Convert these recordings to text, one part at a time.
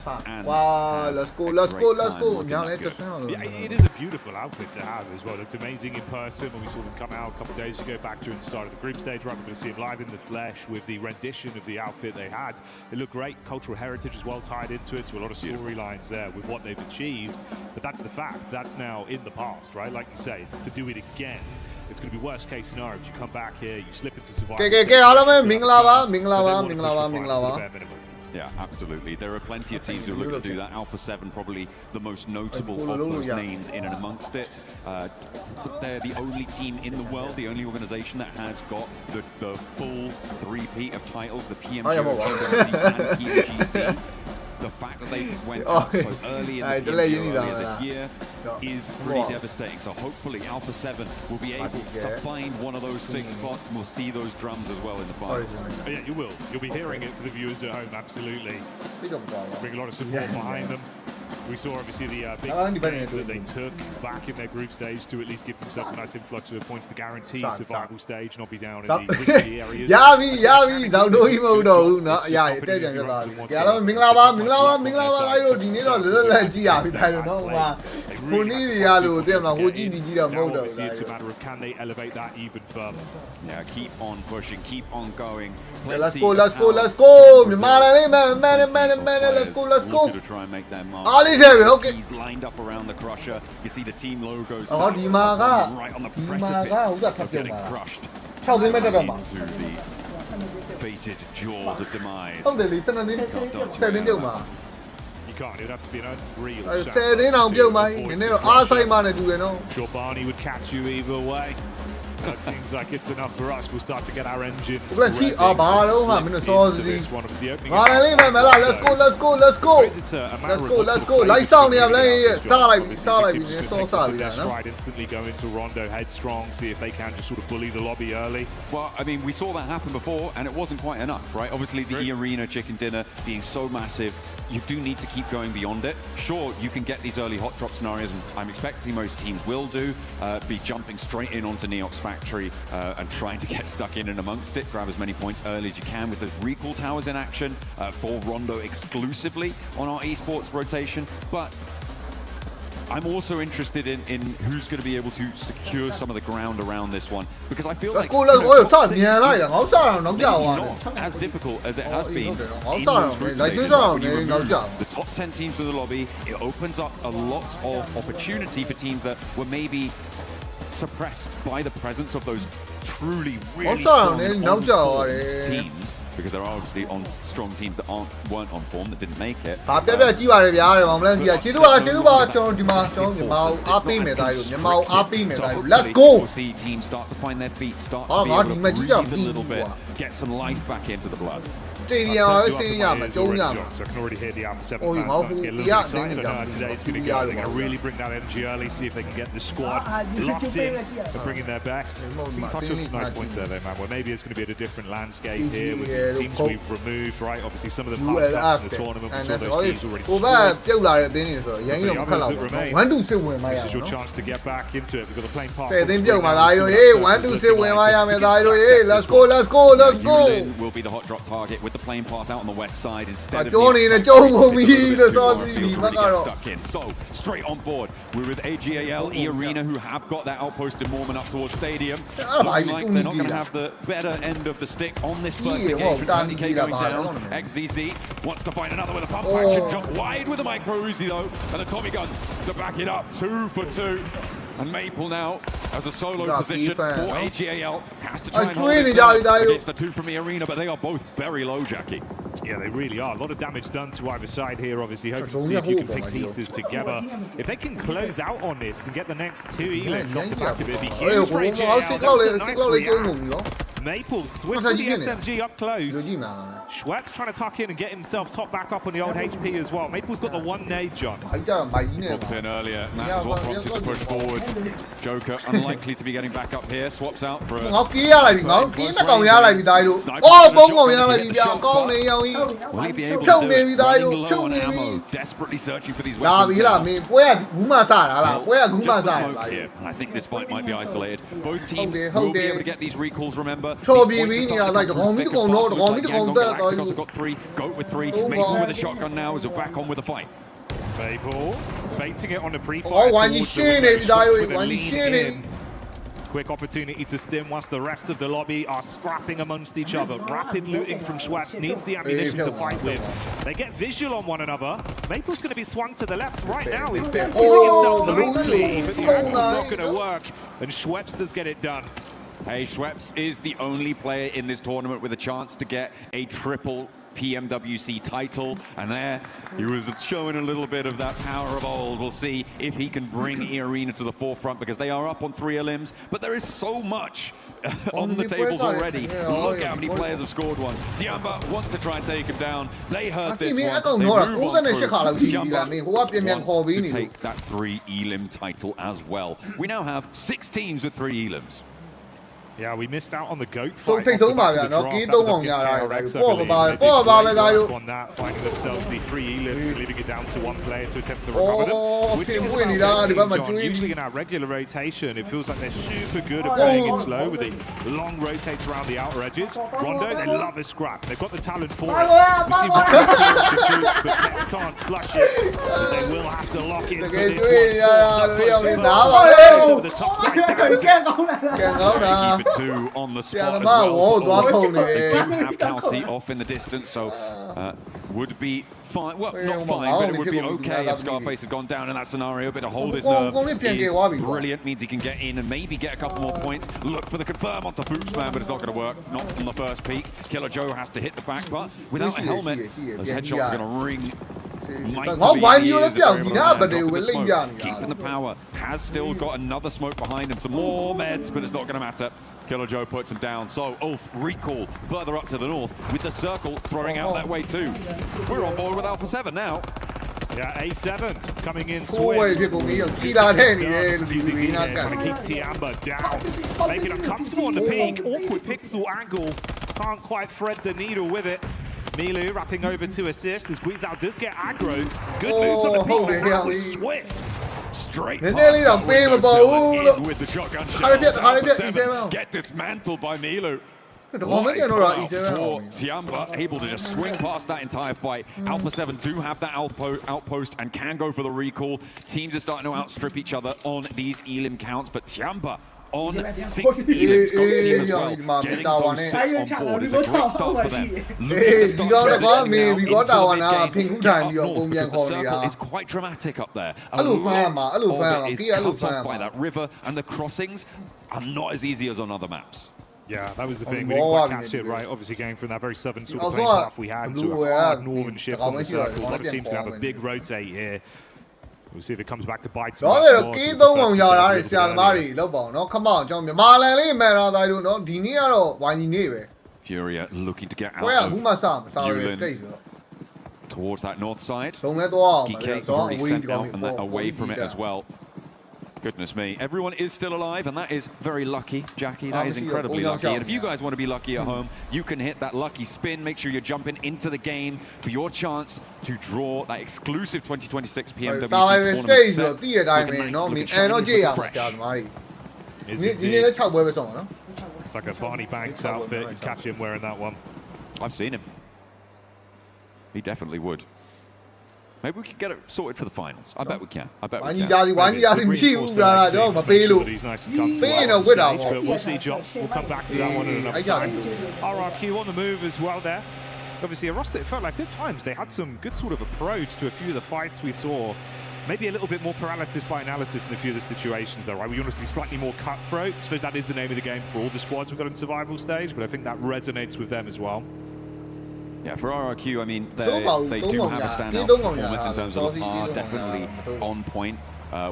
Wow, let's go. Yeah, it is a beautiful outfit to have as well. It looked amazing in person when we saw them come out a couple of days ago back during the start of the group stage. Right, we're going to see them live in the flesh with the rendition of the outfit they had. It looked great. Cultural heritage as well tied into it, so a lot of storylines there with what they've achieved. But that's the fact. That's now in the past, right? Like you say, it's to do it again. It's going to be worst case scenario. If you come back here, you slip into survival. Yeah, absolutely. There are plenty of teams who are looking to do that. Alpha 7 probably the most notable of those names in and amongst it. They're the only team in the world, the only organization that has got the full three-peat of titles, the PMWC and PMWC. The fact that they went out so early in the earlier this year is pretty devastating. So hopefully Alpha 7 will be able to find one of those 6 spots, and we'll see those drums as well in the finals. Oh, yeah, you will. You'll be hearing it for the viewers at home, absolutely. Bring a lot of support behind them. We saw obviously the big game that they took back in their group stage to at least give themselves a nice influx of points to guarantee survival stage, not be down in the risky areas. Obviously, it's a matter of can they elevate that even further. Yeah, keep on pushing, keep on going. Let's go. Let's go. To try and make their mark. He's lined up around the crusher. You see the team logos right on the precipice of getting crushed into the fated jaws of demise. You can't. It would have to be an unreal sure Barney would catch you either way. That seems like it's enough for us. We'll start to get our engines. Let's go. Let's go. Lights out here. Start instantly go into Rondo headstrong, see if they can just sort of bully the lobby early. Well, I mean, we saw that happen before, and it wasn't quite enough, right? Obviously, the E-Arena chicken dinner being so massive, you do need to keep going beyond it. Sure, you can get these early hot drop scenarios, and I'm expecting most teams will be jumping straight in onto Neox Factory and trying to get stuck in and amongst it, grab as many points early as you can with those recall towers in action for Rondo exclusively on our esports rotation. But I'm also interested in who's going to be able to secure some of the ground around this one, because I feel like not as difficult as it has been in those group stages. When you remove the top 10 teams from the lobby, it opens up a lot of opportunity for teams that were maybe suppressed by the presence of those truly really strong teams, because there are obviously strong teams that weren't on form, that didn't make it. Let's go. We'll see teams start to find their feet, start to be able to breathe a little bit, get some life back into the blood. I can already hear the Alpha 7 fans starting to get a little bit excited. Today it's going to go. They're going to really bring that energy early, see if they can get the squad locked in and bring in their best. You touched on some nice points there, man. Well, maybe it's going to be at a different landscape here with the teams we've removed, right? Obviously, some of them part of the tournament. We saw those teams already destroyed. The others that remain, this is your chance to get back into it. We've got the playing part. Let's go. Will be the hot drop target with the plane path out on the west side instead of stuck in. So straight on board, we're with AGAL, E-Arena, who have got that outpost in Mormon up towards Stadium. Looking like they're not going to have the better end of the stick on this first engagement. 20k going down. XZZ wants to find another with a pump action. Jump wide with a micro Uzi though, and a Tommy gun to back it up. 2 for 2. And Maple now, as a solo position for AGAL, has to try and hold it down against the 2 from the arena, but they are both very low, Jackie. Yeah, they really are. A lot of damage done to either side here, obviously. Hoping to see if you can pick pieces together. If they can close out on this and get the next 2 elims off the back of it, it'd be huge for AGAL. Maples swift with the SMG up close. Schweppes trying to tuck in and get himself top back up on the old HP as well. Maple's got the 1 nade, John. Popped in earlier, and that was what prompted the push forward. Joker unlikely to be getting back up here. Swaps out for a will he be able to do it? Running low on ammo, desperately searching for these weapons. Still the smoke here, and I think this fight might be isolated. Both teams will be able to get these recalls, remember. Tiamba. Galacticos have got 3. Goat with 3. Maple with a shotgun now is back on with the fight. Maple baiting it on the pre-fire. Oh, one you shooting it, Quick opportunity to stim whilst the rest of the lobby are scrapping amongst each other. Rapid looting from Schweppes needs the ammunition to fight with. They get visual on one another. Maple's going to be swung to the left right now. He's giving himself nicely, but the angle's not going to work. And Schweppes does get it done. Hey, Schweppes is the only player in this tournament with a chance to get a triple PMWC title, and there he was showing a little bit of that power of old. We'll see if he can bring E-Arena to the forefront, because they are up on 3 elims, but there is so much on the tables already. Look how many players have scored one. Tiamba wants to try and take him down. They heard this one. They move on through. Tiamba wants to take that 3 elim title as well. We now have 6 teams with 3 elims. Yeah, we missed out on the goat fight. On that, finding themselves the 3 elims, leaving it down to 1 player to attempt to recover them. Usually in our regular rotation, it feels like they're super good at playing it slow with the long rotates around the outer edges. Rondo, they love a scrap. They've got the talent for it. We see one troops, but Ketch can't flush it, because they will have to lock in for this one. The top side down. 2 on the spot as well. They do have Kelsey off in the distance, so would be fine. Well, not fine, but it would be okay if Scarface had gone down in that scenario. But to hold his nerve is brilliant. Means he can get in and maybe get a couple more points. Look for the confirm onto Boopsman, but it's not going to work. Not on the first peak. Killer Joe has to hit the back, but without a helmet, those headshots are going to ring. Keeping the power, has still got another smoke behind him, some more meds, but it's not going to matter. Killer Joe puts him down, so Ulf recall further up to the north with the circle throwing out that way too. We're on board with Alpha 7 now. Yeah, A7 coming in swift. Trying to keep Tiamba down, make it uncomfortable on the peak. Awkward pixel angle, can't quite thread the needle with it. Milu wrapping over to assist. The squeeze out does get aggro. Good moves on the peak, but that was swift. Straight past with the shotgun shot. Get dismantled by Milu. Tiamba able to just swing past that entire fight. Alpha 7 do have that outpost and can go for the recall. Teams are starting to outstrip each other on these elim counts, but Tiamba on 6 elims. Got team as well. Getting those 6 on board is a great start for them. Looking to start because the circle is quite dramatic up there. A lot of it is cut off by that river, and the crossings are not as easy as on other maps. Yeah, that was the thing. We didn't quite catch it right. Obviously, going from that very southern sort of playing path we had to a hard northern shift on the circle. A lot of teams can have a big rotate here. We'll see if it comes back to bite some. Come on, Furia looking to get out of Yulin towards that north side. Geekcake already sent out and away from it as well. Goodness me. Everyone is still alive, and that is very lucky, Jackie. That is incredibly lucky. And if you guys want to be lucky at home, you can hit that lucky spin. Make sure you're jumping into the game for your chance to draw that exclusive 2026 PMWC tournament set. It's like a Barney Banks outfit. You catch him wearing that one. I've seen him. He definitely would. Maybe we could get it sorted for the finals. I bet we can. I bet we can. He's nice and comfortable, but we'll see, John. We'll come back to that one at another time. RRQ on the move as well there. Obviously, a roster, it felt like at times they had some good sort of approach to a few of the fights we saw. Maybe a little bit more paralysis by analysis in a few of the situations, though, right? We want to be slightly more cutthroat. I suppose that is the name of the game for all the squads we've got in survival stage, but I think that resonates with them as well. Yeah, for RRQ, I mean, they do have a standout performance in terms of the par, definitely on point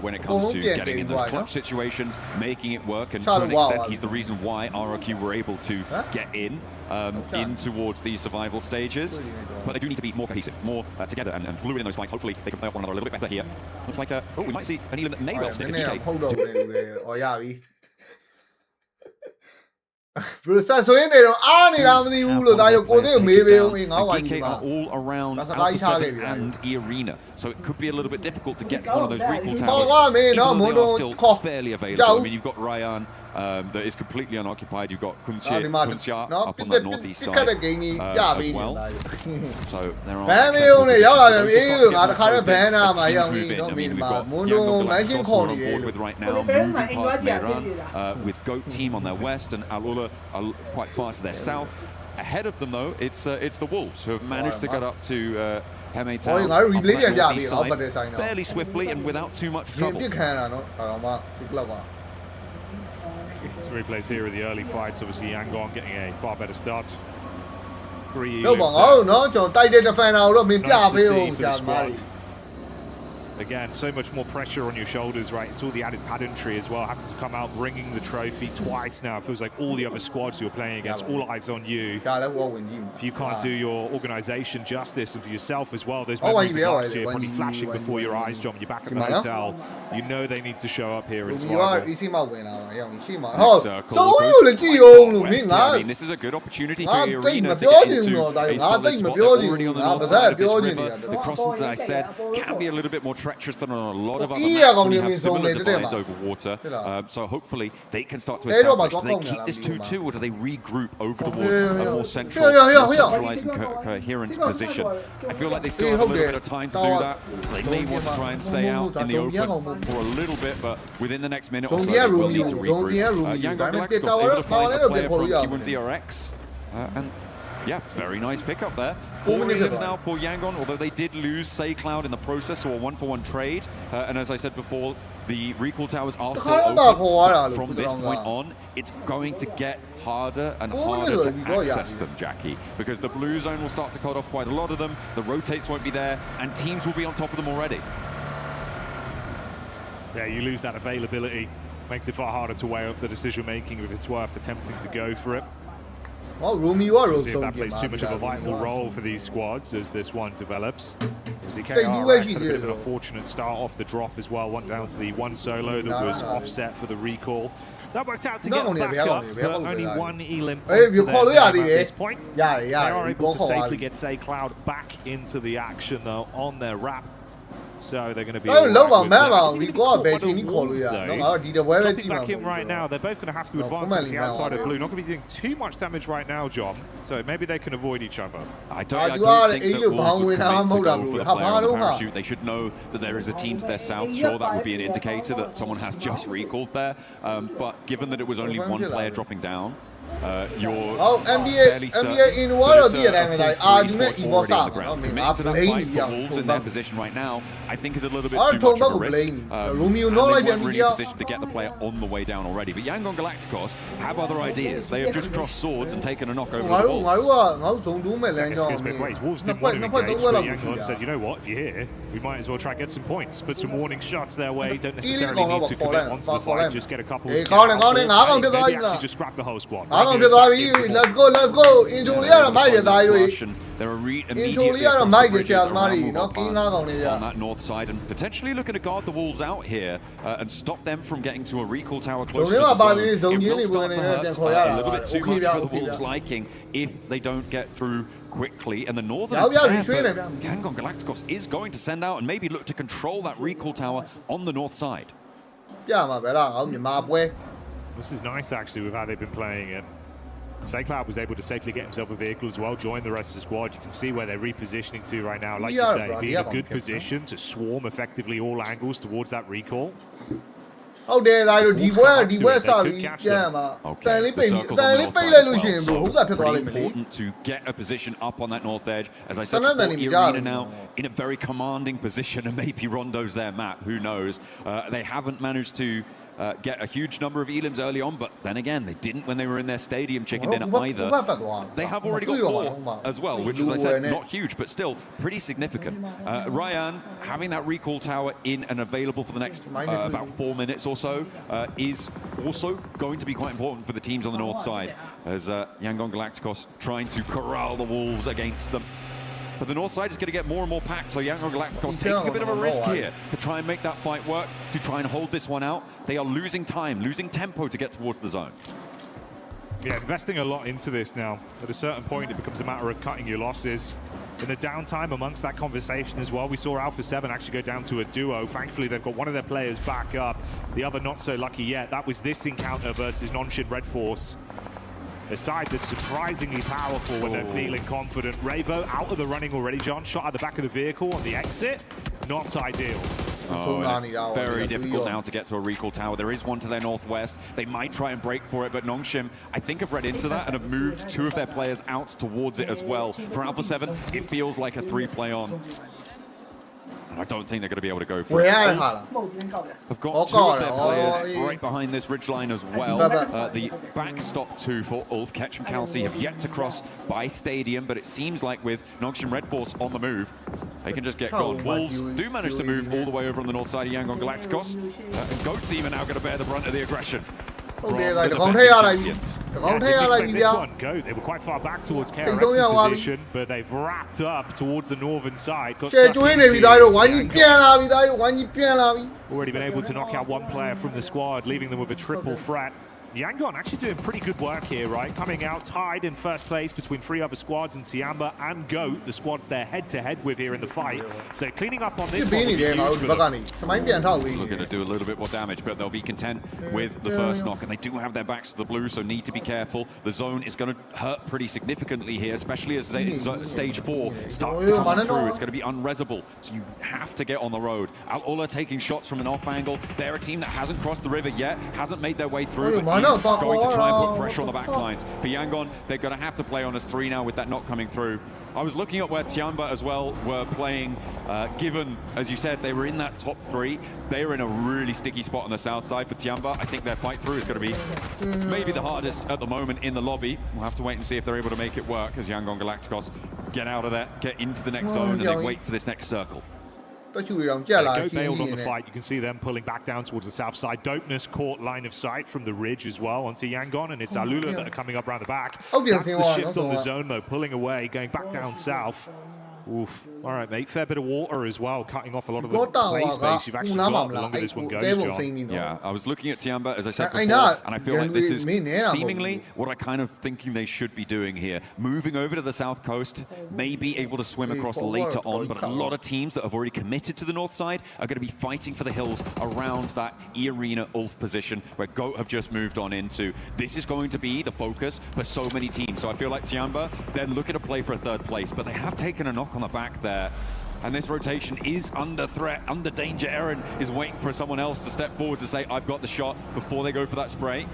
when it comes to getting in those clutch situations, making it work, and to an extent, he's the reason why RRQ were able to get in towards these survival stages. But they do need to be more cohesive, more together and fluid in those fights. Hopefully, they can play off one another a little bit better here. Looks like, oh, we might see an Elam that may well stick as DK. DK are all around Alpha 7 and E-Arena, so it could be a little bit difficult to get to one of those recall towers. Even though they are still fairly available. I mean, you've got Ryan, that is completely unoccupied. You've got Kunxia up on နော် that northeast ပြစ် side ခတ်တဲ့ game ကြီးပြပေးနေ So there are ဘန်မင်းဦးနဲ့ရောက်လာပြန်ပြီအေးလို့ငါတခါတော့ဘန်နာမှာရောက်ပြီနော်မင်းမှာမွန်းတော့မန်ရှင်းခေါ်နေတယ် with right now, moving past Mehran, with Goat Team on their west and Alula are quite far to their south. Ahead of them, though, it's the Wolves who have managed to get up to Heme Town on the northeast side, fairly swiftly and without too much ပြစ် trouble. ခံရတာနော်ဒါတော့မှစိတ်လောက်ပါ Some replays here of the early fights. Obviously, Yangon getting a far better start. 3 လောက်ပါငါတို့နော်ကျွန်တော်တိုက်တဲ့ defender ကိုတော့မင်းပြပေးဦးဆရာမကြီး Again, so much more pressure on your shoulders, right? It's all the added pedantry as well. Having to come out bringing the trophy twice now. It feels like all the other squads you're playing against, all eyes on you. If you can't do your organisation justice and for yourself as well, those memories of last year probably flashing before your eyes, John. You're back at the hotel. You know they need to show up here in Sparta. Easy မှာဝင်လာပါရောက်ရှိမှာဟုတ်စိုးရုံလည်းကြည့်အောင်လို့မင်းငါ I mean, this is a good opportunity for the arena to ပြော get ချင် into တော့ဒါ a ငါ solid တိတ်မ spot. ပြော They're ချင် already on the ငါ north ဗဇက် side of this ပြောချင် river. နေတာ The crossings, as I said, can be a little bit more treacherous than on a lot of other Iya, maps kau when you ni have similar zone divides dia over water. So hopefully they can start to Dia dah establish. Do they bakal keep this kau 2-2 or do they regroup over towards yeah, a yeah. more Yeah. centralized and coherent position? I feel like they still have a little bit of time to do that. So they may want to try and stay out in the open for a little bit, but within the next minute or so, they will need to regroup. Yangon Galacticos able to find a player from T1 DRX. And yeah, very nice pickup there. 4 millions now for Yangon, although they did lose Say Cloud in the process, so a 1-for-1 trade. And as I said before, the recall towers are still open. From this point on, it's going to get harder and harder to access them, Jackie, because the blue zone will start to cut off quite a lot of them, the rotates won't be there, and teams will be on top of them already. Yeah, you lose that availability. Makes it far harder to weigh up the decision making if it's worth attempting to go for it. Well, Romeo See if that plays too much of a vital role for these squads as this one develops. Obviously, KRX had a bit of an unfortunate start off the drop as well. Went down to the one solo that was offset for the recall. That worked out to get back up, but only one Elim point to their name at this point. They are able to safely get Say Cloud back into the action though on their wrap. So they're going to be Jumping back in right now. They're both going to have to advance to the outside of blue. Not going to be doing too much damage right now, John. So maybe they can avoid each other. I don't think that Wolves would commit to go for the player on the parachute. They should know that there is a team to their south. Sure, that would be an indicator that someone has just recalled there. But given that it was only one player dropping down, you're fairly certain that it's a full 3 squad already on the ground. Committing to that fight for Wolves in their position right now, I think is a little bit too much of a risk. And they weren't really in a position to get the player on the way down already. But Yangon Galacticos have other ideas. They have just crossed swords and taken a knock over the Wolves. Wolves didn't want to engage, but Yangon said, you know what, if you're here, we might as well try and get some points. Put some warning shots their way. Don't necessarily need to commit onto the fight. Just get a couple of maybe actually just scrap the whole squad. Let's go into the other might They're immediately on that north side and potentially looking to guard the Wolves out here and stop them from getting to a recall tower close to the zone. It will start to hurt a little bit too much for the Wolves' liking if they don't get through quickly. And the northern Yangon Galacticos is going to send out and maybe look to control that recall tower on the north side. This is nice actually with how they've been playing it. Say Cloud was able to safely get himself a vehicle as well, join the rest of the squad. You can see where they're repositioning to right now. Like you say, being in a good position to swarm effectively all angles towards that recall. Oh, there, like the west side. Important to get a position up on that north edge. As I said, Arena now in a very commanding position, and maybe Rondo's their map. Who knows? They haven't managed to get a huge number of elims early on, but then again, they didn't when they were in their stadium chicken dinner either. They have already got 4 as well, which, as I said, not huge, but still pretty significant. Ryan, having that recall tower in and available for the next about 4 minutes or so is also going to be quite important for the teams on the north side, as Yangon Galacticos trying to corral the Wolves against them. But the north side is going to get more and more packed, so Yangon Galacticos taking a bit of a risk here to try and make that fight work, to try and hold this one out. They are losing time, losing tempo to get towards the zone. Yeah, investing a lot into this now. At a certain point, it becomes a matter of cutting your losses. in the downtime amongst that conversation as well. We saw Alpha 7 actually go down to a duo. Thankfully, they've got one of their players back up. The other not so lucky yet. That was this encounter versus Nonshin Red Force. A side that's surprisingly powerful when they're feeling confident. Revo out of the running already. John shot at the back of the vehicle on the exit. Not ideal. Oh, it's very difficult now to get to a recall tower. There is one to their northwest. They might try and break for it, but Nongshim, I think, have read into that and have moved 2 of their players out towards it as well. For Alpha 7, it feels like a 3-play on. And I don't think they're going to be able to go for it. They've got 2 of their players right behind this ridgeline as well. The backstop 2 for Ulf, Ketch and Kelsey have yet to cross by Stadium, but it seems like with Nongshim Red Force on the move, they can just get gone. Wolves do manage to move all the way over on the north side of Yangon Galacticos. And Goat Team are now going to bear the brunt of the aggression. They were quite far back towards KRX's position, but they've wrapped up towards the northern side. Already been able to knock out 1 player from the squad, leaving them with a triple threat. Yangon actually doing pretty good work here, right? Coming out tied in first place between 3 other squads, and Tiamba and Goat, the squad they're head-to-head with here in the fight. So cleaning up on this one will be huge for them. Looking to do a little bit more damage, but they'll be content with the first knock, and they do have their backs to the blue, so need to be careful. The zone is going to hurt pretty significantly here, especially as stage 4 starts to come through. It's going to be unresable, so you have to get on the road. Al-Ula taking shots from an off angle. They're a team that hasn't crossed the river yet, hasn't made their way through, but going to try and put pressure on the back lines. For Yangon, they're going to have to play on as 3 now with that knock coming through. I was looking at where Tiamba as well were playing, given, as you said, they were in that top 3. They are in a really sticky spot on the south side for Tiamba. I think their fight through is going to be maybe the hardest at the moment in the lobby. We'll have to wait and see if they're able to make it work as Yangon Galacticos get out of there, get into the next zone, and they wait for this next circle. Go bailed on the fight. You can see them pulling back down towards the south side. Dopeness caught line of sight from the ridge as well onto Yangon, and it's Alula that are coming up around the back. That's the shift on the zone, though, pulling away, going back down south. Oof. All right, mate. Fair bit of water as well, cutting off a lot of the play space you've actually got the longer this one goes, John. Yeah, I was looking at Tiamba, as I said before, and I feel like this is seemingly what I kind of thinking they should be doing here. Moving over to the south coast, may be able to swim across later on, but a lot of teams that have already committed to the north side are going to be fighting for the hills around that E-Arena Ulf position where Goat have just moved on into. This is going to be the focus for so many teams. So I feel like Tiamba, they're looking to play for a 3rd place, but they have taken a knock on the back there, and this rotation is under threat, under danger. Eren is waiting for someone else to step forward to say, I've got the shot, before they go for that spray.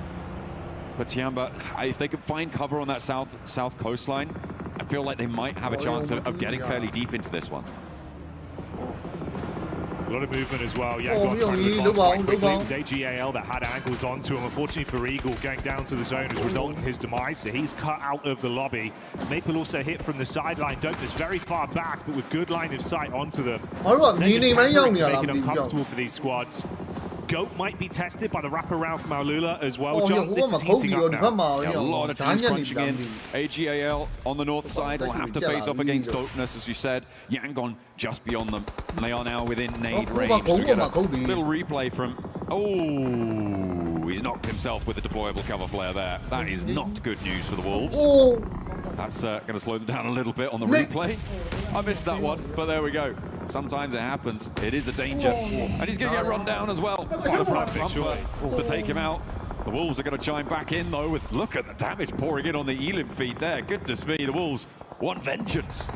But Tiamba, if they could find cover on that south coastline, I feel like they might have a chance of getting fairly deep into this one. A lot of movement as well. Yeah, got trying to advance quite quickly. It was AGAL that had angles onto him. Unfortunately for Eagle, going down to the zone has resulted in his demise, so he's cut out of the lobby. Maple also hit from the sideline. Dopeness very far back, but with good line of sight onto them. Making it uncomfortable for these squads. Goat might be tested by the wraparound from Alula as well, John. This is heating up now. Yeah, a lot of teams crunching in. AGAL on the north side will have to face off against Dopeness, as you said. Yangon just beyond them. And they are now within nade range. So we get a little replay from... Oh, he's knocked himself with the deployable cover flare there. That is not good news for the Wolves. That's going to slow them down a little bit on the replay. I missed that one, but there we go. Sometimes it happens. It is a danger. And he's going to get run down as well. The front bumper to take him out. The Wolves are going to chime back in, though, with look at the damage pouring in on the Elim feed there. Goodness me, the Wolves want vengeance.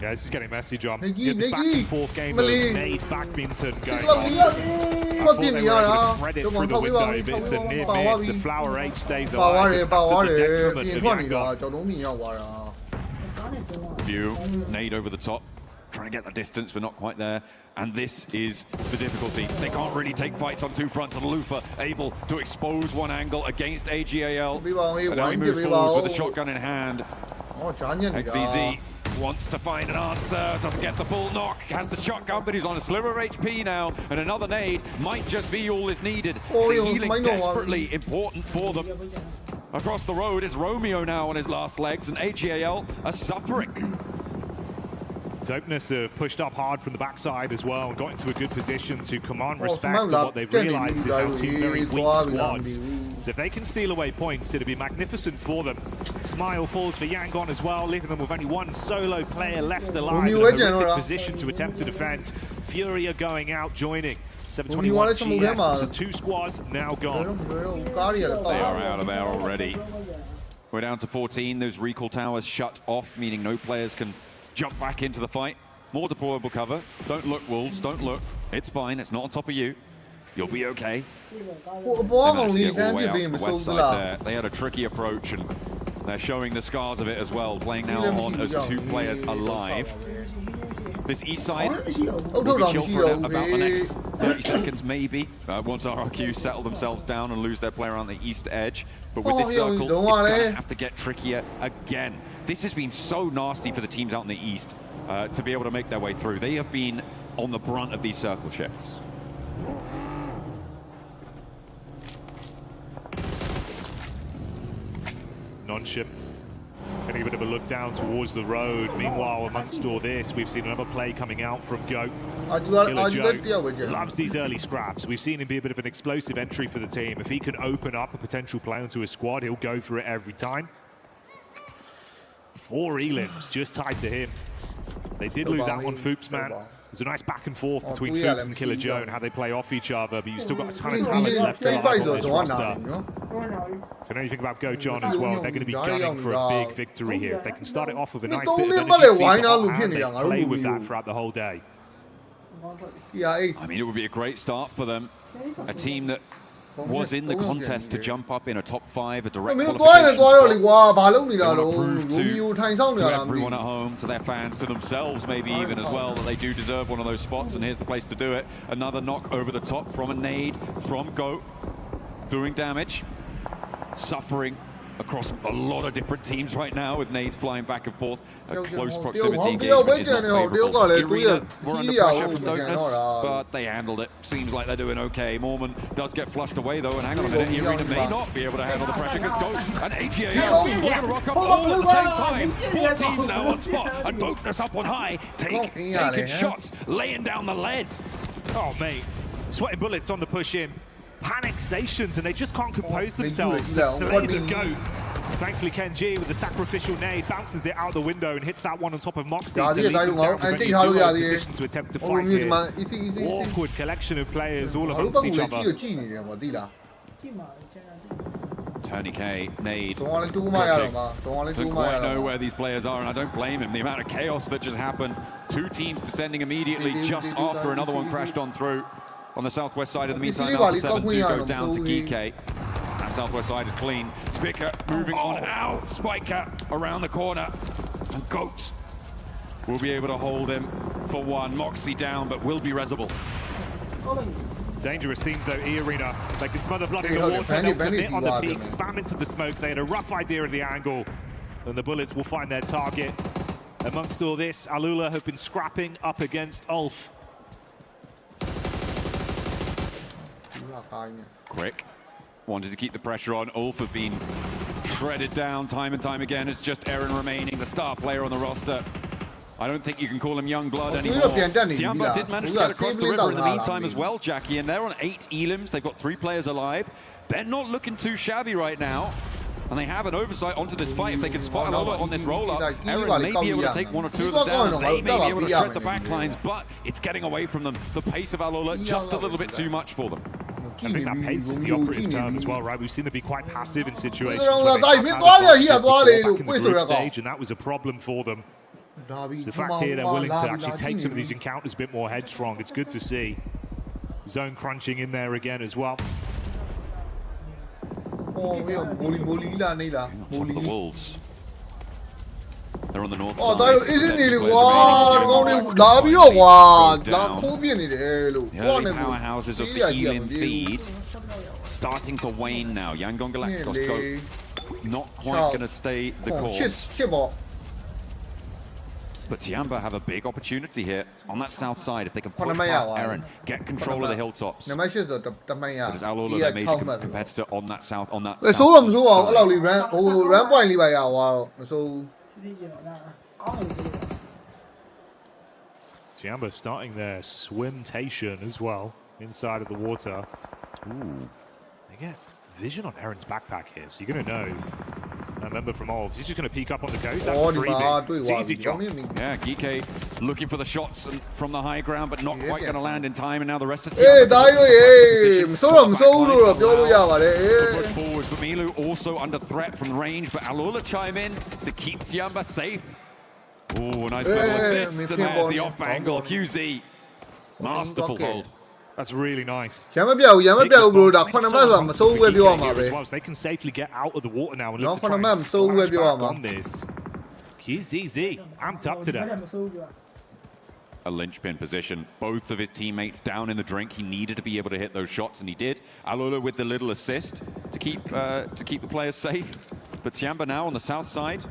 Yeah, this is getting messy, John. This back and forth game of nade badminton going on. I thought they were able to thread it through the window, but it's a near miss. The Flower H stays alive. That's to the detriment of Yangon. View, nade over the top. Trying to get the distance, but not quite there. And this is the difficulty. They can't really take fights on 2 fronts. And Lufa able to expose one angle against AGAL. And now he moves forwards with a shotgun in hand. XZZ wants to find an answer, doesn't get the full knock, has the shotgun, but he's on a sliver of HP now, and another nade might just be all is needed. The healing desperately important for them. Across the road is Romeo now on his last legs, and AGAL are suffering. Dopeness pushed up hard from the backside as well and got into a good position to command respect. And what they've realized is now two very weak squads. So if they can steal away points, it'll be magnificent for them. Smile falls for Yangon as well, leaving them with only one solo player left alive in a horrific position to attempt to defend. Fury are going out, joining. 721 GS, so two squads now gone. They are out of there already. We're down to 14. Those recall towers shut off, meaning no players can jump back into the fight. More deployable cover. Don't look, Wolves. Don't look. It's fine. It's not on top of you. You'll be okay. They managed to get all the way out to the west side there. They had a tricky approach, and they're showing the scars of it as well, playing now on as two players alive. This east side will be chilled for about the next 30 seconds, maybe, once RRQ settle themselves down and lose their player on the east edge. But with this circle, it's going to have to get trickier again. This has been so nasty for the teams out in the east to be able to make their way through. They have been on the brunt of these circle shifts. Non-ship getting a bit of a look down towards the road. Meanwhile, amongst all this, we've seen another play coming out from Goat. Killer Joe loves these early scraps. We've seen him be a bit of an explosive entry for the team. If he can open up a potential play onto his squad, he'll go for it every time. 4 elims just tied to him. They did lose that one, Foops, man. There's a nice back and forth between Foops and Killer Joe and how they play off each other, but you've still got a ton of talent left alive on this roster. If you know anything about Go John as well, they're going to be gunning for a big victory here. If they can start it off with a nice bit of energy, they play with that throughout the whole day. I mean, it would be a great start for them. A team that was in the contest to jump up in a top 5, a direct qualification spot. To everyone at home, to their fans, to themselves maybe even as well, that they do deserve one of those spots, and here's the place to do it. Another knock over the top from a nade from Goat, doing damage, suffering across a lot of different teams right now with nades flying back and forth. A close proximity engagement is not favorable. Arena were under pressure from Dopeness, but they handled it. Seems like they're doing okay. Mormon does get flushed away though, and hang on a minute, Arena may not be able to handle the pressure because Goat and AGA are going to rock up all at the same time. 4 teams now on spot, and Dopeness up on high, taking shots, laying down the lead. Oh mate, sweating bullets on the push in. Panic stations, and they just can't compose themselves to slay the Goat. Thankfully, Kenji with the sacrificial nade bounces it out the window and hits that one on top of Moxie to lead them down to position to attempt to fight here. Awkward collection of players all amongst each other. Tony K, nade. Don't quite know where these players are, and I don't blame him. The amount of chaos that just happened. 2 teams descending immediately just after another one crashed on through. On the southwest side, in the meantime, Alpha 7 do go down to Geekay. That southwest side is clean. Spicker moving on out. Spiker around the corner. And Goat will be able to hold him for 1. Moxie down, but will be resable. Dangerous scenes though, E-Arena. They can smother blood in the water, they'll commit on the peak, spam into the smoke. They had a rough idea of the angle, and the bullets will find their target. Amongst all this, Alula have been scrapping up against Ulf. Quick. Wanted to keep the pressure on. Ulf have been shredded down time and time again. It's just Eren remaining, the star player on the roster. I don't think you can call him young blood anymore. Tiamba did manage to get across the river in the meantime as well, Jackie, and they're on 8 elims. They've got 3 players alive. They're not looking too shabby right now. And they have an oversight onto this fight. If they can spot Alola on this roll-up, Eren may be able to take 1 or 2 of them down. They may be able to shred the backlines, but it's getting away from them. The pace of Alola just a little bit too much for them. I think that pace is the operative term as well, right? We've seen them be quite passive in situations where they have back in the group stage, and that was a problem for them. So the fact here they're willing to actually take some of these encounters a bit more headstrong, it's good to see. Zone crunching in there again as well. The Wolves. They're on the north side. The early powerhouses of the Elim feed starting to wane now. Yangon Galacticos not quite going to stay the course. But Tiamba have a big opportunity here on that south side if they can push past Eren, get control of the hilltops. But as Alola, their major competitor on that south. Tiamba starting their swimtation as well inside of the water. Ooh, they get vision on Aaron's backpack here, so you're going to know. I remember from Olves, he's just going to peek up on the coast. That's a freebie. It's easy job. Yeah, Geeke looking for the shots from the high ground, but not quite going to land in time. And now the rest of the team. Push forward, but Milu also under threat from range, but Alula chime in to keep Tiamba safe. Oh, nice little assist, and there's the off angle. QZ, masterful hold. That's really nice. They can safely get out of the water now and look to try and splash back on this. QZZ, amped up today. A linchpin position. Both of his teammates down in the drink. He needed to be able to hit those shots, and he did. Alula with the little assist to keep the players safe. But Tiamba now on the south side.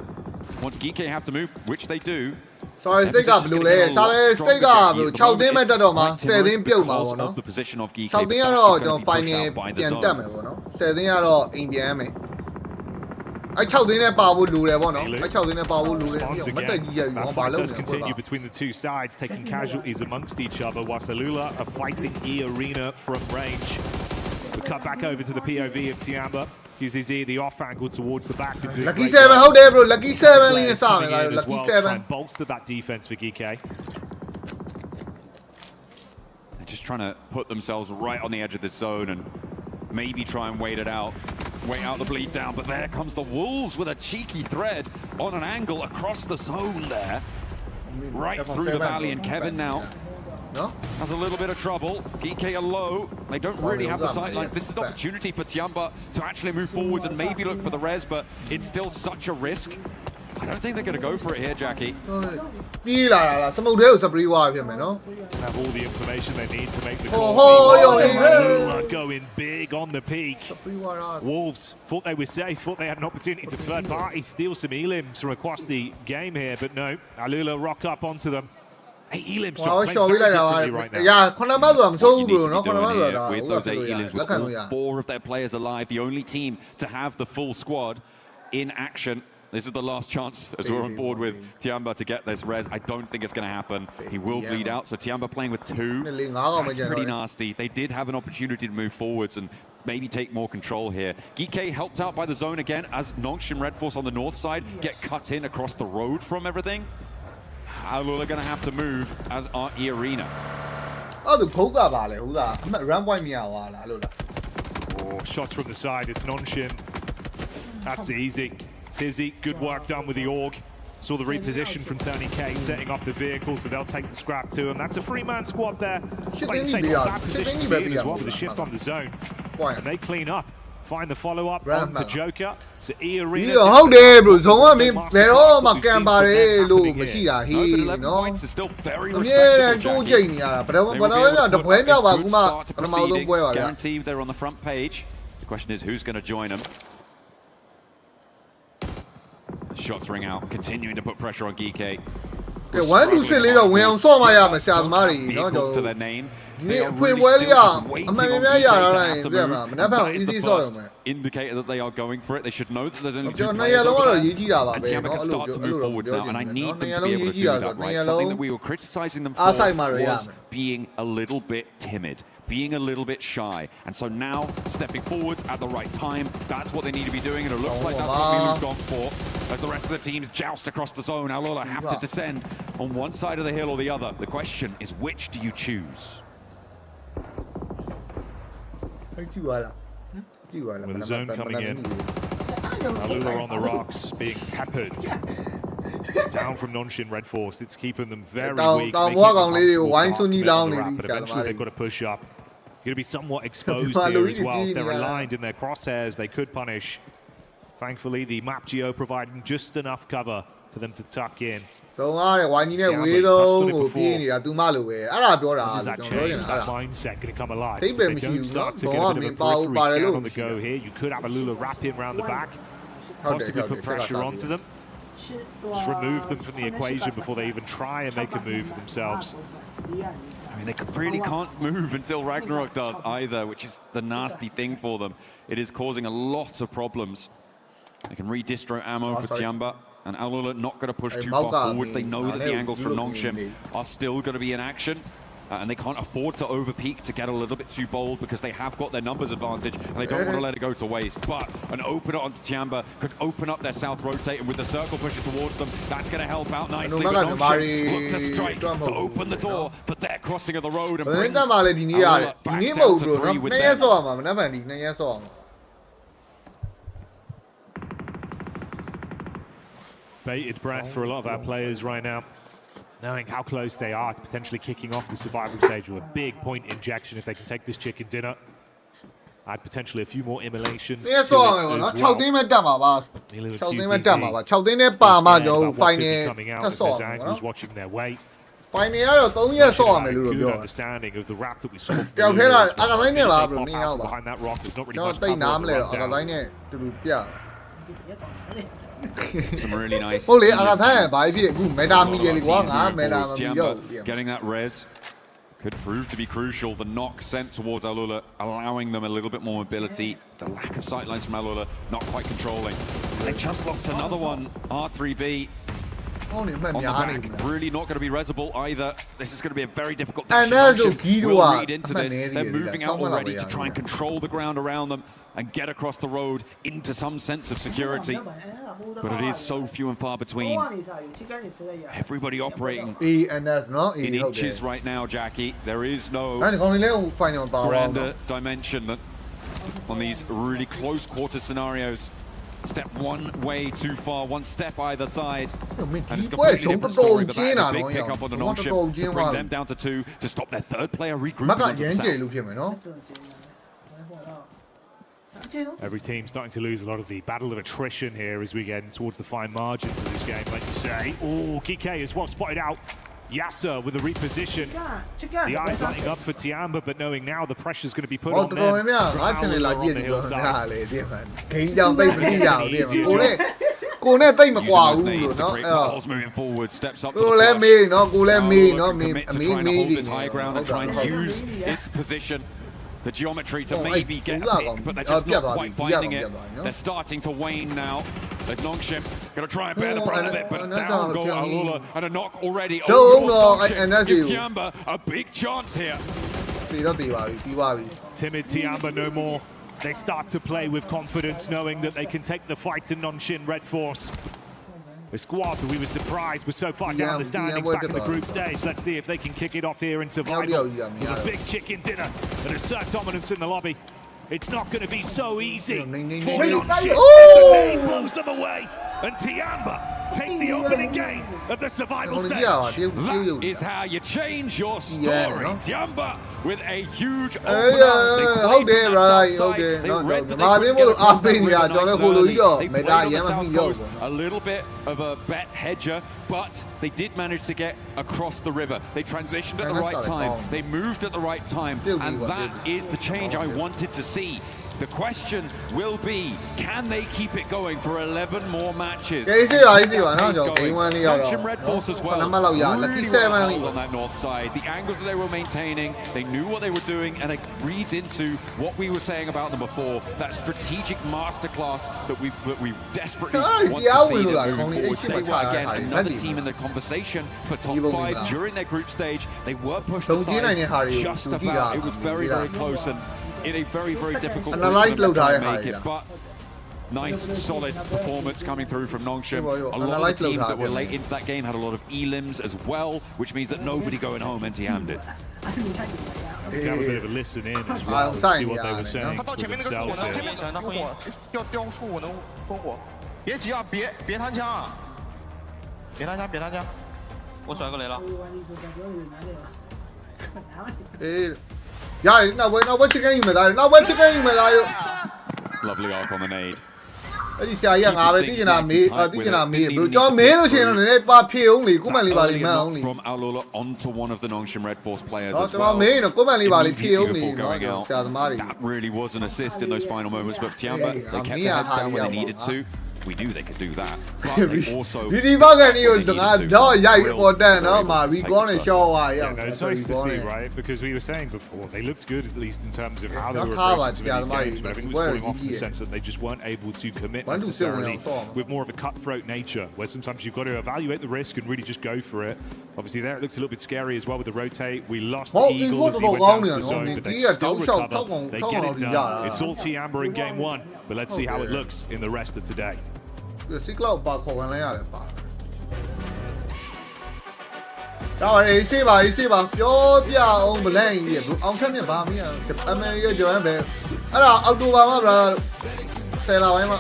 Once Geeke have to move, which they do. Sorry, stay up, Blue. Stay up, Blue. Chow Dim at the Doma. Say them build of the position of Geeke. Chow Dim are don't find it. Say they are in the army. I Chow Dim at Babu Lure. I Chow Dim at Babu Lure. That fight does continue between the two sides, taking casualties amongst each other, whilst Alula are fighting E Arena from range. We cut back over to the POV of Tiamba. QZZ, the off angle towards the back. Lucky 7, hold there, bro. Lucky 7 in the side. Lucky 7. Bolster that defense for Geeke. They're just trying to put themselves right on the edge of the zone and maybe try and wait out the bleed down. But there comes the Wolves with a cheeky thread on an angle across the zone there. Right through the valley, and Kevin now has a little bit of trouble. Geeke are low. They don't really have the sightlines. This is an opportunity for Tiamba to actually move forwards and maybe look for the res, but it's still such a risk. I don't think they're going to go for it here, Jackie. Have all the information they need to make the call. Going big on the peak. Wolves thought they were safe, thought they had an opportunity to third party steal some elims from across the game here, but no. Alula rock up onto them. Hey, elims drop right now. Yeah, with those 8 elims, with all 4 of their players alive, the only team to have the full squad in action. This is the last chance, as we're on board with Tiamba, to get this res. I don't think it's going to happen. He will bleed out, so Tiamba playing with 2. That's pretty nasty. They did have an opportunity to move forwards and maybe take more control here. Geeke helped out by the zone again as Nongshim Red Force on the north side get cut in across the road from everything. Alula going to have to move as our E Arena. Oh, shots from the side. It's Nongshim. That's easy. Tizzy, good work done with the org. Saw the reposition from Tony K, setting up the vehicle, so they'll take the scrap to him. That's a 3-man squad there. Playing safe on that position to be in as well with a shift on the zone. And they clean up. Find the follow-up onto Joker. So E Arena. Hold there, bro. So I mean, they're all my camera. Look, Machine here. 11 points is still very respectable. Guaranteed they're on the front page. The question is, who's going to join them? Shots ring out, continuing to put pressure on Geeke. Vehicles to their name. They are really still waiting on Geeke to have to move. That is the first indicator that they are going for it. They should know that there's only 2 players over there. And Tiamba can start to move forwards now, and I need them to be able to do that, right? Something that we were criticizing them for was being a little bit timid, being a little bit shy. And so now, stepping forwards at the right time, that's what they need to be doing, and it looks like that's what Milu's gone for. As the rest of the teams joust across the zone, Alula have to descend on one side of the hill or the other. The question is, which do you choose? With the zone coming in, Alula on the rocks, being peppered down from Nongshim Red Force. It's keeping them very weak. But eventually they've got to push up. Going to be somewhat exposed here as well. If they're aligned in their crosshairs, they could punish. Thankfully, the map geo providing just enough cover for them to tuck in. So that change, that mindset going to come alive. So if they don't start to get a bit of a periphery scan on the go here, you could have Alula wrap in around the back, possibly put pressure onto them. Just remove them from the equation before they even try and make a move for themselves. I mean, they really can't move until Ragnarok does either, which is the nasty thing for them. It is causing a lot of problems. They can re-distro ammo for Tiamba. and Alula not going to push too far forwards. They know that the angles from Nongshim are still going to be in action. And they can't afford to overpeak to get a little bit too bold because they have got their numbers advantage and they don't want to let it go to waste. But an opener onto Tiamba could open up their south rotate, and with the circle pushing towards them, that's going to help out nicely. But Nongshim look to strike to open the door, but they're crossing of the road and bring Alula back down to 3 with them. Bated breath for a lot of our players right now, knowing how close they are to potentially kicking off the survival stage with a big point injection if they can take this chicken dinner. Add potentially a few more immolations. Yes, so I'm 6 သိန်းပဲတက်မှာပါ6သိန်းပဲတက်မှာပါ6သိန်းနဲ့ပါမှကျွန်တော် final ထပ်ဆော့အောင်နော် watching their weight. final ကတော့3ရက်ဆော့ရမယ်လို့ပြော understanding of the wrap that we saw. တယောက်ထဲလာအာကဆိုင်နဲ့ပါဘလို့နင်းအောင်ပါ behind that rock there's not really ကျွန် much တော်တိတ်နားမလဲတော့အာကဆိုင်နဲ့တူတူပြ Some really nice. ဟုတ်လေအာကဆိုင်ဘာဖြစ်အခုမက်တာမီရလေကွာငါမက်တာမီတော့ Getting that res could prove to be crucial. The knock sent towards Alula, allowing them a little bit more mobility. The lack of sightlines from Alula, not quite controlling. They just lost another one. R3B on the back, really not going to be resable either. This is going to be a very difficult decision. We'll read into this. They're moving out already to try and control the ground around them and get across the road into some sense of security. But it is so few and far between. Everybody operating in inches right now, Jackie. There is no grander dimension on these really close quarter scenarios. Step one way too far, one step either side. And it's a completely different story, but that's a big pick up on the Nongshim to bring them down to 2 to stop their third player regrouping onto the south. Every team starting to lose a lot of the battle of attrition here as we get towards the fine margins of this game, like you say. Oh, Kike is well spotted out. Yasser with the reposition. The eyes lighting up for Tiamba, but knowing now the pressure is going to be put on them. Moving forward, steps up for the flash. Trying to hold this high ground and try and use its position, the geometry to maybe get a pick, but they're just not quite finding it. They're starting to wane now. There's Nongshim going to try and bear the brunt of it, but down go Alula and a knock already. Gives Tiamba a big chance here. Timid Tiamba no more. They start to play with confidence, knowing that they can take the fight to Nongshim Red Force. The squad that we were surprised was so far down the standings back in the group stage. Let's see if they can kick it off here in survival with a big chicken dinner and assert dominance in the lobby. It's not going to be so easy for Nongshim as the name blows them away. And Tiamba take the opening game of the survival stage. That is how you change your story. Tiamba with a huge opener. They played from that south side. They read that they could get across the river nice early. They played on the south coast, a little bit of a bet hedger, but they did manage to get across the river. They transitioned at the right time. They moved at the right time. And that is the change I wanted to see. The question will be, can they keep it going for 11 more matches? Nongshim Red Force as well, really well on that north side. The angles that they were maintaining, they knew what they were doing, and it reads into what we were saying about them before, that strategic masterclass that we desperately want to see them moving forward. They were, again, another team in the conversation for top 5 during their group stage. They were pushed aside just about. It was very, very close, and in a very, very difficult way to try and make it, but nice, solid performance coming through from Nongshim. A lot of the teams that were late into that game had a lot of elims as well, which means that nobody going home empty-handed. Have a bit of a listen in as well, see what they were saying for themselves here. Lovely arc on the nade. အဲ့ဒီဆရာကြီးကငါပဲသိနေတာမေးသိနေတာမေးဘယ်လိုကျွန်တော်မေးလို့ရှိရင်တော့နည်းနည်းပါဖြည့်အောင်လေကိုမန်လေးပါလိမ့်မယ်အောင်လေ From Alula onto one of the Nongshim Red Force players as ကျွန် well. တော်မေးရင်တော့ကိုမန်လေးပါလိဖြည့်အောင်လေဆရာသမားတွေ That really was an assist in those final moments, but Tiamba, they kept their heads down when they needed to. we knew they could do that. But they also Really bugger you no yeah important no ma we gonna show yeah, no, it's nice to see, right? Because we were saying before, they looked good at least in terms of how they were approaching some of these games, but everything was falling off in the sense that they just weren't able to commit necessarily with more of a cutthroat nature, where sometimes you've got to evaluate the risk and really just go for it. Obviously there it looks a little bit scary as well with the rotate. We lost Eagle as he went down to the zone, but they still recover. They get it done. It's all Team Amber in game one, but let's see how it looks in the rest of today. The Cloud back over there. Now, I see, you're on the lane. I'm coming back here. I'm a young man. I'll do my brother. Say, I'm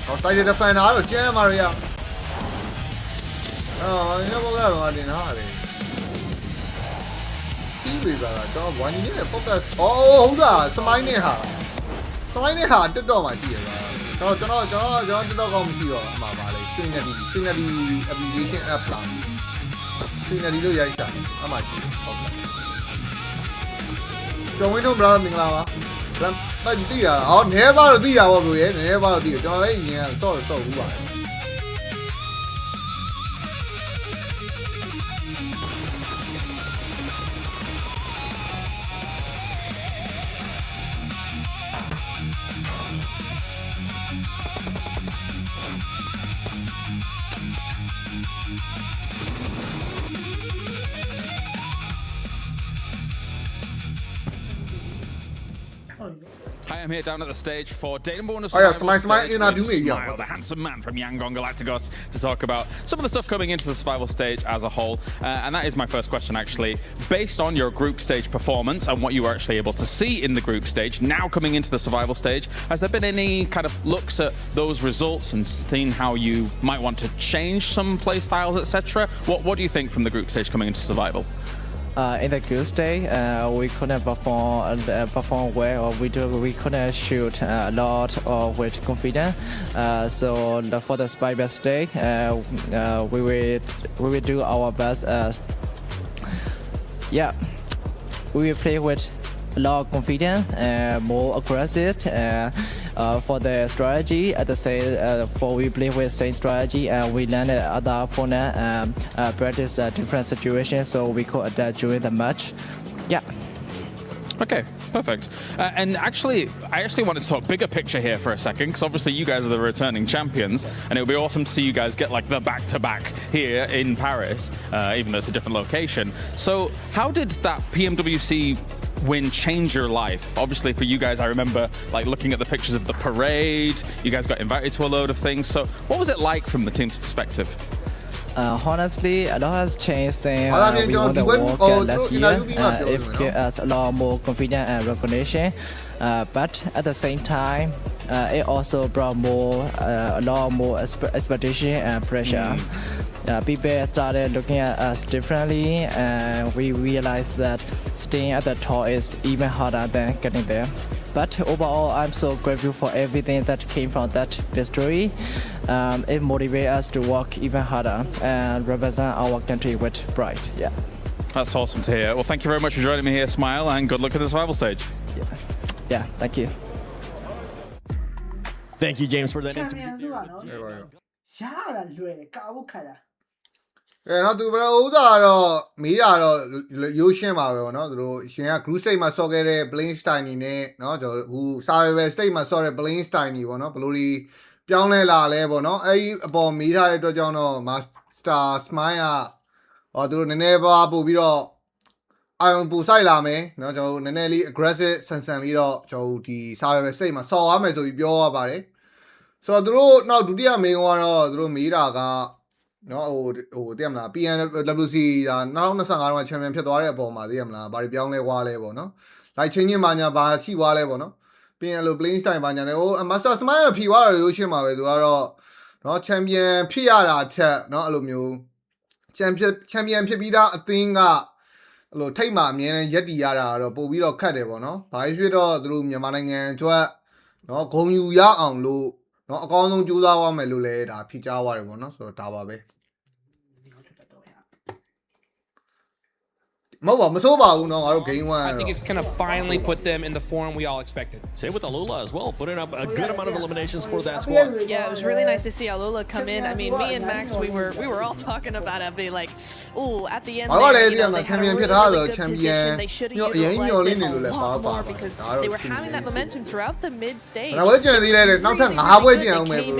I'll tell you the fan out of Jam Maria. Oh, I never got one in Hardy. See, don't one year. Focus. Oh, that's my name. So I need to do my dear. So, John, the dog on you, Mamma. Scenery application app plan. Scenery, I might be. So we don't run in lava. But I'll never do it, never do it. Don't so right. Hi, I'm here down at the stage for Daneborn of Oh, yeah, Survival Smile, Stage you're with not Smile, the handsome man from Yangon Galacticos, to talk about some of the stuff coming into the Survival Stage as a whole. And that is my first question, actually. Based on your group stage performance and what you were actually able to see in the group stage, now coming into the Survival Stage, has there been any kind of looks at those results and seen how you might want to change some play styles, etc.? What do you think from the group stage coming into Survival? In the group stage, we couldn't perform well, or we couldn't shoot a lot or with confidence. So for the Survival stage, we will do our best. Yeah, we will play with a lot of confidence, more aggressive. For the strategy, at the same, for we play with same strategy, we learn other opponent, practice different situations, so we could adapt during the match. Yeah. Okay, perfect. And actually, I wanted to talk bigger picture here for a second, because obviously you guys are the returning champions, and it would be awesome to see you guys get like the back-to-back here in Paris, even though it's a different location. So how did that PMWC win change your life? Obviously for you guys, I remember like looking at the pictures of the parade, you guys got invited to a load of things. So what was it like from the team's perspective? Honestly, a lot has changed since we won the world last year. It gave us a lot more confidence and recognition. But at the same time, it also brought a lot more expectation and pressure. People started looking at us differently, and we realized that staying at the top is even harder than getting there. But overall, I'm so grateful for everything that came from that victory. It motivates us to work even harder and represent our country with pride. Yeah. That's awesome to hear. Well, thank you very much for joining me here, Smile, and good luck at the Survival Stage. Yeah, thank you. Thank you, James, for that interview. Now, to Uda, Mira, Yushin, she had cruise state, my socket, Blainstein in it, no, who Sarah State, my sorry, Blainstein, you know, Blue, Pione la level, no, upon Mira, Dojono, Master Smile, or do the neighbor, Bubiro. I'm Busai me, no, Joe, Nelly, aggressive, sense and little, Joe, the Sarah State, my soul, I'm as we go about it. So, the road now to the main one, through Mira. No, damn la. PMWC, now on the Sangara champion Pietro Boma, damn la, Barry Bianle Wale, no? Like changing mania by Chi Wale, no? Being a little Blainstein Banya, oh, and Master Smile Piwara, Yoshima, no champion Piara, no alumnu. Champion Pibida, a thing, a little Tama, Mian, Yeti Yara, or Bobito Cadebo, no? By Pietro, through Yamalang and Joa, no, Gong Yu Ya on Lu. နော်အကောင်းဆုံးကြိုးစားရမယ်လို့လည်းဒါဖြေကြားသွားတယ်ပေါ့နော်ဆိုတော့ဒါပါပဲမဟုတ်ပါမစိုးပါဘူးနော်ငါတို့ game 1 I think it's gonna finally put them in the form we all expected. Same with Alula as well, putting up a good amount of eliminations for that squad. Yeah, it was really nice to see Alula come in. I mean, me and Max, we were all talking about it, be like, ooh, at the end, they had a really good position. They should have utilized it a lot more because they were having that momentum throughout the mid stage. They came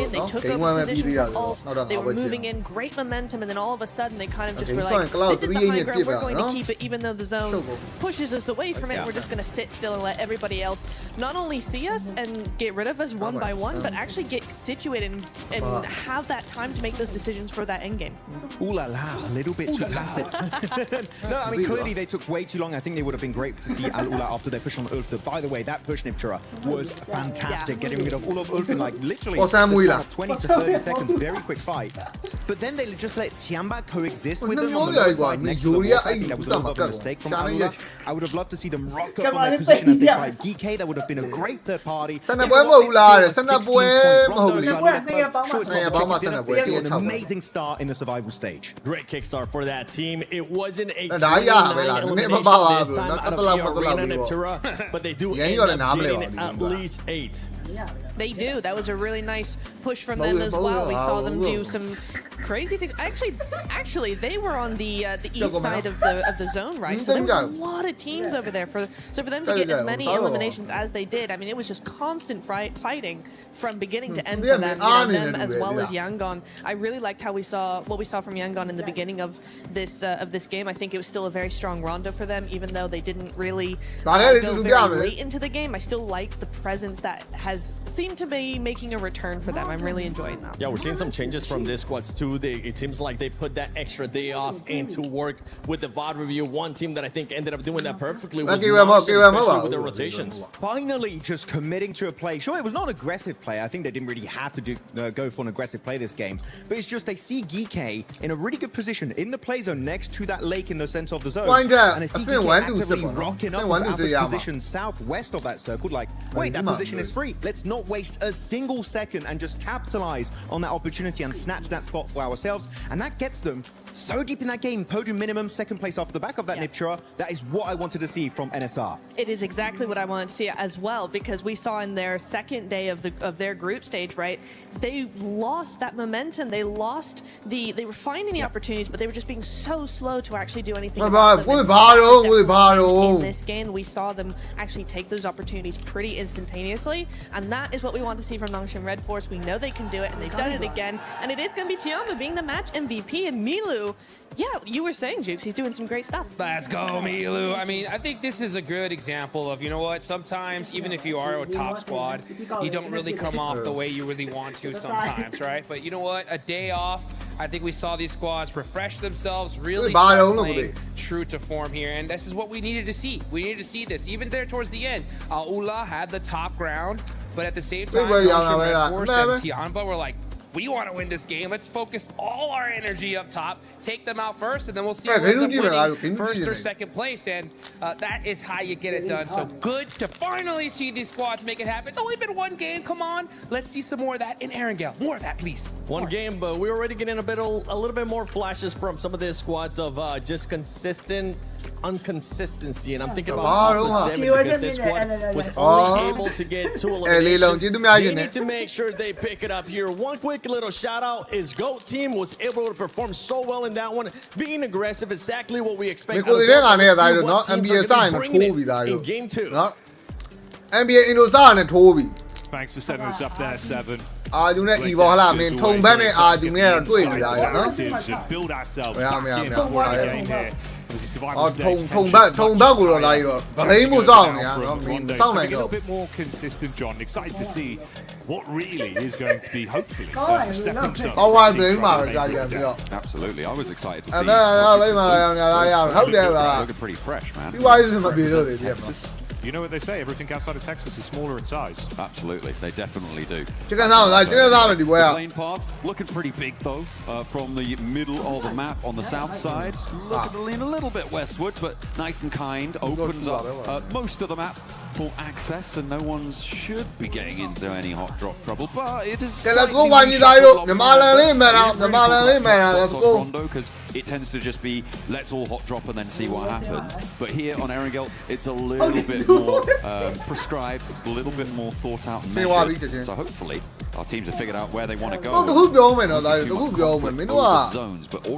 in, they took over position from Ulf. They were moving in, great momentum, and then all of a sudden they kind of just were like, this is the high ground, we're going to keep it even though the zone pushes us away from it. We're just going to sit still and let everybody else not only see us and get rid of us one by one, but actually get situated and have that time to make those decisions for that end game. Ooh la la, a little bit too passive. No, I mean, clearly they took way too long. I think they would have been great to see Al Ula after their push on Ulf. By the way, that push Niptura was fantastic. Getting rid of all of Ulf in like literally the span of 20 to 30 seconds. Very quick fight. But then they just let Tiamba coexist with them on the lower side next to the wall. I think that was a little bit of a mistake from Al Ula. I would have loved to see them rock up on their position as they fight DK. That would have been a great third party. Still an amazing start in the survival stage. Great kickstart for that team. It wasn't a 2-9 elimination this time out of the arena Niptura, but they do end up getting at least 8. They do. That was a really nice push from them as well. We saw them do some crazy things. Actually, they were on the east side of the zone, right? So there were a lot of teams over there. For them to get as many eliminations as they did, I mean, it was just constant fighting from beginning to end for them, them as well as Yangon. I really liked how what we saw from Yangon in the beginning of this game. I think it was still a very strong rondo for them, even though they didn't really go very late into the game. I still liked the presence that has seemed to be making a return for them. I'm really enjoying that. Yeah, we're seeing some changes from this squads too. It seems like they put that extra day off into work with the VOD review. One team that I think ended up doing that perfectly was especially with the rotations. Finally, just committing to a play. Sure, it was not an aggressive play. I think they didn't really have to go for an aggressive play this game. But it's just they see GK in a really good position in the play zone next to that lake in the center of the zone. And I see GK actively rocking up into Alpha's position southwest of that circle. Like, wait, that position is free. Let's not waste a single second and just capitalize on that opportunity and snatch that spot for ourselves. And that gets them so deep in that game, podium minimum, second place off the back of that Niptura. That is what I wanted to see from NSR. It is exactly what I wanted to see as well, because we saw in their second day of their group stage, right? They lost that momentum. They lost they were finding the opportunities, but they were just being so slow to actually do anything about them. In this game, we saw them actually take those opportunities pretty instantaneously, and that is what we want to see from Nangshan Red Force. We know they can do it, and they've done it again, and it is going to be Tiamba being the match MVP, and Milu, yeah, you were saying, Jukes, he's doing some great stuff. Let's go, Milu. I mean, I think this is a good example of, you know what, sometimes, even if you are a top squad, you don't really come off the way you really want to sometimes, right? But you know what, a day off, I think we saw these squads refresh themselves, really start playing true to form here, and this is what we needed to see. We needed to see this. Even there towards the end, Ula had the top ground, but at the same time, Red Force and Tiamba were like, we want to win this game. Let's focus all our energy up top, take them out first, and then we'll see who ends up winning first or second place. And that is how you get it done. So good to finally see these squads make it happen. It's only been one game. Come on. Let's see some more of that in Erangel. More of that, please. One game, but we're already getting a little bit more flashes from some of these squads of just consistent inconsistency, and I'm thinking about Opus because this squad was only able to get 2 eliminations. They need to make sure they pick it up here. One quick little shout out is GOAT team was able to perform so well in that one, being aggressive, exactly what we expect. In game 2. NBA Indosa and Toby. Thanks for setting us up there, Seven. Build ourselves back in before the game here. A little bit more consistent, John. Excited to see what really is going to be, hopefully, a stepping stone. Absolutely, I was excited to see. Looking pretty fresh, man. You know what they say, everything outside of Texas is smaller in size. Absolutely, they definitely do. The lane path looking pretty big though, from the middle of the map on the south side. Looking to lean a little bit westward, but nice and kind, opens up most of the map full access, and no one should be getting into any hot drop trouble. But it is. Let's go, one you die. Let's go. Because it tends to just be let's all hot drop and then see what happens. But here on Erangel, it's a little bit more prescribed, it's a little bit more thought out and measured. So hopefully our teams have figured out where they want to go. Whoပြောမယ်နော်ဒါတခုပြောမယ်မင်းတို့က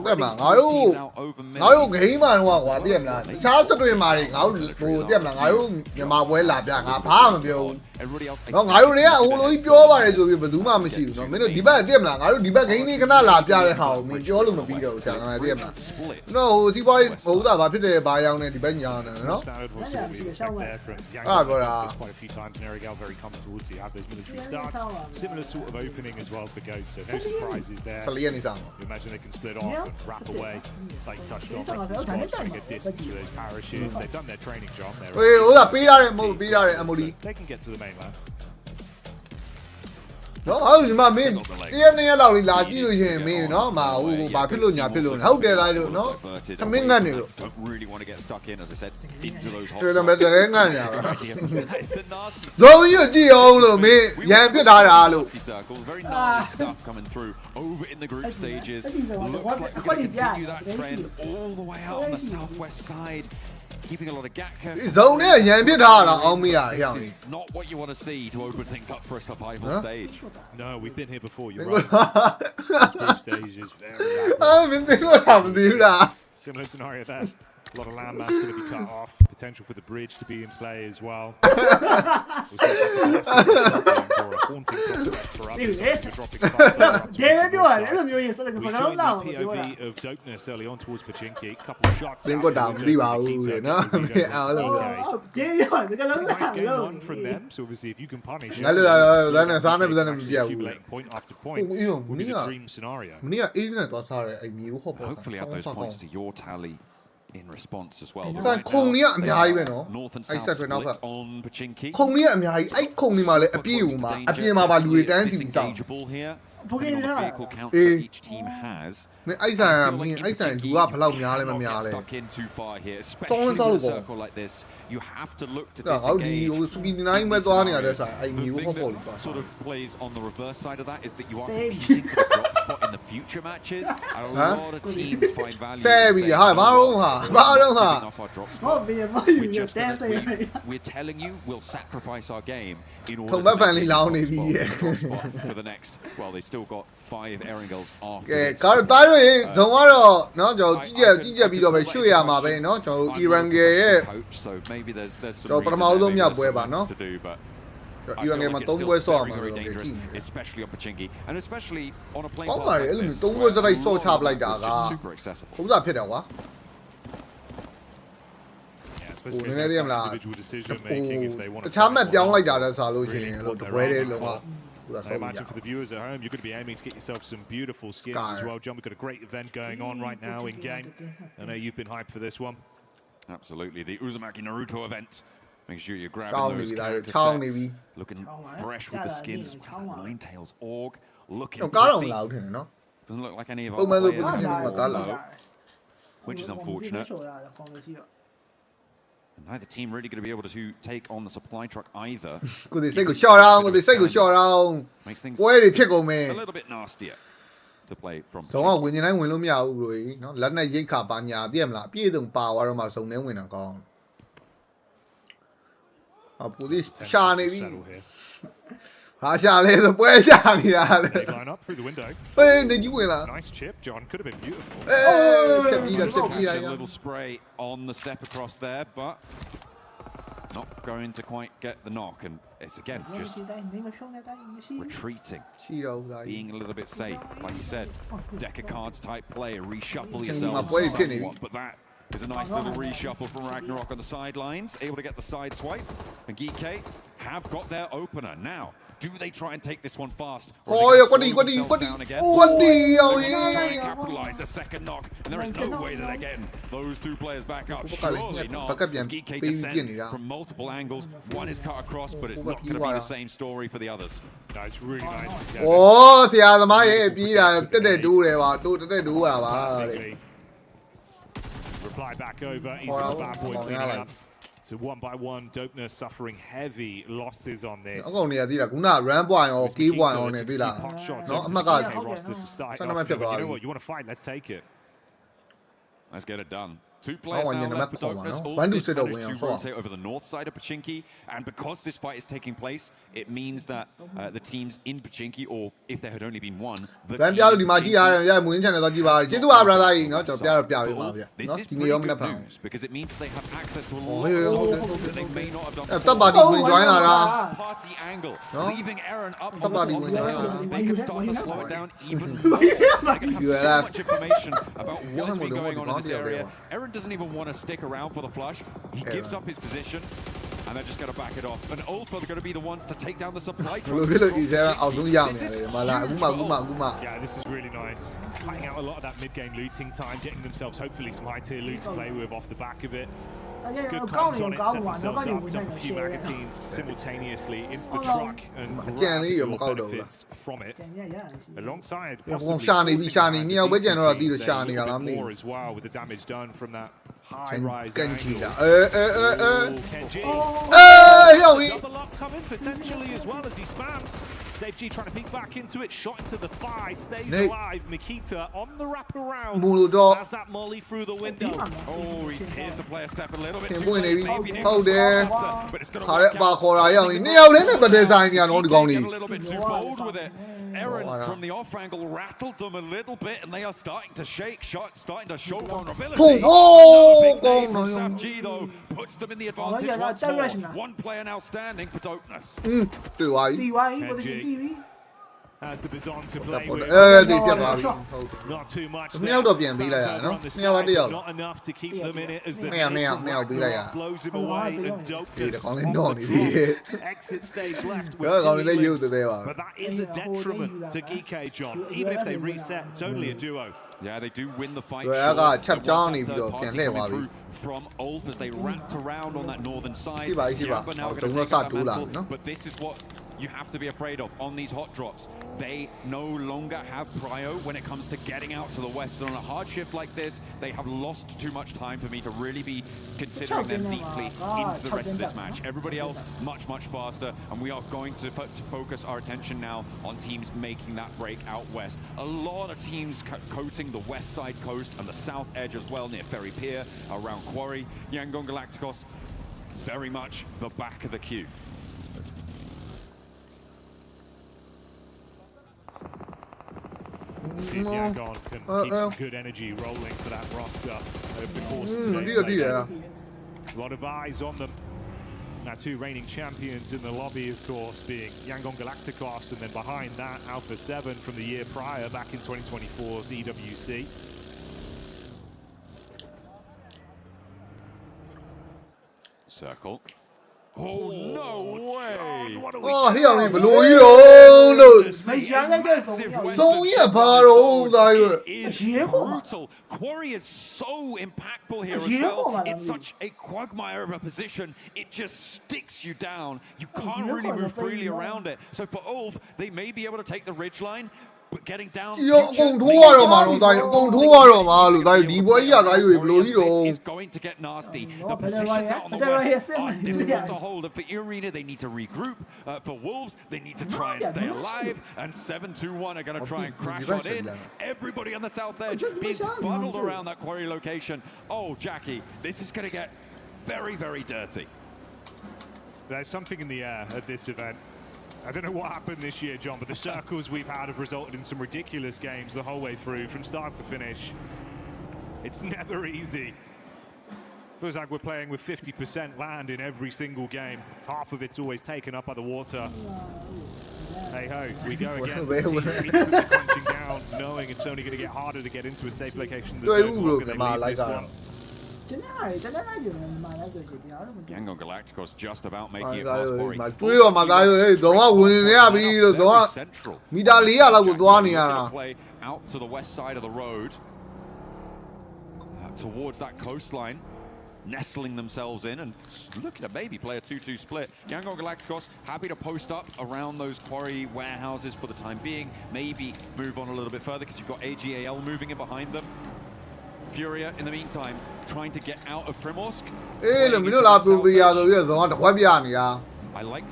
တက်မှာငါတို့ဂိမ်းမှာတော့ကွာသိရမလားတခြားစတွင်မာတွေငါတို့ဟိုသိရမလားငါတို့မြန်မာပွဲလာပြငါဘာမှမပြောဘူးနော်ငါတို့တွေကဟိုလိုကြီးပြောပါတယ်ဆိုပြီးဘယ်သူမှမရှိဘူးနော်မင်းတို့ဒီဘက်သိရမလားငါတို့ဒီဘက်ဂိမ်းလေးခဏလာပြတဲ့ဟာကိုမင်းပြောလို့မပြီးတော့ဘူးဆရာငါသိရမလားနော်ဟိုစီးပွားရေးဟိုဥသာဘာဖြစ်တယ်ဘာရောက်နေဒီဘက်ညာနေနော်ပြောတာ Similar sort of opening as well for Goat, so no surprises there. You imagine they can split off and wrap away, like you touched on. Trying to get distance with those parachutes. They've done their training job. They can get to the mainland. နော်အဲ့ဒီမှာမင်း1ရက်လောက်လေးလာကြည့်လို့ရှင်မင်းနော်မာဟိုဘာဖြစ်လို့ညာဖြစ်လို့ဟုတ်တယ်သားလို့နော်သမင်းငတ်နေလို့ really want to get stuck in as I said into those hot တယ်မဲ့တကယ်ငတ်နေတာဇုံရကြည့်အောင်လို့မင်းရန်ဖြစ်ထားတာလို့ circles very nice stuff coming through over in the group stages looks like we're going to continue that trend all the way out on the southwest side keeping a lot of gap. Zoneနဲ့ရန်ဖြစ်ထားတာအောင်မရဟောင်း This is not what you want to see to open things up for a survival stage. No, we've been here before. You're right. Group stage is very. မင်းသိလို့တာမသိဘူးလား Similar scenario there. A lot of landmass going to be cut off. Potential for the bridge to be in play as well. Haunting prospect for others. We're dropping POV of dopeness early on towards Pachinki. Couple of shots. Nice game one from them. So obviously, if you can punish it, accumulating point after point, would be the dream scenario. မင်းကအေးနဲ့တော့စားတယ်အဲ့မျိုးဟုတ်ပေါ့ Hopefully add those points to your tally in response as well. ခုံကြီးကအများကြီးပဲနော် North and South split on Pachinki. ခုံကြီးကအများကြီးအဲ့ခုံကြီးမှာလည်းအပြည့်ဦးမှာအပြင်မှာပါလူတွေတန်းစီပြီးစောင့် here. Depending on the vehicle counts that each team has. မင်းအဲ့ဆိုင်မင်းအဲ့ဆိုင်လူကဘယ်လောက်များလဲမများလဲ Stuck in too far here, especially in a circle like this. You have to look to ငါတို့ဒီ disengage. ဟိုစပီနိုင်မဲ့သွားနေရတဲ့ဆိုင်အဲ့ The မျိုး thing ဟုတ်ပေါ့ that လို့ sort of plays on the reverse side of that is that you are competing for the drop spot in the future matches. And a lot of teams find value ဆဲပြီးဟာဘာတော့ဟာဘာတော့ဟာ giving up our drop spot. We're telling you we'll sacrifice our game in order ထုံမက်ဖန် to လေး get လောင်း this နေ drop ပြီ spot for the next. Well, they've still got 5 Erangels after ကဲ this. ကားတားရရင်ဇုံကတော့နော်ကျွန်တော်ကြည့်ကြပြီးတော့ပဲရွှေ့ရမှာပဲနော်ကျွန်တော်အီရန်ကယ်ရဲ့ So maybe there's some ကျွန်တော်ပထမဆုံးမြောက်ပွဲပါနော် to do, but အီရန်ကယ်မှာ3ပွဲဆော့ရမှာ very တော့ကြည့် dangerous, especially on Pachinki, and especially on a plane ကောင်းပါလေအဲ့လိုမျိုး3ပွဲစရိုက်ဆော့ချပလိုက်တာက super accessible. ဘုရားဖြစ်တယ်ကွာ Yeah, especially Oh, if nene it's diam la. individual decision making if they want တ to. ခြားမှတ်ပြောင်းလိုက်တာလည်းစားလို့ရှိရင်လို့တပွဲတည်းလုံးဝ I imagine for the viewers at home, you're going to be aiming to get yourself some beautiful skins as well. John, we've got a great event going on right now in game. I know you've been hyped for this one. Absolutely, the Uzumaki Naruto event. Make sure you're Chao grabbing those Navy, character Chao sets. Navy. Looking fresh with the skins. Where's that Ninetales Org? Looking ကားတော့ pretty. လာဦးထင်တယ်နော် Doesn't look like any of ပုံ our မှန်ဆို players ပစ္စည်းတွေကကားလာ which is unfortunate. Neither team really going to be able to take on the supply truck either. ကိုယ်စိတ်ကိုရှော့အောင်ကိုယ်စိတ်ကိုရှော့အောင် Makes things ပွဲတွေဖြစ်ကုန်မယ် a little bit nastier to play from. ဇုံကဝင်နေတိုင်းဝင်လို့မရဘူးလို့နော်လက်နဲ့ရိတ်ခါပါညာသိရမလားအပြည့်စုံပါသွားတော့မှဇုံထဲဝင်တာကောင်းအပူဒီရှာနေပြီ Settle here. ဟာရှာလဲဆိုပွဲရှာနေတာလေ They line up through the window. ဟေးနေကြီးဝင်လာ Nice chip, John. Could have been beautiful. ဖြတ်ပြီးတာဖြတ်ပြီးတာ A little spray on the step across there, but not going to quite get the knock, and it's again just retreating, ရှိတော့ဦးသားကြီး being a little bit safe. Like you said, deck of cards type play, reshuffle Changing yourself my play, Kenny. somewhat, but that is a nice little reshuffle from Ragnarok on the sidelines, able to get the side swipe, and Geek have got their opener now. Do they try and take this one fast? Oh, yeah, what do you down again? what do you Try and capitalize a second knock, and there is no way that they're getting those two players back up. Surely not. As Geek descend from multiple angles, one is cut across, but it's not going to be the same story for the others. No, it's really nice. โอ้ဆရာသမားရဲ့ပြီးတာတက်တက်တူးတယ်ပါတူတက်တက်တူးတာပါတဲ့ Reply back over. He's a bad boy cleaning up. left. One by one, Dopener suffering heavy losses on this. အကောင်နေရသေးလားခုန run point ရော key point ရောနေသေးလား Pot shots နော် over အ to မှတ်က the UK roster to start Send off. them up, But you know Bobby. what? You want to fight? Let's take it. Let's get it done. 2 players want now you to left make for a call, Dopeness. no? All When do did sit up manage when to you're rotate over the north side of Pachinki, and because this fight is taking place, it means that the teams in Pachinki, or if there had only been one, the ဗန်ပြလို့ဒီမှာကြည့်ရရမွေး channel တော့ကြည့်ပါကျေးဇူးပါ brother ကြီးเนาะကျွန်တော်ပြပေးပါဗျာ This เนาะ is ဒီနေ့ pretty ရောမ good နေ့ဖန် news because it means that they have access to a Oh, lot hey, of oh, support that they may not have done တပ်ပါတီဝင် join လာတာ party angle, No? leaving Aaron up on Top the body top win, now. yeah. They can start to slow it down even more. They can have so much information about what's been going on in this area. Aaron doesn't even want to stick around for the flush. He gives up his position, and they're just going to back it off. And Ulf are going to be the ones to take down the supply ဘယ်လိုဖြစ်လို့ easy အောင်ဆုံးရနေတယ်မလားအခုမှ Yeah, this is really nice. Cutting out a lot of that mid-game looting time, getting themselves hopefully some high-tier loot to play with off the back of it. Good comms on it, set themselves up, dump a few magazines simultaneously into the truck and grab your benefits from it. Alongside ရှာနေပြီရှာနေမြောက်ပဲကြံတော့တီးလို့ရှာနေတာလားမသိ more as well with the damage done from that high rise ကန်ကြည့် angle. တာKenji. ရောက်ပြီ Double up coming potentially as well as he spams. Save G trying to peek back into it, shot into the thigh, stays Nick. alive. Mikita on the wraparound. မူလို့တော့ Has that molly through the window. Oh, he tears the player step a little bit တင် too ပွင့်နေ late. ပြီ Maybe need ဟုတ် to တယ် slow faster, but it's gonna ခါရဲ work ပါ out. ခေါ်တာရောက်ပြီနှစ်ယောက်လည်းနဲ့ဗဒယ်ဆိုင်နေတာနော်ဒီကောင် Maybe ကြီး get a little bit too bold with it. Aaron from the off angle rattled them a little bit, and they are starting to shake. Shot starting to show vulnerability. Boom. Another big Oh, nade from no. Saf G though puts them in the advantage once more. One player now standing for Dopeness. တွေ့သွားပြီ Has the Bizon to play with. ဒီပြတ်သွားပြီ Not too much. နှစ်ယောက်တော့ပြန်ပေးလိုက်ရနော်နှစ်ယောက်တစ်ယောက် Not enough to keep them in it as the နှစ်ယောက်ပေးလိုက်ရ blows him away and ဒီ Dopeness ကောင်လေးတော့နေပြီ exit stage left ဒါကောင်လေးလည်းယူသေးပါ but that is a detriment to Geeke, John. Even if they reset, it's only a duo. Yeah, they do win the fight. Well, I sure. got There chap was down that if you third don't party can play, coming Bobby. through from Ulf as they wrapped around on that northern side. See, bye, Tiamba now so going to we'll take start up that to mantle, land, no? but this is what you have to be afraid of on these hot drops. They no longer have prio when it comes to getting out to the west. And on a hard shift like this, they have lost too much time for me to really be considering them deeply into the rest of this match. Everybody else much, much faster, and we are going to focus our attention now on teams making that break out west. A lot of teams coating the west side coast and the south edge as well, near Ferry Pier, around Quarry. Yangon Galacticos, very much the back of the queue. See if Yangon can keep some good energy rolling for that roster over the course of today's play. A lot of eyes on them. Now, 2 reigning champions in the lobby, of course, being Yangon Galacticos, and then behind that, Alpha 7 from the year prior, back in 2024's EWC. Circle. Oh, no way! What a အော်ဟေ့အောင်ဘလို့ကြီးတော့လို့သုံးရပါတော့သားရွ It is brutal. Quarry is so impactful here as well. It's such a quagmire of a position. It just sticks you down. You can't really move freely around it. So for Ulf, they may be able to take the ridgeline, but getting down ရောအကုန်ထိုးရတော့မှာတော့သားအကုန်ထိုးရတော့မှာလို့သားဒီပွဲကြီးကသားရွဘလို့ကြီးတော့ This is going to get nasty. The positions out on the west are difficult to hold. For Arena, they need to regroup. For Wolves, they need to try and stay alive. And 7-2-1 are going to try and crash on in. Everybody on the south edge being bundled around that quarry location. Oh, Jackie, this is going to get very, very dirty. There's something in the air at this event. I don't know what happened this year, John, but the circles we've had have resulted in some ridiculous games the whole way through, from start to finish. It's never easy. Feels like we're playing with 50% land in every single game. Half of it's always taken up by the water. Hey ho, we go again. Teams instantly crunching down, knowing it's only going to get harder to get into a safe location. The zone, what can they leave this one? Yangon Galacticos just about making it past Quarry. တွေးတော့မှာသားရွတော့ဝင်နေရပြီလို့တော့မီတာ400လောက်ကိုသွားနေရတာ Play out to the west side of the road, towards that coastline, nestling themselves in and looking to maybe play a 2-2 split. Yangon Galacticos happy to post up around those quarry warehouses for the time being. Maybe move on a little bit further because you've got AGAL moving in behind them. Furia, in the meantime, trying to get out of Primorsk. လို့မင်းတို့လာပူပီယာဆိုပြီးတော့ဇုံကတဝက်ပြနေတာ I like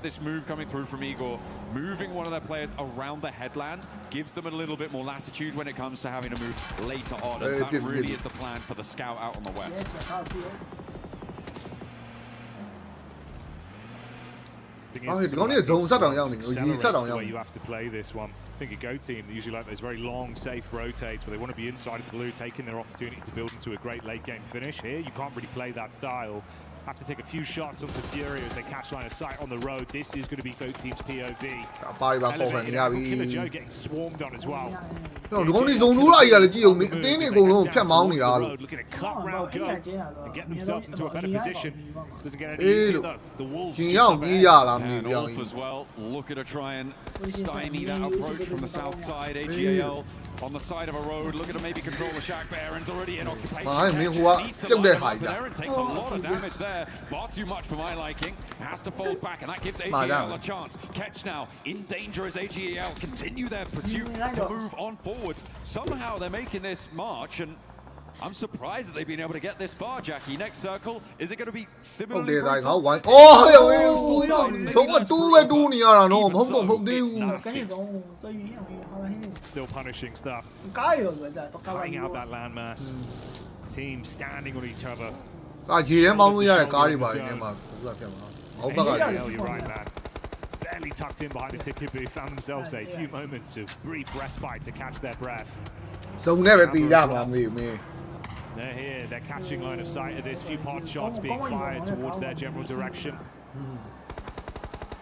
this move coming through from Igor, moving one of their players around the headland, gives them a little bit more latitude when it comes to having to move later on. And that really is the plan for the scout out on the west. အော်ဒီကောင်ကြီးဇုံဆက်တောင်ရောက်နေလို့ရီဆက်တောင်ရောက်နေ You have to play this one. I think a Go team, they usually like those very long, safe rotates where they want to be inside of the blue, taking their opportunity to build into a great late game finish. Here, you can't really play that style. Have to take a few shots onto Fury as they catch line of sight on the road. This is going to be both teams' POV. Killer Joe getting swarmed on as well. ဒီကောင်ကြီးဇုံလို့လာကြီးလည်းကြည့်အောင်အတင်းတွေအကုန်လုံးဖြတ်မောင်းနေတာလို့ Looking to cut round Go and get themselves into a better position. Doesn't get any easier though. The Wolves ရှင်ရောက်ပြေးရလားမသိ And ဘူး Olf as well, looking to try and stymie that approach from the south side. AGAL on the side of a road, looking to maybe control the shack, but Aaron's already in occupation. I mean, who Needs to took that lock up, high but down. Aaron takes a lot of damage there. Far too much for my liking. Has to fold back, and that gives AGAL a chance. Catch now, in danger as AGAL continue their pursuit to move on forwards. Somehow they're making this march, and I'm surprised that they've been able to get this far, Jackie. Next circle, is it going to be ဟုတ်တ similarly ယ်ဒါ brutal? ငါဝိုင်းအော်ဟဲ့ဇုံကတူးပဲတူးနေရတာနော်မဟုတ်တော့မဟုတ်သေးဘူး Still punishing stuff. Cutting out that landmass. Team standing on each other. ဒါဂျီထဲမောင်းလို့ရတဲ့ကားတွေပါနေမှာဘူးလားပြန်မှာဟုတ်ဘက်က Yeah, you're right, man. Barely tucked in behind the ticket booth, found themselves a few moments of brief respite to catch their breath. ဇုံနဲ့ပဲတည်ရမှာမေးမင်း They're here, they're catching line of sight of this. Few pod shots being fired towards their general direction.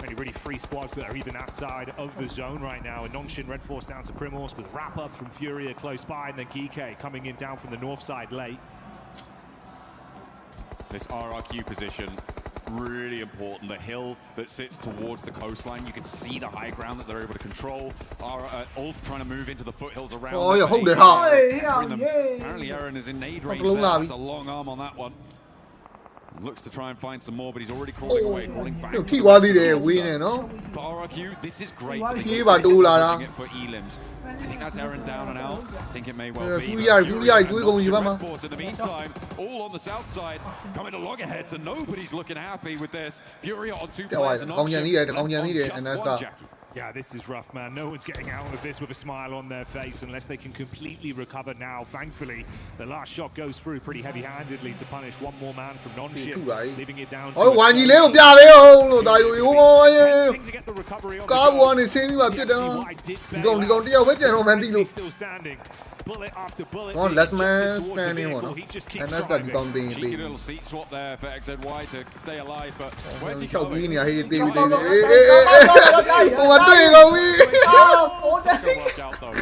Only really 3 squads that are even outside of the zone right now. And Nongshin Red Force down to Primorsk with wrap up from Furia close by, and then Gike coming in down from the north side late. This RRQ position, really important. The hill that sits towards the coastline, you can see the high ground that they're able to control. Ulf trying to move into the foothills around. Oh, yeah, hold it hard. hard. Apparently Aaron is in nade range there. That's a long arm on that one. Looks to try and find some more, but he's already crawling away, crawling back. ထိသွားသေးတယ်ဝင်းနေနော် For RRQ, this is great.ပြေးပါတိုးလာတာ It for Elims. I think that's Aaron down and out. I think it may well be. ဖူးရတွေးကုန်ပြီပါမှာ In the meantime, all on the south side, coming to loggerheads, and nobody's looking happy with this. Furia on 2 players. ကောင်းကြံသေးတယ်ကောင်းကြံသေးတယ် NS က Yeah, this is rough, man. No one's getting out of this with a smile on their face unless they can completely recover now. Thankfully, the last shot goes through pretty heavy-handedly to punish one more man from non-ship, leaving it down to ဟောဝိုင်းကြီးလေးကိုပြပေးအောင်လို့ဒါရိုးရိုးရေ to get the recovery on ကားပေါ်ကနေဆင်းပြီးမှပြစ်တယ်ဒီကောင်တယောက်ပဲကျန်တော့မှန်းသိလို့ still standing. Bullet after bullet. Oh, last man standing one. NS ကဒီကောင်တင် Cheeky ပေး little seat swap there for XZY to stay alive, but where's he ချောက် going? ပြီးနေရဟေးတေးပြီးတေးဟေးဟိုမတွေ့ကောင်းပြီ Still worked out though.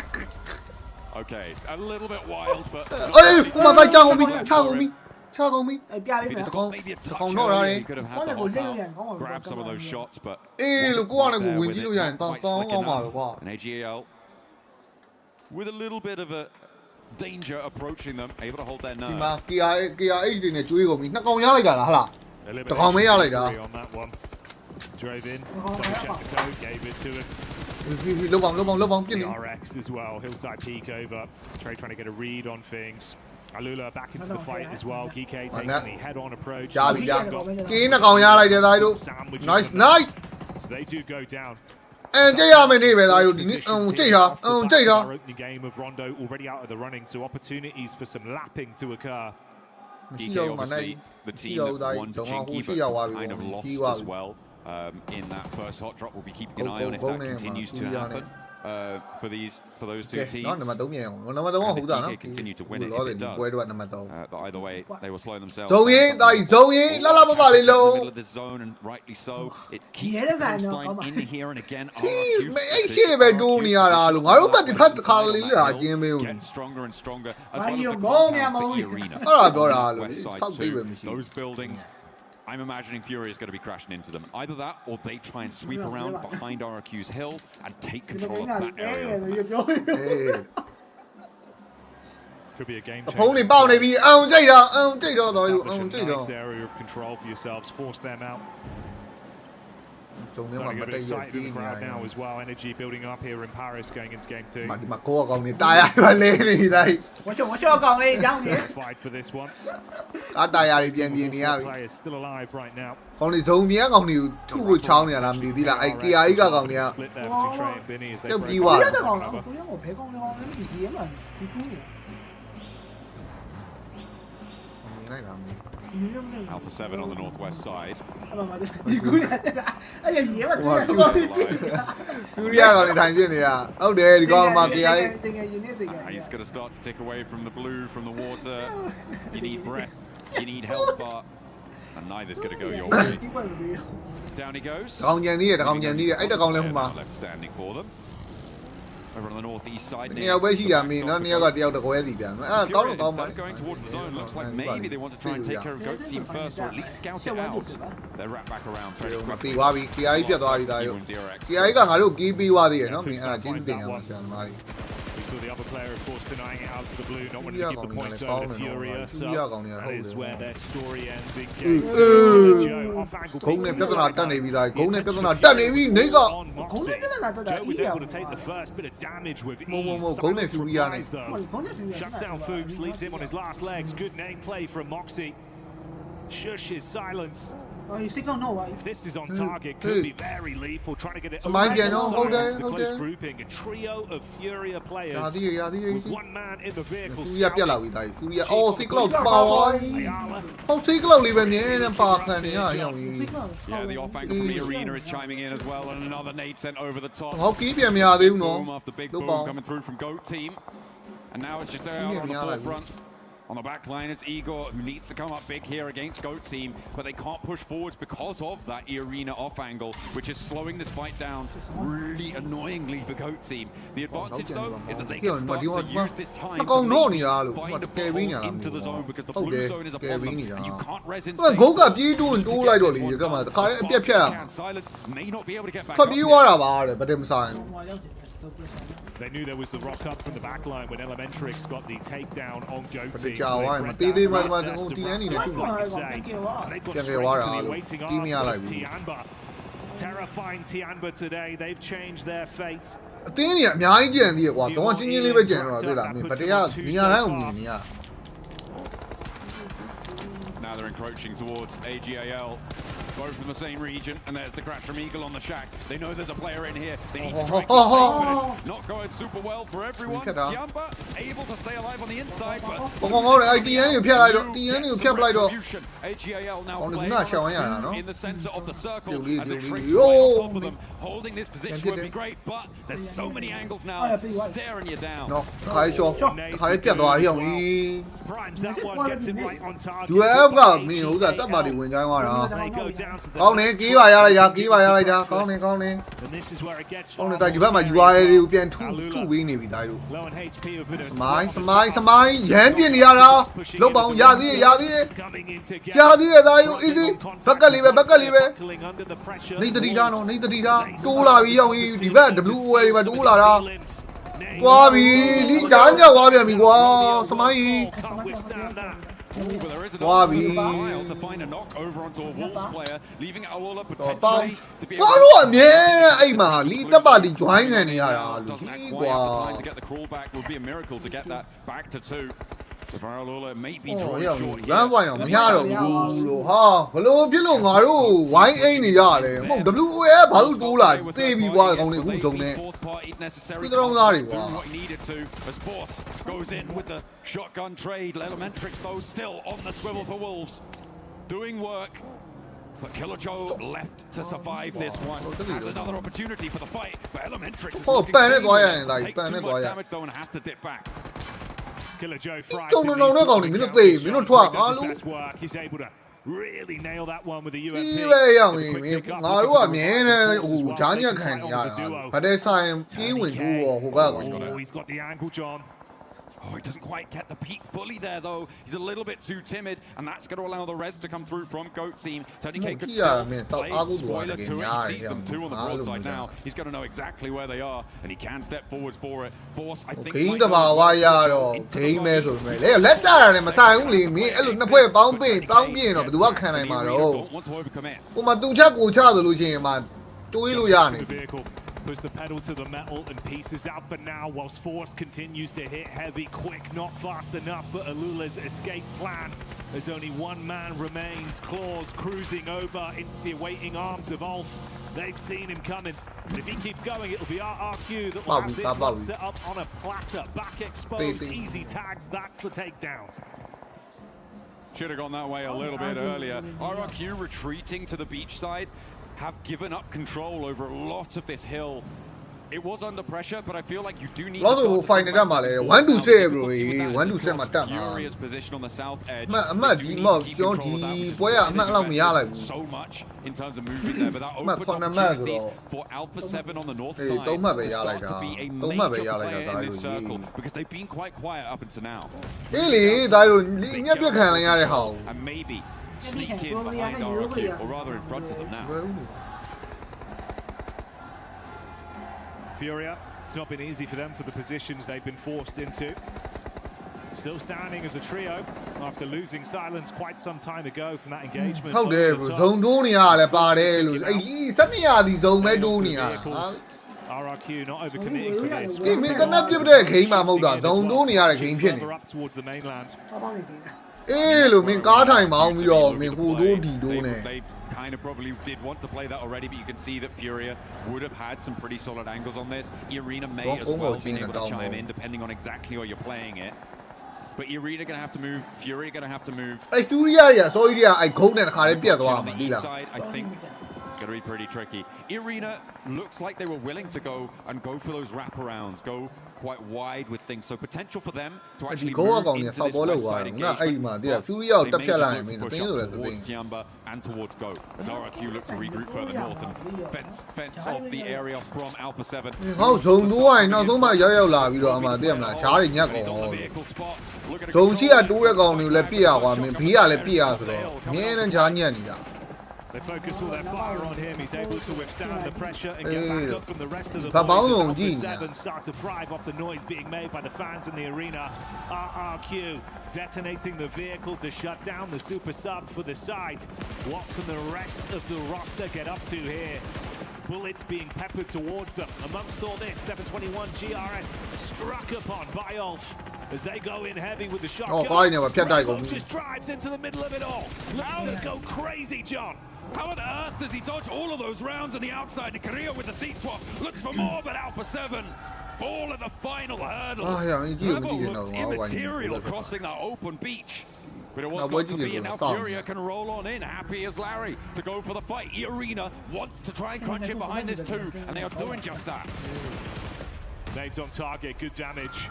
Okay, a little bit wild, but အေးဟိုမှာတိုက်ချကုန်ပြီချကုန်ပြီချကုန်ပြီ if he'd got maybe a touch earlier, he could have had the hop out, grab some of those shots, but အေးလို့ကိုကလည်းကိုဝင်ကြည့်လို့ရရင်ကောင်း quite ကောင်း slick ကောင်းပါ enough. ပဲကွာ And AGAL with a little bit of a danger approaching them, able to hold their ဒီ nerve. မှာ KRH တွေနဲ့ကျွေးကုန်ပြီနှစ်ကောင်ရလိုက်တာလားဟလား A little bit တကောင်မရလိုက်တာ on that one. Drove in, double checked the code, gave it to him. ဒီလောက်ပေါင်းပြစ်နေ RX as well, hillside peek over. Trey trying to get a read on things. Alula back into the fight as well. Kike taking the head-on approach. ကြာပြီကြာကင်းနှစ်ကောင်ရလိုက်တယ်သားတို့ nice nice So they do go down. အန်ကြည့်ရမယ်နေပဲသားတို့ဒီနေ့ကြိတ်တာကြိတ်တာ Our opening game of Rondo already out of the running, so opportunities for some lapping to occur. DK obviously the team that won to Jinky, but kind of lost as well in that first hot drop. We'll be keeping an eye on if that continues to happen for those two teams. နော်နံပါတ်3မြင်အောင်နံပါတ်3ကဟုတ်တာနော် continue to win it if it does. ပွဲတော့နံပါတ်3 But either way, they will slow themselves. ဇုံရင်တာကြီးဇုံရင်လှလှပပလေးလုံး middle of the zone, and rightly so. It keeps the coastline in here, and again, အဲ့ရှေ့ပဲတိုးနေရတာလို့ငါတို့ကတစ်ဖက်တစ်ခါလေးလာကျင်းပေးဦး get stronger and stronger as well as the compound for the arena. အဲ့ဒါပြောတာလို့ West side ဆောက်ပေးပဲ too. မရှိ Those buildings, I'm imagining Fury is going to be crashing into them. Either that, or they try and sweep around behind RRQ's hill and take control of that area. Could be a game ဖုန်းလေး changer. ပေါက်နေပြီအောင်ကြိတ်တာအောင်ကြိတ်တော့တော်လို့အောင်ကြိတ် Establish a တော့ nice area of control for yourselves, force them out. ုံထဲမှာမတိတ်ရပြီးနေရ now as well. Energy building up here in Paris going into game 2. ဒီမှာကိုကောင်နေတာယာပဲလေးနေတိုင်း 我叫讲嘞，讲你。 Fight for this one. တာယာတွေပြန်ပြင်နေရပြီ Players still alive right now. ကောင်တွေဇုံပြန်ကောင်တွေကိုထုဖို့ချောင်းနေရလားမသိသေးလားအဲ့ KRE ကကောင်တွေက Split there between Trey and Binny as they ပြုတ် break ပြီးသွား 不要再讲了，不要我陪讲的话，那你爹嘛，你姑爷。 နေလိုက်တာမင်း Alpha 7 on the northwest side. 你姑爷，哎呀爷嘛，对呀，我的爹。 သူရီယာကောင်တွေထိုင်ပြနေရဟုတ်တယ်ဒီကောင်မှာ KRE He's going to start to tick away from the blue, from the water. You need breath, you need help, but and neither's going to go your way. Down he goes. ကောင်ကြံသေးတယ်ကောင်ကြံသေးတယ်အဲ့တကောင်လဲဟိုမှာ Left standing for them. Over on the northeast side. နေရာပဲရှိတာမင်းနော်နေရာကတယောက်တကွဲစီပြန်အဲ့ကောင်းတော့ကောင်းပါ Instead of going towards the zone, looks like maybe they want to try and take care of Goat Team first, or at least scout it out. They're wrapped back around fairly မ quickly. ပြီးသွားပြီ KRE ပြတ်သွားပြီဒါတို့ Even DRX. KRE ကငါတို့ကီးပြီးသွားသေးတယ်နော်မင်းအဲ့ဒါကျင်းတင်ရမှာဆရာသမားတွေ We saw the other player, of course, denying it out to the blue, not wanting to Yeah, give the going points on, over to going on, Furia. right. So Yeah, going on, that is hold where it. their story ends in game 2. Joe off angle. ဂုံးနဲ့ပြဿနာတက်နေပြီလားဂုံးနဲ့ပြဿနာတက်နေပြီနေက On Moxie. Joe was able to take the first bit of damage with ease. Mo, gong ne Silence Furia replies, though. Shuts down Fuchs, leaves him on his last legs. Good name play from Moxie. Shush his silence. 哦，你是讲 no 啊？ If this is on target, could be very lethal. Trying to get it Smile over again, the oh, side hold there, into the hold close there. grouping. A trio of Furia ရာ players သီးရာသီး with one man in the vehicle. ဖူရီယာပြက်လာပြီဒါဖူရီယာအော်စီကလောက်ပါဝါ Ayala. ဟောစီကလောက်လေးပဲမြင်နေပါခံနေရအောင်ကြီး Yeah, the off angle from the arena is chiming in as well, and another nade sent over the top. ဟောကီးပြန်မရသေးဘူးနော် Boom after big လု boom ပ်ပေါင်း coming through from Goat Team. And now it's just there out on the forefront. On the back line, it's Igor who needs to come up big here against Goat Team, but they can't push forwards because of that arena off angle, which is slowing this fight down really annoyingly for Goat Team. The advantage, though, is that they can start to use this time to maybe find a foothold into the zone because the blue zone is upon them, and you can't res in ဂုံးကပြေးတွန်းတိုးလိုက်တော့လေကမှတခါလေးအပြက်ဖြတ် Silence may not be able to get back ဖတ် up ပြေး here. သွားတာပါတဲ့ဗတ်တယ်မဆိုင် They knew there was the rock up from the back line when Elementrix got the takedown on Goat ဗတ် Team. ကြာ So ဝို they င်းမ bred တေး that သေးမှဒီမှာ process ဟို to တီအန်နေ match နဲ့ like ပြုတ် you say. And they've gone Can they straight wire into the out? waiting Give me a arms like of you. Tianba. Terrifying Tianba today. They've changed their fate. အတင်းကြီးအများကြီးကြံသေးရကွာတော့ချင်းချင်းလေးပဲကြံတော့တွေ့လားမင်းဗတ်တရားနေရာတိုင်းအောင်မြင်နေရ Now they're encroaching towards AGAL. Both from the same region, and there's the crash from Eagle on the shack. They know there's a player in here. They need to try and keep safe, but it's not going super well for everyone. Tiamba able to stay alive on the inside, but ဘောကောင်းအဲ့ TN ကိုဖျက်လိုက်တော့ TN ကိုဖျက်ပလိုက်တော့ AGAL now Oh, playing not showing you, no? in the center of the circle Yo, as a yo, trick yo, on yo. top of them. Holding this position would be great, but there's so many angles now staring you down. နော်ခါရီရှော့ခါရီပြတ်သွားဟိအောင်ကြီး Primes that one, gets him right on target. UF ကမင်းဥစ္စာတက်ပါတွေဝင်ကြိုင်းသွားတာ They go down to the ကောင်းနေကီးပါရလိုက်တာကီးပါရလိုက်တာကောင်းနေကောင်းနေ and this is where it gets ကောင်းနေ far တိုက်ဒီဘက်မှာ more URL scary. တွေကိုပြန်ထုပေးနေပြီတိုက်တို့ Low on HP of a bit of မိုင်းစမိုင်းရမ်းပြင်းနေရတာလုတ်ပေါင်းရသေးရသေး coming into ရသေးရတိုက်တို့ easy ဘက်ကလေးပဲ buckling under the pressure. နေတတိထားနော်နေတတိထားတိုးလာပြီဟိအောင်ကြီးဒီဘက် WOL တွေပဲတိုးလာတာသွားပြီလီချာညသွားပြန်ပြီကွာစမိုင်း Can't withstand that. But there is an Wow, opportunity he- smile to find a knock over onto a Wolves player, leaving Aola တော့ပေါင်း potentially to be ဘာ able လို့အမြဲအဲ့မှာလီတက်ပါလီ join ခံနေရတာလူ doesn't have ကြီး quite ကွာ have the time to get the crawl back. Would be a miracle to get that back to 2. So Aola may be ဟော drawing ရ short ရန် here. ပွိုင်းတော့မရတော့ဘူးလို့ဟာဘလို့ဖြစ်လို့ငါတို့ဝိုင်းအိမ်နေရတယ်မဟုတ် WOL ဘာလို့တိုးလာတေးပြီးွားကောင်းနေအခုစုံနေ Fourth party necessary. Put it on that, Do wow. what he needed to as Force goes in with the shotgun trade. Elementrix though still on the swivel for Wolves, doing work. But Killer Joe left to survive this one. Has another opportunity for the fight, but Elementrix is Oh, looking ban it, clean. why ain't like, Takes ban too it, much why ain't. damage though and has to dip back. Killer Joe Fry. No, no, no, no, no, minute three, minute 12, Does his hello? best work. He's able to really nail that one with the ဒီ UMP. ပဲရအောင် With the မ quick င်း pick up, ငါတို့ကအမြဲတမ်း looking ဟို for the ဂျာ points ညက် as ခံ well. နေရ They တာ can fight on as a duo. ဗတဲ့ဆိုင်ပြေးဝင်ထိုးတော့ဟိုဘက်ကောင်က Oh, he's got the ankle, John. Oh, he doesn't quite get the peak fully there, though. He's a little bit too timid, and that's going to allow the res to come through from Goat Team. Tony K could Yeah, still I mean, play I'll go to spoiler it to again. it. He Yeah, sees them yeah, two on the I'll broadside do now. that. He's going to know exactly where they are, and he can step forwards for it. Force, I think, ဂိမ်း might တ go ဘာ as ဝ well. ရတော့ဂိမ်းမဲဆိုပေမဲ့လေလက်ကြရတယ်မဆိုင်ဘူးလေမင်းအဲ့လိုနှစ်ဖွဲ့ပေါင်းပြင်တော့ဘယ်သူကခံနိုင်မှာတော့ Don't want to overcommit. ဟိုမှာတူချက်ကိုချဆိုလို့ရှိရင်မှ တွေးလို့ရနေ Puts the pedal to the metal and pieces out for now whilst Force continues to hit heavy, quick, not fast enough for Alula's escape plan. As only one man remains, Claws cruising over into the awaiting arms of Ulf. They've seen him coming. And if he keeps going, it'll be RRQ that will have this one set up on a platter. Back exposed, easy tags, that's the takedown. Should have gone that way a little bit earlier. RRQ retreating to the beach side. Have given up control over a lot of this hill. It was under pressure, but I feel like you do need to start find it up, 1 to 7 bro. 1 to 7 မှာတက်မှာ Furious position on the south edge. အမတ်ဒီမောက်ကျွန်တော်ဒီပွဲကအမတ်လောက်မရလိုက်ဘူး So much in terms of moving there, but that opens opportunities for Alpha 7 on the north side to start to be a major player in this circle because they've been quite quiet up until now. အေးလေဒါတို့ညက်ပြက်ခံလိုက်ရတဲ့ဟာ And maybe sneak in behind RRQ, or rather in front of them now. Furia, it's not been easy for them for the positions they've been forced into. Still standing as a trio after losing silence quite some time ago from that engagement. ဟုတ်တယ် bro ဇုံတိုးနေရလဲပါတယ်လို့အဲ့ဒီ12ရာဒီဇုံပဲတိုးနေရ RRQ not overcommitting for this. ဒီမင်းတနက်ပြတ်တဲ့ဂိမ်းမှာမဟုတ်တာဇုံတိုးနေရတဲ့ဂိမ်းဖြစ်နေ up towards the mainland. အေးလို့မင်းကားထိုင်ပေါင်းပြီးတော့မင်းဟိုတိုးဒီတိုးနေ Kind of probably did want to play that already, but you can see that Furia would have had some pretty solid angles on this. Irina may as well be able to chime in depending on exactly how you're playing it. But Irina gonna have to move, Furia gonna have to move. Hey, Furia, yeah, so yeah, I go there. On the east side, I think it's gonna be pretty tricky. Irina looks like they were willing to go for those wraparounds, go quite wide with things. So potential for them to actually move into this west side engagement. They may just look to push up towards Tiamba and towards Go. As RRQ look to regroup further north and fence off the area from Alpha 7. How so do I know so much? Yeah, la, we don't have them like Charlie Nyako. So she had to work on you, let Pia, I mean, Pia, let Pia, Nien and Janya. They focus all their fire on him. He's able to withstand the pressure and get back up from the rest of the boys. Alpha 7 start to thrive off the noise being made by the fans in the arena. RRQ detonating the vehicle to shut down the super sub for the side. What can the rest of the roster get up to here? Bullets being peppered towards them. Amongst all this, 721 GRS struck upon by Ulf as they go in heavy with the shotgun. Just drives into the middle of it all. Looks to go crazy, John. How on earth does he dodge all of those rounds on the outside? Career with the seat swap. Looks for more, but Alpha 7 fall at the final hurdle. Rebel looked immaterial crossing that open beach. But it was not to be, and now Furia can roll on in, happy as Larry, to go for the fight. Irina wants to try and crunch him behind this too, and they are doing just that. Nades on target, good damage.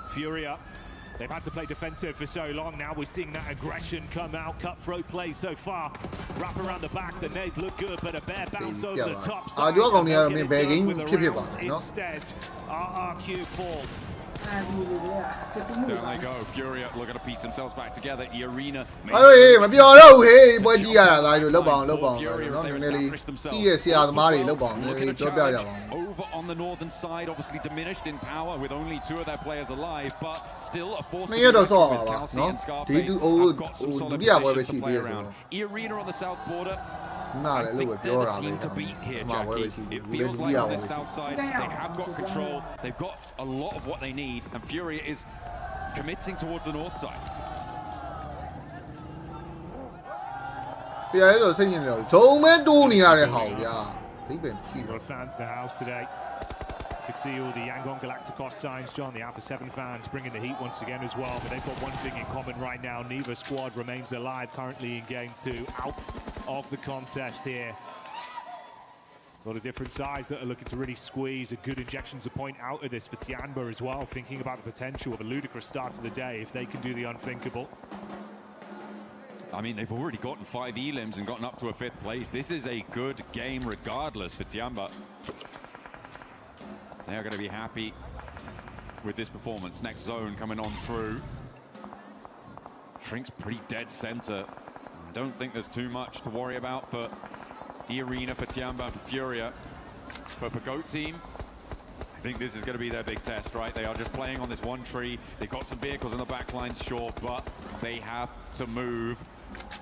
Furia, they've had to play defensive for so long. Now we're seeing that aggression come out. Cutthroat play so far. Wrap around the back. The nade look good, but a bare bounce over the top side. Instead, RRQ fall. There they go. Furia looking to piece themselves back together. Irina. Hey, maybe hey, boy, over on the northern side, obviously diminished in power with only 2 of their players alive, but still a force to be reckoned with. Kelsey and Scarpe have got some solid positions to play around. Irina on the south border. I think they're the team to beat here, Jackie. It feels like on this south side, they have got control. They've got a lot of what they need, and Furia is committing towards the north side. Yeah, so many doing here, how, yeah. A lot of fans in the house today. You can see all the Yangon Galacticos signs, John. The Alpha 7 fans bringing the heat once again as well. But they've got one thing in common right now. Neither squad remains alive currently in Game 2. Out of the contest here. A lot of different sides that are looking to really squeeze a good injection to point out of this for Tianba as well. Thinking about the potential of a ludicrous start to the day if they can do the unthinkable. I mean, they've already gotten 5 elims and gotten up to a 5th place. This is a good game regardless for Tianba. They are going to be happy with this performance. Next zone coming on through. Shrink's pretty dead center. I don't think there's too much to worry about for the arena, for Tianba, for Furia. But for Goat Team, I think this is going to be their big test, right? They are just playing on this one tree. They've got some vehicles in the back lines, sure, but they have to move.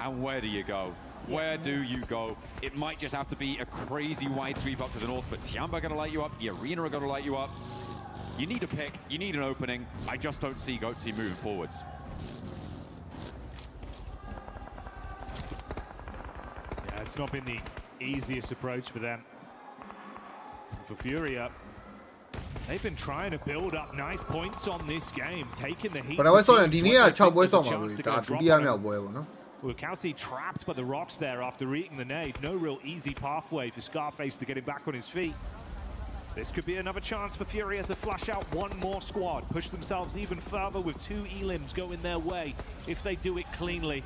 And where do you go? Where do you go? It might just have to be a crazy wide sweep up to the north, but Tiamba are going to light you up, Arena are going to light you up. You need a pick, you need an opening. I just don't see GOATC moving forwards. Yeah, it's not been the easiest approach for them. And for Furia, they've been trying to build up nice points on this game, taking the heat. But I was saying, Well, Kelsey trapped by the rocks there after eating the nade. No real easy pathway for Scarface to get him back on his feet. This could be another chance for Furia to flush out one more squad, push themselves even further with 2 elims going their way if they do it cleanly.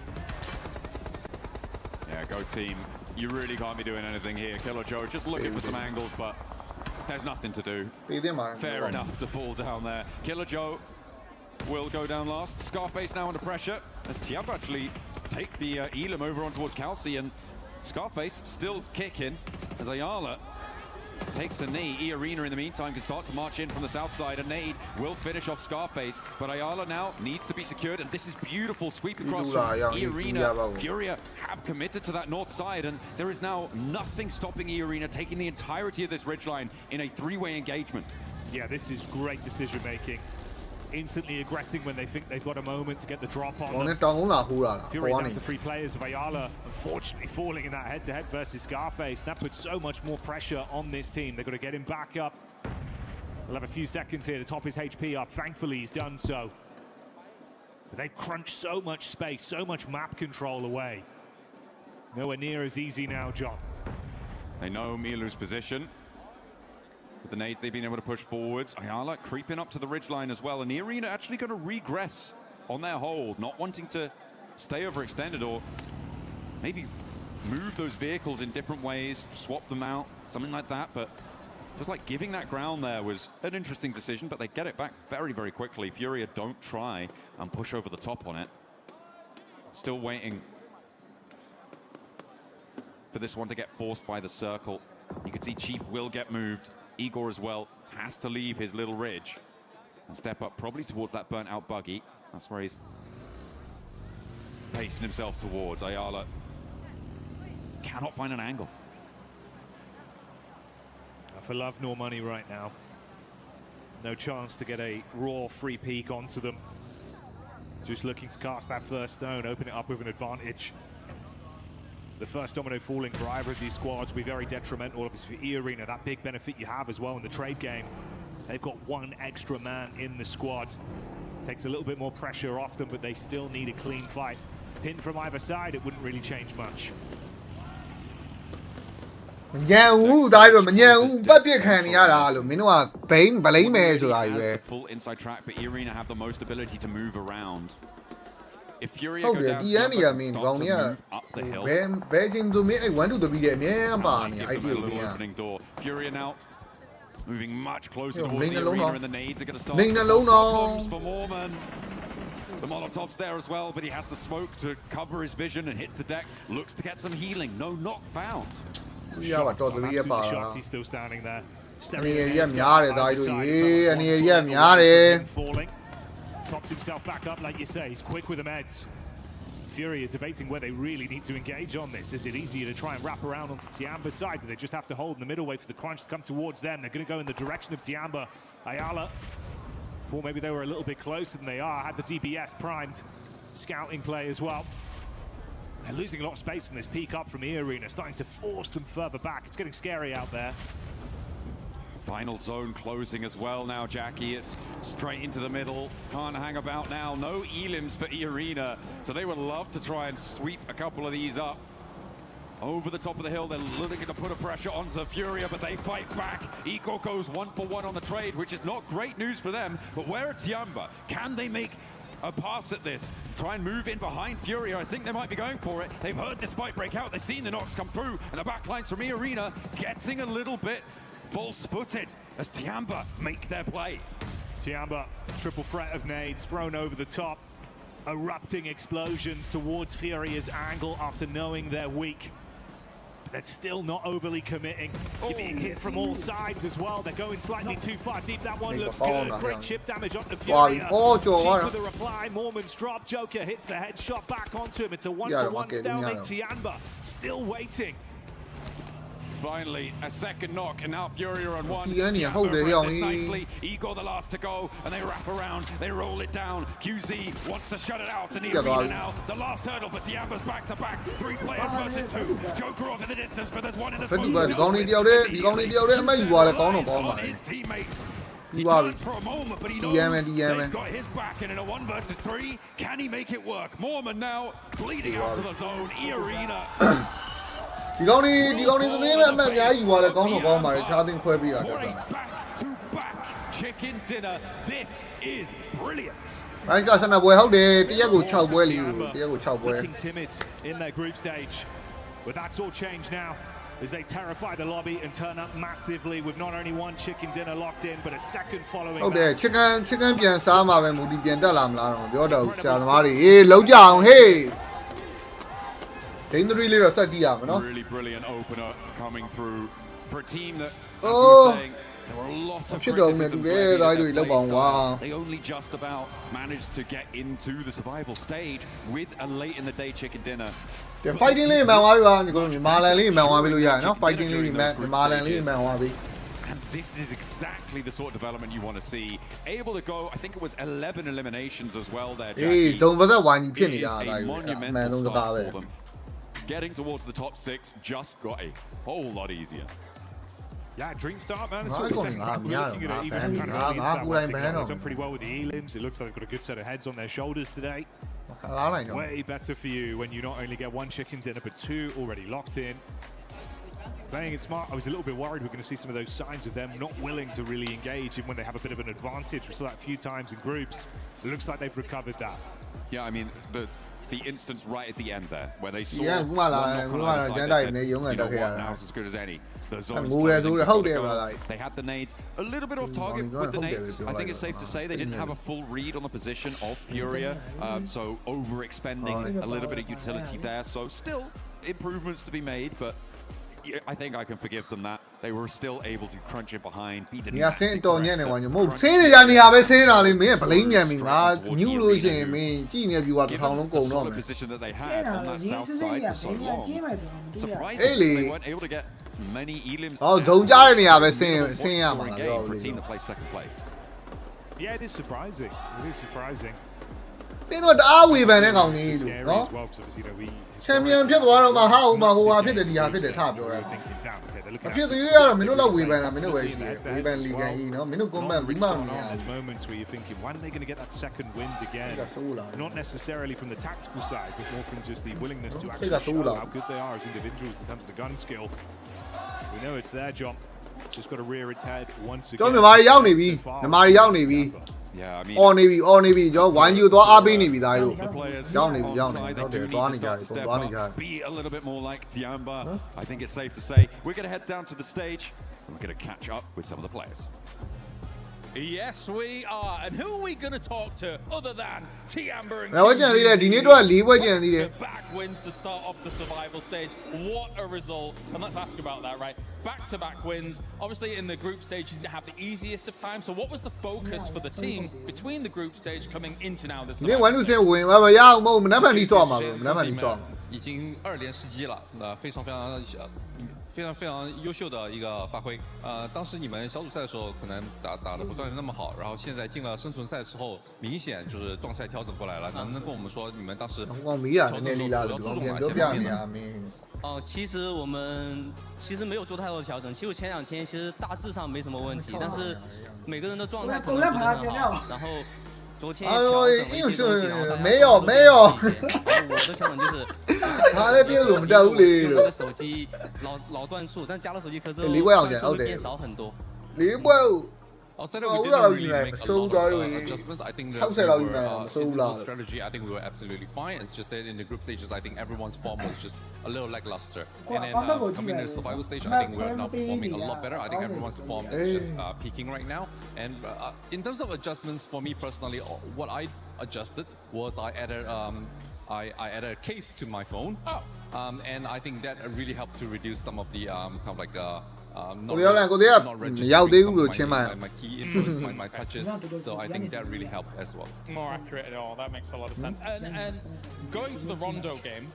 Yeah, Go team, you really can't be doing anything here. Killer Joe just looking for some angles, but there's nothing to do. Fair enough to fall down there. Killer Joe will go down last. Scarface now under pressure as Tiap actually take the Elam over on towards Kelsey, and Scarface still kicking as Ayala takes a knee. E-Arena in the meantime can start to march in from the south side. A nade will finish off Scarface, but Ayala now needs to be secured, and this is beautiful sweep across from E-Arena. Furia have committed to that north side, and there is now nothing stopping E-Arena taking the entirety of this ridgeline in a 3-way engagement. Yeah, this is great decision making. Instantly aggressing when they think they've got a moment to get the drop on them. Fury down to 3 players of Ayala, unfortunately falling in that head-to-head versus Scarface. That puts so much more pressure on this team. They've got to get him back up. They'll have a few seconds here to top his HP up. Thankfully, he's done so. But they've crunched so much space, so much map control away. Nowhere near as easy now, John. They know Milu's position. With the nades, they've been able to push forwards. Ayala creeping up to the ridgeline as well. And the Arena actually going to regress on their hold, not wanting to stay overextended or maybe move those vehicles in different ways, swap them out, something like that. But just like giving that ground there was an interesting decision, but they get it back very, very quickly. Furia don't try and push over the top on it. Still waiting for this one to get forced by the circle. You can see Chief will get moved. Igor as well has to leave his little ridge and step up probably towards that burnt out buggy. That's where he's pacing himself towards. Ayala cannot find an angle. For love nor money right now. No chance to get a raw free peek onto them. Just looking to cast that first stone, open it up with an advantage. The first domino falling for either of these squads will be very detrimental. Obviously for E-Arena, that big benefit you have as well in the trade game. They've got 1 extra man in the squad. Takes a little bit more pressure off them, but they still need a clean fight. Pin from either side, it wouldn't really change much. Full inside track, but E-Arena have the most ability to move around. If Furia go down, start to move up the hill. Opening door. Furia now moving much closer towards the Arena, and the nades are going to start to cause problems for Mormon. The Molotov's there as well, but he has the smoke to cover his vision and hits the deck. Looks to get some healing. No knock found. Shocked. I'm absolutely shocked he's still standing there. Falling. Props himself back up, like you say. He's quick with the meds. Fury are debating where they really need to engage on this. Is it easier to try and wrap around onto Tiamba's side? Do they just have to hold in the middle, wait for the crunch to come towards them? They're going to go in the direction of Tiamba. Ayala, thought maybe they were a little bit closer than they are. Had the DBS primed. Scouting play as well. They're losing a lot of space in this peak up from E-Arena, starting to force them further back. It's getting scary out there. Final zone closing as well now, Jackie. It's straight into the middle. Can't hang about now. No elims for E-Arena. So they would love to try and sweep a couple of these up. Over the top of the hill, they're looking to put a pressure onto Furia, but they fight back. Eco goes 1-for-1 on the trade, which is not great news for them. But where are Tiamba? Can they make a pass at this? Try and move in behind Furia. I think they might be going for it. They've heard this fight break out. They've seen the knocks come through, and the backlines from E-Arena getting a little bit false-footed as Tiamba make their play. Tiamba, triple threat of nades thrown over the top. Erupting explosions towards Furia's angle after knowing they're weak. they're still not overly committing. You're being hit from all sides as well. They're going slightly too far deep. That one looks good. Great chip damage on the Fury. Chief with the reply. Mormon's drop. Joker hits the headshot back onto him. It's a 1-for-1 stalemate. Tianba still waiting. Finally, a second knock, and now Fury are on one. Hold it this nicely. Ego the last to go, and they wrap around. They roll it down. QZ wants to shut it out in the arena now. The last hurdle for Tiamba's back-to-back. 3 players versus 2. Joker off in the distance, but there's one in the smoke. His teammates. He turns for a moment, but he knows they've got his back, and in a 1 versus 3, can he make it work? Mormon now bleeding out to the zone. E-Arena. ဒီကောင်တွေသတင်းမဲ့အမှတ်အများကြီးယူသွားတယ်ကောင်းတော့ကောင်းပါတယ်ခြားတင်ခွဲပြီးတာတက်တာ Chicken dinner. This is brilliant. ဘိုင်းကဆနပွဲဟုတ်တယ်တရက်ကို6ပွဲလीတရက်ကို6ပွဲ Looking timid in their group stage, but that's all changed now as they terrify the lobby and turn up massively with not only 1 chicken dinner locked in, but a second following. ဟုတ်တယ် chicken ပြန်စားမှာပဲမူဒီပြန်တက်လာမလားတော့ပြောတော့ဆရာသမားတွေအေးလုံးကြအောင်ဟေး Really brilliant opener coming through for a team that, as you were saying, there were a lot of criticisms they only just about managed to get into the survival stage with a late in the day chicken dinner. Fighting လေးမှန်သွားပြီပါဒီကောင်မြန်မာလန်လေးမှန်သွားပြီလို့ရရနော် fighting လေးမြန်မာလန်လေးမှန်သွားပြီ And this is exactly the sort of development you want to see. Able to go, I think it was 11 eliminations as well there, Jackie. Hey, so for that one you pin it a monumental start for them. Getting towards the top 6 just got a whole lot easier. Yeah, dream start, man. This is looking at even they've done pretty well with the elims. It looks like they've got a good set of heads on their shoulders today. Way better for you when you not only get 1 chicken dinner, but 2 already locked in. Playing it smart. I was a little bit worried we're going to see some of those signs of them not willing to really engage even when they have a bit of an advantage. We saw that a few times in groups. It looks like they've recovered that. Yeah, I mean, the instance right at the end there, where they saw now's as good as any. The zone's they had the nades, a little bit off target with the nades. I think it's safe to say they didn't have a full read on the position of Furia, so overexpending a little bit of utility there. So still improvements to be made, but I think I can forgive them that. They were still able to crunch it behind, beat the Yeah, saying to Nyan one. Mo saying ya ni abe saying ali me blame ya me nga new lo yin me ကြည့်နေပြီကတစ်ထောင်လုံးကုန်တော့မယ် position that they had on that south side for so long. Surprisingly, they weren't able to get many elims. ဟောဇုံကြားတဲ့နေရာပဲဆင်းရမှာတော့ for a team that plays second place. Yeah, it is surprising. It is surprising. တင်းတော့တအားဝေဖန်တဲ့ကောင်ကြီးလို့နော် Champion ဖြစ်သွားတော့မှဟာဟိုမှာဟိုဟာဖြစ်တယ်ဒီဟာဖြစ်တယ်ထပြောတာအဖြစ်သေးရတော့မင်းတို့လောက်ဝေဖန်တာမင်းတို့ပဲရှိတယ်ဝေဖန်လီကန်ကြီးနော်မင်းတို့ comment ပြီးမှမနေရ There's moments where you're thinking when are they going to get that second wind again? Not necessarily from the tactical side, but more from just the willingness to actually show how good they are as individuals in terms of the gun skill. We know it's their job. Just got to rear its head once again. ကျွန်တော်မြန်မာရောက်နေပြီမြန်မာရောက်နေပြီ Yeah, I mean, on nevi ကျွန်တော်ဝိုင်းယူသွားအားပေးနေပြီသားတို့ရောက်နေပြီဟုတ်တယ်သွားနေကြတယ်သွားနေကြတယ် Be a little bit more like Tiamba. I think it's safe to say we're going to head down to the stage and we're going to catch up with some of the players. Yes, we are. And who are we going to talk to other than Tiamba and back wins to start off the survival stage. What a result. And let's ask about that, right? Back-to-back wins. Obviously, in the group stage, you didn't have the easiest of time. So what was the focus for the team between the group stage coming into now this survival stage? 已经2连失机了，非常优秀的一个发挥。当时你们小组赛的时候可能打得不算是那么好，然后现在进了生存赛之后，明显就是状态调整过来了。能不能跟我们说你们当时调整的时候主要注重哪些方面呢？其实我们没有做太多的调整。其实我前2天其实大致上没什么问题，但是每个人的状态可能不是很好。然后昨天调整了一些东西，没有。我的调整就是他那边怎么掉屋里？我的手机老断触，但加了手机壳之后，断触会变少很多。Outside of we didn't really make a lot of adjustments. I think that in the strategy, I think we were absolutely fine. It's just that in the group stages, I think everyone's form was just a little lackluster. And then coming to the survival stage, I think we're now performing a lot better. I think everyone's form is just peaking right now. And in terms of adjustments, for me personally, what I adjusted was I added a case to my phone. and I think that really helped to reduce some of the kind of like not registering my key influence, my touches. So I think that really helped as well. More accurate at all. That makes a lot of sense. And going to the Rondo game,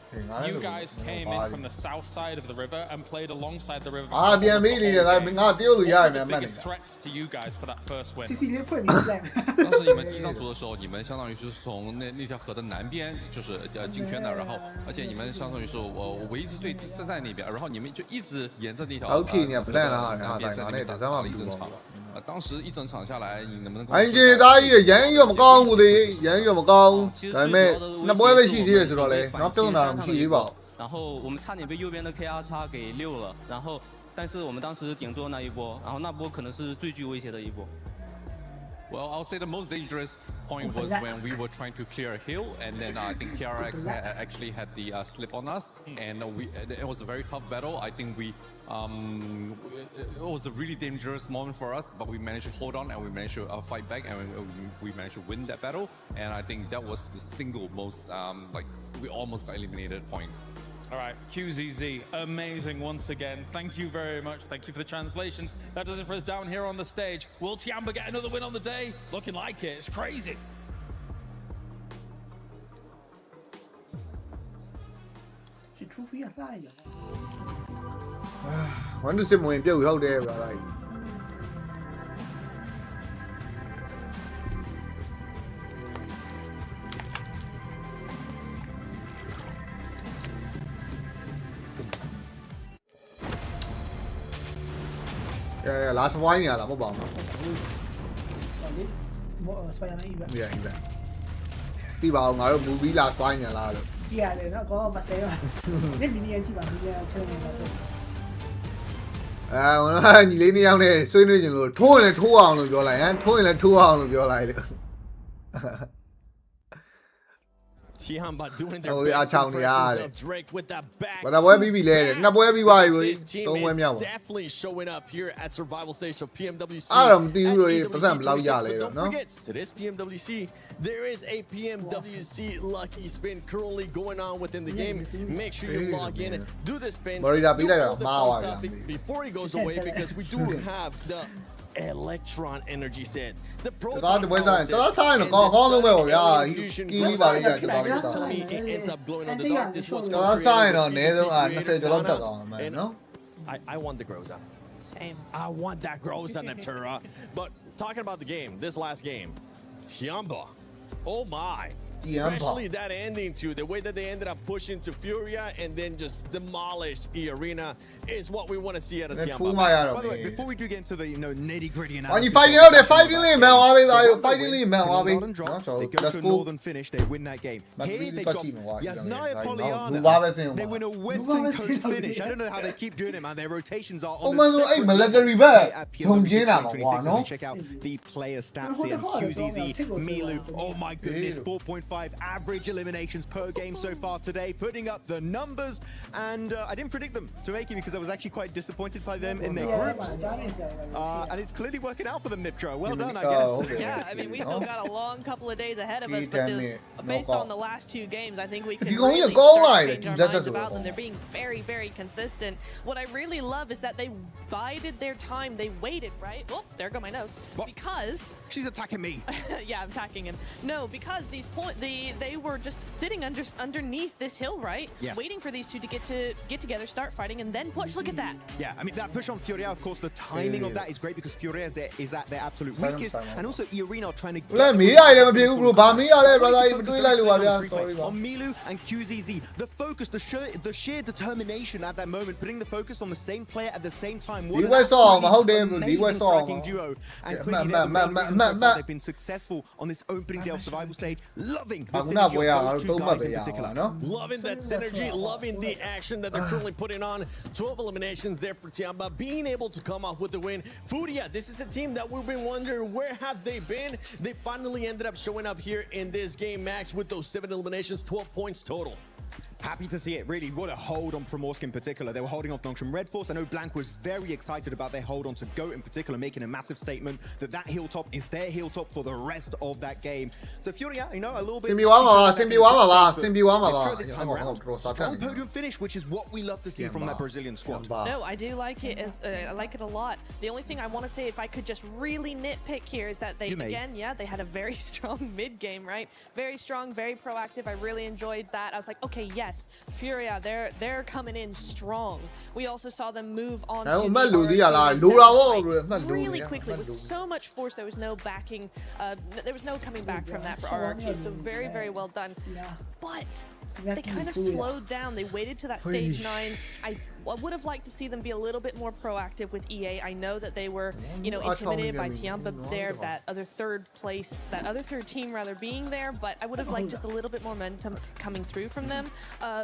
you guys came in from the south side of the river and played alongside the river. What were the biggest threats to you guys for that first win? 当时你们第一张图的时候，你们相当于就是从那条河的南边，就是进圈的，然后而且你们相当于是我唯一是最站在那边，然后你们就一直沿着那条。南边在那边打了一整场。當時一整場下來，你能不能？anh chị ta đi演咁高，我哋演咁高，但係咩？那不會被戲啲嘅，知道你？那這種哪能戲啲吧？然後我們差點被右邊的 KR 叉給溜了，然後但是我們當時頂住那一波，然後那波可能是最具威脅的一波。Well, I'll say the most dangerous point was when we were trying to clear a hill, and then I think KRX actually had the slip on us, and it was a very tough battle. I think it was a really dangerous moment for us, but we managed to hold on and we managed to fight back, and we managed to win that battle. And I think that was the single most like we almost got eliminated point. All right, QZZ, amazing once again. Thank you very much. Thank you for the translations. That does it for us down here on the stage. Will Tiamba get another win on the day? Looking like it. It's crazy. Vẫn được xem mùi tiêu hậu đẹp rồi. Last one nha là một bọn. Dạ. Tí bảo ngồi ở movie last one nha là được. Dạ, để nó có mặt đấy mà. Nên mình đi anh chị bảo mình chơi này là nó nhìn lên đi ông này, xuyên lên chừng rồi, thôi là thua ông rồi, lại á, thôi là thua ông rồi, lại được. Tiamba doing their best to Drake with that back. But boy BB lên, na boy BB rồi, don't quên nhau. Definitely showing up here at Survival Stage of PMWC. Làm tiêu rồi, phải làm lâu dài rồi, don't forget, it is PMWC. There is a PMWC lucky spin currently going on within the game. Make sure you log in, do the spins, do all the fun stuff before he goes away, because we do have the Electron energy set. The proton power set. It ends up glowing on the dark. This was I want the Groza. Same. I want that Groza, Natura. But talking about the game, this last game, Tiamba. Oh my. Especially that ending too, the way that they ended up pushing to Furia and then just demolish E-Arena is what we want to see out of Tiamba. By the way, before we do get into the nitty-gritty analysis, you fighting out, they're fighting Lee, man. Fighting Lee, man. They go to a northern finish, they win that game. Here they drop Yasnaya Pollyanna. They win a western coast finish. I don't know how they keep doing it, man. Their rotations are on the separate at PMWC. Check out the player stats here. QZZ, Milu. Oh my goodness, 4.5 average eliminations per game so far today, putting up the numbers, and I didn't predict them to make it because I was actually quite disappointed by them in their groups, and it's clearly working out for them, Niptro. Well done, I guess. Yeah, I mean, we still got a long couple of days ahead of us, but based on the last two games, I think we can really start to change our minds about them. They're being very, very consistent. What I really love is that they bided their time. They waited, right? Oh, there go my notes. Because she's attacking me. Yeah, I'm attacking him. No, because they were just sitting underneath this hill, right? Yes. Waiting for these two to get together, start fighting, and then push. Look at that. Yeah, I mean, that push on Furia, of course, the timing of that is great because Furia is at their absolute weakest, and also E-Arena trying to get on Milu and QZZ. The focus, the sheer determination at that moment, putting the focus on the same player at the same time. What an amazing striking duo. And clearly they've been successful on this opening day of Survival Stage. Loving the synergy of those two guys in particular. Loving that synergy, loving the action that they're currently putting on. 12 eliminations there for Tiamba, being able to come up with the win. Furia, this is a team that we've been wondering where have they been. They finally ended up showing up here in this game, Max, with those 7 eliminations, 12 points total. Happy to see it, really. What a hold on Primorsk in particular. They were holding off Nongshim Red Force. I know Blank was very excited about their hold on to GOAT in particular, making a massive statement that hilltop is their hilltop for the rest of that game. So Furia, you know, a little bit... Strong podium finish, which is what we love to see from that Brazilian squad. No, I do like it. I like it a lot. The only thing I want to say, if I could just really nitpick here, is that they, again, they had a very strong mid game, right? Very strong, very proactive. I really enjoyed that. I was like, okay, yes, Furia, they're coming in strong. We also saw them move on to really quickly with so much force. There was no backing. There was no coming back from that for RRQ. So very, very well done. But they kind of slowed down. They waited to that stage 9. I would have liked to see them be a little bit more proactive with EA. I know that they were, you know, intimidated by Tiamba there, that other third team rather being there, but I would have liked just a little bit more momentum coming through from them.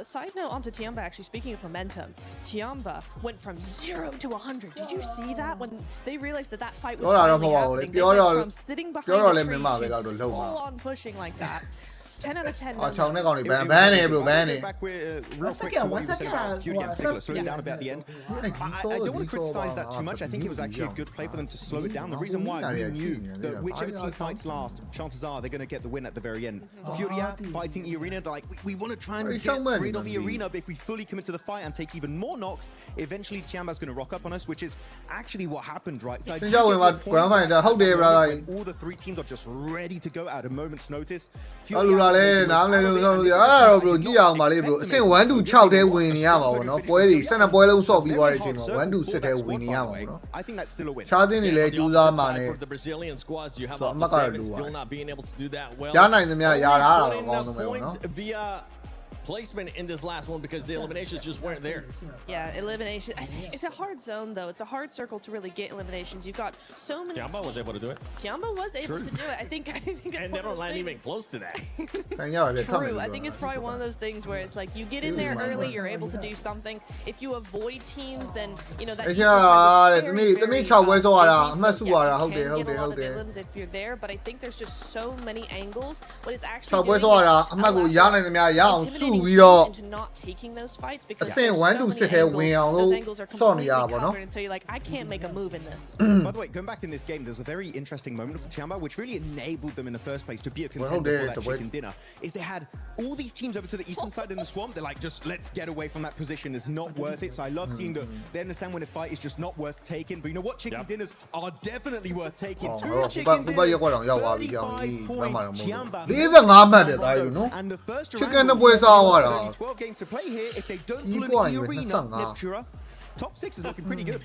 Side note onto Tiamba, actually, speaking of momentum, Tiamba went from 0 to 100. Did you see that? When they realized that fight was finally happening, they went from sitting behind a tree to full on pushing like that. 10 out of 10. Back with real quick to what you were saying about Fury in particular, slow it down a bit at the end. I don't want to criticize that too much. I think it was actually a good play for them to slow it down. The reason why we knew that whichever team fights last, chances are they're going to get the win at the very end. Furia fighting E-Arena, they're like, we want to try and get rid of E-Arena, but if we fully commit to the fight and take even more knocks, eventually Tiamba's going to rock up on us, which is actually what happened, right? So I do get the point when all the 3 teams are just ready to go at a moment's notice. Furia နားမလဲလို့ဆိုတော့အဲ့ဒါတော့ bro ကြည့်အောင်ပါလေ bro အဆင့်1 to 6တဲဝင်နေရမှာပေါ့နော်ပွဲတွေ12ပွဲလုံးဆော့ပြီးသွားတဲ့အချိန်မှာ1 to 6တဲဝင်နေရမှာပေါ့နော် I think that's still a win ခြားတင်းတွေလည်းကြိုးစားမှာနဲ့ the Brazilian squads you have still not being able to do that well ရနိုင်သမျှရတာတော့အကောင်းဆုံးပဲပေါ့နော် via placement in this last one because the eliminations just weren't there. Yeah, elimination. It's a hard zone though. It's a hard circle to really get eliminations. You've got so many. Tiamba was able to do it. Tiamba was able to do it. I think it's and they don't land even close to that. True. I think it's probably one of those things where it's like you get in there early, you're able to do something. If you avoid teams, then you know that. If you're there, but I think there's just so many angles. What it's actually doing isပြီးတော့ into not taking those fights because အဆင့်1 to 6ထဲဝင်အောင်လို့စောင့်နေရပါတော့ and so you're like I can't make a move in this. By the way, going back in this game, there was a very interesting moment for Tiamba which really enabled them in the first place to be a contender for that chicken dinner. Is they had all these teams over to the eastern side in the swamp. They're like, just let's get away from that position. It's not worth it. So I love seeing that they understand when a fight is just not worth taking. But you know what? Chicken dinners are definitely worth taking. 2 chicken dinners, 35 points. Tiamba. 45မှတ်တယ်ဒါယူနော် And the first chicken နှစ်ပွဲစားသွားတာ 12 games to play here. If they don't pull in the arena, Niptura, top 6 is looking pretty good.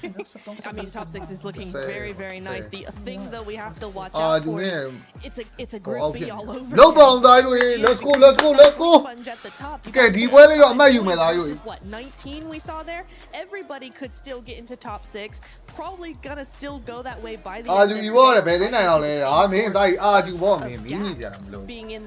I mean, top 6 is looking very, very nice. The thing that we have to watch out for is it's a group B all over. No bomb, let's go. At the top. Okay,ဒီပွဲလေးတော့အမှတ်ယူမယ်လားယူ This is what 19 we saw there. Everybody could still get into top 6. Probably gonna still go that way by the end. ဒီဘောလည်းဘယ်သိနိုင်အောင်လဲဟာမင်းတိုင်းအာဒီဘောမင်းမီးနေကြတာမလို့ being in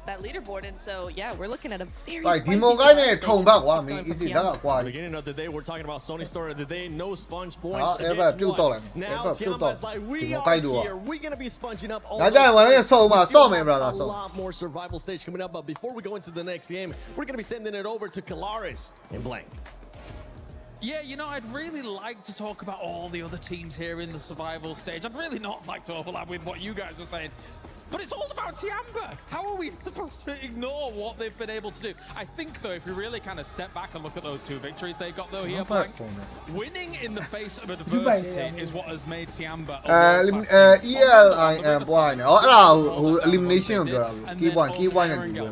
that leaderboard, and so yeah, we're looking at a very ဒီမွန်ကိုင်းနဲ့ထုံဘက်ကွာမင်း easy လက်ကကွာ beginning of the day we're talking about Sony Story of the day, no sponge points against one. Now Tiamba's like we are here, we're gonna be sponging up all a lot more survival stage coming up, but before we go into the next game, we're gonna be sending it over to Kalaris in Blank. Yeah, you know, I'd really like to talk about all the other teams here in the survival stage. I'd really not like to overlap with what you guys are saying. But it's all about Tiamba. How are we supposed to ignore what they've been able to do? I think, though, if we really kind of step back and look at those 2 victories they got, though, here, Blank, winning in the face of adversity is what has made Tiamba elimination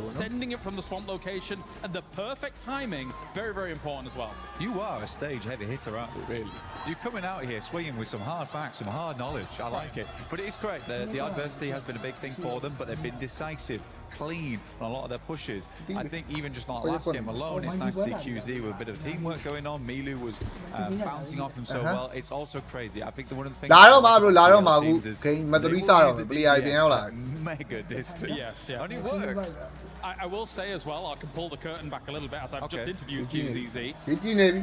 sending it from the swamp location, and the perfect timing, very, very important as well. You are a stage heavy hitter, aren't you, really? You're coming out here swinging with some hard facts, some hard knowledge. I like it. But it is correct. The adversity has been a big thing for them, but they've been decisive, clean on a lot of their pushes. I think even just not last game alone, it's nice to see QZ with a bit of teamwork going on. Milu was bouncing off him so well. It's also crazy. I think one of the things mega distance. Yes. And it works. I will say as well, I can pull the curtain back a little bit as I've just interviewed QZZ.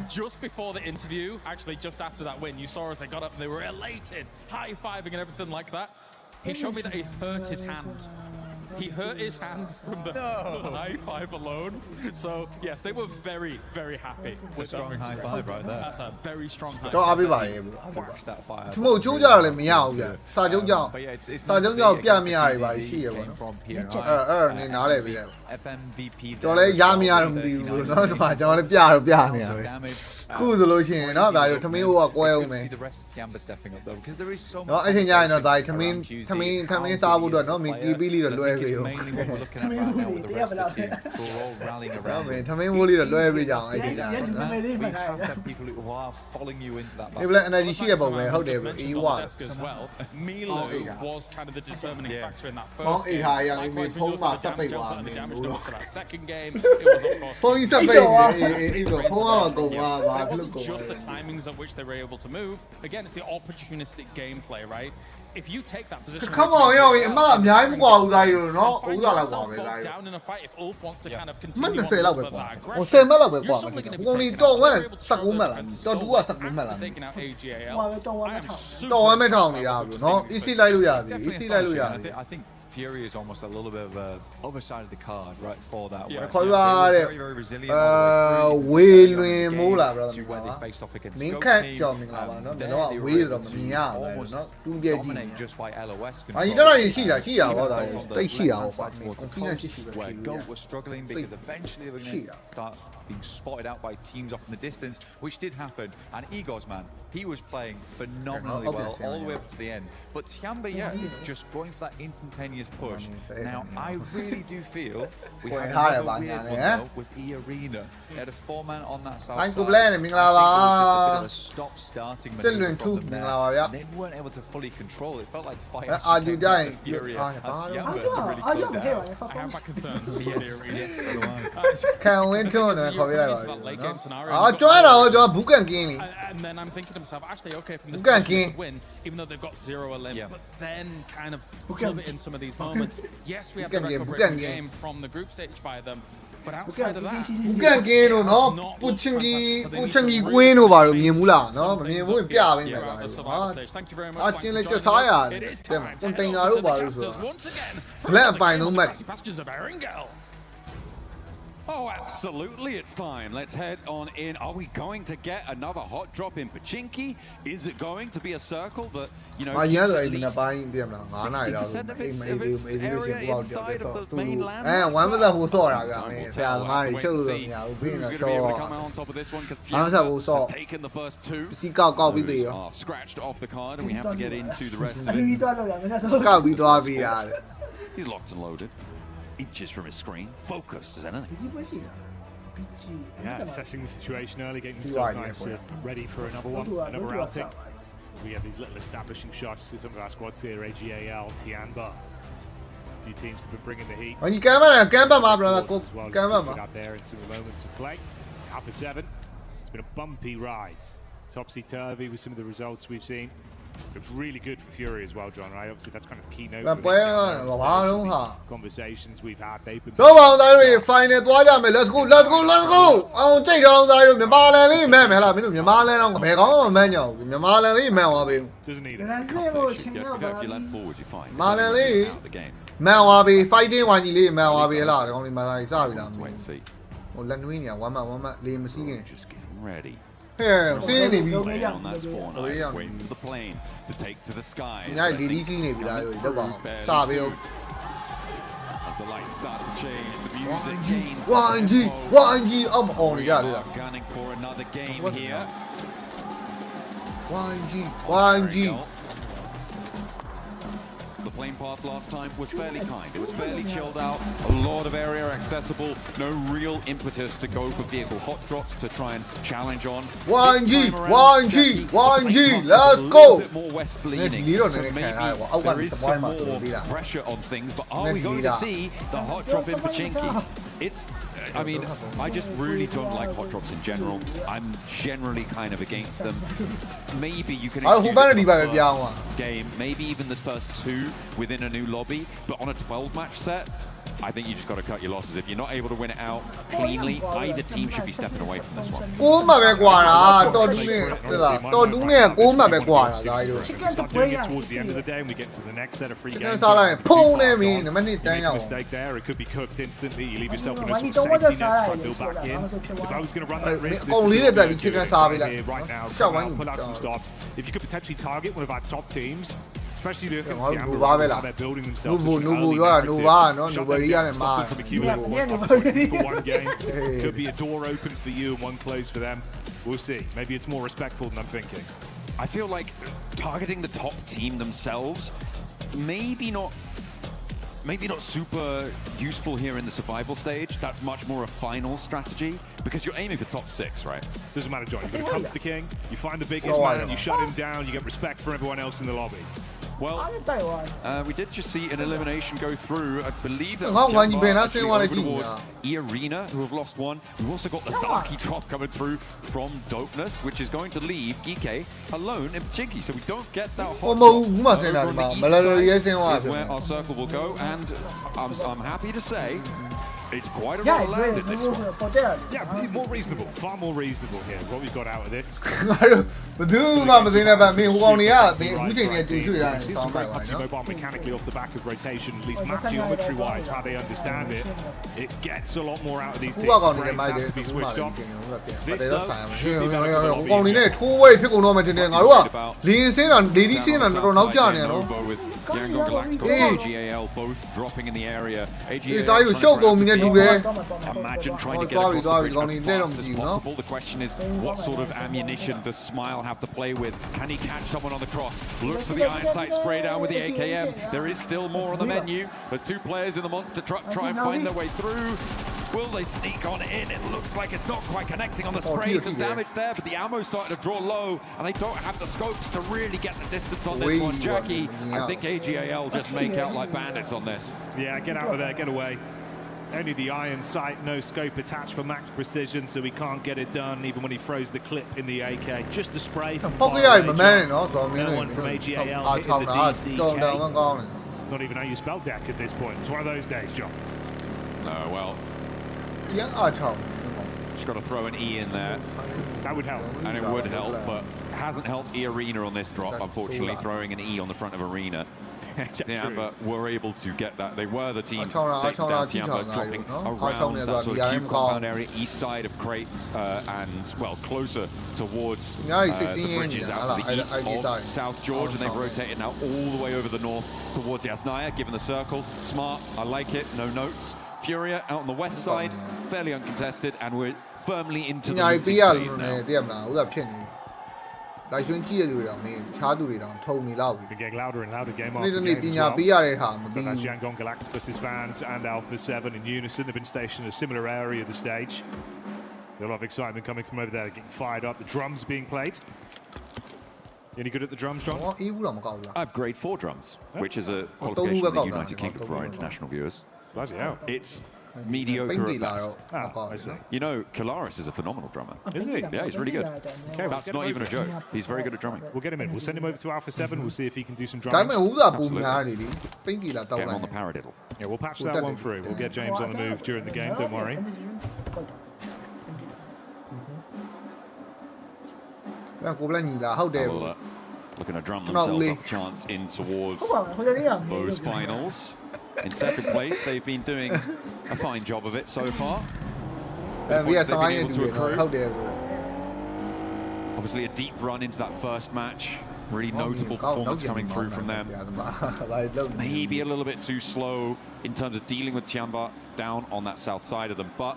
Just before the interview, actually just after that win, you saw as they got up and they were elated, high-fiving and everything like that. He showed me that he hurt his hand. He hurt his hand from the high five alone. So yes, they were very, very happy. It's a strong high five right there. That's a very strong high တော့အားပေးပါလေ Wax that fire. ချမို့ကျိုးကြတော့လည်းမရဘူးဗျစာချုပ်ကြောင့် But yeah, it's စာချုပ်ကြောင့်ပြမရတွေပါရှိရပါ came တော့ from အဲ့နေနားလဲပြီးတယ် FMVP တော်လည်းရမရတော့မသိဘူးလို့เนาะဒီမှာကျွန်တော်လည်းပြတော့ပြနေရပဲခုဆိုလို့ရှိရင်เนาะဒါတို့ထမင်းဟိုကကွဲအောင်မယ် see the rest of Tiamba stepping up though because there is so เนาะအဲ့ထင်ကြရင်တော့ဒါထမင်းစားဖို့အတွက်เนาะမင်းတီးပြီးလေးတော့လွှဲပေးဦး mainly what we're looking at right now with the rest of the team who are all rallying เนาะ around မင်းထမင်းမိုးလေးတော့လွှဲပေးကြအောင်အဲ့ထင်ကြရင် we have to have people who are following you into that ဒီ battle ဘလက် energy ရှိရပုံပဲဟုတ်တယ် E1 as well. Milo was kind of the determining factor in that ဘောင်း first အိ game. ထားရရင် Likewise, ဖုံး we မှာ looked စ at ပိတ် the သွား damage မင်း done ဘူး for that second game. It was of course ဖုံးစပိတ်အေးဖုံးကကုန်သွားပါ It ဘယ်လို wasn't ကုန် just the timings at which they were able to move. Again, it's the opportunistic gameplay, right? If you take that position, Come on, yo, အမအများကြီးမကွာဘူးသားတို့เนาะဦးလာလောက်ပါပဲသား down in a fight, if Ulf wants to kind of မ continue 20လောက်ပဲ with ကွာ that ဟို aggression, 10မှတ်လောက်ပဲကွာ you're suddenly going to be ကိုနီ taken တော့ out. ဝမ်း You're able to 19 show မှတ် the လား defense တော့ so 2က well 19မှတ်လား after taking out AGAL. ဟိုပဲတော့ဝမ်း I မ am ထောင် super တော့ဝမ်းမထောင် proud နေရ of ဘူး what เนาะ we're seeing. easy လိုက်လို့ရပြီ Definitely easy လိုက်လို့ရ astonishing. ပြီ I think Fury is almost a little bit of a other side of the card, right, for that. Yeah. where ခေါ် they ရ were တဲ့ very, very resilient all the way through. ဝေလွင်မိုးလာဗျာ To where they faced off against မင်း Goat ခက် team. ကြော်မင်္ဂလာပါเนาะ There တော့ they ဝေ were းတော့ able မ to မြင်ရဘူး almost เนาะတူးပြည့်ကြည့်နေ dominate just by LOS အာ control. ဒီတော့ရှိတာပါဒါ Teams on the တိတ်ရှိတာ left-hand ပါ side towards the confidence coast, ရှိပဲ where Goat was struggling because eventually they were going Shit. to start being spotted out by teams off in the distance, which did happen. And Igor's man, he was playing phenomenally Yeah, well obviously, all the way yeah. up to the end. But Tiamba, yeah, just going for that instantaneous push. Now, I really do feel we Going had higher, another man, weird yeah, one yeah. though with E Arena. They had a 4-man on that south Thank side. you, Blaine, I think မင်္ဂလာပါ there was just a bit of a stop-starting Still maneuver doing from two, them မင်္ဂ there. လာပါဗျ They weren't able to fully control it. It felt like the fight အာ actually ဒီ came တိုင်း down to Fury အာ and ဘာ Tiamba လို့ to really အားရ close မ it ခဲ့ out. ပါနဲ့ဆော့ I have my concerns for the Yes, arena. yes, so do I. ခံဝင်းထွန်းတယ်ခေါ်ပြလိုက်ပါ It's that late game scenario. အာကျွမ်းတာတော့ကျွန်တော်ဘူးကန်ကင်းလေ And then I'm thinking to myself, actually, okay, from this Bukan position King. they could win, even though they've got 0 a limb, Yeah. but then kind of Bukan. flip it in some of these moments. Yes, we have the Bukan King, record-breaking Bukan King. game from the group stage by them, but outside of that, ဘူးကန်ကင်းတို့เนาะပူချင်းကြီးကွင်းတို့ဘာလို့မြင်ဘူးလားเนาะမမြင်ဘူးပြပေးမယ် here ကွာ at the ဟာ survival stage. Thank you very much. အ Mike, ချင်း for လေး joining ချက်စားရ us. တ It ယ် is တဲ့ time ကွန် to တိန် head နာ over တို့ to ဘာ the လို့ဆို casters တော့ once again. ဘလက်အပိုင်လုံးမှတ် Pastures of Erringel. Oh, absolutely, it's time. Let's head on in. Are we going to get another hot drop in Pachinki? Is it going to be a circle that, you know, မရ keeps ရ at အဲ့ဒီ least ပိုင်းတည်မလား9နိုင်လောက် 60% of အေး its, မေး of သေး its မေးသေးလို့ရှိ area ရင်ပေါ့တယ် inside ဆို of the သူ mainland? ဝမ်းမသက်ဘူးဆော့တာက Time မင်း will ဆရာသ tell. မား We'll တွေ have to ချုပ် wait လို့ and မရ see ဘူးပြီးရင် who's တော့ going to be able ဆော့ to come out on top of this one because အားဆက်ဘူးဆော့ has taken the first two. စီကောက်ကောက်ပြီးသေး Those ရော are scratched off the card, and we have to get into the rest အ of ဟီ it. းတော့လောက်ရမယ်ဆို ကောက်ပြီးသွားပြီးတာတဲ့ He's locked and loaded, inches from his screen, focused as anything. ဒီပွဲရှိတာ Yeah, assessing the situation early, getting Two themselves right, nice yeah, and ready for another one, another outing. We have these little establishing shots to some of our squads here, AGAL, Tiamba. A few teams have been bringing the heat. ဟိုကမ်းမလားကမ်းပါမှာ brother ကို As well, ကမ်းပါမှာ out there in some moments of play. Alpha 7. It's been a bumpy ride. Topsy-turvy with some of the results we've seen. Looks really good for Fury as well, John, right? Obviously, that's kind of the keynote. But boy, conversations we've had, they've been... တော့ပါအောင်သားတို့ final သွားကြမယ် let's go let's go let's go အောင်ကြိတ်တော့သားတို့မြန်မာလန်လေးမှန်မယ်လားမင်းတို့မြန်မာလန်တော့ဘယ်ကောင်းမှမမှန်ကြဘူးမြန်မာလန်လေးမှန်သွားပြီ Doesn't need ဒါ it. နဲ့ကိုချင်း Yes, တော့ if ပါ you land forward, you're fine. Malali. It's out of the game. မှန်သွားပြီ fighting ဝိုင်းကြီးလေးမှန်သွားပြီလားဒီကောင်လေးမှန်သွားပြီစပြီလား Let's wait and see. ဟိုလက်နွေးနေဝမ်းမလေးမစီးခင် Just getting ready. ဟဲ့စီးနေပြီ Play on that spawn. Oh, yeah. Waiting for the plane to take to the skies. ညလီလီစီးနေပြီလားတို့လောက်ပါအောင်စပြီ As the lights start to change, the music gains. ဝိုင်းကြီးအောက်မအောင်ရလေလား Gunning for another game What? here. ဝိုင်းကြီး The plane path last time was fairly kind. It was fairly chilled out. A lot of area accessible. No real impetus to go for vehicle hot drops to try and challenge on. One G, This time around, one G, Jackie, the one plane G, path is let's a go. little bit more west leaning. Lead on So it, maybe okay. I'll there go is with the some boy, more Marco, lead pressure on things. But are we Let's going lead to up. see the hot drop in Pachinki? It's, I mean, I just really don't like hot drops in general. I'm generally kind of against them. Maybe you can excuse it for the first game, maybe even the first two within a new lobby, but on a 12-match set, I think you just got to cut your losses. If you're not able to win it out cleanly, either team should be stepping away from this one. 9မှပဲကွာတာတော်တူးနဲ့ဟုတ်လားတော်တူးနဲ့9မှပဲကွာတာဒါကြီးတို့ Start doing it towards the end of the day and we get to the next set of free games. စားလိုက်ဖုံးနေပြီနံပါတ်1တန်းရောက် Mistake there. It could be cooked instantly. You leave yourself in a sort of safety net to try and build back in. If I was going to run that risk, this is here right now. Pull out some stops. If you could potentially target one of our top teams. Especially looking at Tiamba, how they're building themselves. Something from a for one game. Could be a door open for you and one closed for them. We'll see. Maybe it's more respectful than I'm thinking. I feel like targeting the top team themselves, maybe not super useful here in the survival stage. That's much more a final strategy because you're aiming for top 6, right? Doesn't matter, John. You've got to come to the king. You find the biggest man. You shut him down. You get respect for everyone else in the lobby. Well, we did just see an elimination go through. I believe that was over towards E-Arena, who have lost one. We've also got the Zaki drop coming through from Dopeness, which is going to leave Geeke alone in Pachinki. So we don't get that hot drop over on the east side is where our circle will go. And I'm happy to say it's quite a lot of land in this one. Yeah, more reasonable. Far more reasonable here. What we've got out of this. Mobile mechanically off the back of rotation, at least map geometry-wise, how they understand it. It gets a lot more out of these teams. Brains have to be switched off. This though should be better for the lobby. With Yangon Galacticos and AGAL both dropping in the area. AGAL imagine trying to get across the bridge as fast as possible. The question is, what sort of ammunition does Smile have to play with? Can he catch someone on the cross? Looks for the iron sight spray down with the AKM. There is still more on the menu. There's 2 players in the monster truck trying to find their way through. Will they sneak on in? It looks like it's not quite connecting on the spray. Some damage there, but the ammo's starting to draw low, and they don't have the scopes to really get the distance on this one. Jackie, I think AGAL just make out like bandits on this. Yeah, get out of there, get away. Only the iron sight, no scope attached for max precision, so he can't get it done even when he throws the clip in the AK. Just a spray from far away. No one from AGAL hitting the DCK. It's not even how you spell deck at this point. It's one of those days, John. No, well. Just got to throw an E in there. That would help. And it would help, but hasn't helped E-Arena on this drop, unfortunately, throwing an E on the front of Arena. Tiamba were able to get that. They were the team taking down Tiamba, dropping around that sort of cube compound area, east side of crates, and, well, closer towards the bridges out to the east of South George, and they've rotated now all the way over the north towards Yasnaya, given the circle. Smart, I like it, no notes. Furia out on the west side, fairly uncontested, and we're firmly into the looting phase now. Been getting louder and louder game after game as well. So that's Yangon Galacticos' fans and Alpha 7 in unison. They've been stationed in a similar area of the stage. There's a lot of excitement coming from over there, getting fired up. The drums being played. You any good at the drums, John? I have grade 4 drums, which is a qualification in the United Kingdom for our international viewers. Bloody hell. It's mediocre at best. I see. You know, Kalaris is a phenomenal drummer. Is he? Yeah, he's really good. Okay, that's not even a joke. He's very good at drumming. We'll get him in. We'll send him over to Alpha 7. We'll see if he can do some drumming. Absolutely. Get him on the paradiddle. Yeah, we'll patch that one through. We'll get James on the move during the game, don't worry. Looking to drum themselves up chance in towards those finals. In second place, they've been doing a fine job of it so far. Obviously, a deep run into that first match. Really notable performance coming through from them. Maybe a little bit too slow in terms of dealing with Tiamba down on that south side of them, but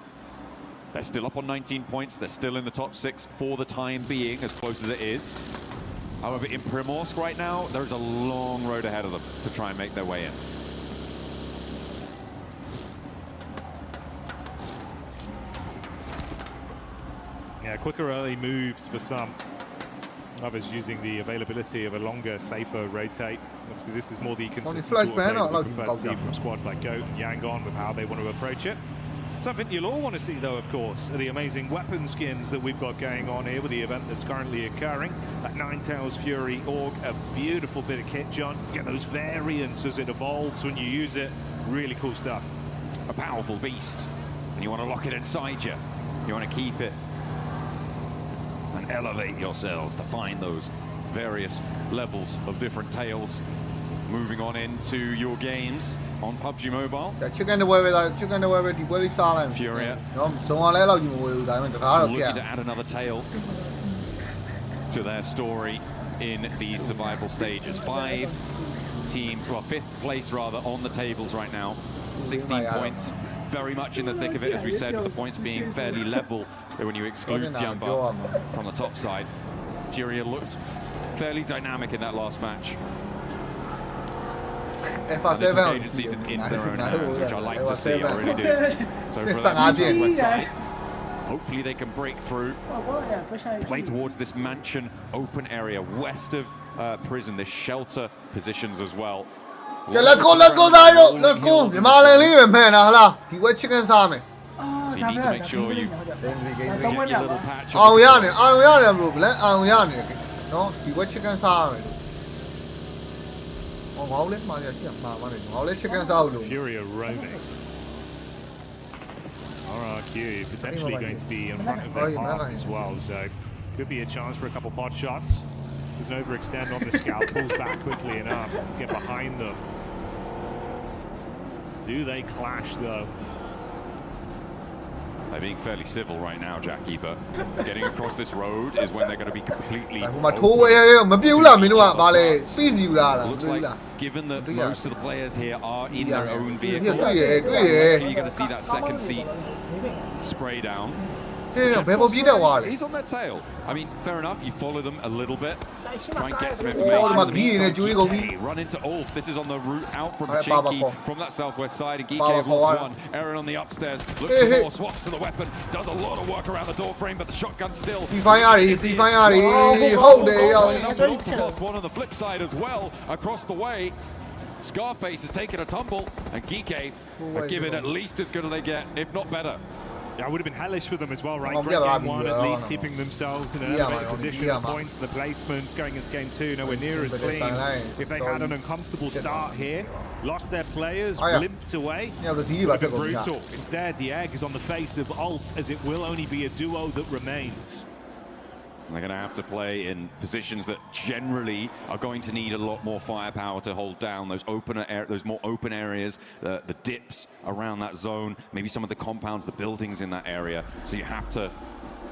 they're still up on 19 points. They're still in the top 6 for the time being, as close as it is. However, in Primorsk right now, there's a long road ahead of them to try and make their way in. Yeah, quicker early moves for some. Others using the availability of a longer, safer rotate. Obviously, this is more the consistent sort of play we prefer to see from squads like Goat and Yangon with how they want to approach it. Something you'll all want to see, though, of course, are the amazing weapon skins that we've got going on here with the event that's currently occurring. That Ninetales Fury Org, a beautiful bit of kit, John. Get those variants as it evolves when you use it. Really cool stuff. a powerful beast, and you want to lock it inside you. You want to keep it and elevate yourselves to find those various levels of different tails. Moving on into your games on PUBG Mobile. Furia looking to add another tail to their story in these survival stages. 5 teams, well, 5th place rather, on the tables right now. 16 points, very much in the thick of it, as we said, with the points being fairly level when you exclude Tiamba from the top side. Furia looked fairly dynamic in that last match. And they took agencies into their own hands, which I like to see, I really do. So for that southwest side, hopefully they can break through, play towards this mansion open area west of prison, this shelter positions as well. Okay, let's go, Dairo, let's go. So you need to make sure you get your little patch. Furia roaming. RRQ potentially going to be in front of their path as well, so could be a chance for a couple pot shots. There's an overextend on the scout, pulls back quickly enough to get behind them. Do they clash though? They're being fairly civil right now, Jackie, but getting across this road is when they're going to be completely Looks like, given that most of the players here are in their own vehicles, you're going to see that second seat spray down. He's on their tail. I mean, fair enough, you follow them a little bit, try and get some information. Run into Ulf. This is on the route out from Chinky from that southwest side, and Geeke lost one. Aaron on the upstairs, looks for more, swaps to the weapon, does a lot of work around the door frame, but the shotgun still. Lost one on the flip side as well, across the way. Scarface has taken a tumble, and Geeke are given at least as good as they get, if not better. Yeah, it would have been hellish for them as well, right? Great game 1, at least keeping themselves in an elevated position, the points and the placements. Going into game 2, nowhere near as clean. If they had an uncomfortable start here, lost their players, limped away, would have been brutal. Instead, the egg is on the face of Ulf, as it will only be a duo that remains. They're going to have to play in positions that generally are going to need a lot more firepower to hold down those those more open areas, the dips around that zone, maybe some of the compounds, the buildings in that area. So you have to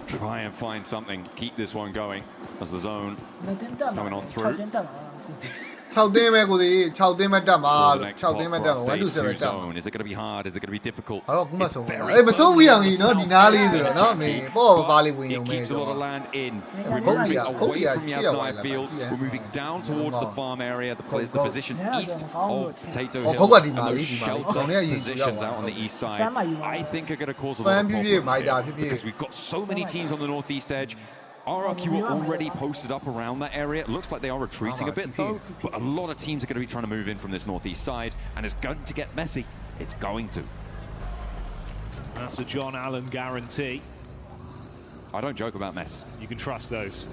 try and find something, keep this one going as the zone coming on through. 6တင်းပဲကိုသေး6တင်းပဲတက်မှာ 6တင်းပဲတက်မှာ1 2 7တက်မှာ Is it going to be hard? Is it going to be difficult? အဲ့တော့ခုမှဆုံးတာအေးမဆုံးဘူးအောင်ကြီးเนาะဒီနားလေးဆိုတော့เนาะမင်းပေါ့ပါလေးဝင်ရုံပဲ It keeps a lot of land in. We're moving away from Yasnaya Fields. We're moving down towards the farm area, the positions east of Potato Hill, and those shelter positions out on the east side, I think are going to cause a lot of problems here, because we've got so many teams on the northeast edge. RRQ are already posted up around that area. It looks like they are retreating a bit though, but a lot of teams are going to be trying to move in from this northeast side, and it's going to get messy. It's going to. That's a John Allen guarantee. I don't joke about mess. You can trust those.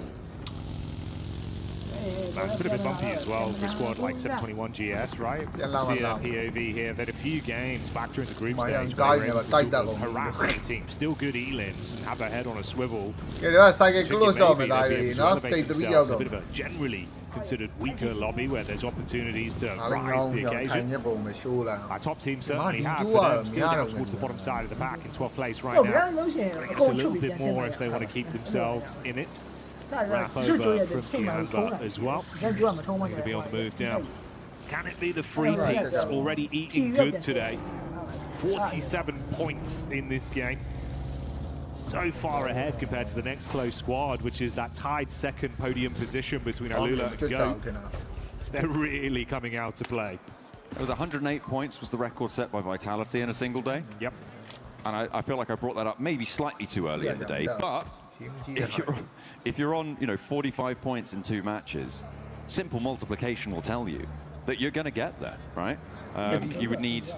It's been a bit bumpy as well for a squad like 721 GS, right? See a POV here. They had a few games back during the group stage where they were able to sort of harass the team. Still good elims and have their head on a swivel. Yeah, that's like a close down a bit of a generally considered weaker lobby where there's opportunities to rise to the occasion. Our top team certainly have for them, still down towards the bottom side of the pack in 12th place right now. I guess a little bit more if they want to keep themselves in it. Wrap over from Tiamba as well. Going to be on the move down. Can it be the free picks already eating good today? 47 points in this game. So far ahead compared to the next close squad, which is that tied second podium position between Alula and Goat. So they're really coming out to play. It was 108 points was the record set by Vitality in a single day. Yep. And I feel like I brought that up maybe slightly too early in the day, but if you're on 45 points in 2 matches, simple multiplication will tell you that you're going to get there, right? You would need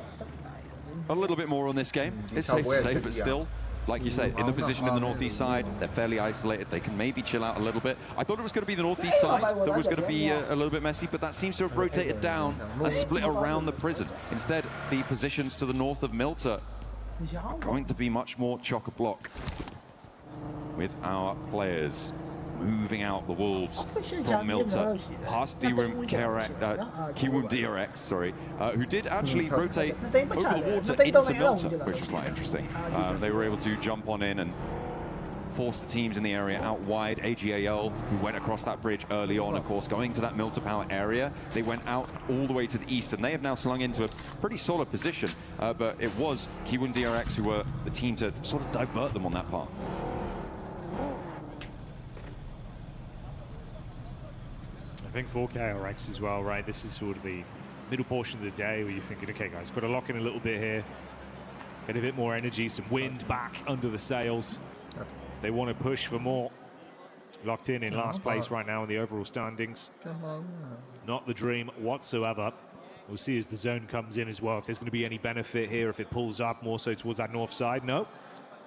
a little bit more on this game. It's safe to say, but still, like you say, in the position in the northeast side, they're fairly isolated. They can maybe chill out a little bit. I thought it was going to be the northeast side that was going to be a little bit messy, but that seems to have rotated down and split around the prison. Instead, the positions to the north of Milter are going to be much more chock-a-block with our players moving out the Wolves from Milter, past Kiwun DRX, sorry, who did actually rotate over the water into Milter, which was quite interesting. They were able to jump on in and force the teams in the area out wide. AGAL, who went across that bridge early on, of course, going to that Milter Power area. They went out all the way to the east, and they have now slung into a pretty solid position. But it was Kiwun DRX who were the team to sort of divert them on that part. I think for KRX as well, right? This is sort of the middle portion of the day where you're thinking, okay, guys, got to lock in a little bit here, get a bit more energy, some wind back under the sails. If they want to push for more, locked in last place right now in the overall standings. Not the dream whatsoever. We'll see as the zone comes in as well if there's going to be any benefit here, if it pulls up more so towards that north side. No.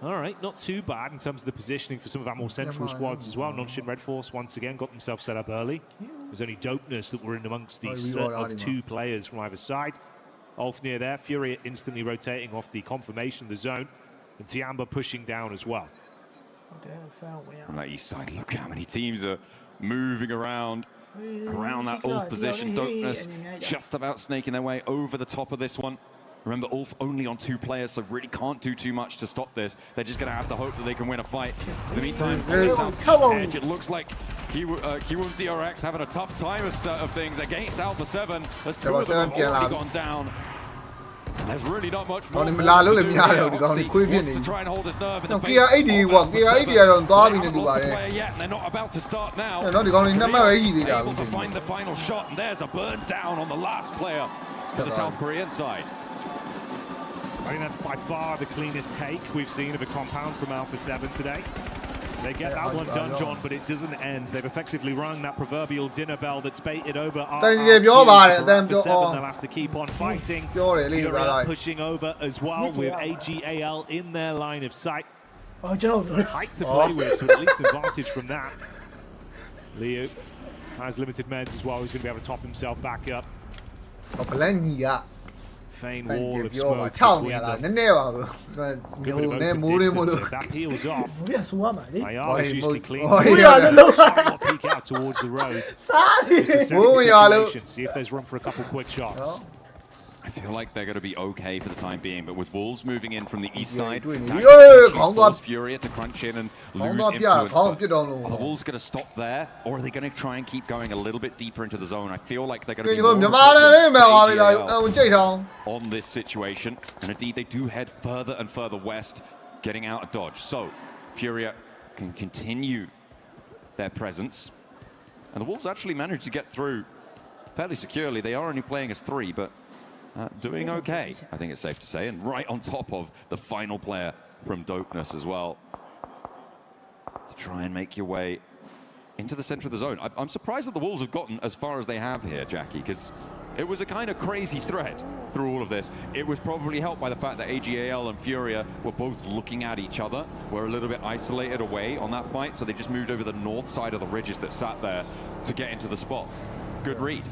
All right, not too bad in terms of the positioning for some of our more central squads as well. Nonshin Red Force once again got themselves set up early. There's only Dopeness that were in amongst the set of 2 players from either side. Ulfnir there, Fury instantly rotating off the confirmation of the zone, and Tiamba pushing down as well. From that east side, look how many teams are moving around that Ulf position. Dopeness just about snaking their way over the top of this one. Remember, Ulf only on 2 players, so really can't do too much to stop this. They're just going to have to hope that they can win a fight. In the meantime, on the southeast edge, it looks like Kiwun DRX having a tough time of things against Alpha 7, as 2 of them have already gone down. And there's really not much more to try and hold his nerve in the face of yet, and they're not about to start now. Able to find the final shot, and there's a burn down on the last player for the South Korean side. I think that's by far the cleanest take we've seen of a compound from Alpha 7 today. They get that one done, John, but it doesn't end. They've effectively rung that proverbial dinner bell that's baited over Alpha 7. They'll have to keep on fighting. Fury pushing over as well with AGAL in their line of sight. Height to play with, so at least advantage from that. Liu has limited meds as well. He's going to be able to top himself back up. Feign wall of smoke between them. That peels off. Ayala is usually clean. Peek out towards the road. Just assess the situation, see if there's room for a couple quick shots. I feel like they're going to be okay for the time being, but with Wolves moving in from the east side, force Furia to crunch in and lose influence. Are the Wolves going to stop there, or are they going to try and keep going a little bit deeper into the zone? I feel like they're going to be more on this situation, and indeed they do head further and further west, getting out of dodge. So Furia can continue their presence, and the Wolves actually managed to get through fairly securely. They are only playing as 3, but doing okay, I think it's safe to say, and right on top of the final player from Dopeness as well, to try and make your way into the center of the zone. I'm surprised that the Wolves have gotten as far as they have here, Jackie, because it was a kind of crazy thread through all of this. It was probably helped by the fact that AGAL and Furia were both looking at each other, were a little bit isolated away on that fight, so they just moved over the north side of the ridges that sat there to get into the spot. Good read.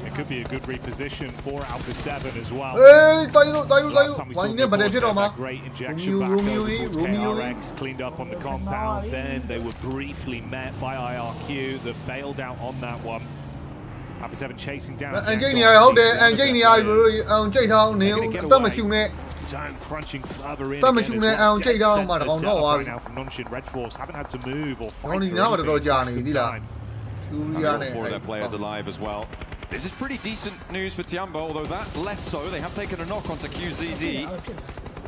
It could be a good reposition for Alpha 7 as well. Last time we saw that great injection back over towards KRX, cleaned up on the compound. Then they were briefly met by IRQ that bailed out on that one. Alpha 7 chasing down. Zone crunching further in again as well. Dead set right now from Nonshin Red Force. Haven't had to move or fight for anything for some time. All 4 of their players alive as well. This is pretty decent news for Tiamba, although that less so. They have taken a knock onto QZZ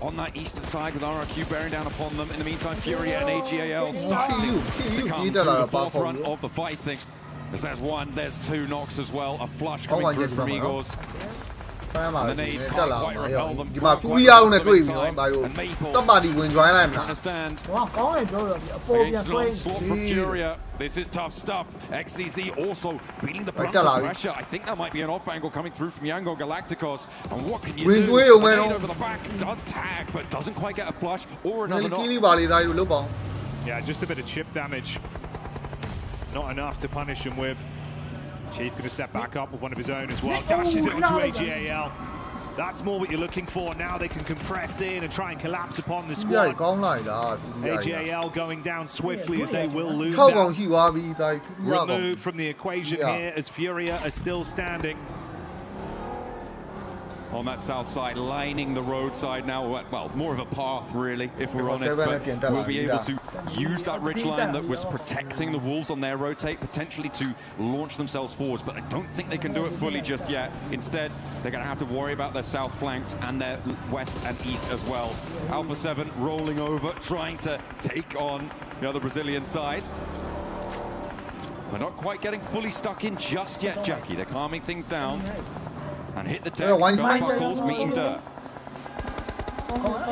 on that eastern side with RRQ bearing down upon them. In the meantime, Furia and AGAL starting to come to the forefront of the fighting. As there's 1, there's 2 knocks as well. A flush coming through from Igors. ဆမ်းပါလေတက်လာမှာရောဒီမှာဖူရီယာနဲ့တွေ့ပြီနော်ဒါတို့တပ်ပါတီဝင် join လိုက်မလား ကောင်းတယ်ပြောတော့အပေါ်ပြန်ဆွဲ This is tough stuff. XCZ also feeling the brunt of pressure. I think that might be an off angle coming through from Yangon Galacticos. And what can you do? Over the back does tag, but doesn't quite get a flush or another knock. Yeah, just a bit of chip damage. Not enough to punish him with. Chief going to step back up with one of his own as well. Dashes it onto AGAL. That's more what you're looking for. Now they can compress in and try and collapse upon the squad. AGAL going down swiftly as they will lose out. Removed from the equation here as Furia are still standing. On that south side, lining the roadside now. Well, more of a path, really, if we're honest. But we'll be able to use that ridge line that was protecting the Wolves on their rotate, potentially to launch themselves forwards. But I don't think they can do it fully just yet. Instead, they're going to have to worry about their south flanks and their west and east as well. Alpha 7 rolling over, trying to take on the other Brazilian side. We're not quite getting fully stuck in just yet, Jackie. They're calming things down. And hit the deck, buckles meeting dirt. A lot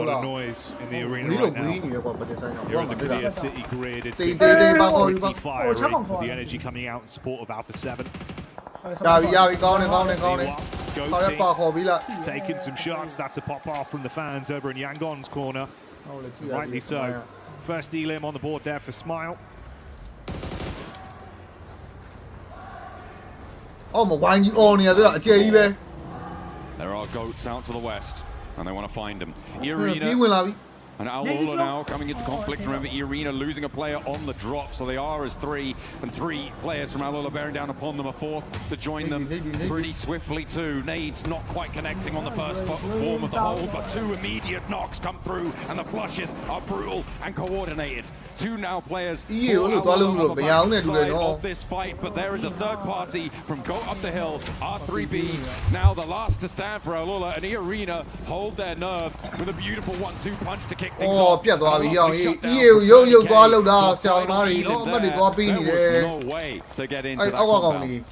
of noise in the arena right now. You're on the Kadir City grid. It's been pretty fiery with the energy coming out in support of Alpha 7. Taking some shots. That's a pop off from the fans over in Yangon's corner. Rightly so. First elim on the board there for Smile. There are goats out to the west, and they want to find them. Arena. And Alola now coming into conflict. Remember, Arena losing a player on the drop, so they are as 3, and 3 players from Alola bearing down upon them. A 4th to join them pretty swiftly too. Nades not quite connecting on the first form of the hold, but 2 immediate knocks come through, and the flushes are brutal and coordinated. 2 now players on the side of this fight, but there is a third party from Go Up the Hill, R3B, now the last to stand for Alola, and Arena hold their nerve with a beautiful 1-2 punch to kick things off. No way to get into that compound.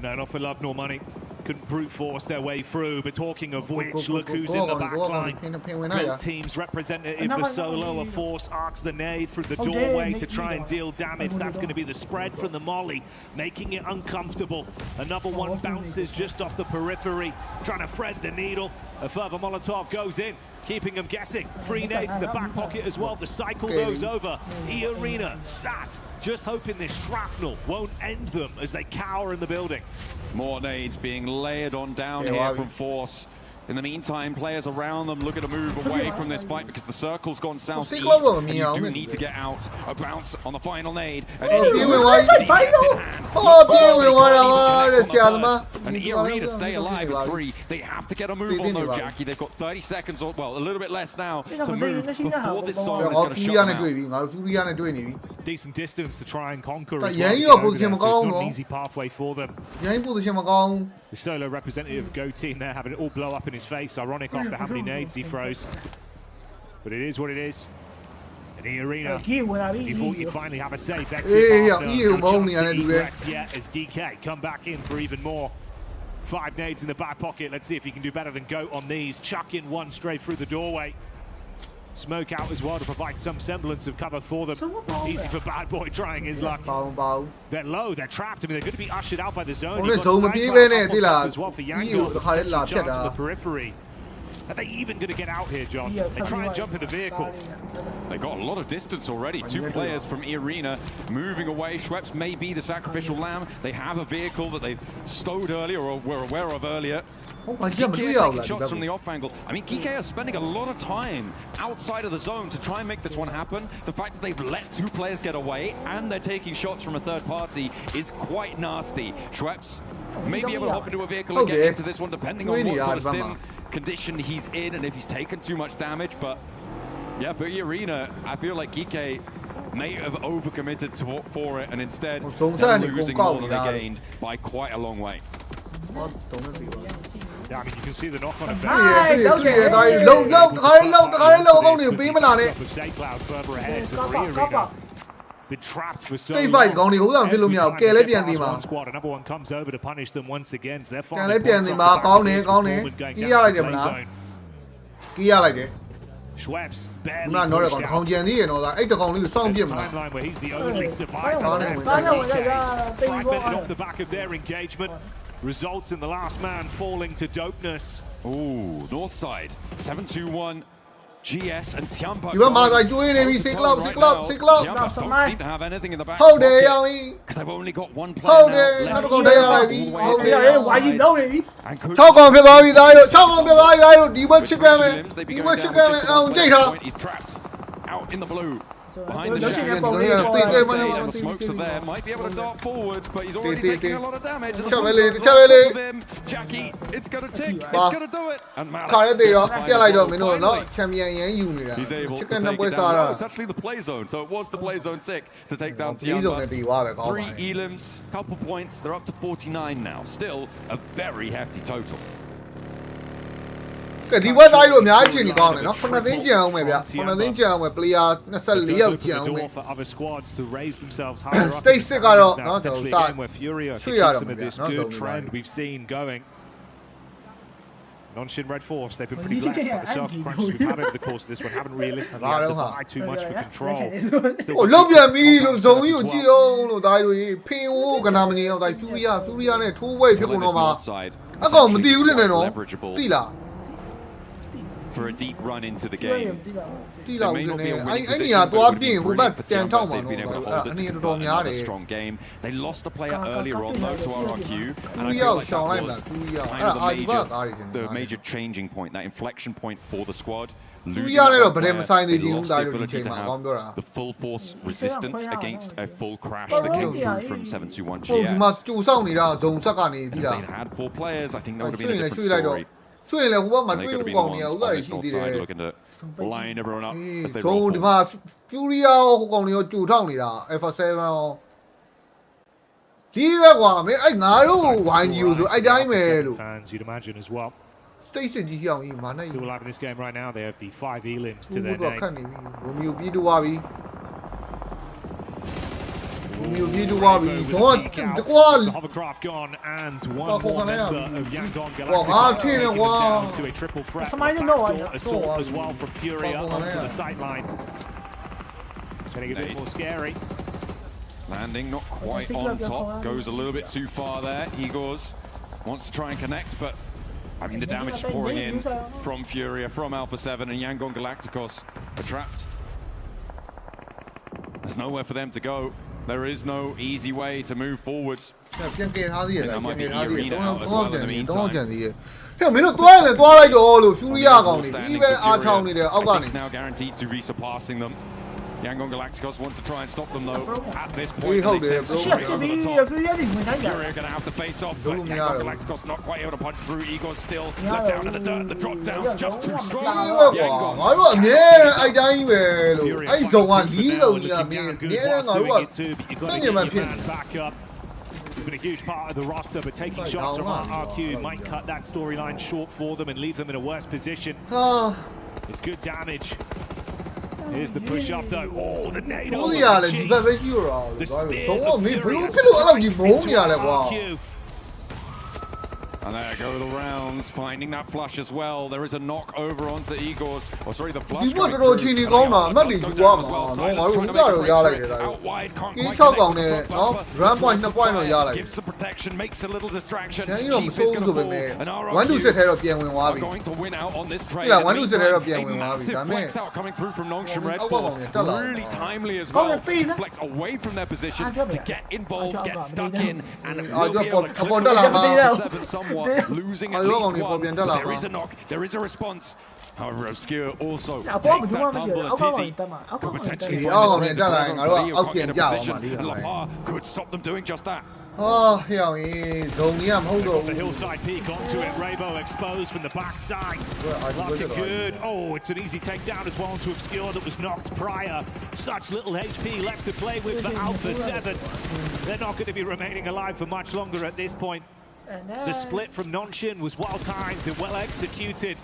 No, not for love nor money. Couldn't brute force their way through, but talking of which, look who's in the back line. Red team's representative, the Solo Force, arcs the nade through the doorway to try and deal damage. That's going to be the spread from the Molly, making it uncomfortable. Another one bounces just off the periphery, trying to thread the needle. A further Molotov goes in, keeping them guessing. 3 nades in the back pocket as well. The cycle goes over. E-Arena sat, just hoping this shrapnel won't end them as they cower in the building. More nades being layered on down here from Force. In the meantime, players around them looking to move away from this fight because the circle's gone southeast and you do need to get out. A bounce on the final nade. And E-Arena stay alive as 3. They have to get a move on though, Jackie. They've got 30 seconds, or well, a little bit less now to move before this zone is going to shut them out. Decent distance to try and conquer as well. So it's not an easy pathway for them. The Solo representative Go team there having it all blow up in his face. Ironic after how many nades he throws. But it is what it is. In the arena, you thought you'd finally have a safe exit. Yet as DK come back in for even more. 5 nades in the back pocket. Let's see if he can do better than Goat on these. Chuck in 1 straight through the doorway. Smoke out as well to provide some semblance of cover for them. Easy for Bad Boy trying his luck. They're low, they're trapped. I mean, they're going to be ushered out by the zone. You've got Cyclone as well for Yangon. Chance on the periphery. Are they even going to get out here, John? They try and jump in the vehicle. They got a lot of distance already. 2 players from E-Arena moving away. Schweppes may be the sacrificial lamb. They have a vehicle that they stowed earlier or were aware of earlier. Kike are taking shots from the off angle. I mean, Kike are spending a lot of time outside of the zone to try and make this one happen. The fact that they've let 2 players get away and they're taking shots from a third party is quite nasty. Schweppes may be able to hop into a vehicle and get into this one, depending on what sort of stim condition he's in and if he's taken too much damage. But yeah, for E-Arena, I feel like Kike may have overcommitted for it and instead they're losing more than they gained by quite a long way. Yeah, I mean, you can see the knock-on effect. been trapped for so State long. fight ကောင်းနေဟိုကောင်ပြလို့မရဘူးကဲလဲပြန်သေးမှာ One squad, another one comes over to punish them once again. So they're ကဲလဲ finding ပြန် points သေး off မှာ the back ကောင်း of နေ this ကောင်းနေ performance going ကြီးရ down လိုက် the တယ်မ play လား zone. ကြီးရလိုက်တယ် Schweppes ခု barely နတော့ pushed ကောင် out. ခေါင်းကြံသေးရတော့အဲ့တကောင်လေးကိုစောင့်ပြစ် There's မ a လား timeline where he's the only survivor. Fragmented off the back of their engagement. Results in the last man falling to dopeness. Ooh, north side, 7-2-1. GS and Tiampa. ဒီဘက်မှာသာကျွေးနေပြီစိတ်ကလောက်စိတ်ကလောက်စိတ်ကလောက် Tiampa don't seem to have anything in the back ဟုတ်တယ်ရောင်ကြီး because they've only got one ဟုတ် player တယ် now နောက် left. တစ်ကောင်တည်းရလိုက်ပြီဟုတ်တယ် ဝါကြီးလုံးနေပြီ And could 6ကောင်ဖြစ်သွားပြီသားတို့6ကောင်ဖြစ်သွားပြီသားတို့ဒီဘက်ချစ်ကမ်းမယ်ဒီဘက်ချစ်ကမ်းမယ်အောင်ကြိတ်ထား He's trapped out in the blue. Behind the လုံးချင်တဲ့ shadow. ပုံလေးတော့ And the smokes are there. Might be able to dart forwards, but he's already taking a lot of damage. And the Chavele, ball's Chavele. on top of him. Jackie, it's going to tick. It's going to do it. And ခါရသေးတော့ Malik ပြက်လိုက်တော့မင်းတို့နော်ချန်ပီယံရန်ယူနေတာ He's able ချစ် to ကမ်းနှစ် take ပွဲ it စား down. တာ No, it's actually the play zone. So it was the play zone tick to take down ဒီစုံ Tiampa. နဲ့တီသွားပဲကောင်းပါ Three elims, couple points. They're up to 49 now. Still a very hefty total. ကဲဒီဘက်သားကြီးတို့အများကြီးချင်နေကောင်းတယ်နော်9သိန်းကြံအောင်မယ်ဗျ9သိန်းကြံအောင်မယ် player 24ယောက်ကြံအောင်မယ် for other squads to raise themselves higher up. State 6ကတော့ Now နော်ကျွန် potentially တော် a game where Furia ရွှေ့ could ရ keep တော့ some မှာ of ဗျ this နော် good ဆုံး trend we've seen going. Nonshin Red Force, they've been pretty blessed by the circle crunches we've had over the course of this one. Haven't realistically had to vie too much for control. ဟိုလောက်ပြန်ပြီလို့ဇုံကြီးကိုကြည့်အောင်လို့ဒါတို့ကြီးဖင်ဝိုးကနာမငြင်းအောင်ဒါ Furia နဲ့ထိုးဝဲဖြစ်ကုန်တော့မှာ North side. အကောင်မတီးဘူးတဲ့နော်တိလား For a deep run into the game. တိလောက်ဦးနေအဲ့နေရာသွားပြင်ဟိုဘက်ကြံထောက်မှာနော်အနေတော်တော်များတယ် strong game. They lost a player earlier on though to RRQ, and I Furia feel like ရှောင်းလိုက် that မလား was Furia kind အဲ့ of အာဒီဘကားတွေ the major changing point, that inflection point for the squad. Furia နဲ့တော့ဗဒဲမဆိုင်သေးဘူးဒါတို့ဒီချိန်မှာအကောင်းပြောတာ the full force resistance against a full crash that came through from 721 GS. ဟိုဒီမှာကြိုဆောင်နေတာဇုံဆက်ကနေပြီးတာ They'd had 4 players. I think that would have ရွှေ been ့ a နေ different ရွှေ့လိုက်တော့ story. ရွှေ့ရင်လည်းဟိုဘက်မှာ They တွေး could have ဖို့ been ကောင်း the နေရ ones ဥစ္စာ on တွေ this ရှိ north သေးတယ် side looking to line everyone up as they ဇုံ roll ဒီမှာ forward. Furia ဟိုကောင်တွေရောကြိုထောက်နေတာ Alpha 7ရောဒီပဲကွာမင်းအဲ့ငါတို့ဝိုင်းကြီးဆိုအဲ့တိုင်းပဲလို့ fans, you'd imagine as well. State စစ်ကြီးအောင်ကြီးမာနိုင် Still alive in this game right now. They have the 5 elims to သူ their တို့ name. ခတ်နေပြီရိုမီယိုပြေးတူသွားပြီရိုမီယိုပြေးတူသွားပြီတော့တကွာ So hovercraft gone and one Oh, more oh, member yeah. of Yangon Wow, Galacticos I've seen it, taking them wow. down to a triple threat. Somebody A know, backdoor yeah. assault Oh, as well from Furia oh, onto yeah. the sideline. Getting a bit more scary. Landing not quite on top, goes a little bit too far there. Igors wants to try and connect, but I mean the damage is pouring in from Furia, from Alpha 7, and Yangon Galacticos are trapped. There's nowhere for them to go. There is no easy way to move forwards. ပြန်ကယ်ထားသေးတယ်ပြန်ကယ်ထားသေးတယ်တော့ကြံသေးတယ်ဟဲ့မင်းတို့တွားရင်တွားလိုက်တော့လို့ Furia ကောင်တွေဒီပဲအားချောင်းနေတယ်အောက်ကနေ now guaranteed to be surpassing them. Yangon Galacticos want to try and stop them though. At this We point, hold they it, send bro. straight over the top. Furia တွေဝင်တိုင်းကြ Furia going to have to face off, but Don't Yangon matter. Galacticos not quite able to punch through. Igor's still left down in the dirt. The drop down's just too ဒီ strong. ပဲကွာငါတို့အမြဲအဲ့တိုင်းပဲလို့အဲ့ဇုံကလီးလုံးကြီးအမြဲငါတို့ကစနေမှဖြစ် back up. He's been a huge part of the roster, but taking shots from RRQ might cut that storyline short for them and leave them in a worse position. ဟာ It's good damage. Here's the push up though. Oh, the nade ဘိုး over ကြီးက the လည်းဒီ cheek. ဘက်ပဲရှိရတာ The ဇုံ spear က of မင်းဘ Furia လို့ဖြစ်လို့အဲ့လိုကြီးဘုံ strikes နေရလဲ into ကွာ RRQ. And there go the rounds, finding that flush as well. There is a knock over onto Igors. Oh, sorry, the flush. ဒီဘက်တော်တော်ချင်းနေကောင်းတာအမှတ်တွေယူသွားမှာနော်ငါတို့ဥစ္စာတော့ရလိုက်တယ်ဒါကြီး6ကောင်နဲ့နော် run point 2 point တော့ရလိုက် Gives some protection, makes a little distraction. ကျန်ကြီးတော့မ Chief ဆိုး is ဘူး going ဆို to ပေမဲ့ fall, and 1 to 7 ထဲတော့ပြန်ဝင်သွား are ပြီ going to win out on this trade. Yeah, In the 1 to 7 meantime, တော့ပြန်ဝင်သွား a ပြီ massive ဒါပေမဲ့ flex out coming through from Nongshim Red Oh, Force. oh, oh, oh. Really timely as Oh, well. yeah, Flex away from their position to get involved, get stuck in, and Oh, will be able to oh, clip oh, the oh, 7 somewhat, losing Oh, at oh, least oh, one. oh, But there is a knock, there is a response. However, Obscure also Yeah, takes Bob, that do tumble, you and want me Tizzy to- I'll could come on, potentially I'll find come this on, reservoir I'll- until I'll- Leo I'll can't get get a down, position, I'll- and Lamar could stop them doing just that. ဟာဟဲ့အောင်ကြီးဇုံကြီးကမဟုတ်တော့ The hillside peak onto it. Rabo exposed from the backside. Looking good. Oh, it's an easy takedown as well to Obscure that was knocked prior. Such little HP left to play with for Alpha 7. They're not going to be remaining alive for much longer at this point. The split from Nonshin was well timed and well executed.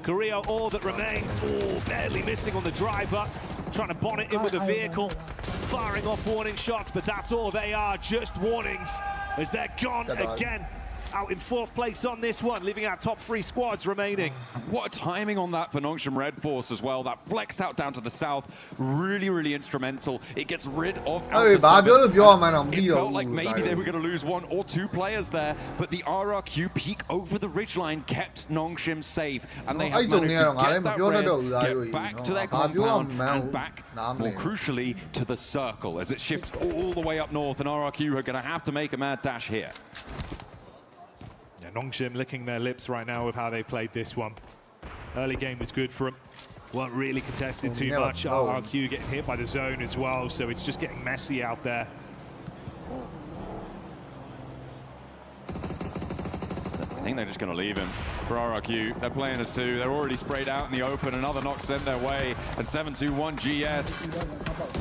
Carrillo all that remains. Oh, barely missing on the driver. Trying to bonnet in with the vehicle. firing off warning shots, but that's all they are, just warnings, as they're gone again. Out in 4th place on this one, leaving our top 3 squads remaining. What a timing on that for Nongshim Red Force as well. That flex out down to the south, really, really instrumental. It gets rid of Alpha 7. It felt like maybe they were going to lose 1 or 2 players there, but the RRQ peak over the ridgeline kept Nongshim safe, and they have managed to get that res, get back to their compound, and back, more crucially, to the circle, as it shifts all the way up north, and RRQ are going to have to make a mad dash here. Yeah, Nongshim licking their lips right now with how they played this one. Early game was good for them. Weren't really contested too much. RRQ getting hit by the zone as well, so it's just getting messy out there. I think they're just going to leave him. For RRQ, they're playing as 2. They're already sprayed out in the open. Another knock sent their way. And 721 GS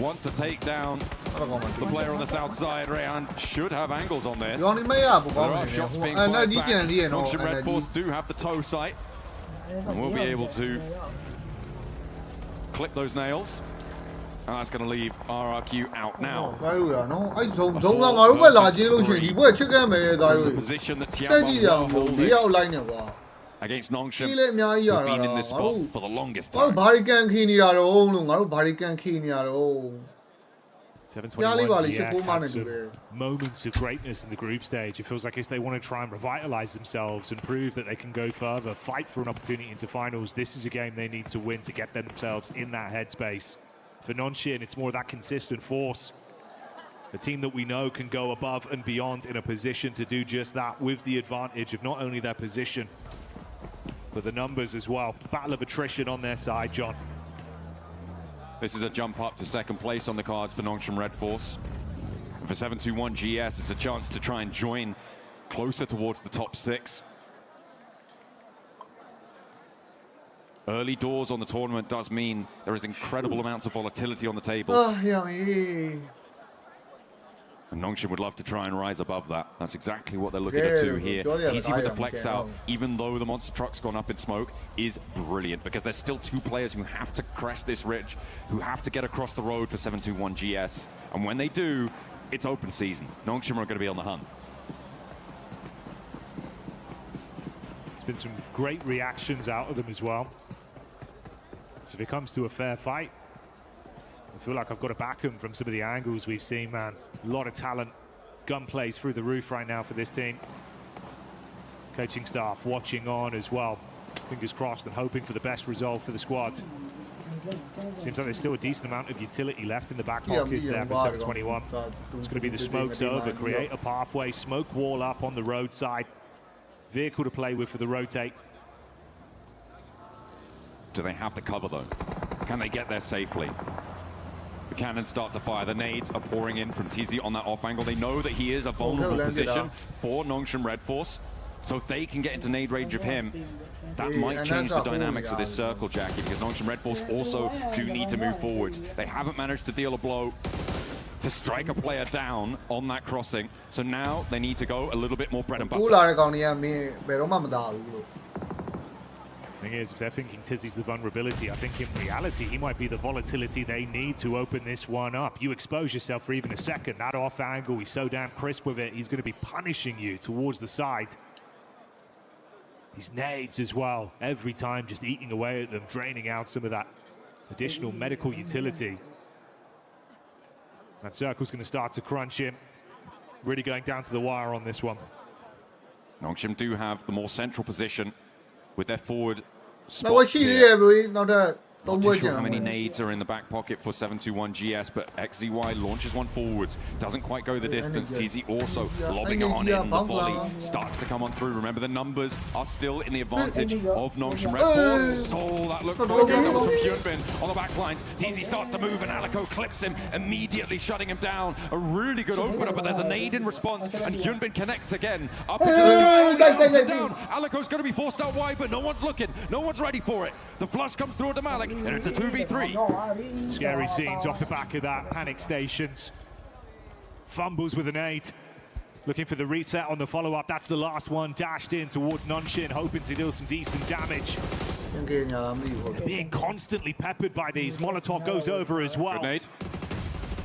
want to take down the player on the south side. Rayan should have angles on this. There are shots being fired back. Nongshim Red Force do have the toe sight. And we'll be able to clip those nails. And that's going to leave RRQ out now. The position that Tianbao holding against Nongshim, who've been in this spot for the longest time. 721 GS had some moments of greatness in the group stage. It feels like if they want to try and revitalize themselves and prove that they can go further, fight for an opportunity into finals, this is a game they need to win to get themselves in that headspace. For Nongshim, it's more of that consistent force. A team that we know can go above and beyond in a position to do just that, with the advantage of not only their position, but the numbers as well. Battle of attrition on their side, John. This is a jump up to 2nd place on the cards for Nongshim Red Force. And for 721 GS, it's a chance to try and join closer towards the top 6. Early doors on the tournament does mean there is incredible amounts of volatility on the tables. And Nongshim would love to try and rise above that. That's exactly what they're looking to do here. TZ with the flex out, even though the monster truck's gone up in smoke, is brilliant, because there's still 2 players who have to crest this ridge, who have to get across the road for 721 GS. And when they do, it's open season. Nongshim are going to be on the hunt. There's been some great reactions out of them as well. So if it comes to a fair fight, I feel like I've got to back them from some of the angles we've seen, man. A lot of talent. Gunplay's through the roof right now for this team. Coaching staff watching on as well. Fingers crossed and hoping for the best result for the squad. Seems like there's still a decent amount of utility left in the back pockets there for 721. It's going to be the smokes over, create a pathway, smoke wall up on the roadside. Vehicle to play with for the rotate. Do they have the cover, though? Can they get there safely? The cannons start to fire. The nades are pouring in from TZ on that off angle. They know that he is a vulnerable position for Nongshim Red Force. So if they can get into nade range of him, that might change the dynamics of this circle, Jackie, because Nongshim Red Force also do need to move forwards. They haven't managed to deal a blow to strike a player down on that crossing. So now they need to go a little bit more bread and butter. Thing is, if they're thinking Tizzy's the vulnerability, I think in reality he might be the volatility they need to open this one up. You expose yourself for even a second, that off angle, he's so damn crisp with it, he's going to be punishing you towards the side. His nades as well, every time just eating away at them, draining out some of that additional medical utility. That circle's going to start to crunch him. Really going down to the wire on this one. Nongshim do have the more central position with their forward spots here. Not too sure how many nades are in the back pocket for 721 GS, but XZY launches one forwards. Doesn't quite go the distance. TZ also lobbing it on in. The volley starts to come on through. Remember, the numbers are still in the advantage of Nongshim Red Force. Oh, that looked quite good. That was from Hyunbin on the back lines. TZ starts to move, and Alico clips him, immediately shutting him down. A really good opener, but there's a nade in response, and Hyunbin connects again. Up into the sky, down. Alico's going to be forced out wide, but no one's looking. No one's ready for it. The flush comes through to Malik, and it's a 2v3. Scary scenes off the back of that. Panic stations. Fumbles with an 8. Looking for the reset on the follow-up. That's the last one. Dashed in towards Nongshim, hoping to deal some decent damage. They're being constantly peppered by these. Molotov goes over as well. Grenade.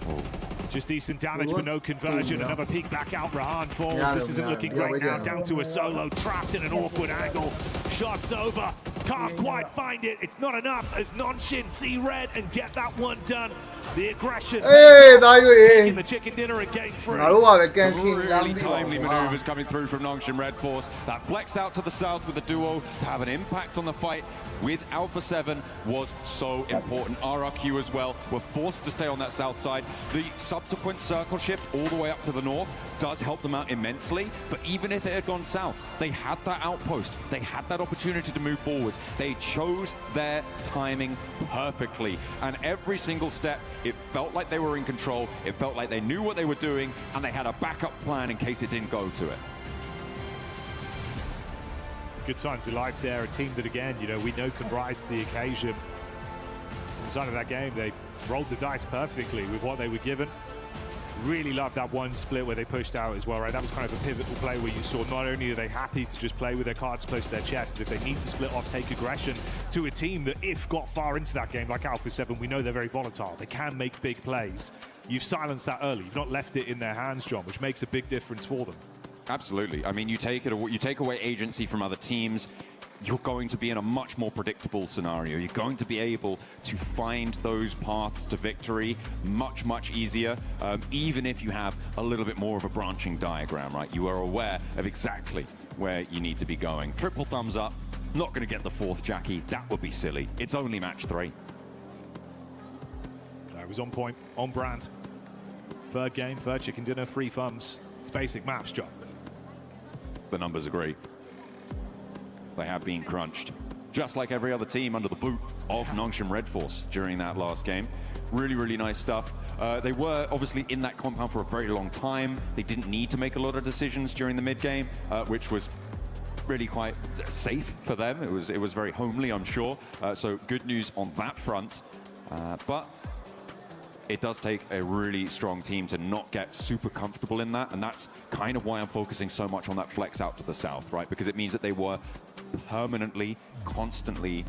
Oh. Just decent damage, but no conversion. Another peek back out. Rahan falls. This isn't looking great now. Down to a solo, trapped in an awkward angle. Shots over. Can't quite find it. It's not enough as Nonshin see red and get that one done. The aggression. Taking the chicken dinner and getting free. Really timely maneuvers coming through from Nongshim Red Force. That flex out to the south with the duo to have an impact on the fight with Alpha 7 was so important. RRQ as well were forced to stay on that south side. The subsequent circle shift all the way up to the north does help them out immensely, but even if it had gone south, they had that outpost. They had that opportunity to move forwards. They chose their timing perfectly, and every single step, it felt like they were in control. It felt like they knew what they were doing, and they had a backup plan in case it didn't go to it. Good signs of life there. A team that, again, you know, we know can rise to the occasion. On the side of that game, they rolled the dice perfectly with what they were given. Really loved that one split where they pushed out as well, right? That was kind of a pivotal play where you saw not only are they happy to just play with their cards close to their chest, but if they need to split off, take aggression to a team that, if got far into that game, like Alpha 7, we know they're very volatile. They can make big plays. You've silenced that early. You've not left it in their hands, John, which makes a big difference for them. Absolutely. I mean, you take away agency from other teams, you're going to be in a much more predictable scenario. You're going to be able to find those paths to victory much, much easier, even if you have a little bit more of a branching diagram, right? You are aware of exactly where you need to be going. Triple thumbs up. Not going to get the fourth Jackie. That would be silly. It's only match 3. It was on point, on brand. Third game, third chicken dinner, 3 thumbs. It's basic maths, John. The numbers agree. They have been crunched, just like every other team under the boot of Nongshim Red Force during that last game. Really, really nice stuff. They were obviously in that compound for a very long time. They didn't need to make a lot of decisions during the mid-game, which was really quite safe for them. It was very homely, I'm sure. So good news on that front. But it does take a really strong team to not get super comfortable in that, and that's kind of why I'm focusing so much on that flex out to the south, right? Because it means that they were permanently, constantly,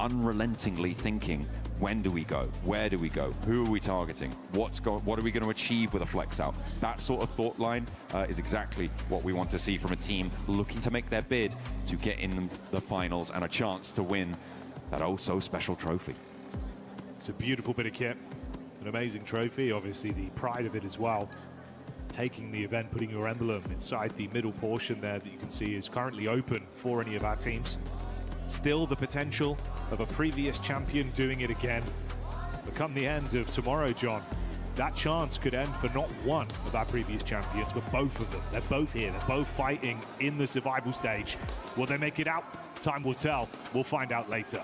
unrelentingly thinking, when do we go? Where do we go? Who are we targeting? What are we going to achieve with a flex out? That sort of thought line is exactly what we want to see from a team looking to make their bid to get in the finals and a chance to win that oh so special trophy. It's a beautiful bit of kit. An amazing trophy, obviously the pride of it as well. Taking the event, putting your emblem inside the middle portion there that you can see is currently open for any of our teams. Still the potential of a previous champion doing it again. But come the end of tomorrow, John, that chance could end for not one of our previous champions, but both of them. They're both here. They're both fighting in the survival stage. Will they make it out? Time will tell. We'll find out later.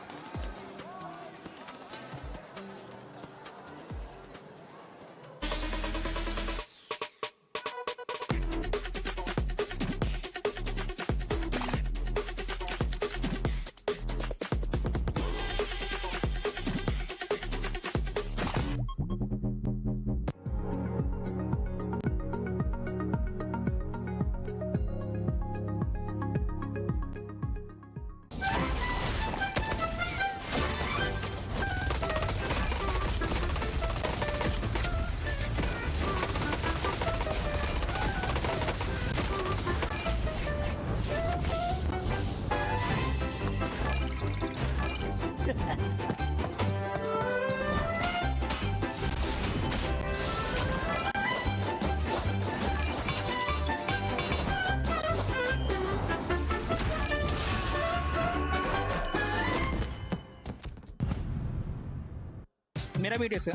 मेरा भी डेस है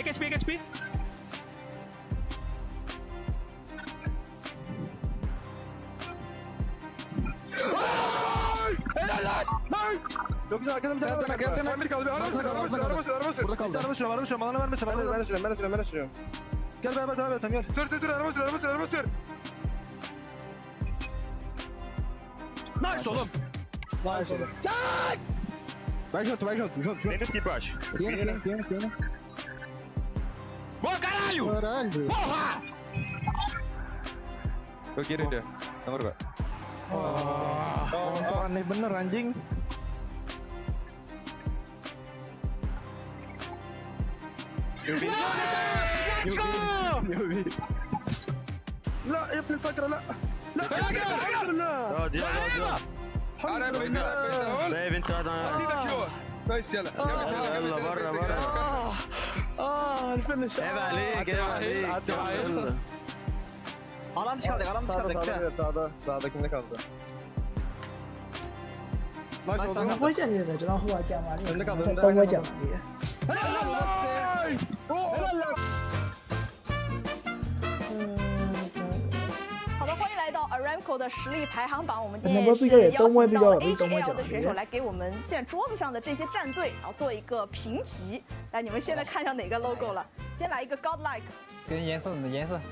एक HP Nice oğlum. Nice oğlum. Vai junto. Vem nesse aqui embaixo. Tem. Boa, caralho! Porra! Gue kiri dia. Nomor gak? Oh, aneh bener anjing. Let's go! لا يا ابن الفجر لا لا يا بنت هذا بس يلا يلا برا الفينش عيب عليك عيب عليك alan dışı kaldık sağda kimde kaldı我会讲你的，这让后讲完了，等我讲完的。好的，欢迎来到 Aramco 的实力排行榜。我们今天也是邀请到了 AGL 的选手来给我们现在桌子上的这些战队，然后做一个评级。来，你们现在看上哪个 logo 了？先来一个 Godlike， 跟颜色，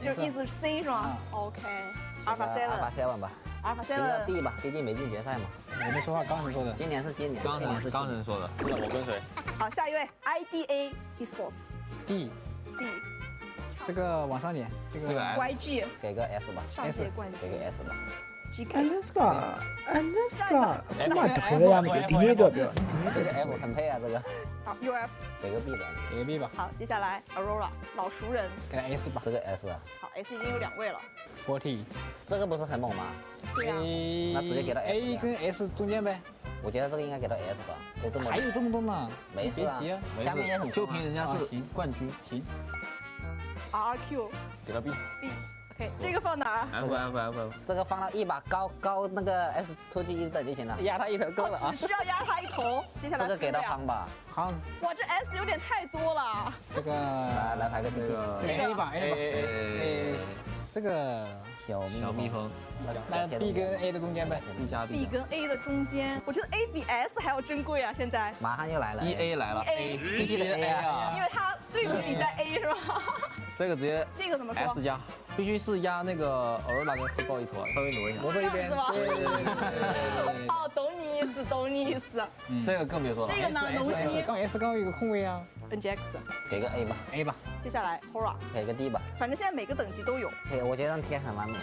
就意思是 C 是吗 ？OK。Alpha Seven 吧。Alpha Seven 7 B 吧，毕竟没进决赛嘛。我没说话，刚才说的。今年是今年，刚才说的。那我跟谁？好，下一位 IDA Esports D。这个往上点，这个 YG 给个 S 吧，上届冠军给个 S 吧。Alaska，妈的，配呀，你给听那个表。这个 F 很配啊，这个。好 UF 给个 B 吧，给个 B 吧。好，接下来 Aurora 老熟人，给 S 吧，这个 S 啊。好 S 已经有2位了。40，这个不是很猛吗？对啊。那直接给到 A 跟 S 中间呗。我觉得这个应该给到 S 吧，就这么。还有这么多呢？没事啊，下面也很就凭人家是冠军，行。RQ 给到 B。OK， 这个放哪？F， 这个放到E吧，高那个 S 突击1等就行了，压他一头够了啊。只需要压他一头。接下来这个给到夯吧，夯。哇，这 S 有点太多了。这个来排个这个 A 吧 A， 这个小蜜蜂，那 B 跟 A 的中间呗 ，B 跟 A 的中间，我觉得 A 比 S 还要珍贵啊，现在。马上又来了 ，EA 来了 ，A 必须得 A 啊，因为它对比你在 A 是吧？这个直接这个怎么说 ？S 加，必须是压那个Aurora跟黑豹一坨，稍微挪一下。挪一边。哦，懂你意思。这个更别说了。这个呢，龙溪。刚 S 刚有一个空位啊。NGX 给个 A 吧。接下来 Hora 给个 D 吧。反正现在每个等级都有。对，我觉得贴很完美，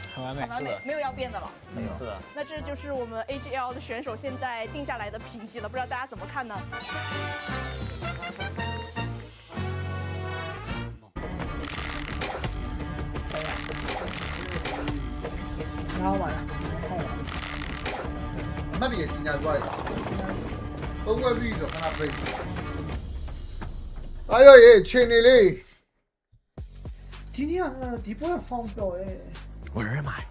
没有要变的了。没有。是的。那这就是我们 AGL 的选手现在定下来的评级了，不知道大家怎么看呢？然后完了，那你也今天过来，都怪绿色，看他飞。哎呦耶，欠你嘞！今天那迪波要放表哎。Where am I?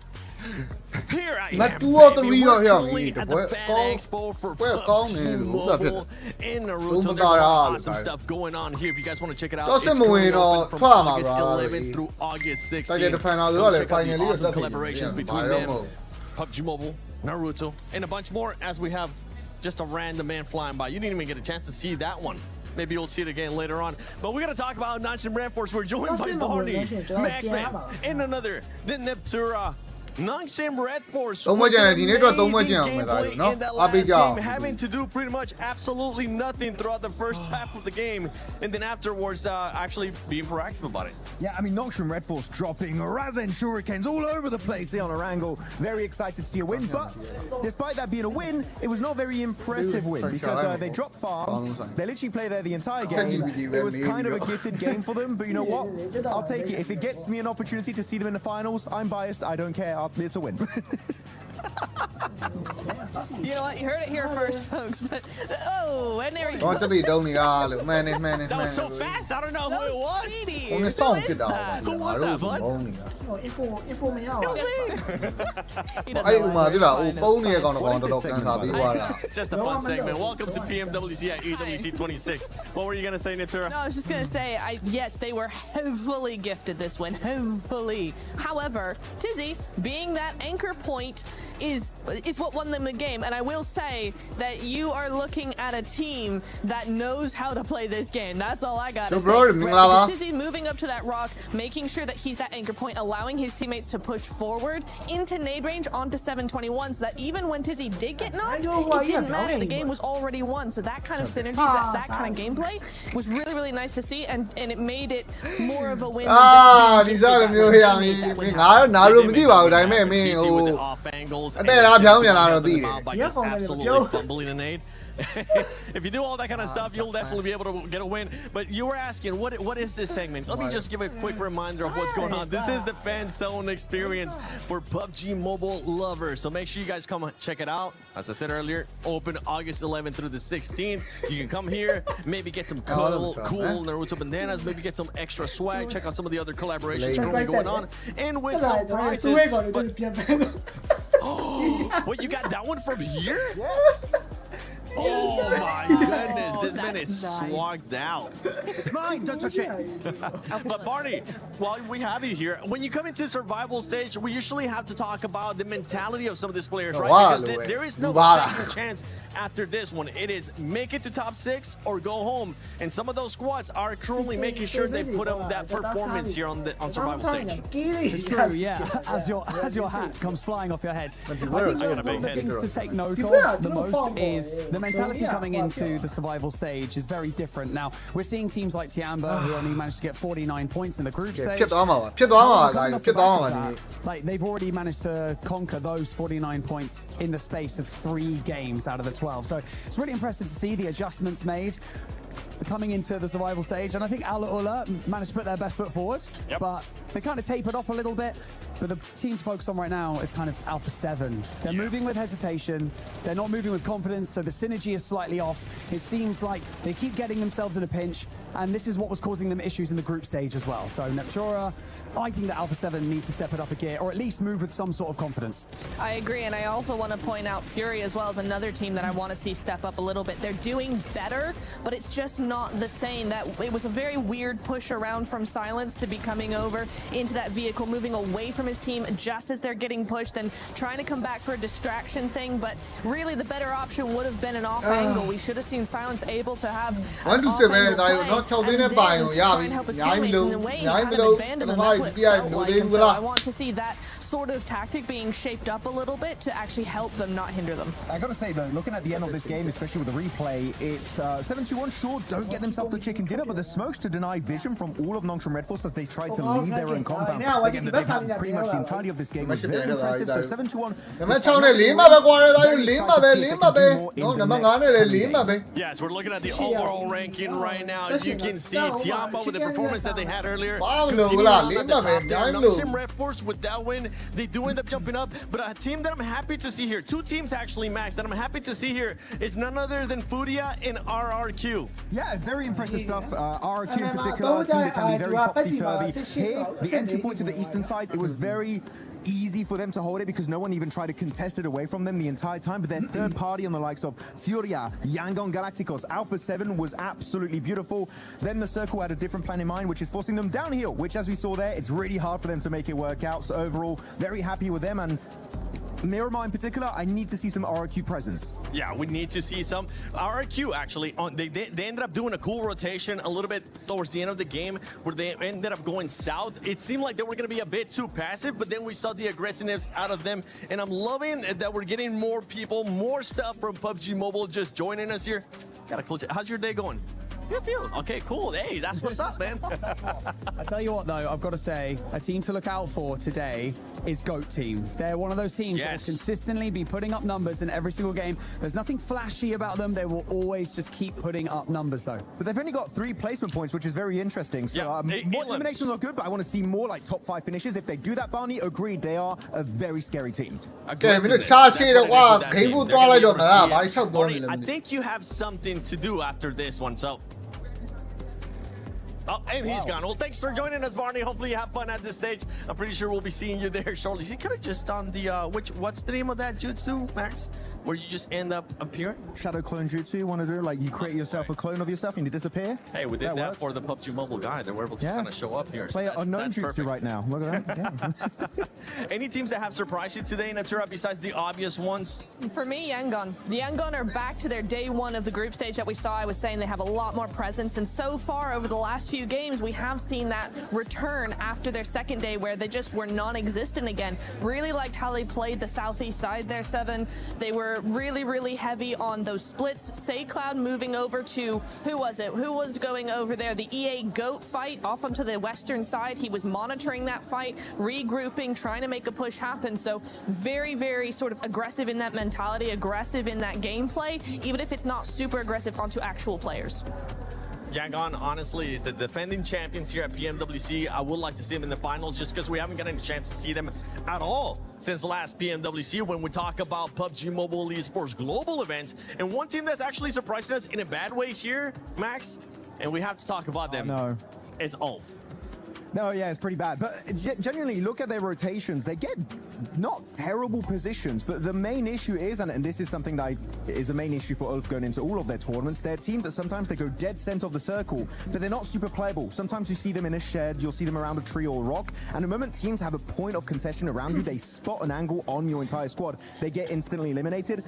Here I am, baby, virtually at the Fan Expo for PUBG Mobile in Naruto. There's a lot of awesome stuff going on here. If you guys want to check it out, it's currently open from August 11th through August 16th. Go check out the awesome collaborations between them, PUBG Mobile, Naruto, and a bunch more as we have just a random man flying by. You didn't even get a chance to see that one. Maybe you'll see it again later on. But we're going to talk about Nanshin Brand Force. We're joined by Barney, Maxman, and another, the Neptura. Nanshin Red Force amazing gameplay in that last game, having to do pretty much absolutely nothing throughout the first half of the game, and then afterwards actually being proactive about it. Yeah, I mean, Nanshin Red Force dropping Razen Shurikens all over the place here on Orango. Very excited to see a win, but despite that being a win, it was not a very impressive win because they dropped farm. They literally played there the entire game. It was kind of a gifted game for them, but you know what? I'll take it. If it gets me an opportunity to see them in the finals, I'm biased. I don't care. It's a win. You know what? You heard it here first, folks. But and there he goes. That was so fast. I don't know who it was. Who is that? Who was that, bud? Just a fun segment. Welcome to PMWC at EWC 26. What were you gonna say, Natura? No, I was just gonna say, yes, they were heavily gifted this win, heavily. However, Tizzy, being that anchor point, is what won them the game, and I will say that you are looking at a team that knows how to play this game. That's all I gotta say. Right? Tizzy moving up to that rock, making sure that he's that anchor point, allowing his teammates to push forward into nade range onto 721, so that even when Tizzy did get knocked, it didn't matter. The game was already won. So that kind of synergies, that kind of gameplay was really, really nice to see, and it made it more of a win. These are the new off angles. Absolutely fumbling a nade. If you do all that kind of stuff, you'll definitely be able to get a win. But you were asking, what is this segment? Let me just give a quick reminder of what's going on. This is the fan zone experience for PUBG Mobile lovers. So make sure you guys come check it out. As I said earlier, open August 11th through the 16th. You can come here, maybe get some cool Naruto bandanas, maybe get some extra swag, check out some of the other collaborations currently going on, and win some prizes. Oh, wait, you got that one from here? Yes. Oh my goodness, this man is swagged out. It's mine, don't touch it. But Barney, while we have you here, when you come into survival stage, we usually have to talk about the mentality of some of these players, right? Because there is no second chance after this one. It is make it to top 6 or go home. And some of those squads are currently making sure they put up that performance here on survival stage. It's true, yeah. As your hat comes flying off your head. I think one of the things to take note of the most is the mentality coming into the survival stage is very different. Now, we're seeing teams like Tiamba who only managed to get 49 points in the group stage. Like, they've already managed to conquer those 49 points in the space of 3 games out of the 12. So it's really impressive to see the adjustments made coming into the survival stage, and I think Ula managed to put their best foot forward, but they kind of tapered off a little bit. But the team to focus on right now is kind of Alpha 7. They're moving with hesitation, they're not moving with confidence, so the synergy is slightly off. It seems like they keep getting themselves in a pinch, and this is what was causing them issues in the group stage as well. So Neptura, I think that Alpha 7 need to step it up a gear, or at least move with some sort of confidence. I agree, and I also want to point out Fury as well as another team that I want to see step up a little bit. They're doing better, but it's just not the same. That it was a very weird push around from Silence to be coming over into that vehicle, moving away from his team just as they're getting pushed and trying to come back for a distraction thing. But really, the better option would have been an off angle. We should have seen Silence able to have an off angle play and then try and help his teammates in the way and kind of abandon them. That's what it felt like. And so I want to see that sort of tactic being shaped up a little bit to actually help them, not hinder them. I gotta say though, looking at the end of this game, especially with the replay, it's 7-2-1 sure don't get themselves the chicken dinner, but the smokes to deny vision from all of Nongshim Red Force as they try to leave their own compound. Again, that they've had pretty much the entirety of this game was very impressive. So 7-2-1. Yes, we're looking at the overall ranking right now. You can see Tiamba with the performance that they had earlier. Nongshim Red Force with that win, they do end up jumping up, but a team that I'm happy to see here, 2 teams actually, Max, that I'm happy to see here is none other than Furia and RRQ. Yeah, very impressive stuff. RRQ in particular, a team that can be very topsy-turvy. Here, the entry point to the eastern side, it was very easy for them to hold it because no one even tried to contest it away from them the entire time. But their third party on the likes of Furia, Yangon Galacticos, Alpha 7 was absolutely beautiful. Then the Circle had a different plan in mind, which is forcing them downhill, which as we saw there, it's really hard for them to make it work out. So overall, very happy with them. And Miramar in particular, I need to see some RRQ presence. Yeah, we need to see some. RRQ actually, they ended up doing a cool rotation a little bit towards the end of the game where they ended up going south. It seemed like they were going to be a bit too passive, but then we saw the aggressiveness out of them. And I'm loving that we're getting more people, more stuff from PUBG Mobile just joining us here. Gotta close it. How's your day going? Okay, cool. Hey, that's what's up, man. I tell you what, though, I've got to say, a team to look out for today is GOAT Team. They're one of those teams that will consistently be putting up numbers in every single game. There's nothing flashy about them. They will always just keep putting up numbers, though. But they've only got 3 placement points, which is very interesting. So more eliminations are good, but I want to see more like top 5 finishes. If they do that, Barney, agreed, they are a very scary team. I think you have something to do after this one, so. Oh, and he's gone. Well, thanks for joining us, Barney. Hopefully you have fun at this stage. I'm pretty sure we'll be seeing you there shortly. He could have just done the, what's the name of that jutsu, Max? Where you just end up appearing? Shadow clone jutsu, you want to do? Like you create yourself a clone of yourself and you disappear? Hey, we did that for the PUBG Mobile guy. They were able to kind of show up here. Play an unknown jutsu right now. Look at that. Any teams that have surprised you today, Natura, besides the obvious ones? For me, Yangon. The Yangon are back to their day 1 of the group stage that we saw. I was saying they have a lot more presence, and so far over the last last few games, we have seen that return after their second day where they just were non-existent again. Really liked how they played the southeast side there, Seven. They were really, really heavy on those splits. SayCloud moving over to, who was it? Who was going over there? The EA GOAT fight off onto the western side. He was monitoring that fight, regrouping, trying to make a push happen. So very, very sort of aggressive in that mentality, aggressive in that gameplay, even if it's not super aggressive onto actual players. Yangon, honestly, it's a defending champions here at PMWC. I would like to see them in the finals just because we haven't gotten a chance to see them at all since last PMWC when we talk about PUBG Mobile Esports Global event. And one team that's actually surprising us in a bad way here, Max, and we have to talk about them. No. It's Ulf. No, yeah, it's pretty bad. But genuinely, look at their rotations. They get not terrible positions, but the main issue is, and this is something that is a main issue for Ulf going into all of their tournaments, they're a team that sometimes they go dead center of the circle, but they're not super playable. Sometimes you see them in a shed, you'll see them around a tree or a rock, and the moment teams have a point of contention around you, they spot an angle on your entire squad, they get instantly eliminated.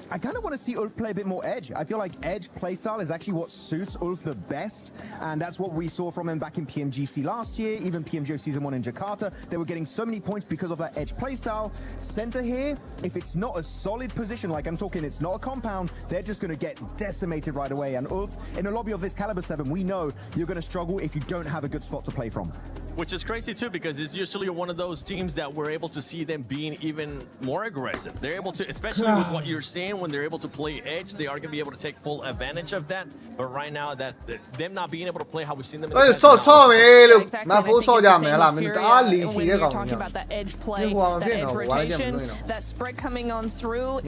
I kind of want to see Ulf play a bit more edge. I feel like edge playstyle is actually what suits Ulf the best, and that's what we saw from him back in PMGC last year, even PMGO Season 1 in Jakarta. They were getting so many points because of that edge playstyle. Center here, if it's not a solid position, like I'm talking, it's not a compound, they're just going to get decimated right away. And Ulf, in a lobby of this caliber 7, we know you're going to struggle if you don't have a good spot to play from. Which is crazy too, because it's usually one of those teams that we're able to see them being even more aggressive. They're able to, especially with what you're saying, when they're able to play edge, they are going to be able to take full advantage of that. But right now, that them not being able to play how we've seen them in the past. When you're talking about that edge play, that edge rotation, that spread coming on through,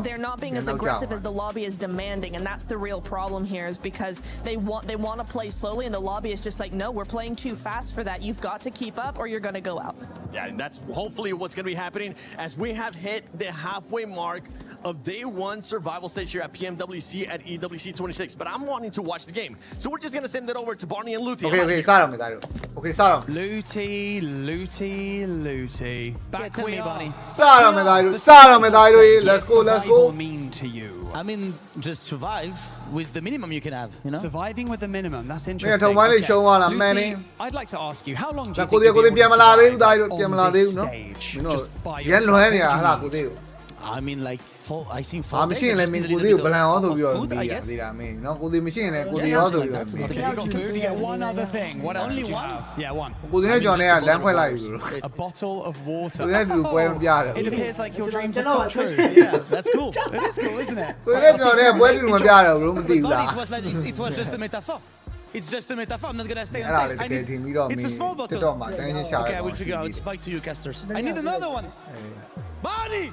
they're not being as aggressive as the lobby is demanding, and that's the real problem here, is because they want to play slowly, and the lobby is just like, no, we're playing too fast for that. You've got to keep up, or you're going to go out. Yeah, and that's hopefully what's going to be happening as we have hit the halfway mark of day one survival stage here at PMWC at EWC 26. But I'm wanting to watch the game, so we're just going to send it over to Barney and Luti. Okay, start him. Okay, start him. Luti. Back to me, Barney. Start him. Let's go. Mean to you? I mean, just survive with the minimum you can have, you know? Surviving with the minimum, that's interesting. Luti, I'd like to ask you, how long do you think you'll be able to survive on this stage just by yourself? I mean, like, I think 4 days. Food, I guess. You get one other thing. What else do you have? Yeah, one. A bottle of water. It appears like your dreams have come true. Yeah, that's cool. It is cool, isn't it? But it was just a metaphor. It's just a metaphor. I'm not gonna stay on stage. It's a small bottle. Okay, I will figure out. It's back to you, casters. I need another one. Barney!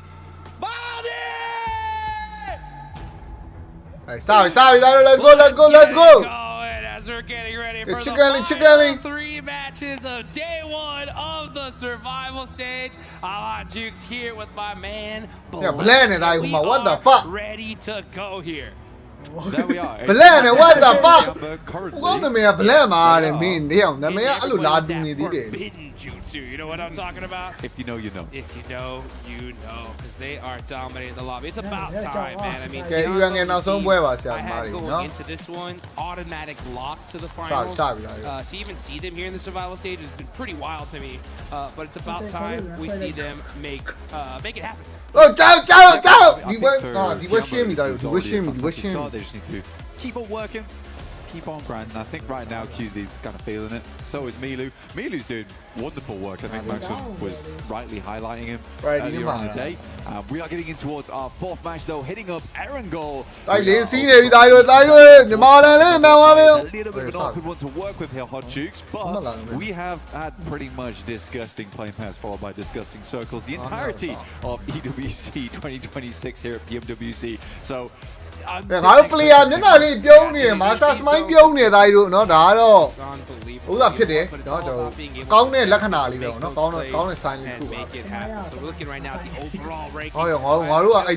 Sorry, let's go. As we're getting ready for the final 3 matches of day 1 of the survival stage. I want Jukes here with my man. What the fuck? Ready to go here. There we are. What the fuck? Forbidden jutsu. You know what I'm talking about? If you know, you know. If you know, you know. Because they are dominating the lobby. It's about time, man. I mean, I had going into this one, automatic lock to the finals. To even see them here in the survival stage has been pretty wild to me. But it's about time we see them make it happen. Oh, ciao! You They just need to keep on working, keep on grinding. I think right now QZ's kind of feeling it. So is Milu. Milu's doing wonderful work. I think Maxim was rightly highlighting him earlier on the day. We are getting in towards our 4th match though, hitting up Erangel. A little bit of an awkward one to work with here, Hot Jukes, but we have had pretty much disgusting play paths followed by disgusting circles the entirety of EWC 2026 here at PMWC. So hopefully I'm not really building master smile building that I do not all. Oh, pit it. Count it like an alley, no, count it sign. And make it happen. So we're looking right now at the overall ranking. Oh, I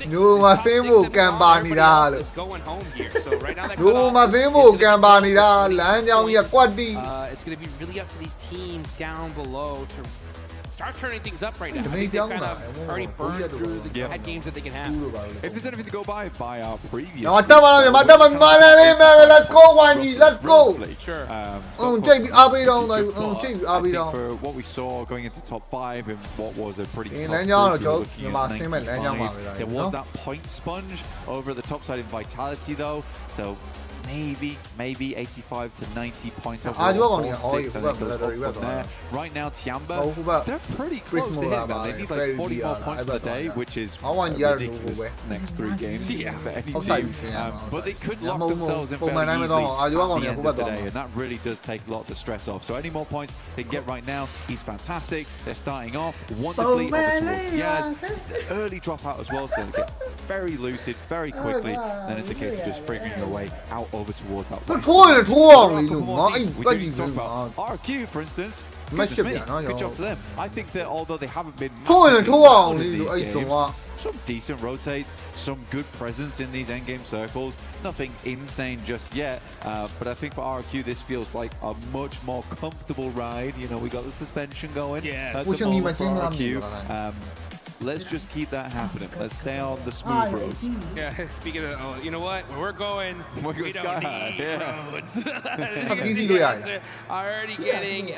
knew my thing can ban it all. Going home here. So right now that can ban it all. Land down here, quad D. It's going to be really up to these teams down below to start turning things up right now. I think they've kind of already burned through the bad games that they can have. If there's anything to go by our previous... Let's go, Wanji, let's go! Sure. For what we saw going into top 5 and what was a pretty tough group, there was that point sponge over at the top side in Vitality though, so maybe 85 to 90 points overall. Right now, Tiamba, they're pretty close to him. They need like 40 more points in the day, which is ridiculous next 3 games for any team. But they could lock themselves in fairly easily at the end of the day, and that really does take a lot of the stress off. So any more points they can get right now, he's fantastic. They're starting off wonderfully over towards Yaz. Early dropout as well, so they get very looted very quickly. Then it's a case of just figuring your way out over towards that west. We didn't talk about RQ, for instance. Good job to them. I think that although they haven't been some decent rotates, some good presence in these endgame circles, nothing insane just yet, but I think for RQ this feels like a much more comfortable ride. You know, we got the suspension going. Yes. For RQ. Let's just keep that happening. Let's stay on the smooth roads. Yeah, speaking of, you know what? Where we're going, we don't need roads. You can see guys are already getting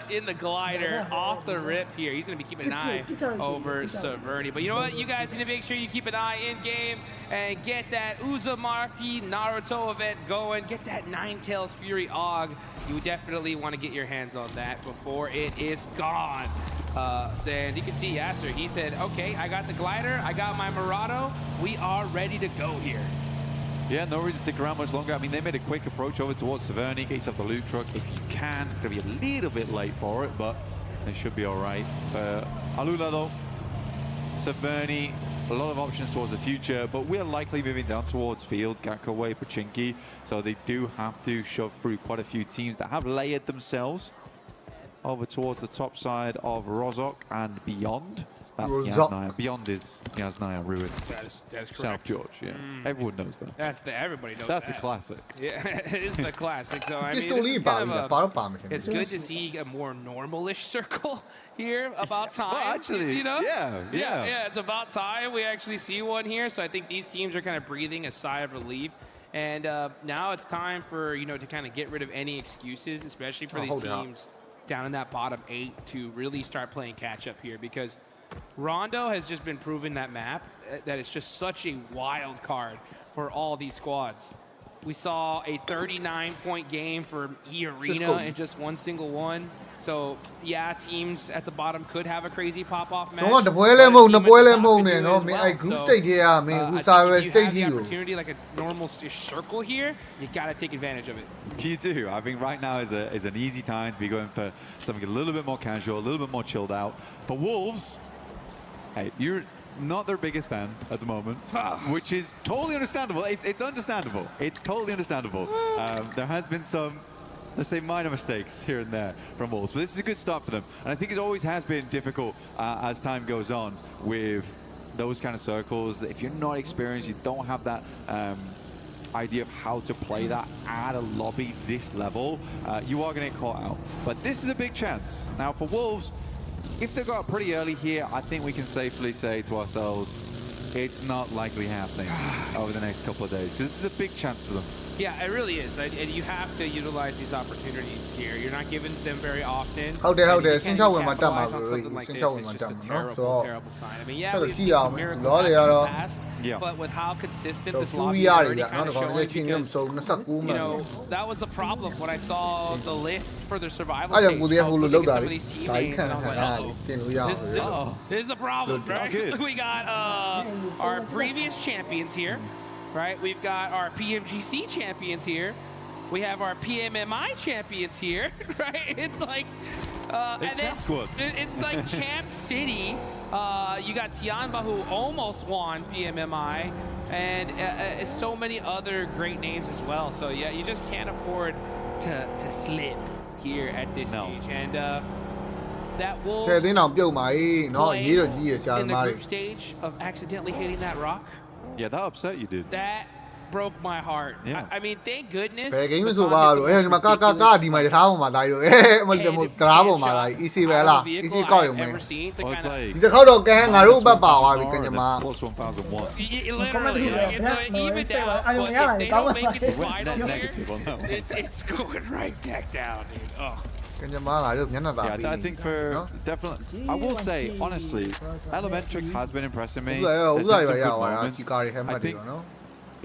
in the glider off the rip here. He's going to be keeping an eye over Severny. But you know what? You guys need to make sure you keep an eye in game and get that Uzumaki Naruto event going. Get that Ninetales Fury AUG. You definitely want to get your hands on that before it is gone. And you can see Yasser, he said, okay, I got the glider, I got my Murado, we are ready to go here. Yeah, no reason to stick around much longer. I mean, they made a quick approach over towards Severny, get yourself the loot truck if you can. It's going to be a little bit late for it, but they should be all right. For Alula, though, Severny, a lot of options towards the future, but we're likely moving down towards Fields, Gakaway, Pachinki, so they do have to shove through quite a few teams that have layered themselves over towards the top side of Rozhok and beyond. That's Yasnaya. Beyond is Yasnaya Ruin. That is correct. South George, yeah. Everyone knows that. Everybody knows That's that. the classic. Yeah, it is the classic. So I mean, this is kind of it's good to see a more normal-ish circle here. About time. Well, actually, you know? Yeah. It's about time we actually see one here. So I think these teams are kind of breathing a sigh of relief. And now it's time for, to kind of get rid of any excuses, especially for these teams down in that bottom 8 to really start playing catch up here, because Rondo has just been proving that map that it's just such a wild card for all these squads. We saw a 39-point game for E-Arena in just one single one. So, yeah, teams at the bottom could have a crazy pop-off match. So, if you have the opportunity like a normal circle here, you got to take advantage of it. You do. I think right now is an easy time to be going for something a little bit more casual, a little bit more chilled out. For Wolves, hey, you're not their biggest fan at the moment, which is totally understandable. It's understandable. It's totally understandable. There has been some, let's say, minor mistakes here and there from Wolves, but this is a good start for them. And I think it always has been difficult as time goes on with those kind of circles. If you're not experienced, you don't have that idea of how to play that at a lobby this level, you are going to get caught out. But this is a big chance. Now for Wolves, if they got pretty early here, I think we can safely say to ourselves, it's not likely happening over the next couple of days, because this is a big chance for them. Yeah, it really is, and you have to utilize these opportunities here. You're not given them very often. Hold there. Something like this, it's just a terrible sign. I mean, yeah, we've seen some miracles happen in the past, but with how consistent this lobby is already kind of showing, because, that was the problem when I saw the list for the survival stage. I was looking at some of these team names, and I was like, this is a problem, right? We got our previous champions here. Right, we've got our PMGC champions here. We have our PMMI champions here, right? It's like, and then it's like Champ City. You got Tianba, who almost won PMMI, and so many other great names as well. So yeah, you just can't afford to slip here at this stage. And that Wolves play in the group stage of accidentally hitting that rock. Yeah, that upset you, dude. That broke my heart. Yeah. I mean, thank goodness. ဘယ် game ဆိုပါလို့ဒီမှာကာဒီမှာထားအောင်မှာတိုင်းလို့မတမတရားပေါ်မှာတိုင်း easy ပဲလား easy ကောက်ရုံပဲ ဒီတစ်ခေါက်တော့ကန်ငါတို့ဘက်ပါသွားပြီကညမ Literally, it's even down. But if they don't make it to finals here, it's going right back down, dude. Oh. Yeah, I think for definitely, I will say honestly, Elementrix has been impressing me. I think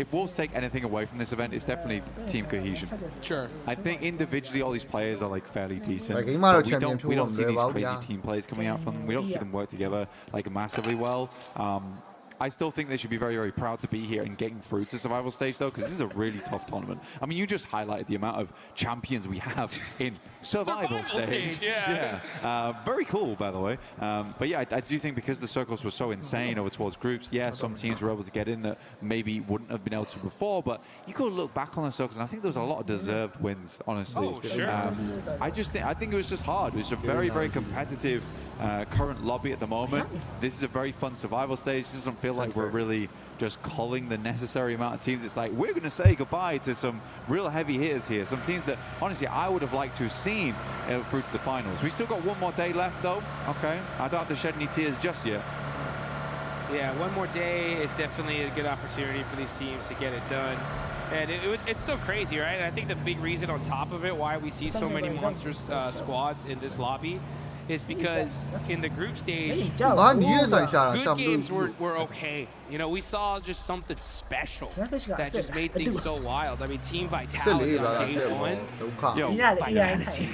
if Wolves take anything away from this event, it's definitely team cohesion. Sure. I think individually all these players are like fairly decent. Like, we don't see these crazy team players coming out from them. We don't see them work together like massively well. I still think they should be very, very proud to be here and getting through to survival stage though, because this is a really tough tournament. I mean, you just highlighted the amount of champions we have in survival stage. Yeah. Very cool, by the way. But yeah, I do think because the circles were so insane over towards groups, yeah, some teams were able to get in that maybe wouldn't have been able to before, but you could look back on the circles and I think there was a lot of deserved wins, honestly. Oh, sure. I think it was just hard. It was a very, very competitive current lobby at the moment. This is a very fun survival stage. This doesn't feel like we're really just culling the necessary amount of teams. It's like we're going to say goodbye to some real heavy hitters here. Some teams that honestly I would have liked to have seen through to the finals. We still got one more day left though. Okay, I don't have to shed any tears just yet. Yeah, one more day is definitely a good opportunity for these teams to get it done. And it's so crazy, right? And I think the big reason on top of it why we see so many monster squads in this lobby is because in the group stage, good games were okay. You know, we saw just something special that just made things so wild. I mean, team vitality on day one. Vitality.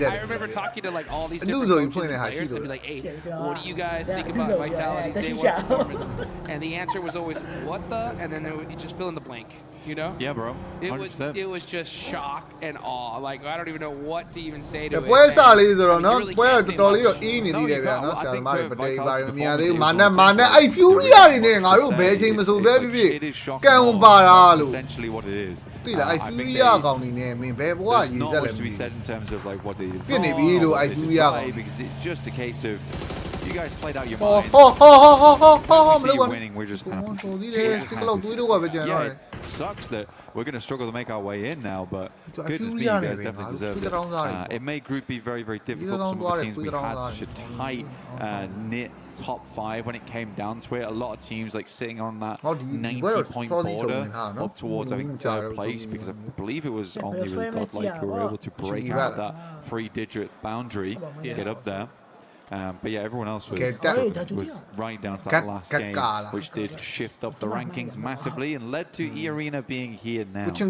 I remember talking to like all these different coaches and players and be like, hey, what do you guys think about Vitality's day one performance? And the answer was always, what the? And then you just fill in the blank, you know? Yeah, bro. 100%. It was just shock and awe. Like, I don't even know what to even say to it. ပွဲစားလေးဆိုတော့နော်ပွဲတော်တော်လေးတော့အင်းနေသေးတယ်ဗျာနော်ဆရာသမားတွေပတေးပါရမြင်ရသေးမာနအဲ့ Furia တွေနဲ့ငါတို့ဘယ်ချိန်မဆိုပဲဖြစ်ကံဝင်ပါတာလို့ essentially what it is သိလားအဲ့ Furia ကောင်နေနဲ့မင်းဘယ်ဘဝရည်စက်လဲ to be said in terms of like what they ပြစ်နေပြီလို့အဲ့ Furia ကောင် because it's just a case of you guys played out your mind မလို့ winning we're just happy ဒီလေစစ်ကလောက်တွေးတော့ပဲကျန်တော့ sucks that we're going to struggle to make our way in now, but goodness me, you guys definitely deserve it. It made Group B very, very difficult for some of the teams. We had such a tight, knit top 5 when it came down to it. A lot of teams like sitting on that 90-point border up towards, I think, 3rd place, because I believe it was only really godlike who were able to break out that 3-digit boundary, get up there. But yeah, everyone else was right down to that last game, which did shift up the rankings massively and led to E-Arena being here now. That's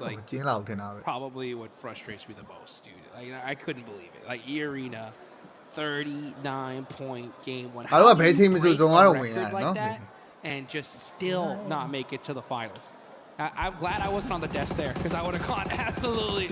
like probably what frustrates me the most, dude. Like, I couldn't believe it. Like E-Arena, 39-point game one. How do you break a record like that and just still not make it to the finals? I'm glad I wasn't on the desk there because I would have gone absolutely.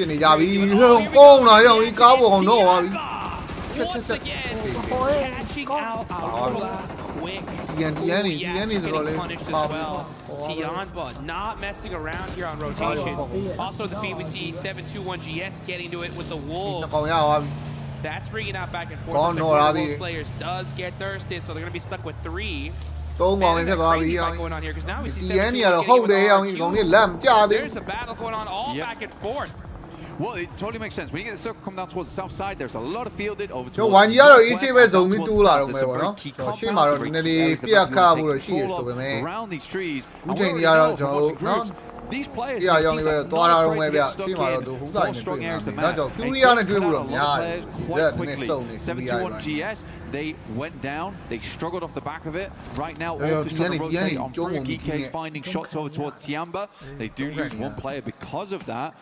Once again, catching out Aurora quick. Getting punished as well. Tianba not messing around here on rotation. Also the PMWC 721GS getting to it with the Wolves. That's bringing out back and forth. One of those players does get thirsted, so they're going to be stuck with 3. There's a crazy fight going on here because now we see 721 There's a battle going on all back and forth. Well, it totally makes sense. When you get the circle come down towards the south side, there's a lot of fielded over towards. 1ကြီးကတော့ easy ပဲဇုံပြီးတူးလာတော့မယ်ပေါ့နော်။ရှေ့မှာတော့နည်းနည်းလေးပြက်ခါဖို့လို့ရှိရဆိုပေမဲ့ around these trees အခုချိန်ကြီးကတော့ကျွန်တော်တို့နော် these players တရားရောင်းနေပဲသွားတာတော့မယ်ဗျရှေ့မှာတော့သူဟူဆိုင်နေတွေ့နေတာ။ဒါကြောင့် Furia နဲ့တွေ့ဖို့တော့များတယ်။ quickly 721GS they went down, they struggled off the back of it. Right now, Wolf is trying to rotate on through. GK is finding shots over towards Tianba. They do lose one player because of that.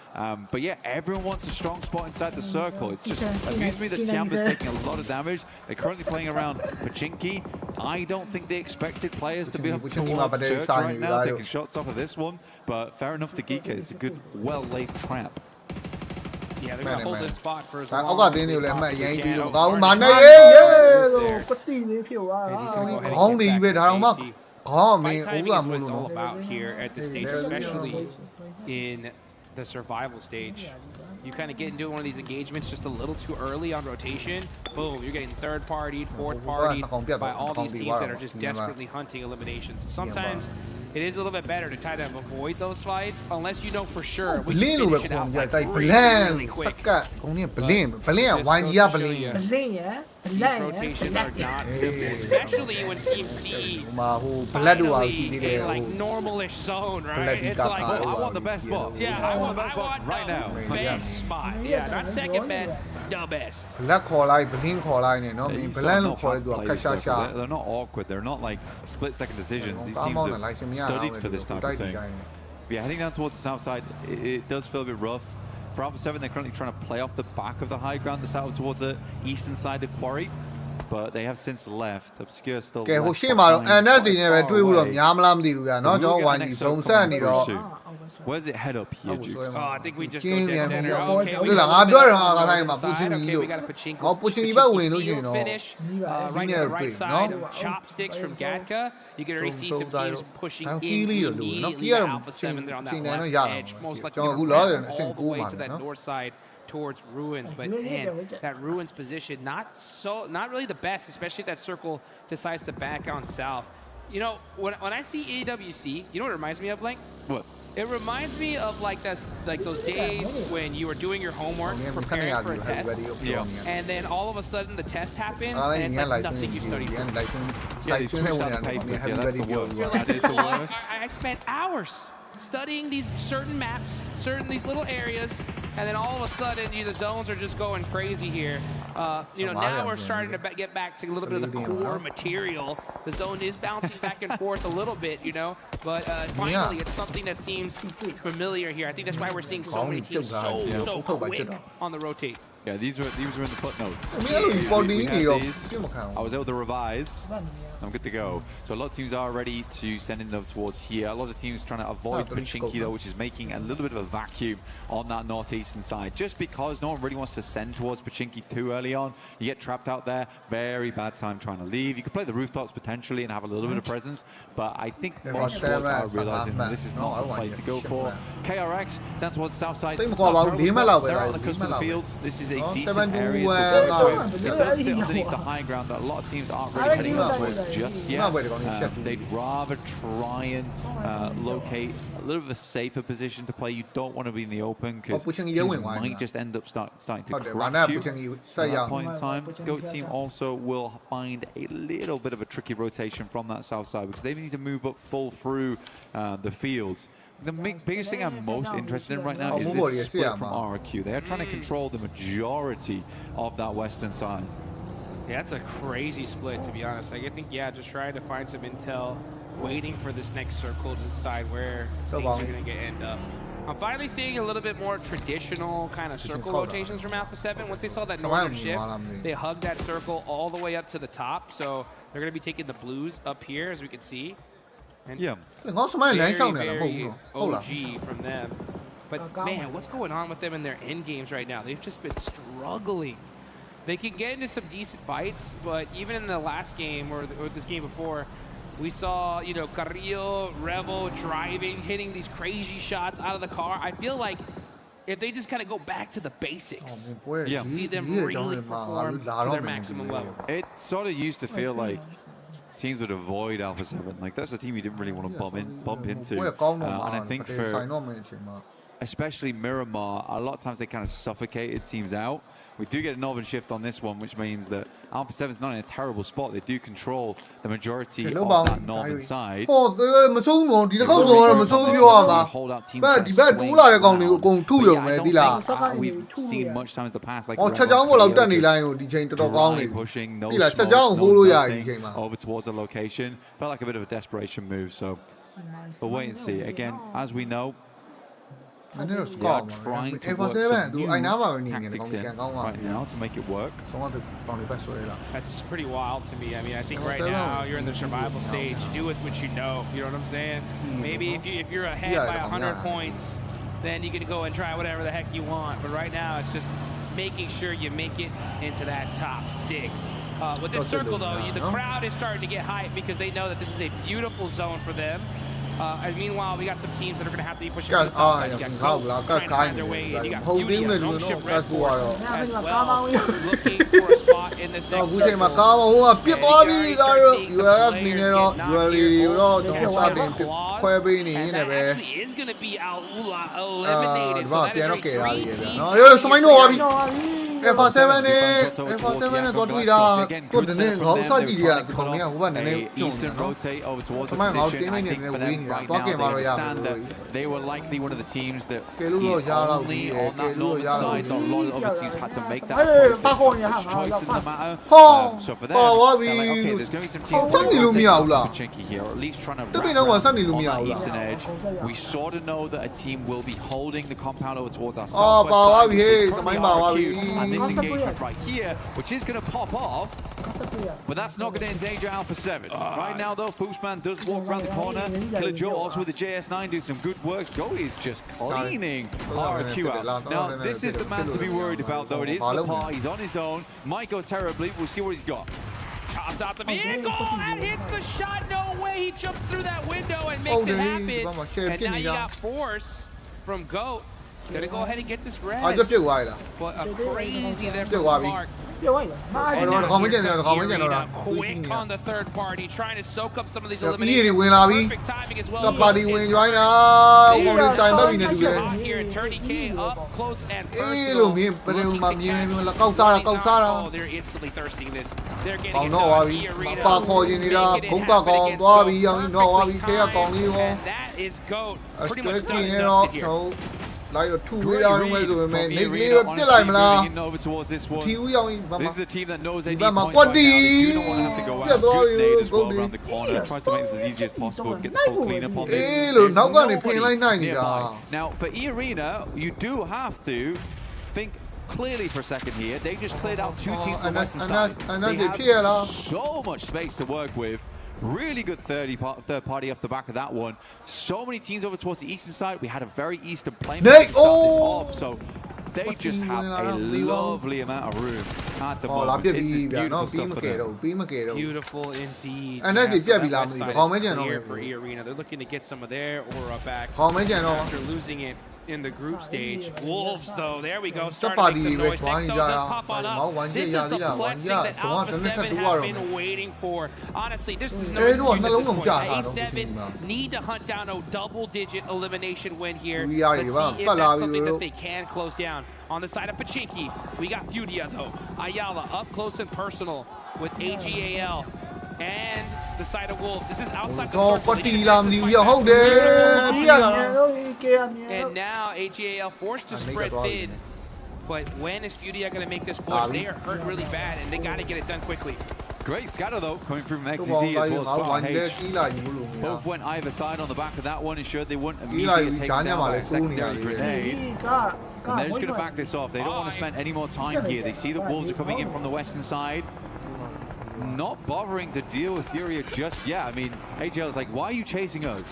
But yeah, everyone wants a strong spot inside the circle. It's just amused me that Tianba's taking a lot of damage. They're currently playing around Pachinki. I don't think they expected players to be able to towards Church right now, taking shots off of this one. But fair enough to GK. It's a good, well-laid trap. Yeah, they're going to hold this spot for as long as they possibly can. It's what it's all about here at this stage, especially in the survival stage. You kind of get into one of these engagements just a little too early on rotation. Boom, you're getting third-partied, fourth-partied by all these teams that are just desperately hunting eliminations. So sometimes it is a little bit better to try to avoid those fights unless you know for sure we can finish it out like really quick. These rotations are not simple, especially when Team C finally a like normalish zone, right? It's like, I want the best spot. Yeah, I want right now. Best spot. Yeah, not second best, the best. They're not awkward. They're not like split-second decisions. These teams have studied for this type of thing. Yeah, heading down towards the south side, it does feel a bit rough. For Alpha 7, they're currently trying to play off the back of the high ground that's out towards the eastern side of Quarry, but they have since left. Obscure still left behind. Where does it head up here, Duke? Oh, I think we just go dead center. Okay, we got a Pachinko finish right to the right side of Chopsticks from Gatka. You can already see some teams pushing in immediately to Alpha 7. They're on that left edge, most likely all the way to that north side towards Ruins. But man, that Ruins position, not really the best, especially if that circle decides to back on south. You know, when I see EWC, you know what it reminds me of, Blank? What? It reminds me of like those days when you were doing your homework, preparing for a test, and then all of a sudden the test happens, and it's like nothing you studied for. I spent hours studying these certain maps, these little areas, and then all of a sudden the zones are just going crazy here. You know, now we're starting to get back to a little bit of the core material. The zone is bouncing back and forth a little bit, you know, but finally it's something that seems familiar here. I think that's why we're seeing so many teams so quick on the rotate. Yeah, these were in the footnotes. I was able to revise. I'm good to go. So a lot of teams are ready to send in them towards here. A lot of teams trying to avoid Pachinki though, which is making a little bit of a vacuum on that northeastern side. Just because no one really wants to send towards Pachinki too early on. You get trapped out there. Very bad time trying to leave. You could play the rooftops potentially and have a little bit of presence, but I think most squads are realizing that this is not the play to go for. KRX down towards the south side. They're on the cusp of the fields. This is a decent area to avoid. It does sit underneath the high ground that a lot of teams aren't really heading towards just yet. They'd rather try and locate a little bit of a safer position to play. You don't want to be in the open because teams might just end up starting to crash you at that point in time. Goat team also will find a little bit of a tricky rotation from that south side because they need to move up full through the fields. The biggest thing I'm most interested in right now is this split from RQ. They are trying to control the majority of that western side. Yeah, that's a crazy split, to be honest. Like, I think, yeah, just trying to find some intel, waiting for this next circle to decide where things are going to end up. I'm finally seeing a little bit more traditional kind of circle rotations from Alpha 7. Once they saw that northern shift, they hugged that circle all the way up to the top. So they're going to be taking the blues up here, as we can see. And very OG from them. But man, what's going on with them in their end games right now? They've just been struggling. They can get into some decent fights, but even in the last game or this game before, we saw, you know, Carrillo, Revel driving, hitting these crazy shots out of the car. I feel like if they just kind of go back to the basics, see them really perform to their maximum level. It sort of used to feel like teams would avoid Alpha 7. Like, that's a team you didn't really want to bump into. And I think for especially Miramar, a lot of times they kind of suffocated teams out. We do get a northern shift on this one, which means that Alpha 7's not in a terrible spot. They do control the majority of that northern side. We've seen much times in the past, like pushing, no smoke, no over towards a location. Felt like a bit of a desperation move, so we'll wait and see. Again, as we know, they are trying to work some new tactics in right now to make it work. That's pretty wild to me. I mean, I think right now you're in the survival stage. Do with what you know. You know what I'm saying? Maybe if you're ahead by 100 points, then you can go and try whatever the heck you want. But right now, it's just making sure you make it into that top 6. With this circle, though, the crowd is starting to get hyped because they know that this is a beautiful zone for them. And meanwhile, we got some teams that are going to have to be pushing on the south side. You got Goat trying to find their way in. You got Beauty, no ship Red Force as well, looking for a spot in this next circle. And that actually is going to be Alula eliminated. So that is right, 3 teams. F7 နဲ့တော့တွေ့တာကိုတနေ့ငေါ့စကြည့်ရခေါင်းကဟိုကနေနေကျုံတယ်နော် over towards the position. I think for them right now, they understand that they were likely one of the teams that is only on that northern side. Not a lot of other teams had to make that choice in the matter. So for them, they're like, okay, there's going to be some teams Pachinki here, or at least trying to wrap around on that eastern edge. We sort of know that a team will be holding the compound over towards our southwest side, which is currently RQ, and this engagement right here, which is going to pop off. But that's not going to endanger Alpha 7. Right now, though, Foosman does walk around the corner. Killer Joe also with the JS9 do some good work. Go is just cleaning RQ out. Now, this is the man to be worried about, though. It is Lepar. He's on his own. Might go terribly. We'll see what he's got. Chops out the vehicle and hits the shot. No way. He jumps through that window and makes it happen. And now you got Force from Goat. Gonna go ahead and get this res. But a crazy there from Mark. Quick on the third party, trying to soak up some of these eliminations. Perfect timing as well. Here and Turny K up close and personal. Oh, they're instantly thirsting this. They're getting it done. And that is Goat. Pretty much done and dusted here. Like a two-way down over towards this one. This is a team that knows they need points right now. They do not want to have to go out. Good nade as well around the corner. Tries to make this as easy as possible and get the full cleanup on this. Nearby. Now, for E-Arena, you do have to think clearly for a second here. They just cleared out 2 teams on the western side. They have so much space to work with. Really good third party off the back of that one. So many teams over towards the eastern side. We had a very eastern plane to start this off, so they just have a lovely amount of room at the moment. This is beautiful stuff for them. Beautiful indeed. And that's clear for E-Arena. They're looking to get some of their aura back after losing it in the group stage. Wolves, though, there we go, starting to make some noise. Nexo does pop on up. This is the blessing that Alpha 7 has been waiting for. Honestly, this is no excuse at this point. A7 need to hunt down a double-digit elimination win here. Let's see if that's something that they can close down. On the side of Pachinki, we got Fudia, though. Ayala up close and personal with AGAL. And the side of Wolves. This is outside the circle. And now AGAL forced to spread thin. But when is Fudia going to make this push? They are hurt really bad, and they got to get it done quickly. Great scatter, though, coming through from XZ as well as H. Both went either side on the back of that one, ensured they wouldn't immediately take down by a secondary grenade. And they're just going to back this off. They don't want to spend any more time here. They see the Wolves are coming in from the western side. Not bothering to deal with Furia just yet. I mean, AGL is like, why are you chasing us?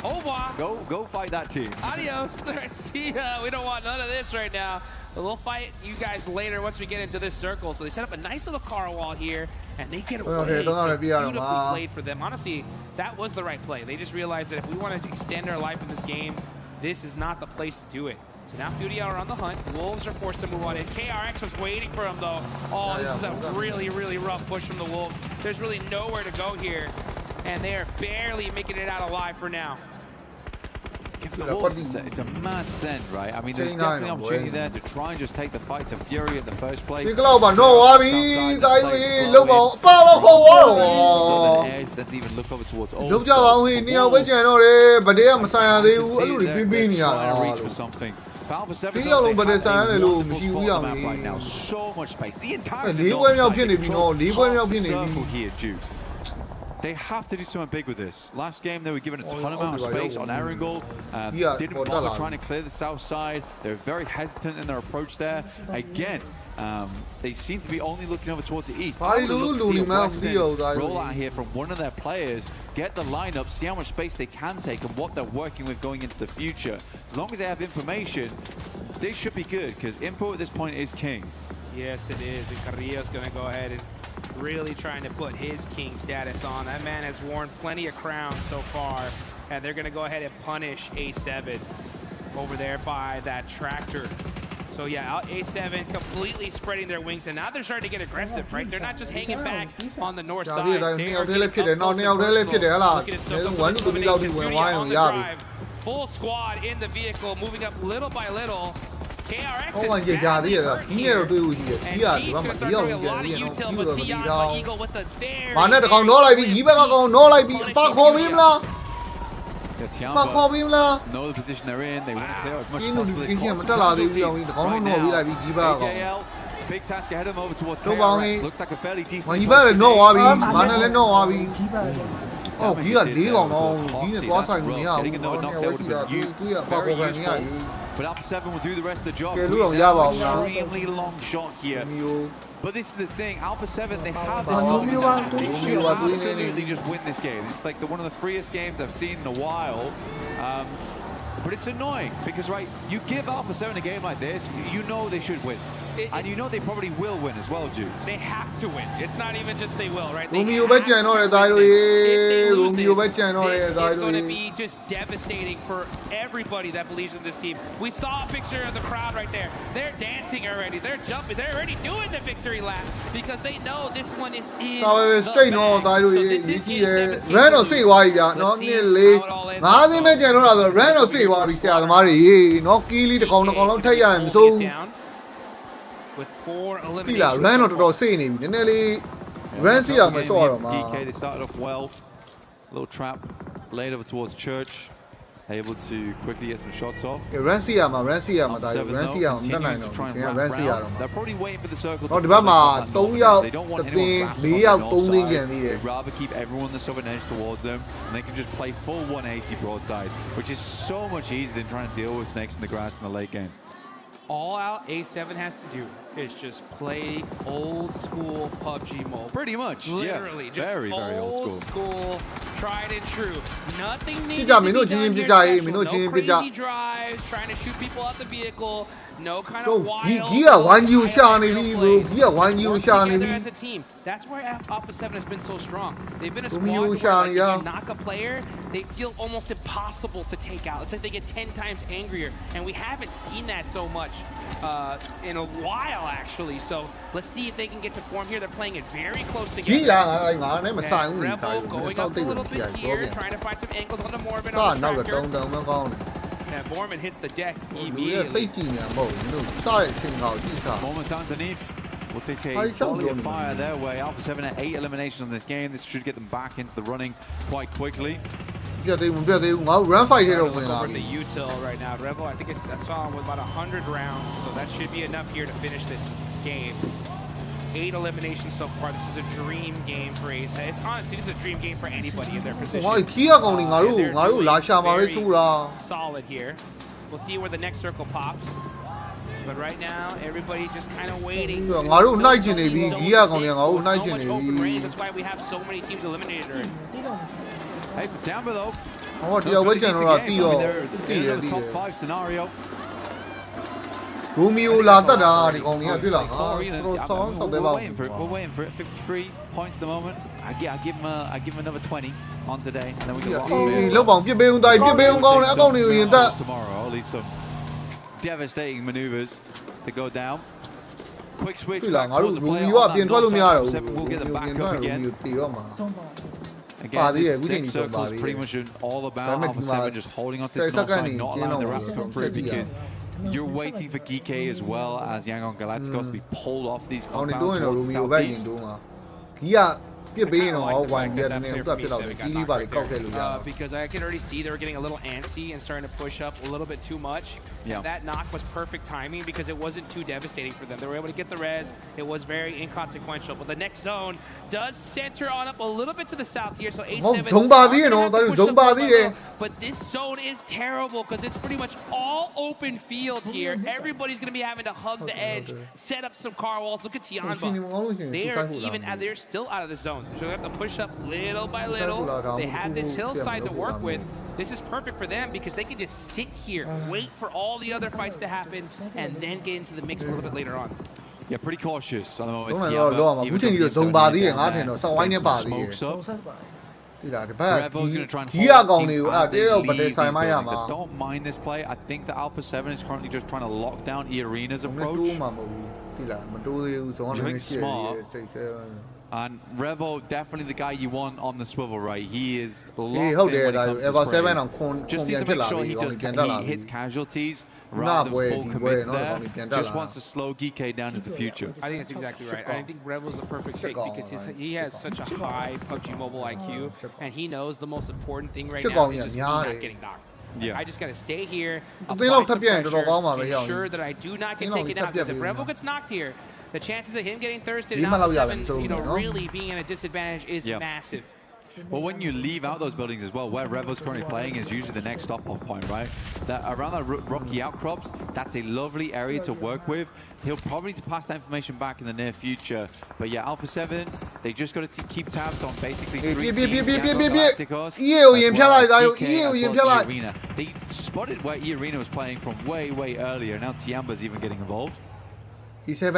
Go fight that team. Adios. See ya. We don't want none of this right now. But we'll fight you guys later once we get into this circle. So they set up a nice little car wall here, and they get away. So beautifully played for them. Honestly, that was the right play. They just realized that if we want to extend our life in this game, this is not the place to do it. So now Fudia are on the hunt. Wolves are forced to move on in. KRX was waiting for him, though. Oh, this is a really, really rough push from the Wolves. There's really nowhere to go here, and they are barely making it out alive for now. It's a mad send, right? I mean, there's definitely an opportunity there to try and just take the fight to Fury in the first place. Southern edge, then even look over towards Old reach for something. Alpha 7 right now. So much space. The entire circle here, Jukes. They have to do something big with this. Last game, they were given a ton amount of space on Erangel. Didn't bother trying to clear the south side. They're very hesitant in their approach there. Again, they seem to be only looking over towards the east. I would love to see a Western roll out here from one of their players, get the lineup, see how much space they can take and what they're working with going into the future. As long as they have information, they should be good, because info at this point is king. Yes, it is. And Carrillo's going to go ahead and really trying to put his king status on. That man has worn plenty of crowns so far and they're going to go ahead and punish A7 over there by that tractor. So yeah, A7 completely spreading their wings, and now they're starting to get aggressive, right? They're not just hanging back on the north side. They are getting up close and personal. Looking at soak up some elimination, beauty on the drive. Full squad in the vehicle, moving up little by little. KRX is back here, and G's going to start doing a lot of util, but Tion by Eagle with a very know the position they're in. They want to clear as much as possible. AJL, big task ahead of them over towards KRX. Looks like a fairly decent. Oh, he got legal on. He's getting another knock there would have been very useful. But Alpha 7 will do the rest of the job. Extremely long shot here. But this is the thing, Alpha 7, they have this momentum. They should absolutely just win this game. It's like one of the freest games I've seen in a while. But it's annoying because, right, you give Alpha 7 a game like this, you know they should win. And you know they probably will win as well, Jude. They have to win. It's not even just they will, right? This is going to be just devastating for everybody that believes in this team. We saw a picture of the crowd right there. They're dancing already. They're jumping. They're already doing the victory lap because they know this one is in the bag. So this is E7's game to lose. Let's see how it all ends up. With 4 eliminations. DK, they started off well. Little trap laid over towards Church. Able to quickly get some shots off. They're probably waiting for the circle to they don't want anyone they'd rather keep everyone the southern edge towards them, and they can just play full 180 broadside, which is so much easier than trying to deal with snakes in the grass in the late game. All out A7 has to do is just play old school PUBG Mobile. Pretty much, literally, yeah. Just very old school, tried and true. Nothing needs to be done here special. No crazy drives, trying to shoot people out the vehicle. No kind of wild. Together as a team. That's why Alpha 7 has been so strong. They've been a squad where, like, if you knock a player, they feel almost impossible to take out. It's like they get 10 times angrier, and we haven't seen that so much in a while, actually. So let's see if they can get to form here. They're playing it very close together. And Rebel going up a little bit here, trying to find some angles on the Morbin on the tracker. And Mormon hits the deck immediately. Moments underneath. We'll take a volley of fire their way. Alpha 7 at 8 eliminations on this game. This should get them back into the running quite quickly. Look over the util right now. Rebel, I think I saw him with about 100 rounds, so that should be enough here to finish this game. 8 eliminations so far. This is a dream game for Ace. It's honestly, this is a dream game for anybody in their position. They're solid here. We'll see where the next circle pops. But right now, everybody just kind of waiting. So much open range. That's why we have so many teams eliminated already. Hey, for Tampa though. They're in the top 5 scenario. We're waiting for it. 53 points at the moment. I give him another 20 on today, and then we go tomorrow. At least some devastating maneuvers to go down. Quick switch back towards the player. We'll get them back up again. Again, this next circle is pretty much all about Alpha 7 just holding on to this north side, not allowing the Raps to come through, because you're waiting for Geeke as well as Yangon Galacticos to be pulled off these compounds towards the southeast. Because I can already see they were getting a little antsy and starting to push up a little bit too much. Yeah. And that knock was perfect timing because it wasn't too devastating for them. They were able to get the res. It was very inconsequential. But the next zone does center on up a little bit to the south here. So A7. But this zone is terrible because it's pretty much all open field here. Everybody's going to be having to hug the edge, set up some car walls. Look at Tianba. They're still out of the zone. So they have to push up little by little. They have this hillside to work with. This is perfect for them because they can just sit here, wait for all the other fights to happen, and then get into the mix a little bit later on. Yeah, pretty cautious at the moment. Revo's going to try and hold teams as they leave these buildings. I don't mind this play. I think the Alpha 7 is currently just trying to lock down E-Arena's approach. Doing smart. And Revo, definitely the guy you want on the swivel, right? He is locked in when it comes to sprays. Just needs to make sure he hits casualties rather than full commits there. Just wants to slow GK down to the future. I think that's exactly right. I think Revo's the perfect pick because he has such a high PUBG Mobile IQ, and he knows the most important thing right now is just me not getting knocked. Yeah. I just got to stay here, apply some pressure, make sure that I do not get taken out. Because if Revo gets knocked here, the chances of him getting thirsted and Alpha 7, really being at a disadvantage is massive. Well, when you leave out those buildings as well, where Revo's currently playing is usually the next stop-off point, right? Around that rocky outcrops, that's a lovely area to work with. He'll probably need to pass that information back in the near future. But yeah, Alpha 7, they just got to keep tabs on basically 3 teams. They spotted where E-Arena was playing from way, way earlier. Now Tiamba's even getting involved. E7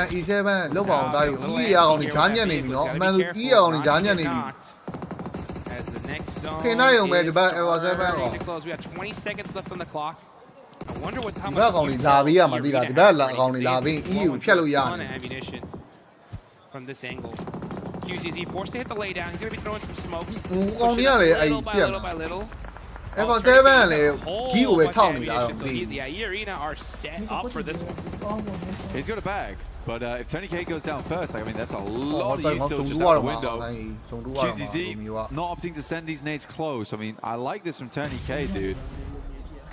လောက်ပါအောင်ဒါယူ E ရအောင်ဂျာညံ့နေပြီနော်အမှန်ဆို E ရအောင်ဂျာညံ့နေပြီခင်နိုင်အောင်ပဲဒီဘက် Ever 7ကော We have 20 seconds left on the clock. I wonder what how ဒီဘက်ကောင်ကြီးလာပေးရမှာသိလားဒီဘက်အကောင်ကြီးလာပေး E ကိုဖြတ်လို့ရတယ် ammunition from this angle. QZZ forced to hit the laydown. He's going to be throwing some smokes. ကောင်ကြီးကလေအဲ့ပြက် by little. Ever 7ကလေကြီးကိုပဲထောက်နေတာတော့မသိဘူး The E-Arena are set up for this one. He's got a bag, but if Tony K goes down first, I mean, that's a lot of util just out the window. QZZ not opting to send these nades close. I mean, I like this from Tony K, dude.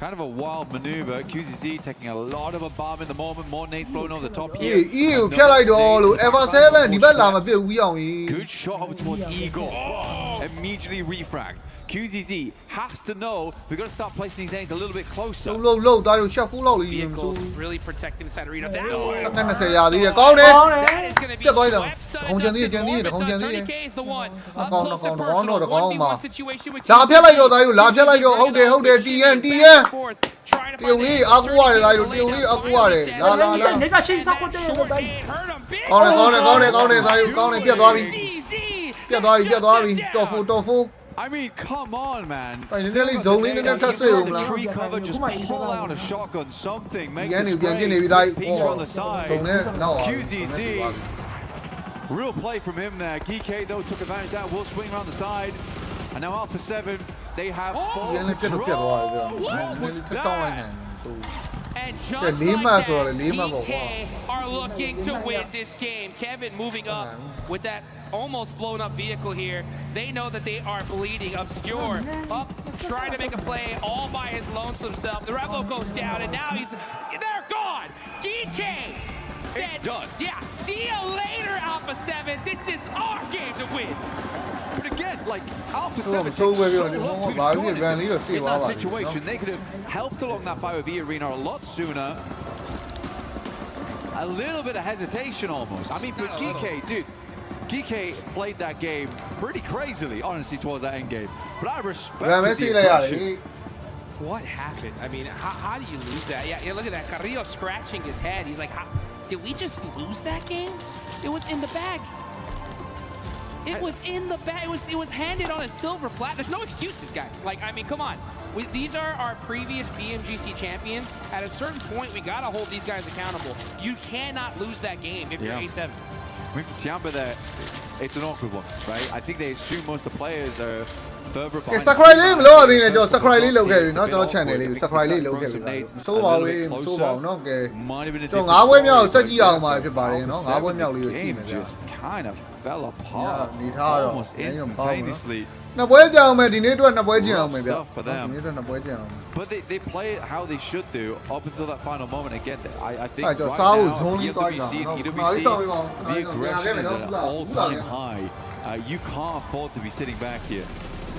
Kind of a wild maneuver. QZZ taking a lot of a bomb in the moment. More nades floating over the top here. E ကိုဖြတ်လိုက်တော့လို့ Ever 7ဒီဘက်လာမပြစ်ဘူးအောင်ကြီး Good shot over towards Eagle. Immediately refrag. QZZ has to know we've got to start placing these nades a little bit closer. Low ဒါယူ shot full လောက်လေး Vehicles really protecting the side arena. That 20ရာသေးတယ်ကောင်းတယ် That is going to be ပြတ်သွားတယ် swept တကောင်ကျန်သေးတယ်ကျန်သေးတယ်တကောင်ကျန်သေးတယ် Tony K is the one. အကောင်တကောင်တကောင်တော့တကောင်မှာ 1v1 situation with လာဖြတ်လိုက်တော့ဒါယူလာဖြတ်လိုက်တော့ဟုတ်တယ်ဟုတ်တယ် TN တရုတ်လေးအကူရတယ်ဒါယူတရုတ်လေးအကူရတယ်လာနေကရှိစားခွတ်တယ်တော့တိုင်း ကောင်းတယ်ဒါယူကောင်းတယ်ပြတ်သွားပြီတော်ဖူ I mean, come on, man. The tree cover, just pull out a shotgun, something. Make the peaks on the side. QZZ. Real play from him there. GK, though, took advantage of that. Will swing around the side. And now Alpha 7, they have full control. What was that? And just like that, DK are looking to win this game. Kevin moving up with that almost blown up vehicle here. They know that they are bleeding. Obscure up, trying to make a play all by his lonesome self. The Revo goes down, and now they're gone. DK said, it's done. Yeah, see you later, Alpha 7. This is our game to win. But again, like Alpha 7 takes so long to join in that situation. They could have helped along that fight with E-Arena a lot sooner. A little bit of hesitation almost. I mean, for GK, dude, GK played that game pretty crazily, honestly, towards that end game. But I respect the aggression. What happened? I mean, how do you lose that? Yeah, look at that. Carrillo scratching his head. He's like, did we just lose that game? It was in the bag. It was in the bag. It was handed on a silver platter. There's no excuses, guys. Like, I mean, come on. These are our previous PMGC champions. At a certain point, we got to hold these guys accountable. You cannot lose that game if you're A7. I mean, for Tiamba there, it's an awkward one, right? I think they assume most of the players are further behind. Subscribe လေးမလို့အရင်ကျွန်တော် subscribe လေးလုပ်ခဲ့ပြီเนาะကျွန်တော် channel လေး subscribe လေးလုပ်ခဲ့ပြီဆိုပါဦးဆိုပါဦးเนาะကဲကျွန်တော်9ပွဲမြောက်ဆက်ကြည့်အောင်ပါဖြစ်ပါတယ်เนาะ9ပွဲမြောက်လေးကိုကြည့်မယ်ဗျာ just kind of fell apart almost instantaneously. နှစ်ပွဲကြအောင်မယ်ဒီနေ့အတွက်နှစ်ပွဲကြည့်အောင်မယ်ဗျာ for them. But they play it how they should do up until that final moment. Again, I think right now EWC and EWC, the aggression is at an all-time high. You can't afford to be sitting back here.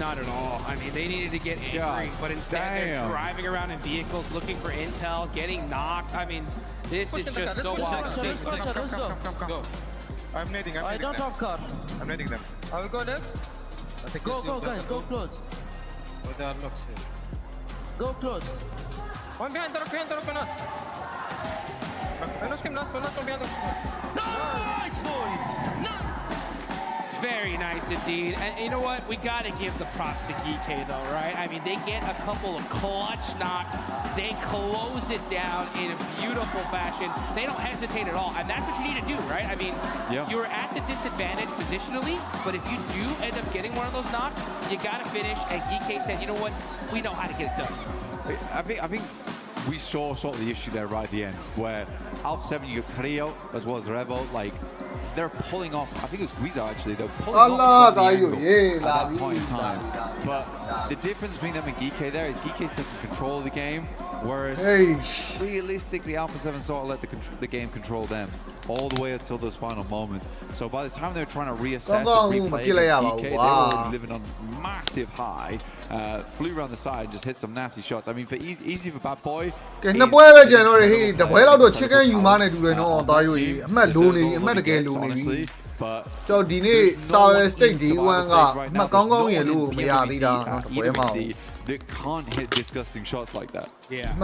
Not at all. I mean, they needed to get angry, but instead they're driving around in vehicles looking for intel, getting knocked. I mean, this is just so wild to see. Go. I'm nading. I don't have car. I'm nading them. I will go there. Go, guys. Go close. Oh, there are locks here. Go close. One behind us. Last one behind us. Nice, boys! Very nice indeed. And you know what? We got to give the props to GK though, right? I mean, they get a couple of clutch knocks. They close it down in a beautiful fashion. They don't hesitate at all. And that's what you need to do, right? I mean, you're at the disadvantage positionally, but if you do end up getting one of those knocks, you got to finish. And GK said, you know what? We know how to get it done. I think we saw sort of the issue there right at the end, where Alpha 7, you got Creo as well as Revo, like, they're pulling off, I think it was Guiza actually, they were pulling off from the angle at that point in time. But the difference between them and GK there is GK's taking control of the game, whereas realistically Alpha 7 sort of let the game control them all the way until those final moments. So by the time they were trying to reassess and replay GK, they were already living on massive high. Flew around the side and just hit some nasty shots. I mean, for easy for Bad Boy. But the they can't hit disgusting shots like that. Yeah,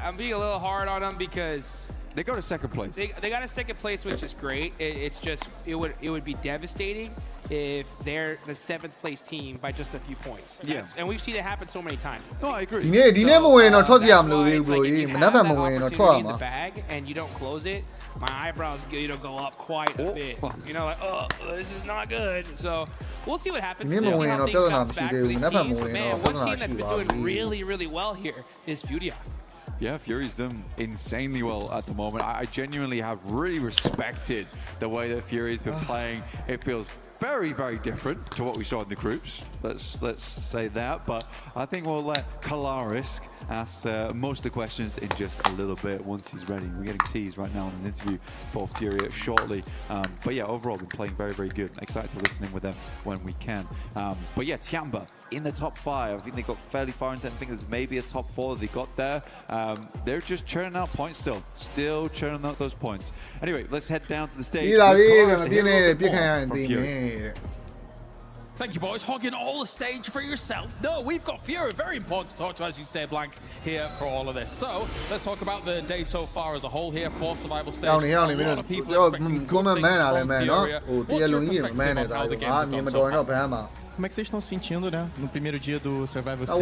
I'm being a little hard on them because they got a second place. They got a second place, which is great. It's just it would be devastating if they're the 7th place team by just a few points. And we've seen it happen so many times. No, I agree. In the bag and you don't close it, my eyebrows go up quite a bit. You know, like, oh, this is not good. So we'll see what happens. We'll see how things bounce back for these teams. But man, one team that's been doing really, really well here is Furia. Yeah, Fury's done insanely well at the moment. I genuinely have really respected the way that Fury's been playing. It feels very, very different to what we saw in the groups. Let's say that. But I think we'll let Kalarisk ask most of the questions in just a little bit once he's ready. We're getting teased right now in an interview for Furia shortly. But yeah, overall, been playing very, very good. Excited to listen in with them when we can. But yeah, Tiamba in the top 5. I think they got fairly far into it. I think it was maybe a top 4 that they got there. They're just churning out points still churning out those points. Anyway, let's head down to the stage. Thank you, boys. Hogging all the stage for yourself. No, we've got Fury. Very important to talk to, as you say, Blank, here for all of this. So let's talk about the day so far as a whole here for Survival Stage. A lot of people expecting good things from Furia. What's your perspective on how the games have gone so far? Como é que vocês estão se sentindo, né? No primeiro dia do Survival Stage.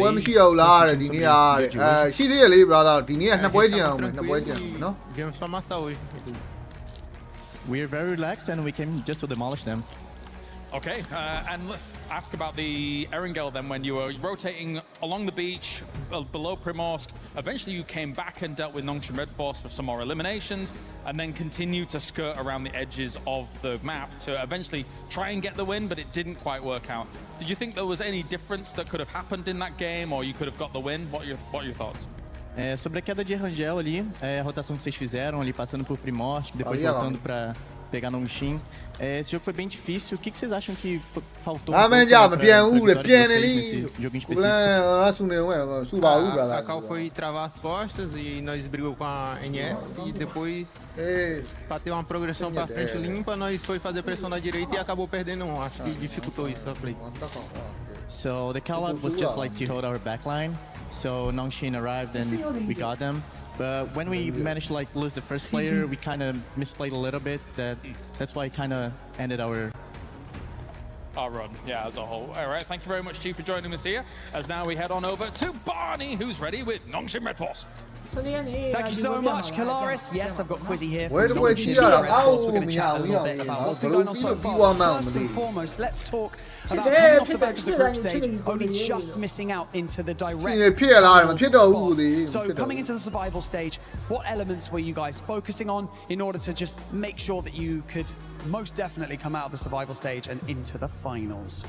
We're very relaxed and we came just to demolish them. Okay, and let's ask about the Erangel then. When you were rotating along the beach below Primorsk, eventually you came back and dealt with Nongshim Red Force for some more eliminations, and then continued to skirt around the edges of the map to eventually try and get the win, but it didn't quite work out. Did you think there was any difference that could have happened in that game, or you could have got the win? What are your thoughts? Sobre a queda de Erangel ali, a rotação que vocês fizeram ali, passando por Primorsk, depois voltando para pegar Nongshim. Esse jogo foi bem difícil. O que vocês acham que faltou pra vitória de vocês nesse jogo em específico? A Cal foi travar as costas e nós brigamos com a NS e depois para ter uma progressão para frente limpa, nós foi fazer pressão na direita e acabou perdendo. Acho que dificultou isso a play. So the call out was just like to hold our backline. So Nongshim arrived and we got them. But when we managed to like lose the first player, we kind of misplayed a little bit. That's why it kind of ended our run, yeah, as a whole. All right, thank you very much, Chief, for joining us here. As now we head on over to Barney, who's ready with Nongshim Red Force. Thank you so much, Kalaris. Yes, I've got Quizzy here. We're going to chat a little bit about what's been going on so far. First and foremost, let's talk about coming off the back of the group stage, only just missing out into the direct spot. So coming into the survival stage, what elements were you guys focusing on in order to just make sure that you could most definitely come out of the survival stage and into the finals?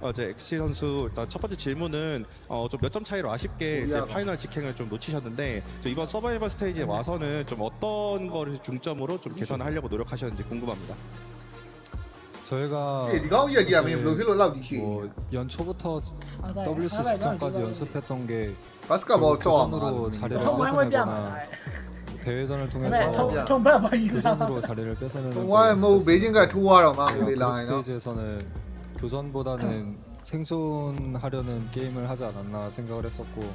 엑시 선수 일단 첫 번째 질문은 좀 몇 점 차이로 아쉽게 이제 파이널 직행을 좀 놓치셨는데 이번 서바이벌 스테이지에 와서는 좀 어떤 거를 중점으로 좀 개선하려고 노력하셨는지 궁금합니다. 저희가 연초부터 WC 직전까지 연습했던 게 교전으로 자리를 뺏어내거나 대회전을 통해서 교전으로 자리를 뺏어내는 스테이지에서는 교전보다는 생존하려는 게임을 하지 않았나 생각을 했었고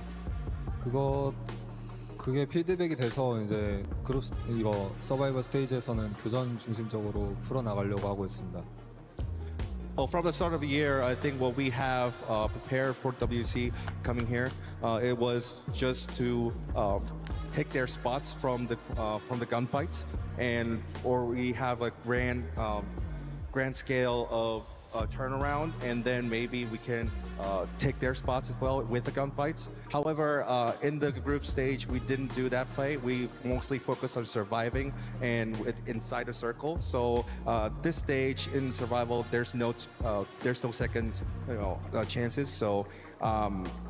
그게 피드백이 돼서 이제 그룹 이거 서바이벌 스테이지에서는 교전 중심적으로 풀어 나가려고 하고 있습니다. Well, from the start of the year, I think what we have prepared for WC coming here, it was just to take their spots from the gunfights, or we have a grand scale of turnaround, and then maybe we can take their spots as well with the gunfights. However, in the group stage, we didn't do that play. We mostly focused on surviving and inside a circle. So this stage in survival, there's no second chances. So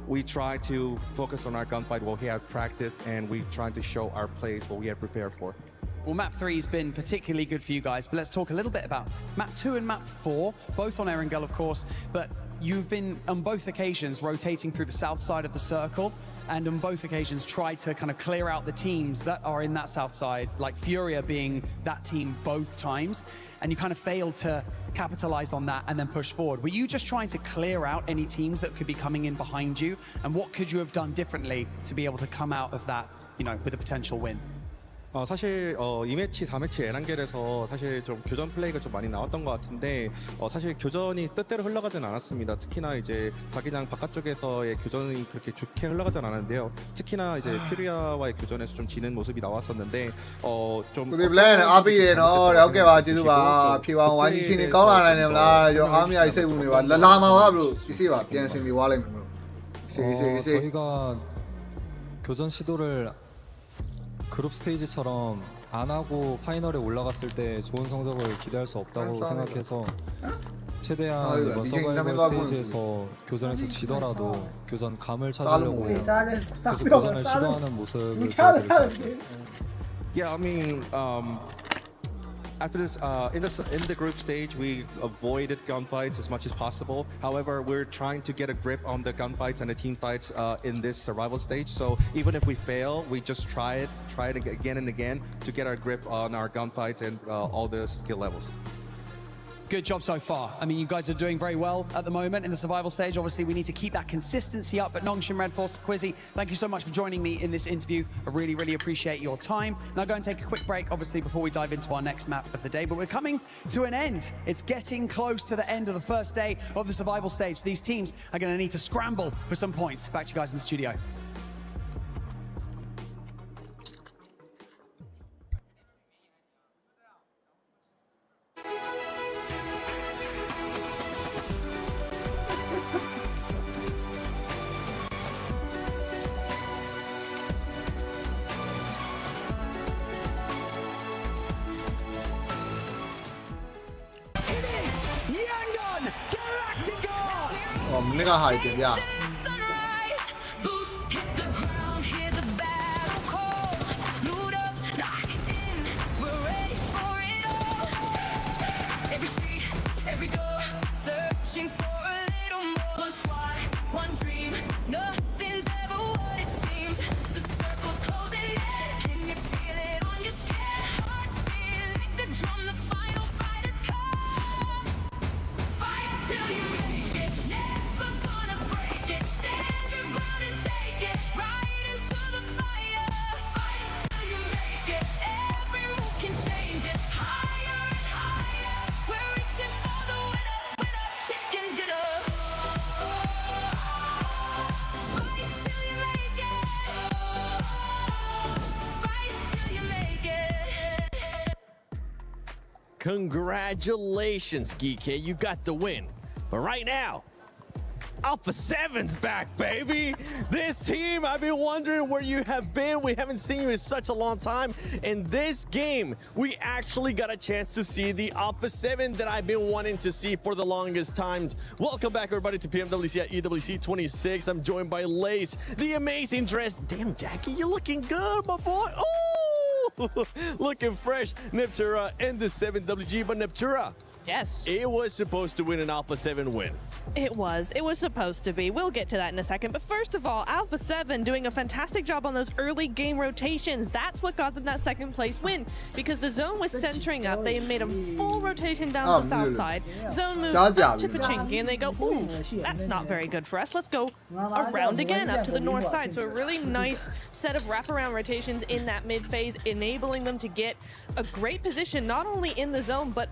we try to focus on our gunfight, what we have practiced, and we try to show our plays, what we have prepared for. Well, map 3 has been particularly good for you guys, but let's talk a little bit about map 2 and map 4, both on Erangel, of course, but you've been, on both occasions, rotating through the south side of the circle, and on both occasions tried to kind of clear out the teams that are in that south side, like Furia being that team both times, and you kind of failed to capitalize on that and then push forward. Were you just trying to clear out any teams that could be coming in behind you, and what could you have done differently to be able to come out of that, you know, with a potential win? 사실 2매치, 4매치 에란겔에서 사실 좀 교전 플레이가 좀 많이 나왔던 것 같은데 사실 교전이 뜻대로 흘러가진 않았습니다. 특히나 이제 자기장 바깥쪽에서의 교전이 그렇게 좋게 흘러가진 않았는데요. 특히나 이제 퓨리아와의 교전에서 좀 지는 모습이 나왔었는데 좀ဒီ plan အားပေးတယ်နော်ဟုတ်ကဲ့ပါကျေးဇူးပါဖြေပါဝိုင်းချင်းနေကောင်းလာနိုင်တယ်မလားကျွန်တော်အားမရစိတ်ဝင်နေပါလာမှာပါဘလို့ဒီစီပါပြန်ဆင်ပြီးွားလိုက်မယ်ဘလို့저희가 교전 시도를 그룹 스테이지처럼 안 하고 파이널에 올라갔을 때 좋은 성적을 기대할 수 없다고 생각해서 최대한 이번 서바이벌 스테이지에서 교전에서 지더라도 교전 감을 찾으려고 계속 교전을 시도하는 모습을 보여드릴게요. Yeah, I mean, after this, in the group stage, we avoided gunfights as much as possible. However, we're trying to get a grip on the gunfights and the team fights in this survival stage. So even if we fail, we just try it again and again to get our grip on our gunfights and all the skill levels. Good job so far. I mean, you guys are doing very well at the moment in the survival stage. Obviously, we need to keep that consistency up. But Nongshim Red Force, Quizzy, thank you so much for joining me in this interview. I really, really appreciate your time. Now go and take a quick break, obviously, before we dive into our next map of the day. But we're coming to an end. It's getting close to the end of the first day of the survival stage. These teams are going to need to scramble for some points. Back to you guys in the studio. 내가 하이드야 Congratulations, Geeky, you got the win. But right now, Alpha 7's back, baby. This team, I've been wondering where you have been. We haven't seen you in such a long time. In this game, we actually got a chance to see the Alpha 7 that I've been wanting to see for the longest time. Welcome back, everybody, to PMWC at EWC 26. I'm joined by Lace, the amazing dress. Damn, Jackie, you're looking good, my boy. Oh! Looking fresh. Neptura and the 7WG, but Neptura, Yes. It was supposed to win an Alpha 7 win. It was supposed to be. We'll get to that in a second. But first of all, Alpha 7 doing a fantastic job on those early game rotations. That's what got them that second place win. Because the zone was centering up. They made a full rotation down the south side. Zone moves up to Pachinki and they go, ooh, that's not very good for us. Let's go around again up to the north side. So a really nice set of wraparound rotations in that mid phase, enabling them to get a great position, not only in the zone, but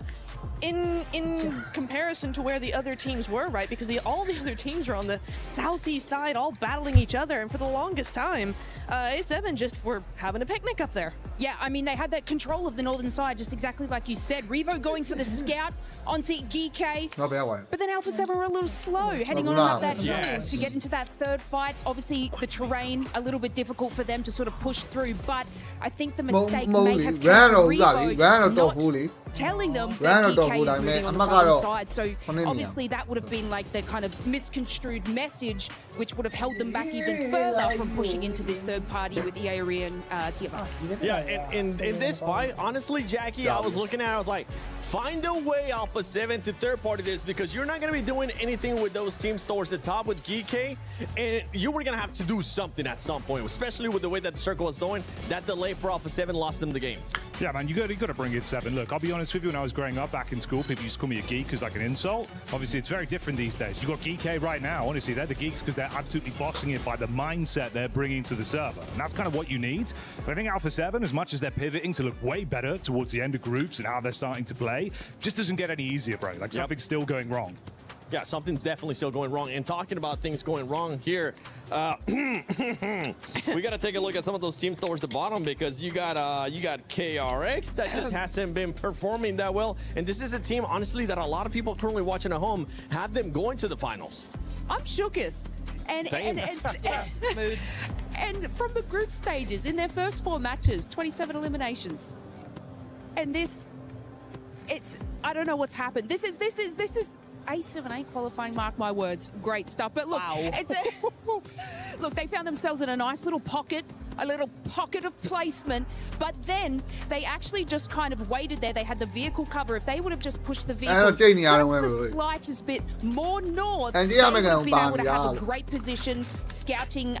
in comparison to where the other teams were, right? Because all the other teams were on the southeast side, all battling each other, and for the longest time, A7 just were having a picnic up there. Yeah, I mean, they had that control of the northern side, just exactly like you said. Revo going for the scout onto GK. But then Alpha 7 were a little slow, heading on up that hill to get into that third fight. Obviously, the terrain, a little bit difficult for them to sort of push through, but I think the mistake may have come from Revo not telling them that GK is moving on the southern side. So obviously that would have been like the kind of misconstrued message, which would have held them back even further from pushing into this third party with EARE and Tiamat. Yeah, in this fight, honestly, Jackie, I was looking at it, I was like, find a way, Alpha 7, to third party this, because you're not going to be doing anything with those teams towards the top with GK, and you were going to have to do something at some point, especially with the way that the circle was going. That delay for Alpha 7 lost them the game. Yeah, man, you got to bring in 7. Look, I'll be honest with you, when I was growing up back in school, people used to call me a geek as like an insult. Obviously, it's very different these days. You've got GK right now, honestly, they're the geeks because they're absolutely bossing it by the mindset they're bringing to the server. And that's kind of what you need. But I think Alpha 7, as much as they're pivoting to look way better towards the end of groups and how they're starting to play, just doesn't get any easier, bro. Like, something's still going wrong. Yeah, something's definitely still going wrong. And talking about things going wrong here, we got to take a look at some of those teams towards the bottom, because you got KRX that just hasn't been performing that well. And this is a team, honestly, that a lot of people currently watching at home have them going to the finals. I'm shooketh. And from the group stages, in their first 4 matches, 27 eliminations. And I don't know what's happened. This is A7A qualifying, mark my words. Great stuff. But look, look, they found themselves in a nice little pocket of placement, but then they actually just kind of waited there. They had the vehicle cover. If they would have just pushed the vehicle just the slightest bit more north, they would have been able to have a great position scouting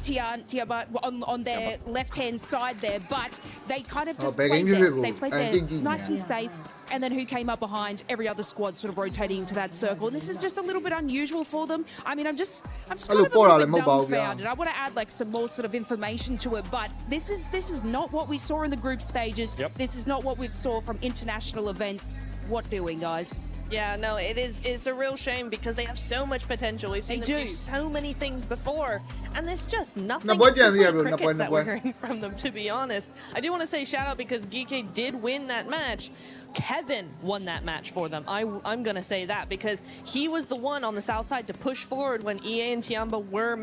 Tiamat on their left-hand side there, but they kind of just played there. They played there nice and safe. And then who came up behind? Every other squad sort of rotating into that circle. And this is just a little bit unusual for them. I mean, I'm just kind of a little bit dumbfounded. I want to add like some more sort of information to it, but this is not what we saw in the group stages. This is not what we saw from international events. What doing, guys? Yeah, no, it's a real shame because they have so much potential. We've seen them do so many things before, and there's just nothing crickets that we're hearing from them, to be honest. I do want to say shout out because GK did win that match. Kevin won that match for them. I'm going to say that because he was the one on the south side to push forward when EA and Tiamba were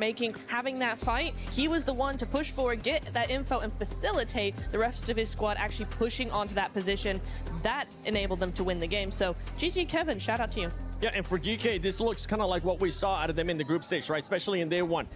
having that fight. He was the one to push forward, get that info, and facilitate the rest of his squad actually pushing onto that position. That enabled them to win the game. So GG Kevin, shout out to you. Yeah, and for GK, this looks kind of like what we saw out of them in the group stage, right? Especially in day one.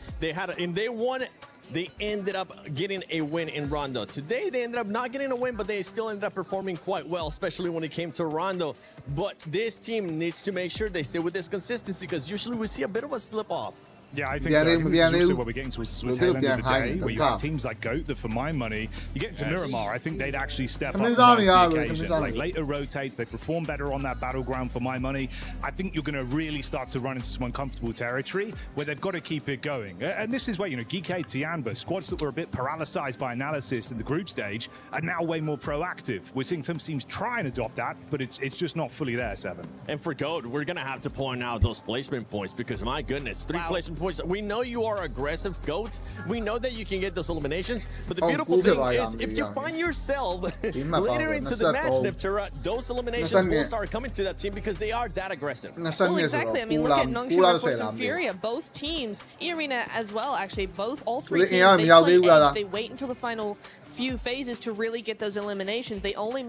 They ended up getting a win in Rondo. Today, they ended up not getting a win, but they still ended up performing quite well, especially when it came to Rondo. But this team needs to make sure they stay with this consistency, because usually we see a bit of a slip-off. Yeah, I think so. I think this is also what we're getting towards the tail end of the day, where you have teams like GOAT that, for my money, you get into Miramar, I think they'd actually step up and rise the occasion. Like, later rotates, they perform better on that battleground, for my money. I think you're going to really start to run into some uncomfortable territory where they've got to keep it going. And this is where, you know, GK, Tiamba, squads that were a bit paralyzed by analysis in the group stage are now way more proactive. We're seeing some teams try and adopt that, but it's just not fully there, 7. And for GOAT, we're going to have to point out those placement points, because, my goodness, 3 placement points. We know you are aggressive, GOAT. We know that you can get those eliminations, but the beautiful thing is, if you find yourself later into the match, Niptura, those eliminations will start coming to that team because they are that aggressive. Well, exactly. I mean, look at Nongshim, of course, and Furia. Both teams, E-Arena as well, actually, all 3 teams, they play edge. They wait until the final few phases to really get those eliminations. They only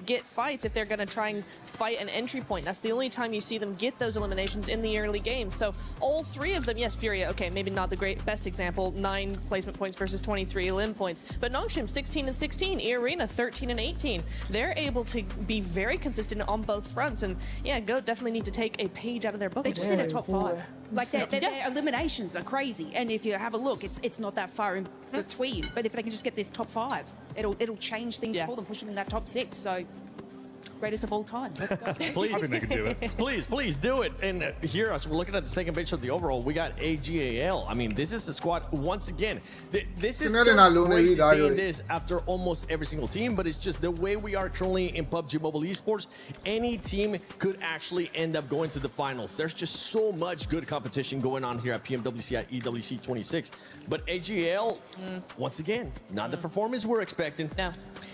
get fights if they're going to try and fight an entry point. That's the only time you see them get those eliminations in the early game. So all 3 of them, yes, yes, Furia, okay, maybe not the best example, 9 placement points versus 23 elim points, but Nongshim 16 and 16, E-Arena 13 and 18. They're able to be very consistent on both fronts, and yeah, Goat definitely need to take a page out of their book. They're just in a top 5. Like their eliminations are crazy, and if you have a look, it's not that far in between. But if they can just get this top 5, it'll change things for them, push them in that top 6. So. Greatest of all time. Please, I think they can do it. Please do it. And here, as we're looking at the second page of the overall, we got AGAL. I mean, this is the squad once again. This is so crazy seeing this after almost every single team, but it's just the way we are currently in PUBG Mobile Esports. Any team could actually end up going to the finals. There's just so much good competition going on here at PMWC at EWC 26. But AGAL, once again, not the performance we're expecting. No.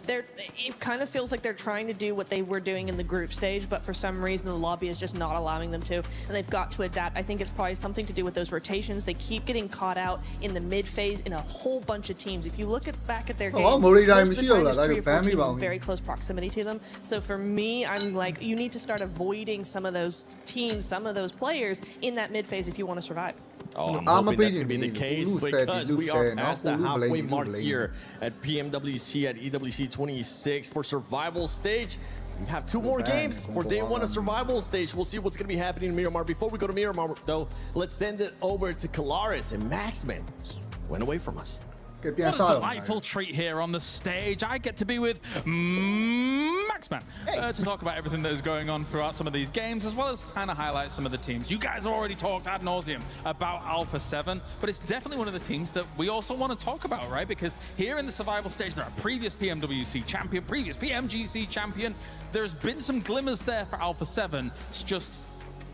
It kind of feels like they're trying to do what they were doing in the group stage, but for some reason the lobby is just not allowing them to, and they've got to adapt. I think it's probably something to do with those rotations. They keep getting caught out in the mid phase in a whole bunch of teams. If you look back at their games, most of the time there's 3 or 4 teams in very close proximity to them. So for me, I'm like, you need to start avoiding some of those teams, some of those players in that mid phase if you want to survive. Oh, I'm hoping that's going to be the case because we are past the halfway mark here at PMWC at EWC 26 for survival stage. We have 2 more games for day 1 of survival stage. We'll see what's going to be happening in Miramar. Before we go to Miramar, though, let's send it over to Kalaris and Maxman. Went away from us. What a delightful treat here on the stage. I get to be with Maxman to talk about everything that is going on throughout some of these games, as well as kind of highlight some of the teams. You guys have already talked ad nauseum about Alpha 7, but it's definitely one of the teams that we also want to talk about, right? Because here in the survival stage, there are previous PMWC champion, previous PMGC champion. There's been some glimmers there for Alpha 7. It's just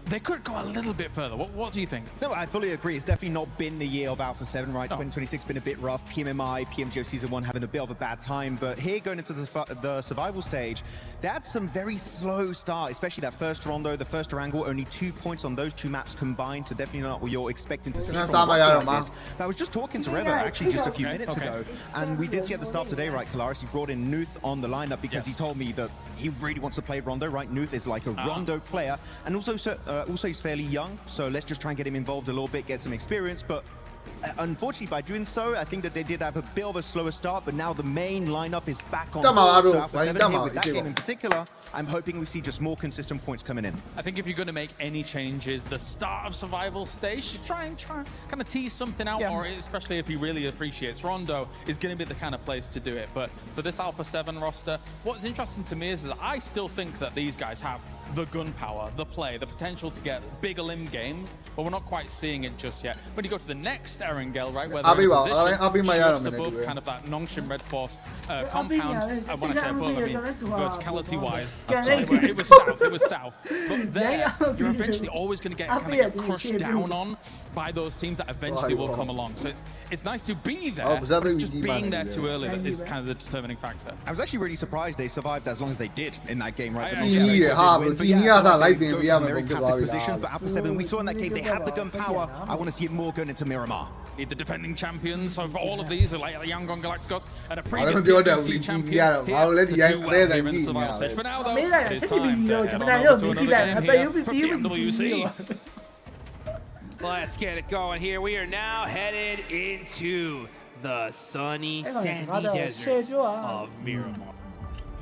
they could go a little bit further. What do you think? No, I fully agree. It's definitely not been the year of Alpha 7, right? 2026 been a bit rough. PMMI, PMGO Season 1 having a bit of a bad time. But here, going into the survival stage, that's some very slow start, especially that first rondo, the first Erangel, only 2 points on those 2 maps combined. So definitely not what you're expecting to see from a roster like this. But I was just talking to Reva actually just a few minutes ago. And we did see at the start today, right, Kalaris, he brought in Nuth on the lineup because he told me that he really wants to play Rondo, right? Nuth is like a Rondo player. And also he's fairly young, so let's just try and get him involved a little bit, get some experience. But unfortunately, by doing so, I think that they did have a bit of a slower start, but now the main lineup is back on board. So Alpha 7 here with that game in particular, I'm hoping we see just more consistent points coming in. I think if you're going to make any changes, the start of survival stage, you try and kind of tease something out, or especially if he really appreciates Rondo, is going to be the kind of place to do it. But for this Alpha 7 roster, what's interesting to me is that I still think that these guys have the gun power, the play, the potential to get big elim games, but we're not quite seeing it just yet. When you go to the next Erangel, right, where they're in position just above kind of that Nongshim Red Force compound, when I say above, I mean verticality-wise. It was south. But there, you're eventually always going to get kind of get crushed down on by those teams that eventually will come along. So it's nice to be there, but it's just being there too early that is kind of the determining factor. I was actually really surprised they survived as long as they did in that game, right? But very passive position, but Alpha 7, we saw in that game, they have the gun power. I want to see it more going into Miramar. Need the defending champions, so for all of these are like the Yangon Galacticos and a previous PMWC champion here to do well here in the survival stage. For now though, it is time to head on over to another game here for PMWC. Let's get it going here. We are now headed into the sunny, sandy deserts of Miramar.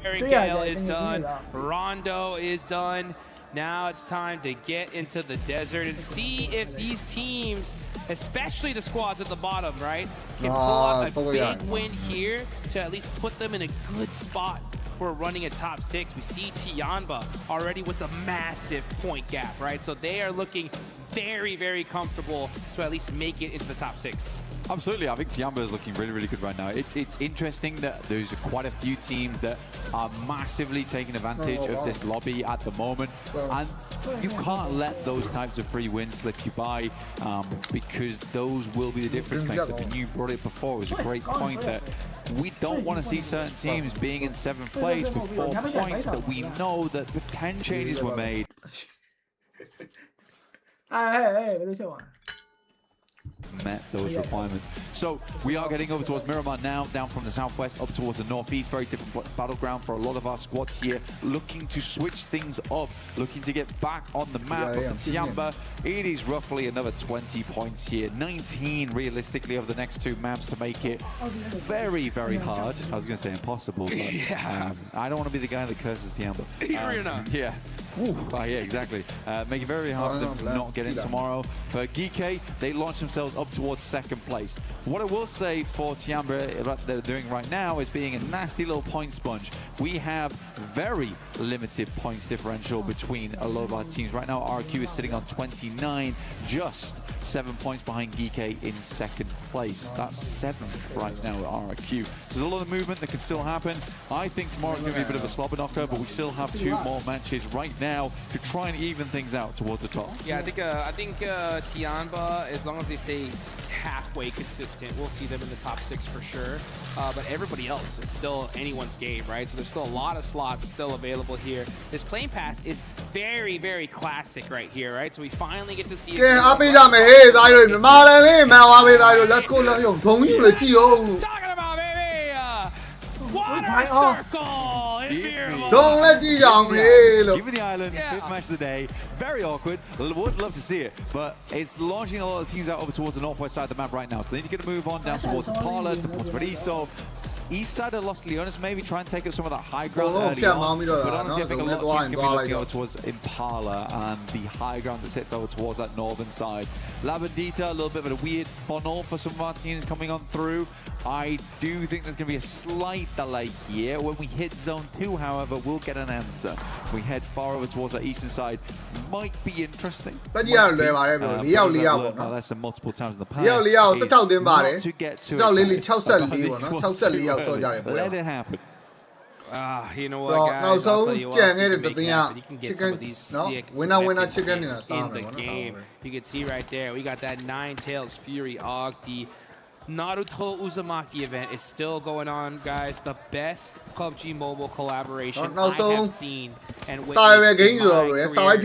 Erangel is done. Rondo is done. Now it's time to get into the desert and see if these teams, especially the squads at the bottom, right, can pull up a big win here to at least put them in a good spot for running a top 6. We see Tianba already with a massive point gap, right? So they are looking very, very comfortable to at least make it into the top 6. Absolutely, I think Tianba is looking really, really good right now. It's interesting that there's quite a few teams that are massively taking advantage of this lobby at the moment, and you can't let those types of free wins slip you by, because those will be the difference makers. And you brought it before, it was a great point that we don't want to see certain teams being in 7th place with 4 points that we know that 10 changes were made. met those requirements. So we are getting over towards Miramar now, down from the southwest up towards the northeast. Very different battleground for a lot of our squads here, looking to switch things up, looking to get back on the map. But for Tiamba, it is roughly another 20 points here, 19 realistically over the next 2 maps to make it very, very hard. I was going to say impossible, but I don't want to be the guy that curses Tiamba. Yeah. Yeah, exactly. Make it very hard for them to not get in tomorrow. For Geek, they launched themselves up towards 2nd place. What I will say for Tiamba, what they're doing right now is being a nasty little point sponge. We have very limited points differential between a lot of our teams. Right now, RQ is sitting on 29, just 7 points behind Geek in 2nd place. That's 7th right now at RQ. So there's a lot of movement that can still happen. I think tomorrow's going to be a bit of a slobber knocker, but we still have 2 more matches right now to try and even things out towards the top. Yeah, I think Tiamba, as long as they stay halfway consistent, we'll see them in the top 6 for sure. But everybody else, it's still anyone's game, right? So there's still a lot of slots still available here. This playing path is very, very classic right here, right? So we finally get to see. Let's go, let's go. Talking about, baby, water circle in Miramar. Give me the island, 5th match of the day. Very awkward. Would love to see it, but it's launching a lot of teams out over towards the northwest side of the map right now. So they need to get a move on down towards Impala, to Puerto Rico. East side of Los Leones, maybe try and take up some of that high ground early on. But honestly, I think a lot of teams can be looking over towards Impala and the high ground that sits over towards that northern side. La Bandita, a little bit of a weird funnel for some of our teams coming on through. I do think there's going to be a slight delay here. When we hit zone 2, however, we'll get an answer. We head far over towards the eastern side. Might be interesting. But yeah, that's multiple times in the past. Not to get to let it happen. You know what, guys? I'll tell you what, you can get some of these sick weapons in the game. You can see right there, we got that Nine-Tails Fury Og. The Naruto Uzumaki event is still going on, guys. The best PUBG Mobile collaboration I have seen and witnessed in my career playing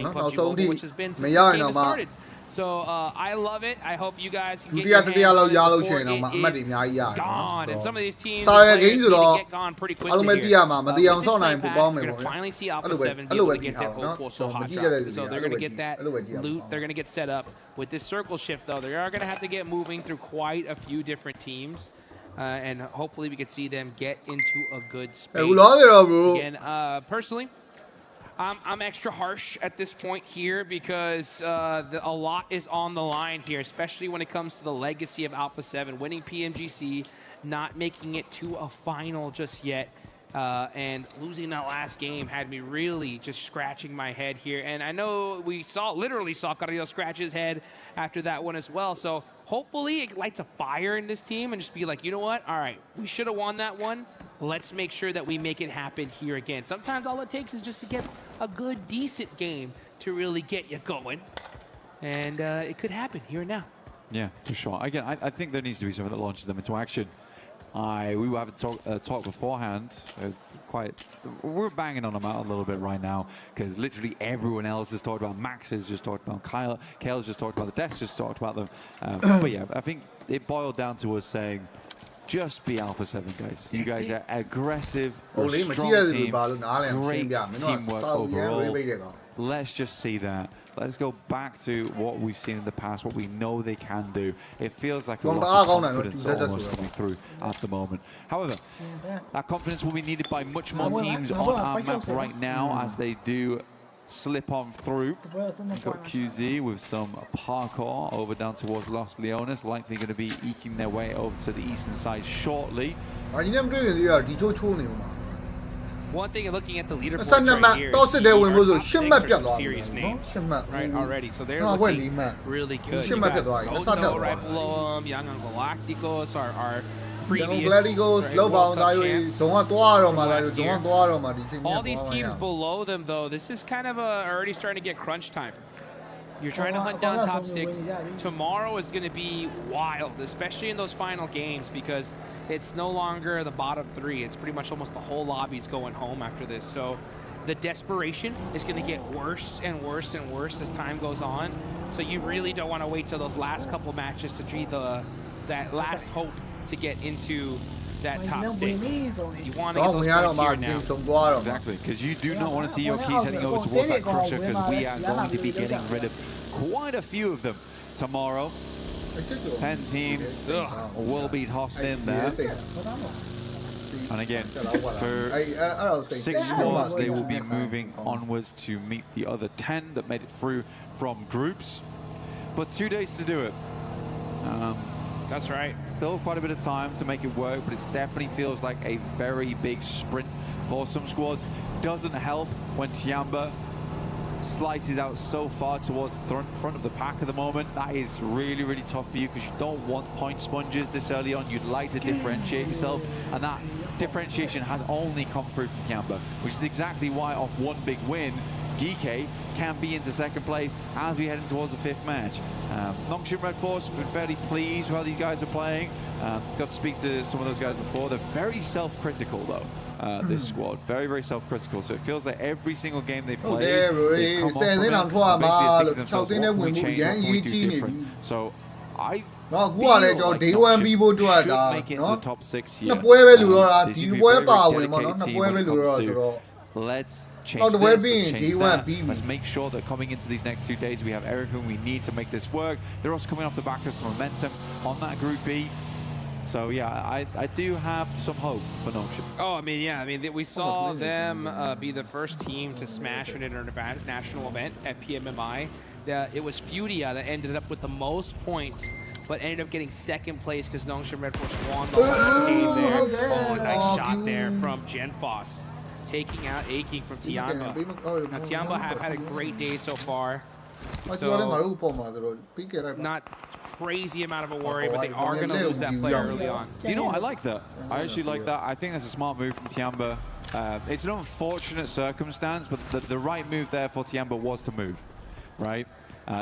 PUBG Mobile, which has been since this game has started. So I love it. I hope you guys can get your hands on it before it is gone. And some of these teams are going to get gone pretty quickly here. With this play path, you're going to finally see Alpha 7 be able to get their Opal hot drop. So they're going to get that loot. They're going to get set up. With this circle shift, though, they are going to have to get moving through quite a few different teams. And hopefully we can see them get into a good space. Again, personally, I'm extra harsh at this point here because a lot is on the line here, especially when it comes to the legacy of Alpha 7, winning PMGC, not making it to a final just yet, and losing that last game had me really just scratching my head here. And I know we literally saw Carrillo scratch his head after that one as well. So hopefully it lights a fire in this team and just be like, you know what? All right, we should have won that one. Let's make sure that we make it happen here again. Sometimes all it takes is just to get a good, decent game to really get you going. And it could happen here and now. Yeah, for sure. Again, I think there needs to be something that launches them into action. We were having talk beforehand. It's we're banging on them out a little bit right now because literally everyone else has talked about. Max has just talked about Kyle. Kale's just talked about the Deaths, just talked about them. But yeah, I think it boiled down to us saying, just be Alpha 7, guys. You guys are aggressive, strong team, great teamwork overall. Let's just see that. Let's go back to what we've seen in the past, what we know they can do. It feels like a lot of confidence almost coming through at the moment. However, that confidence will be needed by much more teams on our map right now as they do slip on through. We've got QZ with some parkour over down towards Los Leones, likely going to be eking their way over to the eastern side shortly. One thing, looking at the leaderboard right here, some serious names right already. So they're looking really good. You got Goto right below them. Young Galacticos are previous all these teams below them, though, this is kind of already starting to get crunch time. You're trying to hunt down top 6. Tomorrow is going to be wild, especially in those final games, because it's no longer the bottom 3. It's pretty much almost the whole lobby's going home after this. So the desperation is going to get worse and worse and worse as time goes on. So you really don't want to wait till those last couple matches to be that last hope to get into that top 6. You want to get those points here now. Exactly, because you do not want to see your keys heading over towards that crusher, because we are going to be getting rid of quite a few of them tomorrow. 10 teams will be tossed in there. And again, for 6 squads, they will be moving onwards to meet the other 10 that made it through from groups. But 2 days to do it. That's right. Still quite a bit of time to make it work, but it definitely feels like a very big sprint for some squads. Doesn't help when Tiamba slices out so far towards the front of the pack at the moment. That is really, really tough for you, because you don't want point sponges this early on. You'd like to differentiate yourself, and that differentiation has only come through from Tiamba, which is exactly why off one big win, Geeke can be into 2nd place as we head in towards the 5th match. Nongshim Red Force have been fairly pleased with how these guys are playing. Got to speak to some of those guys before. They're very self-critical though, this squad. Very, very self-critical. So it feels like every single game they play, they come off from it, basically think to themselves, what can we change, what can we do different? So I feel like Nongshim should make it into the top 6 here. This would be a very, very dedicated team when it comes to let's change this, let's change that. Let's make sure that coming into these next 2 days, we have everything we need to make this work. They're also coming off the back of some momentum on that Group B. So yeah, I do have some hope for Nongshim. Oh, I mean, yeah, I mean, we saw them be the first team to smash an international event at PMMI. It was Fudia that ended up with the most points, but ended up getting 2nd place because Nongshim Red Force won the last game there. Oh, nice shot there from Genfos, taking out Aching from Tiamba. Now, Tiamba have had a great day so far. So, not crazy amount of a worry, but they are going to lose that player early on. You know, I like that. I actually like that. I think that's a smart move from Tiamba. It's an unfortunate circumstance, but the right move there for Tiamba was to move, right?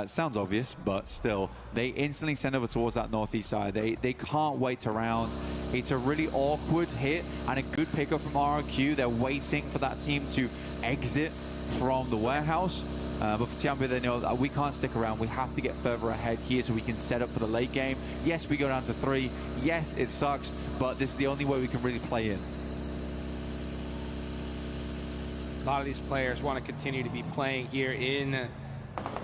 Sounds obvious, but still, they instantly send over towards that northeast side. They can't wait around. It's a really awkward hit and a good pickup from RRQ. They're waiting for that team to exit from the warehouse. But for Tiamba, they know that we can't stick around. We have to get further ahead here so we can set up for the late game. Yes, we go down to 3. Yes, it sucks, but this is the only way we can really play in. A lot of these players want to continue to be playing here in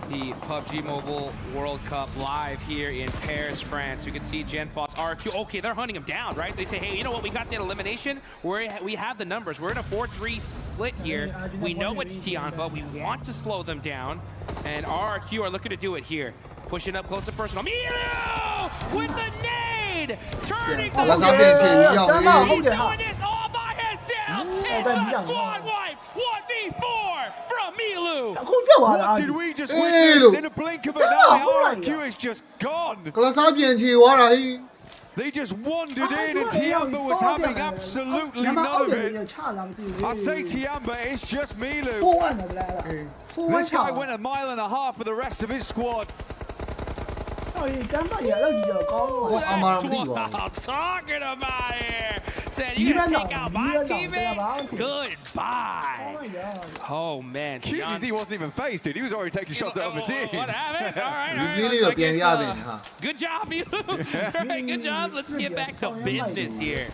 the PUBG Mobile World Cup live here in Paris, France. You can see Genfos, RQ. Okay, they're hunting him down, right? They say, hey, you know what? We got that elimination. We have the numbers. We're in a 4-3 split here. We know it's Tiamba. We want to slow them down. And RQ are looking to do it here. Pushing up close and personal. Milu with the nade! Turning the He's doing this all by himself! It's a squad wipe! 1v4 from Milu! What did we just witness in a blink of an eye? RQ is just gone! They just wandered in and Tiamba was having absolutely none of it. I'd say Tiamba, it's just Milu. This guy went 1.5 miles for the rest of his squad. That's what I'm talking about here. Said, you gonna take out my teammate? Goodbye. Oh, man. Jesus, he wasn't even phased, dude. He was already taking shots at other teams. What happened? All right. Good job, Milu. All right, good job. Let's get back to business here.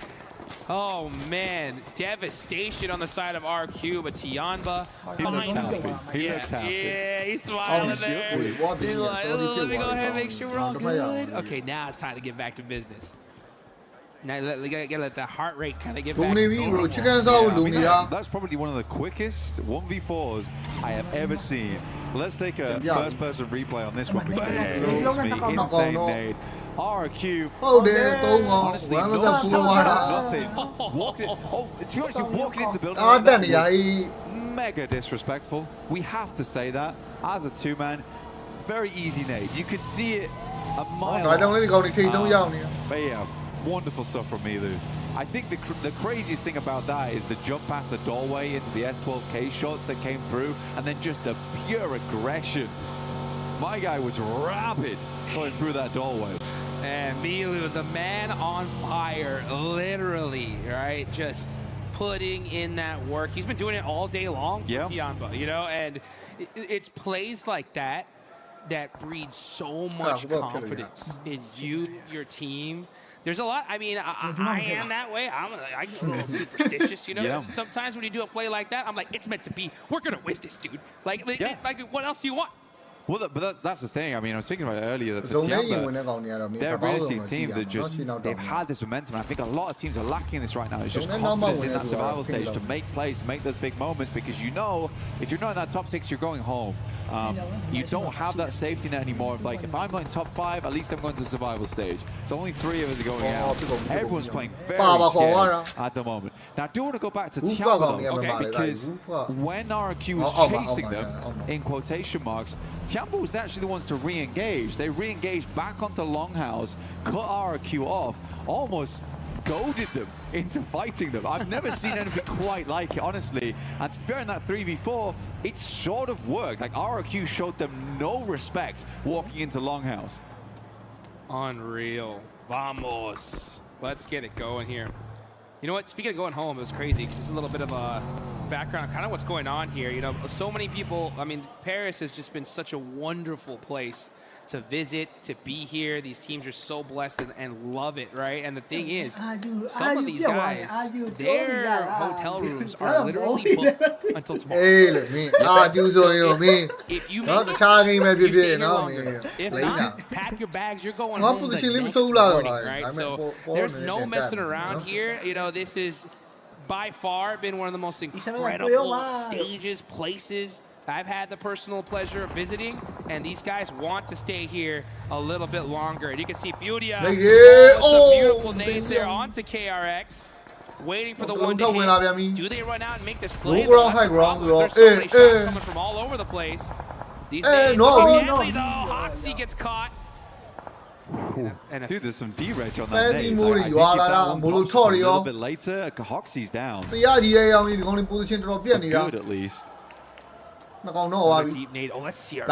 Oh, man. Devastation on the side of RQ, but Tiamba. He looks happy. He looks happy. Yeah, he's smiling there. He's like, let me go ahead and make sure we're all good. Okay, now it's time to get back to business. Now we gotta let the heart rate kind of get back to normal. That's probably one of the quickest 1v4s I have ever seen. Let's take a first-person replay on this one. Insane nade. RQ. Honestly, nothing. To be honest, walking into the building mega disrespectful. We have to say that. As a 2-man, very easy nade. You could see it a mile off. But yeah, wonderful stuff from Milu. I think the craziest thing about that is the jump past the doorway into the S12K shots that came through, and then just the pure aggression. My guy was rapid going through that doorway. And Milu, the man on fire, literally, right? Just putting in that work. He's been doing it all day long for Tianba, you know, and it's plays like that that breeds so much confidence in you, your team. There's a lot. I mean, I am that way. I get a little superstitious, you know. Sometimes when you do a play like that, I'm like, it's meant to be. We're gonna win this, dude. Like what else do you want? Well, but that's the thing. I mean, I was thinking about it earlier that for Tianba, they're a realistic team that just, they've had this momentum. And I think a lot of teams are lacking this right now. It's just confidence in that survival stage to make plays, to make those big moments, because you know, if you're not in that top 6, you're going home. You don't have that safety net anymore of like, if I'm going top 5, at least I'm going to the survival stage. So only 3 of us are going out. Everyone's playing very scared at the moment. Now, I do want to go back to Tianba, because when RQ was chasing them, in quotation marks, Tianba was actually the ones to re-engage. They re-engaged back onto Longhouse, cut RQ off, almost goaded them into fighting them. I've never seen anything quite like it, honestly. And to be fair, in that 3v4, it sort of worked. Like, RQ showed them no respect walking into Longhouse. Unreal. Vamos. Let's get it going here. You know what? Speaking of going home, it was crazy. This is a little bit of a background, kind of what's going on here. You know, so many people, I mean, Paris has just been such a wonderful place to visit, to be here. These teams are so blessed and love it, right? And the thing is, some of these guys, their hotel rooms are literally booked until tomorrow. If you make it, you stay here longer. If not, pack your bags, you're going home the next morning, right? So there's no messing around here. You know, this is by far been one of the most incredible stages, places I've had the personal pleasure of visiting, and these guys want to stay here a little bit longer. And you can see Furia, some beautiful nades there onto KRX, waiting for the one to hit. Do they run out and make this play? There's so many shots coming from all over the place. These nades are deadly, though. Hoxie gets caught. Dude, there's some D-reg on that nade. A little bit later, Hoxie's down. Good, at least. Deep nade. Oh, let's see our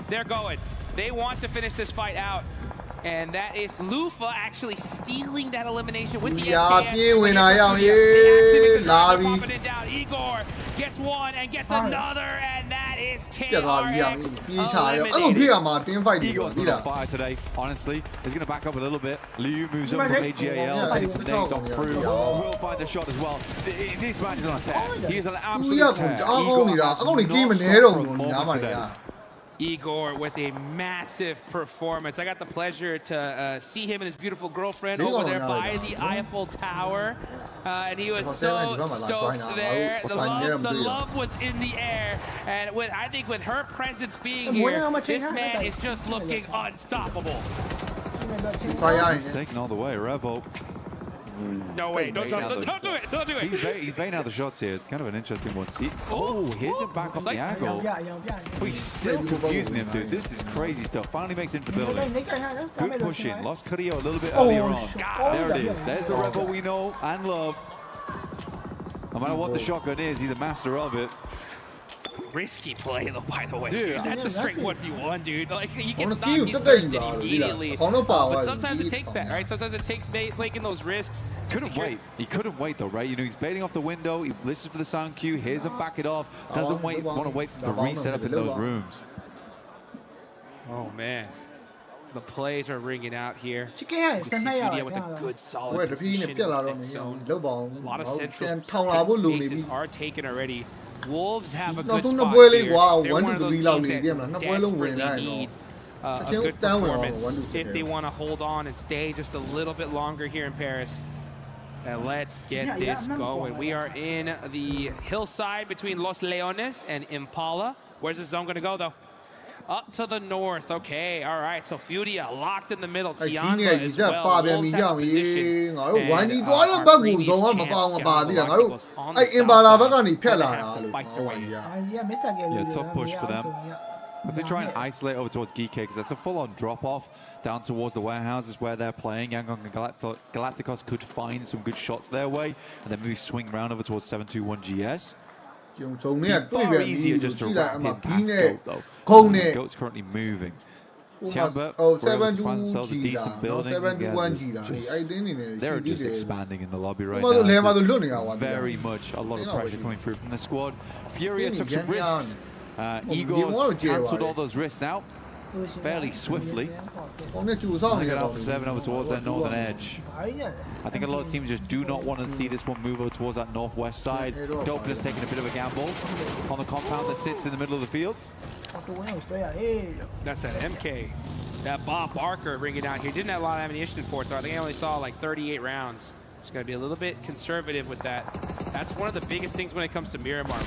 They're going. They want to finish this fight out. And that is Lufa actually stealing that elimination with the SKS. Igor gets one and gets another, and that is KRX eliminated. Igor's been on fire today, honestly. He's going to back up a little bit. Liu moves up from AGAL, takes some nades on through. Will find the shot as well. This man is on a tear. He is an absolute tear. Igor has not stopped for a moment today. Igor with a massive performance. I got the pleasure to see him and his beautiful girlfriend over there by the Eiffel Tower. And he was so stoked there. The love was in the air. And I think with her presence being here, this man is just looking unstoppable. He's taking all the way, Revo. No way, don't do it, don't do it. He's baiting out the shots here. It's kind of an interesting one. See, here's him back off the angle. But he's still confusing him, dude. This is crazy stuff. Finally makes it into the building. Good pushing. Lost Carrillo a little bit earlier on. There it is. There's the Rebel we know and love. No matter what the shotgun is, he's a master of it. Risky play, though, by the way. Dude, that's a straight 1v1, dude. Like, he gets knocked, he's thirsted immediately. But sometimes it takes that, right? Sometimes it takes making those risks. Couldn't wait. He couldn't wait, though, right? You know, he's baiting off the window. He listens for the sound cue. Hears him back it off. Doesn't want to wait for the reset up in those rooms. Oh, man. The plays are ringing out here. You can see Furia with a good, solid position in the next zone. A lot of central spaces are taken already. Wolves have a good spot here. They're one of those teams that desperately need a good performance if they want to hold on and stay just a little bit longer here in Paris. And let's get this going. We are in the hillside between Los Leones and Impala. Where's the zone going to go, though? Up to the north. Okay, all right. So Furia locked in the middle. Tianba as well. Wolves have a position. Yeah, tough push for them. If they try and isolate over towards Geek, because that's a full-on drop-off down towards the warehouses where they're playing. Yangon and Galacticos could find some good shots their way, and then maybe swing around over towards 721 GS. Far easier just to wrap him past Goat, though. Goat's currently moving. Tiamba oh, were able to 7-2 find themselves a decent building. They're just expanding in the lobby right now. Very much a lot of pressure coming through from the squad. Furia took some risks. Igor's cancelled all those risks out fairly swiftly. They got Alpha 7 over towards that northern edge. I think a lot of teams just do not want to see this one move over towards that northwest side. Dopen's taking a bit of a gamble on the compound that sits in the middle of the fields. That's that MK. That Bob Barker bringing down here. Didn't have a lot of ammunition in fourth. I think I only saw like 38 rounds. Just got to be a little bit conservative with that. That's one of the biggest things when it comes to Miramar. And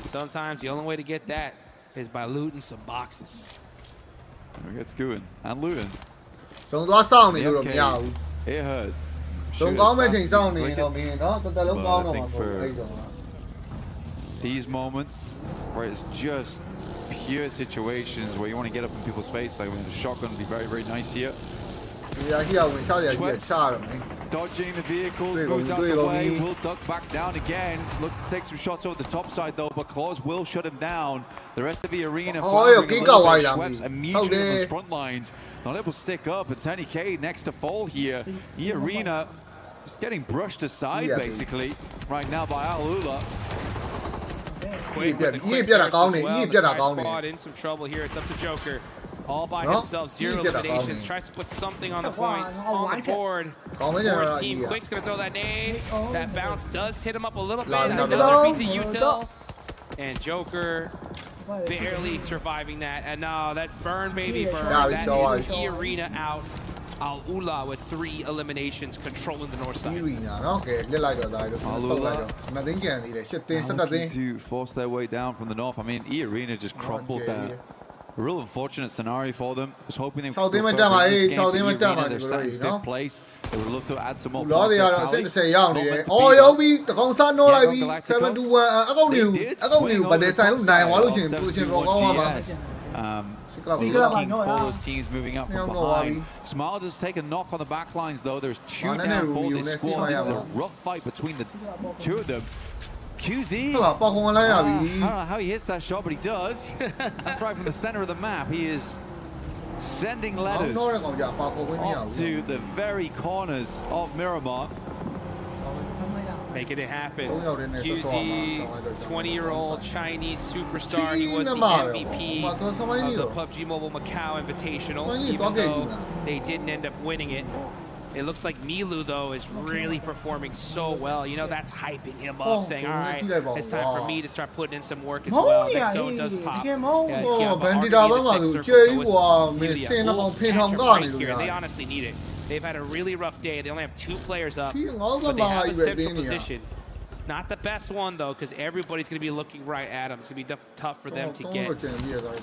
sometimes the only way to get that is by looting some boxes. There we get Skewin and looting. It hurts. These moments where it's just pure situations where you want to get up in people's face, like when the shotgun would be very, very nice here. Dodging the vehicles, moves out the way, will duck back down again. Look to take some shots over the top side though, but Claus will shut him down. The rest of the arena Schweppes immediately on his front lines. Not able to stick up, and 10K next to fall here. The arena just getting brushed aside basically right now by Alula. Squad in some trouble here. It's up to Joker. All by himself, 0 eliminations. Tries to put something on the points, on the board for his team. Quick's gonna throw that nade. That bounce does hit him up a little bit. Another piece of util. And Joker barely surviving that. And no, that burn, baby, burn. That is the arena out. Al-Ula with 3 eliminations controlling the north side. Looking to force their way down from the north. I mean, E-Arena just crumbled there. A real unfortunate scenario for them. I was hoping they would go further in this game for E-Arena. They're sat in 5th place. They would love to add some more points to their tally. Not meant to be, though. Looking for those teams moving up from behind. Smile just take a knock on the back lines though. There's 2 down for this squad. This is a rough fight between the 2 of them. QZ, I don't know how he hits that shot, but he does. That's right from the center of the map. He is sending letters off to the very corners of Miramar. Making it happen. QZ, 20-year-old Chinese superstar. He was the MVP of the PUBG Mobile Macau Invitational, even though they didn't end up winning it. It looks like Milu, though, is really performing so well. You know, that's hyping him up, saying, all right, it's time for me to start putting in some work as well. Next zone does pop. They honestly need it. They've had a really rough day. They only have 2 players up, but they have a central position. Not the best one, though, because everybody's going to be looking right at them. It's going to be tough for them to get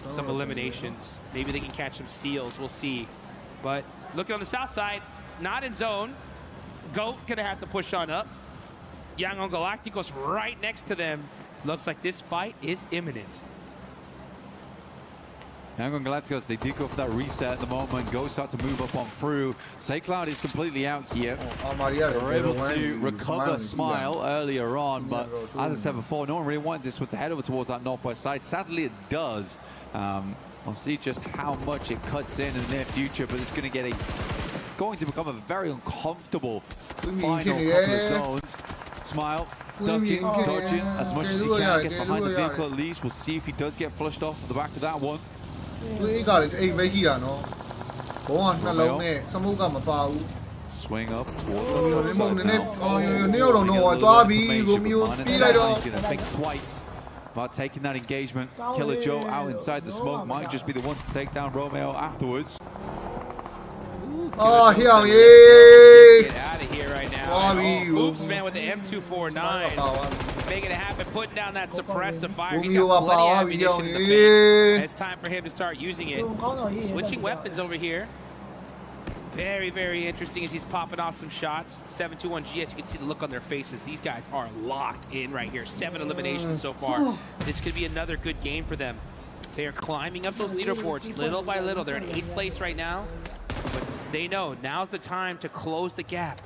some eliminations. Maybe they can catch some steals. We'll see. But looking on the south side, not in zone. Goat going to have to push on up. Yangon Galacticos right next to them. Looks like this fight is imminent. Yangon Galacticos, they did go for that reset at the moment. Go start to move up on through. Saycloud is completely out here. They were able to recover Smile earlier on, but as I said before, no one really wanted this with the head over towards that northwest side. Sadly, it does. We'll see just how much it cuts in the near future, but it's going to become a very uncomfortable final couple of zones. Smile, ducking, dodging as much as he can, gets behind the vehicle at least. We'll see if he does get flushed off at the back of that one. Swing up towards the top side now. He's going to think twice about taking that engagement. Killer Joe out inside the smoke might just be the one to take down Romeo afterwards. Get out of here right now. Oops, man, with the M249. Making it happen, putting down that suppressive fire. He's got plenty of ammunition in the bank. It's time for him to start using it. Switching weapons over here. Very, very interesting as he's popping off some shots. 721 GS, you can see the look on their faces. These guys are locked in right here. 7 eliminations so far. This could be another good game for them. They are climbing up those leaderboards little by little. They're in 8th place right now. But they know now's the time to close the gap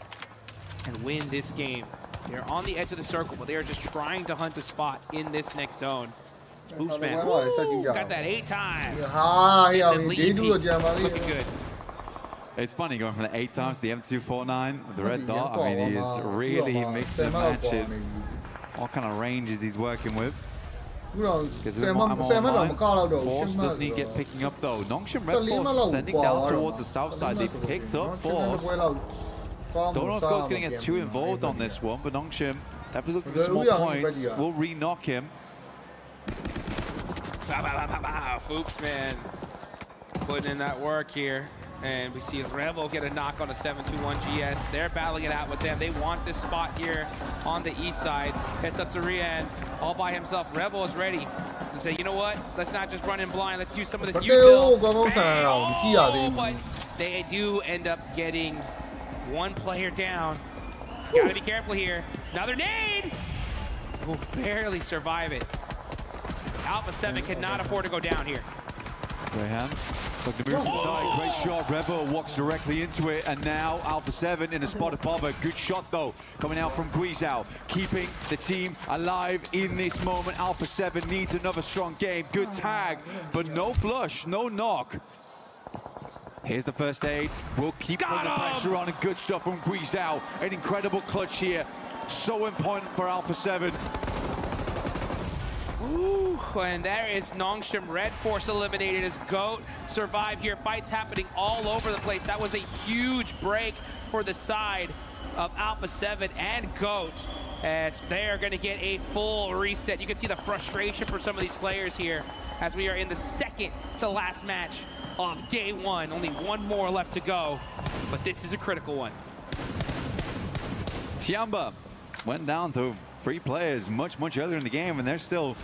and win this game. They're on the edge of the circle, but they are just trying to hunt a spot in this next zone. Hoopsman got that 8 times. Looking good. It's funny going from the 8 times to the M249 with the red dot. I mean, he's really mixing and matching. What kind of ranges he's working with. Force doesn't he get picking up though? Nongshim Red Force sending down towards the south side. They picked up Force. Don't know if Goat's going to get too involved on this one, but Nongshim definitely looking for small points. Will re-knock him. Foopsman putting in that work here. And we see Revo get a knock on a 721 GS. They're battling it out with them. They want this spot here on the east side. Heads up to Rian all by himself. Revo is ready to say, you know what? Let's not just run in blind. Let's use some of this util. Oh, but they do end up getting one player down. Gotta be careful here. Another nade! Will barely survive it. Alpha 7 cannot afford to go down here. Graham looking to move inside. Great shot. Revo walks directly into it, and now Alpha 7 in a spot above her. Good shot though, coming out from Guizhou, keeping the team alive in this moment. Alpha 7 needs another strong game. Good tag, but no flush, no knock. Here's the first aid. We'll keep putting the pressure on, and good stuff from Guizhou. An incredible clutch here. So important for Alpha 7. Ooh, and there is Nongshim Red Force eliminated as Goat survived here. Fights happening all over the place. That was a huge break for the side of Alpha 7 and Goat, as they are going to get a full reset. You can see the frustration for some of these players here as we are in the second to last match of day 1. Only one more left to go, but this is a critical one. Tiamba went down to 3 players much earlier in the game, and they're still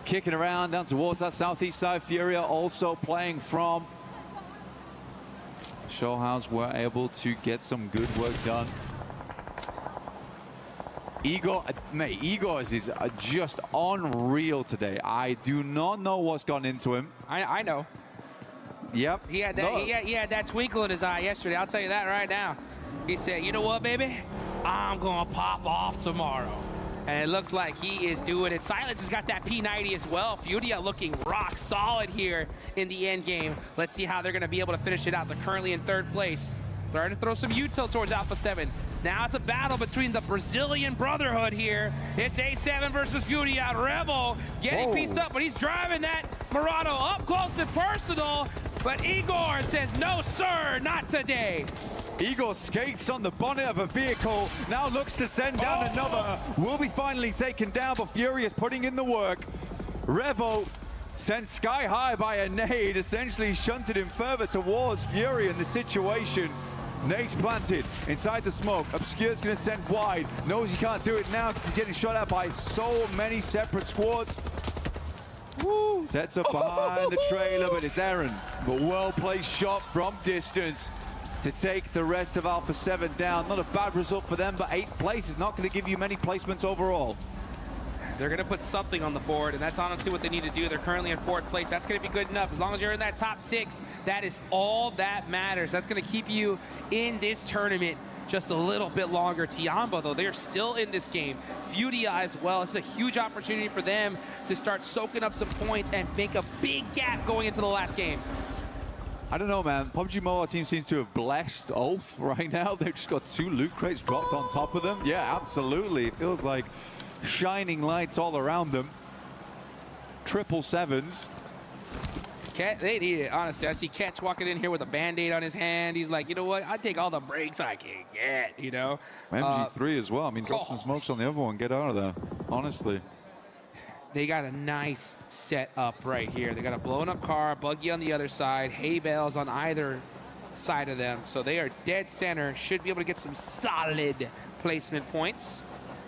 kicking around down towards that southeast side. Furia also playing from Showhouse were able to get some good work done. Igor, mate, Igor is just unreal today. I do not know what's gone into him. I know. Yep. He had that. He had that twinkle in his eye yesterday. I'll tell you that right now. He said, "You know what, baby? I'm gonna pop off tomorrow." And it looks like he is doing it. Silence has got that P90 as well. Furia looking rock solid here in the end game. Let's see how they're going to be able to finish it out. They're currently in 3rd place. Trying to throw some util towards Alpha 7. Now it's a battle between the Brazilian Brotherhood here. It's A7 versus Furia. Revo getting pieced up, but he's driving that Murado up close and personal. But Igor says, no, sir, not today. Igor skates on the bonnet of a vehicle, now looks to send down another. Will be finally taken down, but Fury is putting in the work. Revo sent sky high by a nade, essentially shunted him further towards Fury in the situation. Nade's planted inside the smoke. Obscure's gonna send wide. Knows he can't do it now because he's getting shot at by so many separate squads. Woo. Sets up behind the trailer, but it's Aaron. But well-placed shot from distance to take the rest of Alpha 7 down. Not a bad result for them, but 8th place is not going to give you many placements overall. They're going to put something on the board, and that's honestly what they need to do. They're currently in 4th place. That's going to be good enough. As long as you're in that top 6, that is all that matters. That's going to keep you in this tournament just a little bit longer. Tiamba, though, they're still in this game. Furia as well. It's a huge opportunity for them to start soaking up some points and make a big gap going into the last game. I don't know, man. PUBG Mobile team seems to have blessed Ulf right now. They've just got 2 loot crates dropped on top of them. Yeah, absolutely. It feels like shining lights all around them. 777s. They need it, honestly. I see Catch walking in here with a Band-Aid on his hand. He's like, you know what? I take all the breaks I can get, you know? MG3 as well. I mean, drop some smokes on the other one. Get out of there, honestly. They got a nice setup right here. They got a blown up car, buggy on the other side, hay bales on either side of them. So they are dead center. Should be able to get some solid placement points.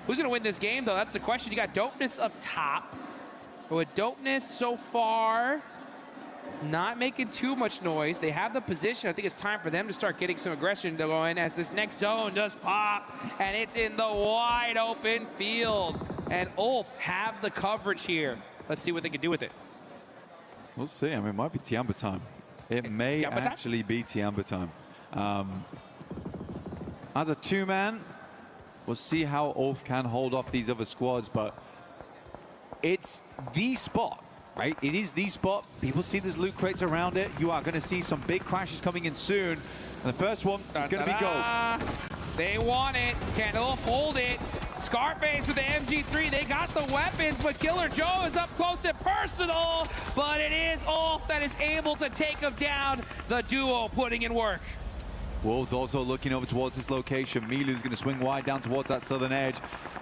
Who's going to win this game, though? That's the question. You got Dopeness up top. But with Dopeness so far, not making too much noise. They have the position. I think it's time for them to start getting some aggression going as this next zone does pop. And it's in the wide open field. And Ulf have the coverage here. Let's see what they can do with it. We'll see. I mean, it might be Tiamba time. It may actually be Tiamba time. As a 2-man, We'll see how Ulf can hold off these other squads, but it's the spot, right? It is the spot. People see there's loot crates around it. You are going to see some big crashes coming in soon. And the first one is going to be gold. They want it. Can Ulf hold it? Scarface with the MG3. They got the weapons, but Killer Joe is up close and personal. But it is Ulf that is able to take him down. The duo putting in work. Wolves also looking over towards this location. Milu's going to swing wide down towards that southern edge.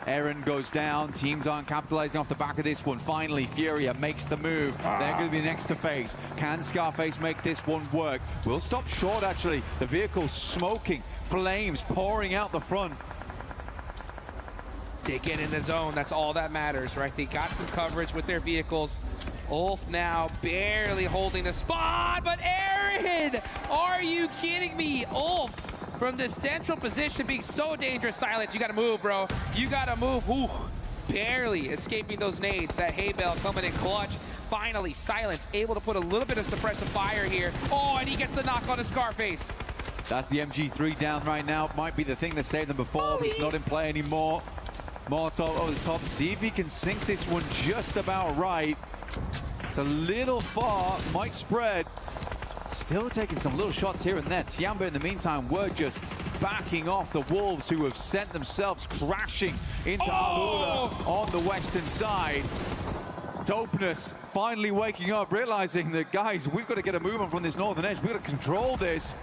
Aaron goes down. Teams aren't capitalizing off the back of this one. Finally, Furia makes the move. They're going to be next to face. Can Scarface make this one work? Will stop short, actually. The vehicle's smoking. Flames pouring out the front. They get in the zone. That's all that matters, right? They got some coverage with their vehicles. Ulf now barely holding the spot, but Aaron, are you kidding me? Ulf from the central position being so dangerous. Silence, you gotta move, bro. You gotta move. Ooh, barely escaping those nades. That hay bale coming in clutch. Finally, Silence able to put a little bit of suppressive fire here. Oh, and he gets the knock on the Scarface. That's the MG3 down right now. Might be the thing that saved them before, but it's not in play anymore. Molotov over the top. See if he can sink this one just about right. It's a little far, might spread. Still taking some little shots here and there. Tiamba, in the meantime, were just backing off the Wolves, who have sent themselves crashing into Alula on the western side. Dopeness finally waking up, realizing that, guys, we've got to get a move on from this northern edge. We've got to control this.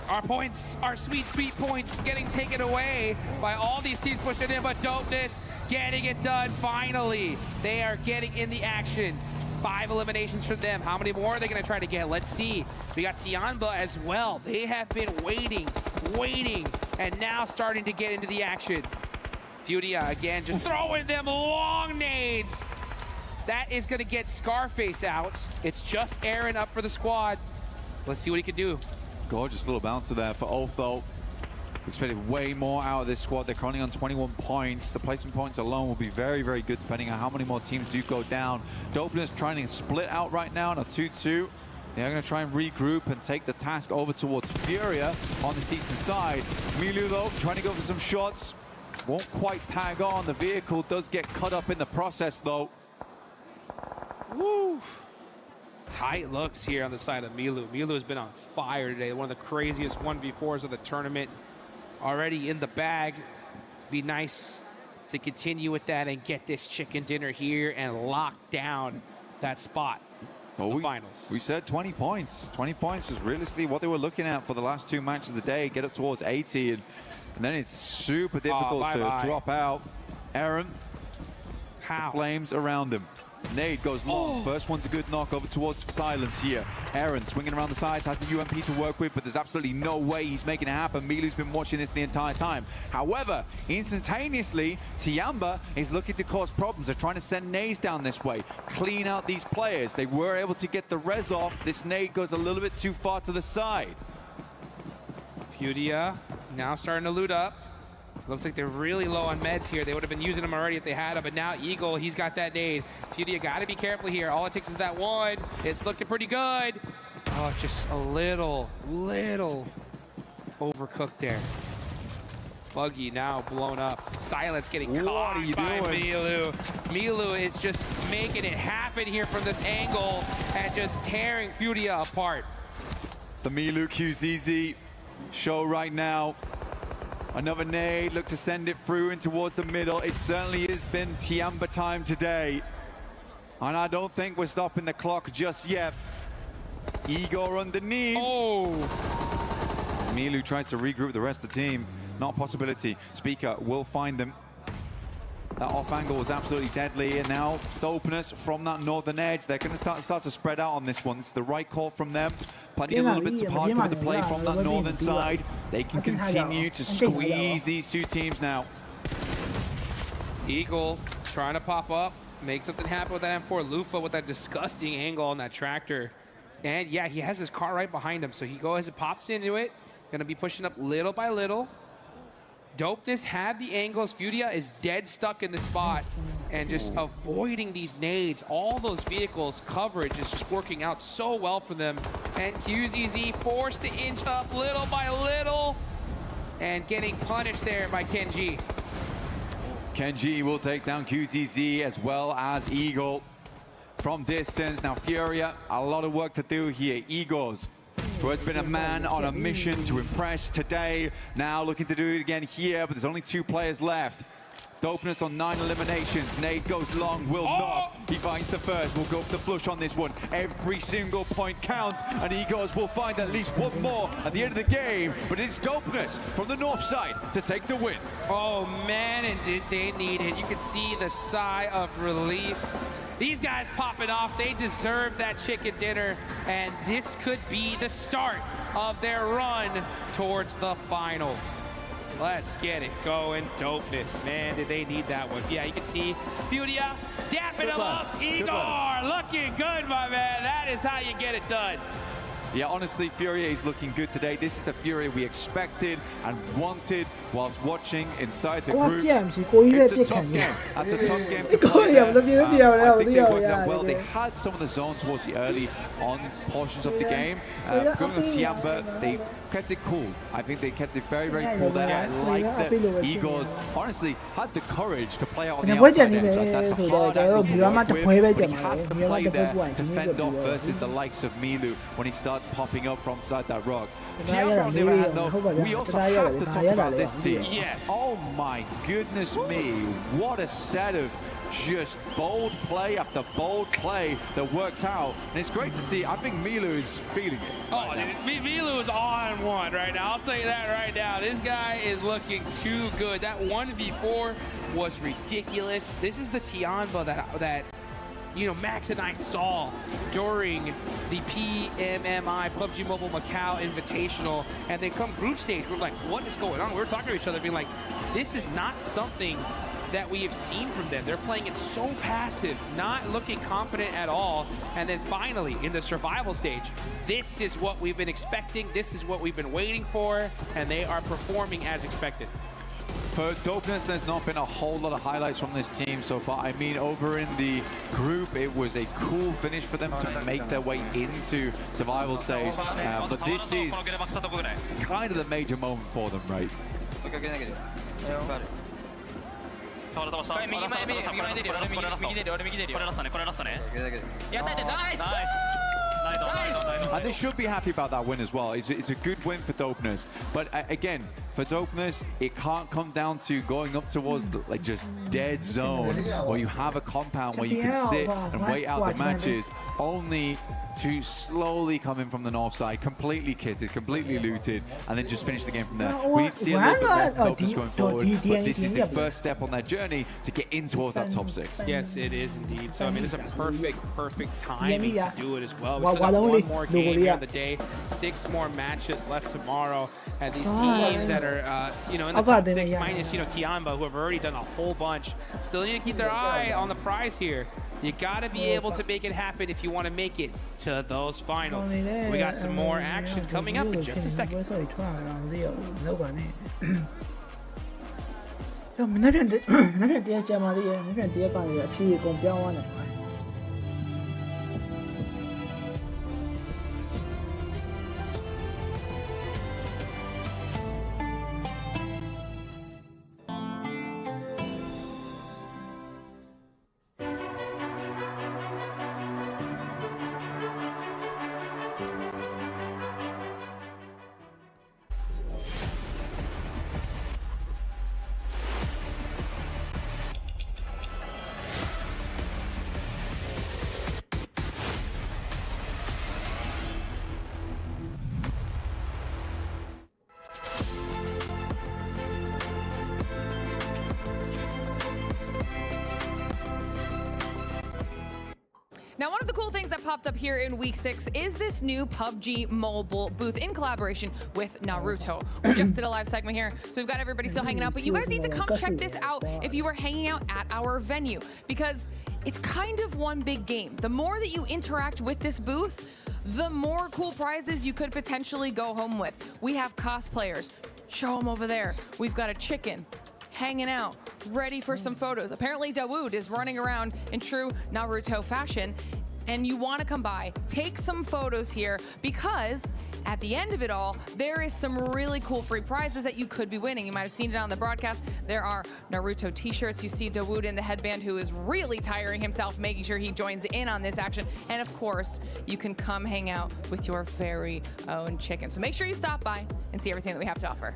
Our points, our sweet, sweet points getting taken away by all these teams pushing in, but Dopeness getting it done finally. They are getting in the action. 5 eliminations for them. How many more are they going to try to get? Let's see. We got Tiamba as well. They have been waiting, and now starting to get into the action. Furia again, just throwing them long nades. That is going to get Scarface out. It's just Aaron up for the squad. Let's see what he can do. Gorgeous little bouncer there for Ulf, though. We expected way more out of this squad. They're currently on 21 points. The placement points alone will be very, very good, depending on how many more teams do go down. Dopeness trying to split out right now in a 2-2. They're going to try and regroup and take the task over towards Furia on the eastern side. Milu, though, trying to go for some shots. Won't quite tag on. The vehicle does get cut up in the process, though. Woo! Tight looks here on the side of Milu. Milu has been on fire today. One of the craziest 1v4s of the tournament. Already in the bag. Be nice to continue with that and get this chicken dinner here and lock down that spot. The finals. We said 20 points. 20 points was realistically what they were looking at for the last 2 matches of the day. Get up towards 80, and then it's super difficult to drop out. Aaron, how? The flames around him. Nade goes long. First one's a good knock over towards Silence here. Aaron swinging around the sides, has the UMP to work with, but there's absolutely no way he's making it happen. Milu's been watching this the entire time. However, instantaneously, Tiamba is looking to cause problems. They're trying to send nades down this way, clean out these players. They were able to get the res off. This nade goes a little bit too far to the side. Furia now starting to loot up. Looks like they're really low on meds here. They would have been using them already if they had them, but now Eagle, he's got that nade. Furia got to be careful here. All it takes is that one. It's looking pretty good. Oh, just a little overcooked there. Buggy now blown up. Silence getting caught by Milu. Milu is just making it happen here from this angle and just tearing Furia apart. It's the Milu QZZ show right now. Another nade, look to send it through and towards the middle. It certainly has been Tiamba time today. And I don't think we're stopping the clock just yet. Igor underneath. Milu tries to regroup the rest of the team. Not a possibility. Speaker will find them. That off angle was absolutely deadly, and now Dopeness from that northern edge. They're going to start to spread out on this one. It's the right call from them. Plenty of little bits of hardcore to play from that northern side. They can continue to squeeze these two teams now. Eagle trying to pop up, make something happen with that M4. Lufa with that disgusting angle on that tractor. And yeah, he has his car right behind him, so he goes and pops into it. Gonna be pushing up little by little. Dopeness have the angles. Furia is dead stuck in the spot and just avoiding these nades. All those vehicles coverage is just working out so well for them. And QZZ forced to inch up little by little. and getting punished there by Kenji. Kenji will take down QZZ as well as Eagle from distance. Now Furia, a lot of work to do here. Eagles, who has been a man on a mission to impress today, now looking to do it again here, but there's only 2 players left. Dopeness on 9 eliminations. Nade goes long, will knock. He finds the first. We'll go for the flush on this one. Every single point counts, and Egos will find at least one more at the end of the game. But it's Dopeness from the north side to take the win. Oh man, and did they need it. You can see the sigh of relief. These guys popping off, they deserve that chicken dinner, and this could be the start of their run towards the finals. Let's get it going. Dopeness, man, did they need that one. Yeah, you can see Furia dapping him up. Igor looking good, my man. That is how you get it done. Yeah, honestly, Furia is looking good today. This is the Furia we expected and wanted whilst watching inside the groups. It's a tough game. That's a tough game to play. I think they worked out well. They had some of the zone towards the early on portions of the game. Going on Tiamba, they kept it cool. I think they kept it very, very cool there. I like the Eagles, honestly, had the courage to play out on the outside edge. That's a hard angle to work with, but he has to play there to fend off versus the likes of Milu when he starts popping up from inside that rock. Tiamba, on the other hand, though, we also have to talk about this team. Yes. Oh my goodness me, what a set of just bold play after bold play that worked out. And it's great to see. I think Milu is feeling it. Oh, Milu is on one right now. I'll tell you that right now. This guy is looking too good. That 1v4 was ridiculous. This is the Tiamba that you know, Max and I saw during the PMMI PUBG Mobile Macau Invitational, and they come group stage. We're like, what is going on? We were talking to each other, being like, this is not something that we have seen from them. They're playing it so passive, not looking confident at all. And then finally, in the survival stage, this is what we've been expecting. This is what we've been waiting for, and they are performing as expected. For Dopeness, there's not been a whole lot of highlights from this team so far. I mean, over in the group, it was a cool finish for them to make their way into survival stage. But this is kind of the major moment for them, right? And they should be happy about that win as well. It's a good win for Dopeness. But again, for Dopeness, it can't come down to going up towards the, like, just dead zone where you have a compound where you can sit and wait out the matches, only to slowly come in from the north side, completely kitted, completely looted, and then just finish the game from there. We need to see a little bit more from Dopeness going forward, but this is the first step on their journey to get in towards that top 6. Yes, it is indeed. So, I mean, it's a perfect timing to do it as well. We still have one more game here on the day, 6 more matches left tomorrow, and these teams that are, you know, in the top 6 minus, you know, Tiamba, who have already done a whole bunch, still need to keep their eye on the prize here. You gotta be able to make it happen if you want to make it to those finals. We got some more action coming up in just a second. 'Now, one of the cool things that popped up here in week 6 is this new PUBG mobile booth in collaboration with Naruto. We just did a live segment here, so we've got everybody still hanging out, but you guys need to come check this out if you are hanging out at our venue, because it's kind of one big game. The more that you interact with this booth, the more cool prizes you could potentially go home with. We have cosplayers. Show them over there. We've got a chicken hanging out, ready for some photos. Apparently Dawood is running around in true Naruto fashion, and you want to come by, take some photos here, because at the end of it all, there is some really cool free prizes that you could be winning. You might have seen it on the broadcast. There are Naruto t-shirts. You see Dawood in the headband, who is really tiring himself, making sure he joins in on this action. And of course, you can come hang out with your very own chicken. So make sure you stop by and see everything that we have to offer.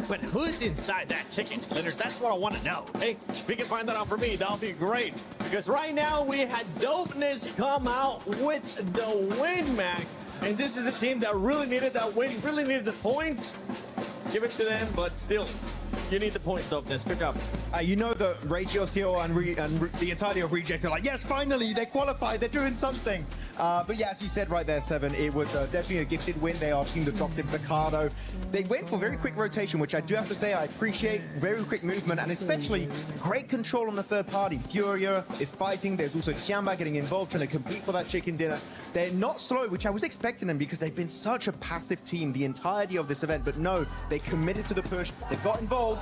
But who's inside that chicken, Leonard? That's what I want to know. Hey, if you can find that out for me, that'll be great. Because right now we had Dopeness come out with the win, Max. And this is a team that really needed that win, really needed the points. Give it to them, but still, you need the points, Dopeness. Good job. You know that Ragio's here and the entirety of Reject are like, yes, finally, they qualified, they're doing something. But yeah, as you said right there, Seven, it was definitely a gifted win. They are team that dropped in Picardo. They went for very quick rotation, which I do have to say I appreciate. Very quick movement, and especially great control on the third party. Furia is fighting. There's also Tiamba getting involved, trying to compete for that chicken dinner. They're not slow, which I was expecting them because they've been such a passive team the entirety of this event. But no, they committed to the push. They got involved.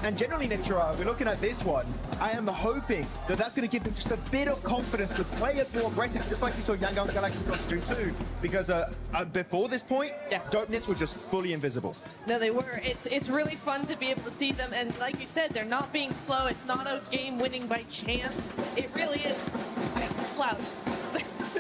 And generally, Nichira, we're looking at this one. I am hoping that that's going to give them just a bit of confidence to play it more aggressive, just like we saw Yangon Galacticos do too. Because before this point, Dopeness were just fully invisible. No, they were. It's really fun to be able to see them. And like you said, they're not being slow. It's not a game winning by chance. It really is. It's loud.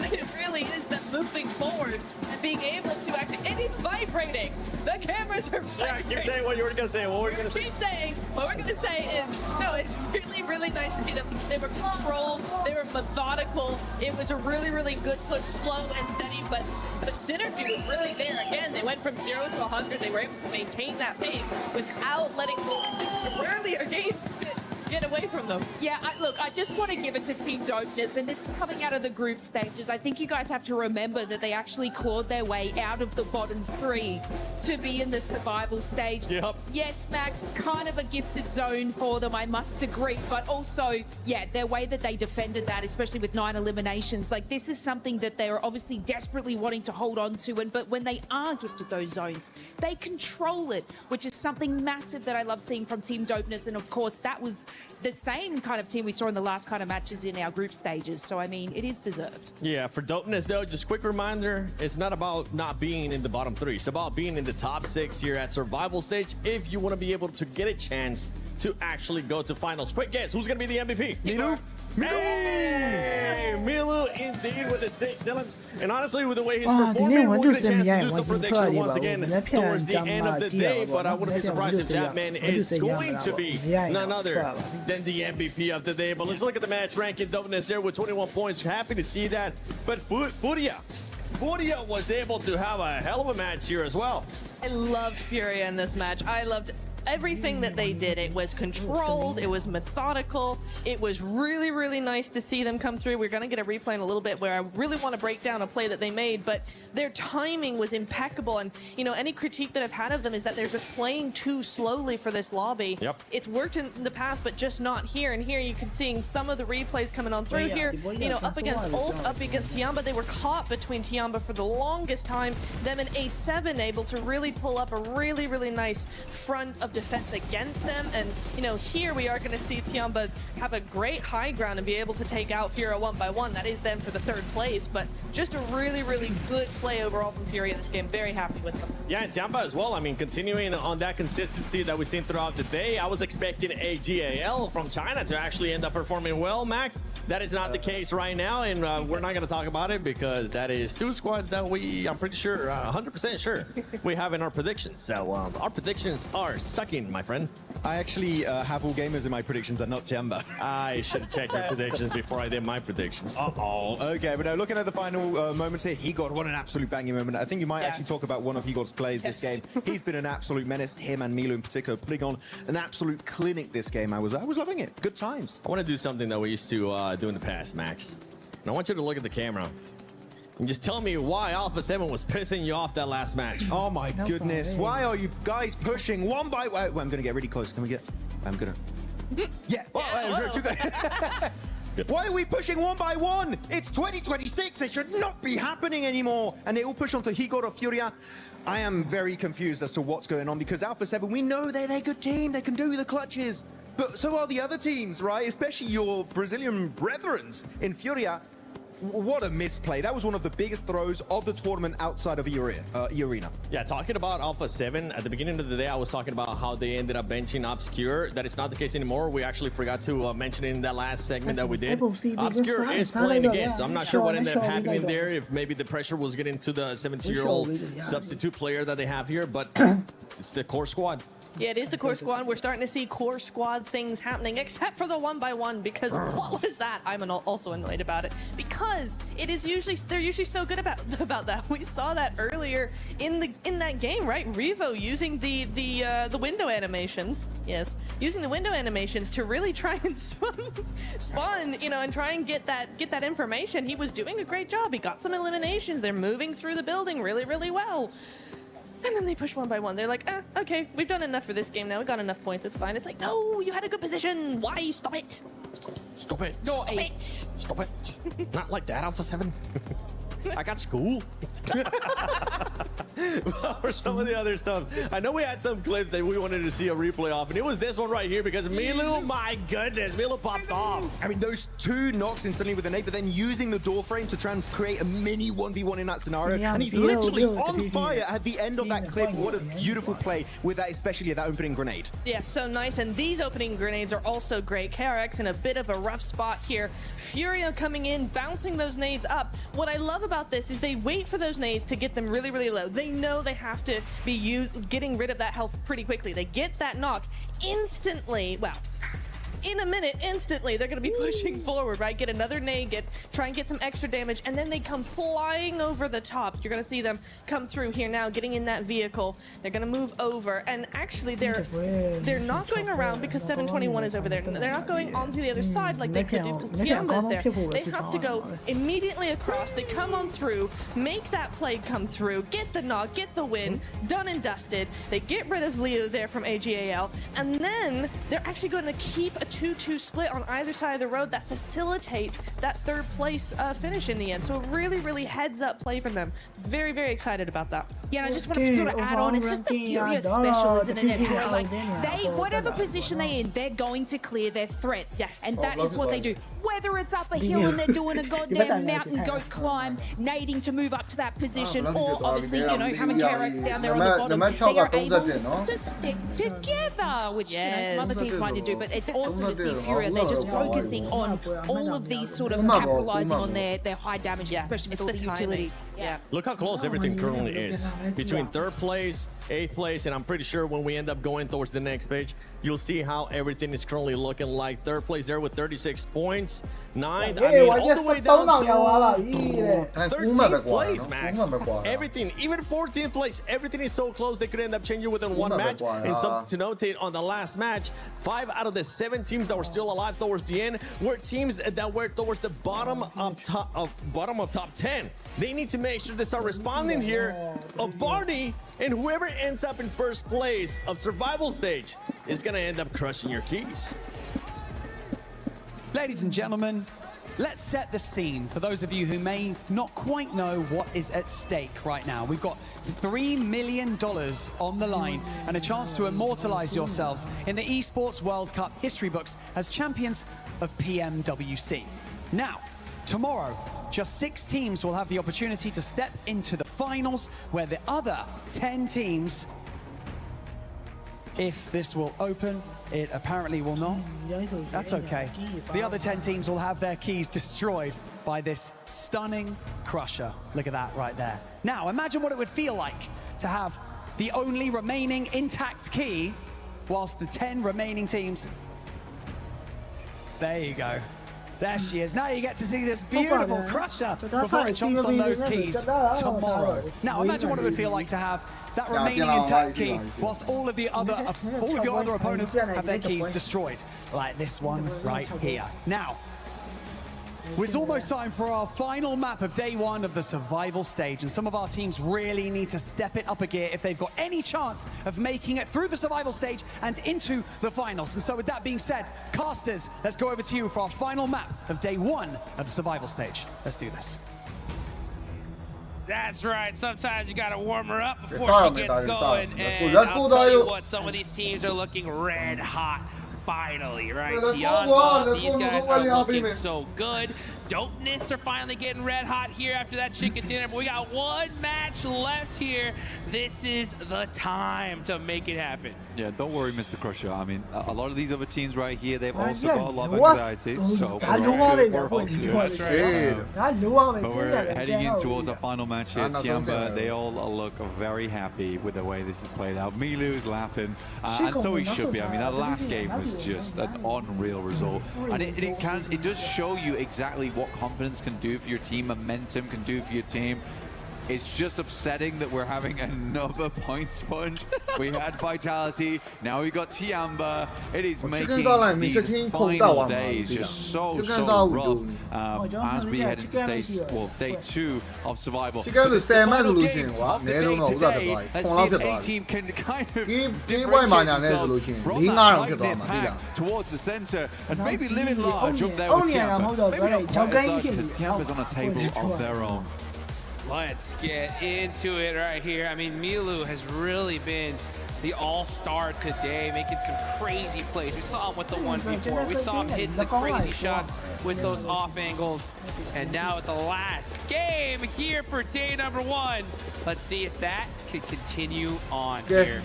It really is that moving forward and being able to actually, and it's vibrating. The cameras are vibrating. Yeah, keep saying what you were going to say. What were you going to say? Keep saying. What we're going to say is, no, it's really, really nice to see them. They were controlled. They were methodical. It was a really, really good push, slow and steady, but the synergy was really there. Again, they went from 0 to 100. They were able to maintain that pace without letting the earlier games get away from them. Yeah, look, I just want to give it to Team Dopeness, and this is coming out of the group stages. I think you guys have to remember that they actually clawed their way out of the bottom 3 to be in the survival stage. Yep. Yes, Max, kind of a gifted zone for them, I must agree, but also, yeah, their way that they defended that, especially with 9 eliminations, like this is something that they're obviously desperately wanting to hold on to, but when they are gifted those zones, they control it, which is something massive that I love seeing from Team Dopeness, and of course, that was the same kind of team we saw in the last kind of matches in our group stages. So, I mean, it is deserved. Yeah, for Dopeness, though, just quick reminder, it's not about not being in the bottom 3. It's about being in the top 6 here at survival stage if you want to be able to get a chance to actually go to finals. Quick guess, who's going to be the MVP? Milu? Hey, Milu indeed with the 6 elements. And honestly, with the way he's performing, we'll get a chance to do some prediction once again towards the end of the day. But I wouldn't be surprised if that man is going to be none other than the MVP of the day. But let's look at the match ranking. Dopeness there with 21 points. Happy to see that. But Furia was able to have a hell of a match here as well. I loved Furia in this match. I loved everything that they did. It was controlled, it was methodical, it was really, really nice to see them come through. We're going to get a replay in a little bit where I really want to break down a play that they made, but their timing was impeccable. And, you know, any critique that I've had of them is that they're just playing too slowly for this lobby. Yep. It's worked in the past, but just not here. And here you can see some of the replays coming on through here. You know, up against Ulf, up against Tiamba. They were caught between Tiamba for the longest time. Them and A7 able to really pull up a really, really nice front of defense against them. And, you know, here we are going to see Tiamba have a great high ground and be able to take out Furia 1 by 1. That is them for the 3rd place, but just a really, really good play overall from Furia this game. Very happy with them. Yeah, and Tiamba as well. I mean, continuing on that consistency that we've seen throughout the day, I was expecting a GAL from China to actually end up performing well, Max. That is not the case right now, and we're not going to talk about it because that is 2 squads that I'm pretty sure, 100% sure, we have in our predictions. So our predictions are sucking, my friend. I actually have all gamers in my predictions and not Tiamba. I should have checked your predictions before I did my predictions. Okay, but now looking at the final moments here, Higod, what an absolute banging moment. I think you might actually talk about one of Higod's plays this game. He's been an absolute menace, him and Milu in particular, putting on an absolute clinic this game. I was loving it. Good times. I want to do something that we used to do in the past, Max. And I want you to look at the camera and just tell me why Alpha 7 was pissing you off that last match. Oh my goodness. Why are you guys pushing one by one? I'm going to get really close. Can we get... I'm going to... Yeah. Why are we pushing one by one? It's 2026. It should not be happening anymore. And they all push onto Higod or Furia. I am very confused as to what's going on because Alpha 7, we know they're a good team. They can do the clutches. But so are the other teams, right? Especially your Brazilian brethrens in Furia. what a misplay. That was one of the biggest throws of the tournament outside of Arena. Yeah, talking about Alpha 7, at the beginning of the day, I was talking about how they ended up benching Obscure. That is not the case anymore. We actually forgot to mention it in that last segment that we did. Obscure is playing again, so I'm not sure what ended up happening there, if maybe the pressure was getting to the 17-year-old substitute player that they have here, but it's the core squad. Yeah, it is the core squad. We're starting to see core squad things happening, except for the 1x1, because what was that? I'm also annoyed about it, because they're usually so good about that. We saw that earlier in that game, right? Revo using the window animations. Yes, using the window animations to really try and spawn, and try and get that information. He was doing a great job. He got some eliminations. They're moving through the building really, really well. And then they push 1x1. They're like, okay, we've done enough for this game now. We got enough points. It's fine. It's like, no, you had a good position. Why? Stop it. Stop it. Stop it. Stop it. Not like that, Alpha 7. I got school. For some of the other stuff, I know we had some clips that we wanted to see a replay of, and it was this one right here because Milu, my goodness, Milu popped off. I mean, those two knocks instantly with an 8, but then using the door frame to try and create a mini 1v1 in that scenario, and he's literally on fire at the end of that clip. What a beautiful play with that, especially that opening grenade. Yeah, so nice, and these opening grenades are also great. KRX in a bit of a rough spot here. Furio coming in, bouncing those nades up. What I love about this is they wait for those nades to get them really, really low. They know they have to be getting rid of that health pretty quickly. They get that knock instantly. Well, in a minute, instantly, they're going to be pushing forward, right? Get another nade, try and get some extra damage, and then they come flying over the top. You're going to see them come through here now, getting in that vehicle. They're going to move over, and actually, they're not going around because 721 is over there. They're not going onto the other side like they could do because Tiamba's there. They have to go immediately across. They come on through, make that play come through, get the knock, get the win, done and dusted. They get rid of Leo there from AGAL, and then they're actually going to keep a 2-2 split on either side of the road that facilitates that third place finish in the end. So really, really heads up play from them. Very, very excited about that. Yeah, and I just want to sort of add on, it's just the Furious special, isn't it, Troy? Like, whatever position they're in, they're going to clear their threats. Yes. And that is what they do. Whether it's up a hill and they're doing a goddamn mountain goat climb, nading to move up to that position, or obviously, having KRX down there on the bottom, they are able to stick together, which some other teams might do. But it's awesome to see Furia. They're just focusing on all of these sort of capitalizing on their high damage, especially with all the utility. Yeah. Look how close everything currently is. Between 3rd place, 8th place, and I'm pretty sure when we end up going towards the next page, you'll see how everything is currently looking like. 3rd place there with 36 points. 9th, I mean, all the way down to 13th place, Max. Everything, even 14th place, everything is so close they could end up changing within one match. And something to notate on the last match, 5 out of the 7 teams that were still alive towards the end were teams that were towards the bottom of top 10. They need to make sure they start responding here. A party, and whoever ends up in 1st place of survival stage is going to end up crushing your keys. Ladies and gentlemen, let's set the scene for those of you who may not quite know what is at stake right now. We've got $3 million on the line and a chance to immortalize yourselves in the Esports World Cup history books as champions of PMWC. Now, tomorrow, just 6 teams will have the opportunity to step into the finals, where the other 10 teams, if this will open, it apparently will not. That's okay. The other 10 teams will have their keys destroyed by this stunning crusher. Look at that right there. Now, imagine what it would feel like to have the only remaining intact key whilst the 10 remaining teams... There you go. There she is. Now you get to see this beautiful crusher before it chomps on those keys tomorrow. Now imagine what it would feel like to have that remaining intact key whilst all of your other opponents have their keys destroyed, like this one right here. Now, it's almost time for our final map of day 1 of the survival stage, and some of our teams really need to step it up a gear if they've got any chance of making it through the survival stage and into the finals. And so with that being said, casters, let's go over to you for our final map of day 1 of the survival stage. Let's do this. That's right. Sometimes you gotta warm her up before she gets going. And I'll tell you what, some of these teams are looking red hot. Finally, right? Tianba, these guys are looking so good. dopeness are finally getting red hot here after that chicken dinner. But we got one match left here. This is the time to make it happen. Yeah, don't worry, Mr. Crusher. I mean, a lot of these other teams right here, they've also got a lot of anxiety. So we're all good. That's right. But we're heading in towards our final match here. Tiamba, they all look very happy with the way this has played out. Milu is laughing, and so he should be. I mean, that last game was just an unreal result, and it does show you exactly what confidence can do for your team, momentum can do for your team. It's just upsetting that we're having another point sponge. We had Vitality, now we got Tiamba. It is making these final days just so rough as we head into day 2 of survival. But the final game of the day today, let's see if A-Team can kind of differentiate themselves from that tight-knit pack towards the center and maybe living large up there with Tiamba. Maybe not quite as large because Tiamba's on a table of their own. Let's get into it right here. I mean, Milu has really been the all-star today, making some crazy plays. We saw him with the one before. We saw him hitting the crazy shots with those off angles. And now at the last game here for day number 1. Let's see if that could continue on here.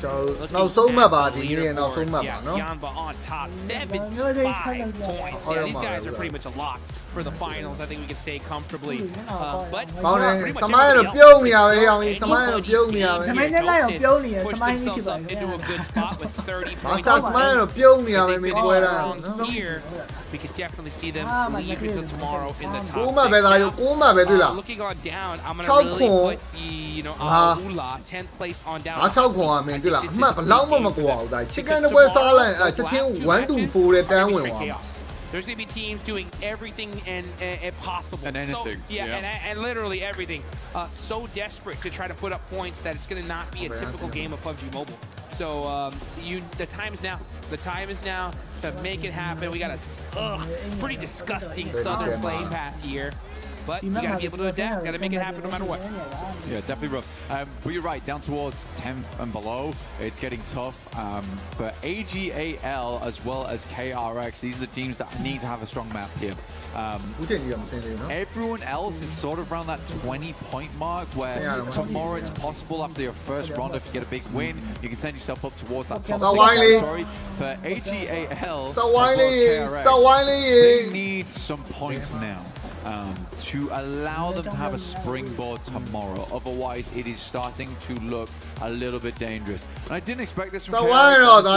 Now so much about it. Now so much, no? Tiamba on top, 75 points. Yeah, these guys are pretty much a lock for the finals. I think we can say comfortably. But pretty much into a good spot with 30 points. Here, we could definitely see them leave until tomorrow in the top 6. Looking on down, I'm going to really put the, Ula 10th place on down. There's going to be teams doing everything and possible. And anything. So, and literally everything. So desperate to try to put up points that it's going to not be a typical game of PUBG Mobile. So the time is now. The time is now to make it happen. We got a pretty disgusting southern playing path here. But you gotta be able to adapt, gotta make it happen no matter what. Yeah, definitely rough. But you're right, down towards 10th and below, it's getting tough. For AGAL as well as KRX, these are the teams that need to have a strong map here. Everyone else is sort of around that 20-point mark, where tomorrow it's possible after your first round, if you get a big win, you can send yourself up towards that top 6 territory. For AGAL as well as KRX, they need some points now. To allow them to have a springboard tomorrow. Otherwise, it is starting to look a little bit dangerous. And I didn't expect this from KRX.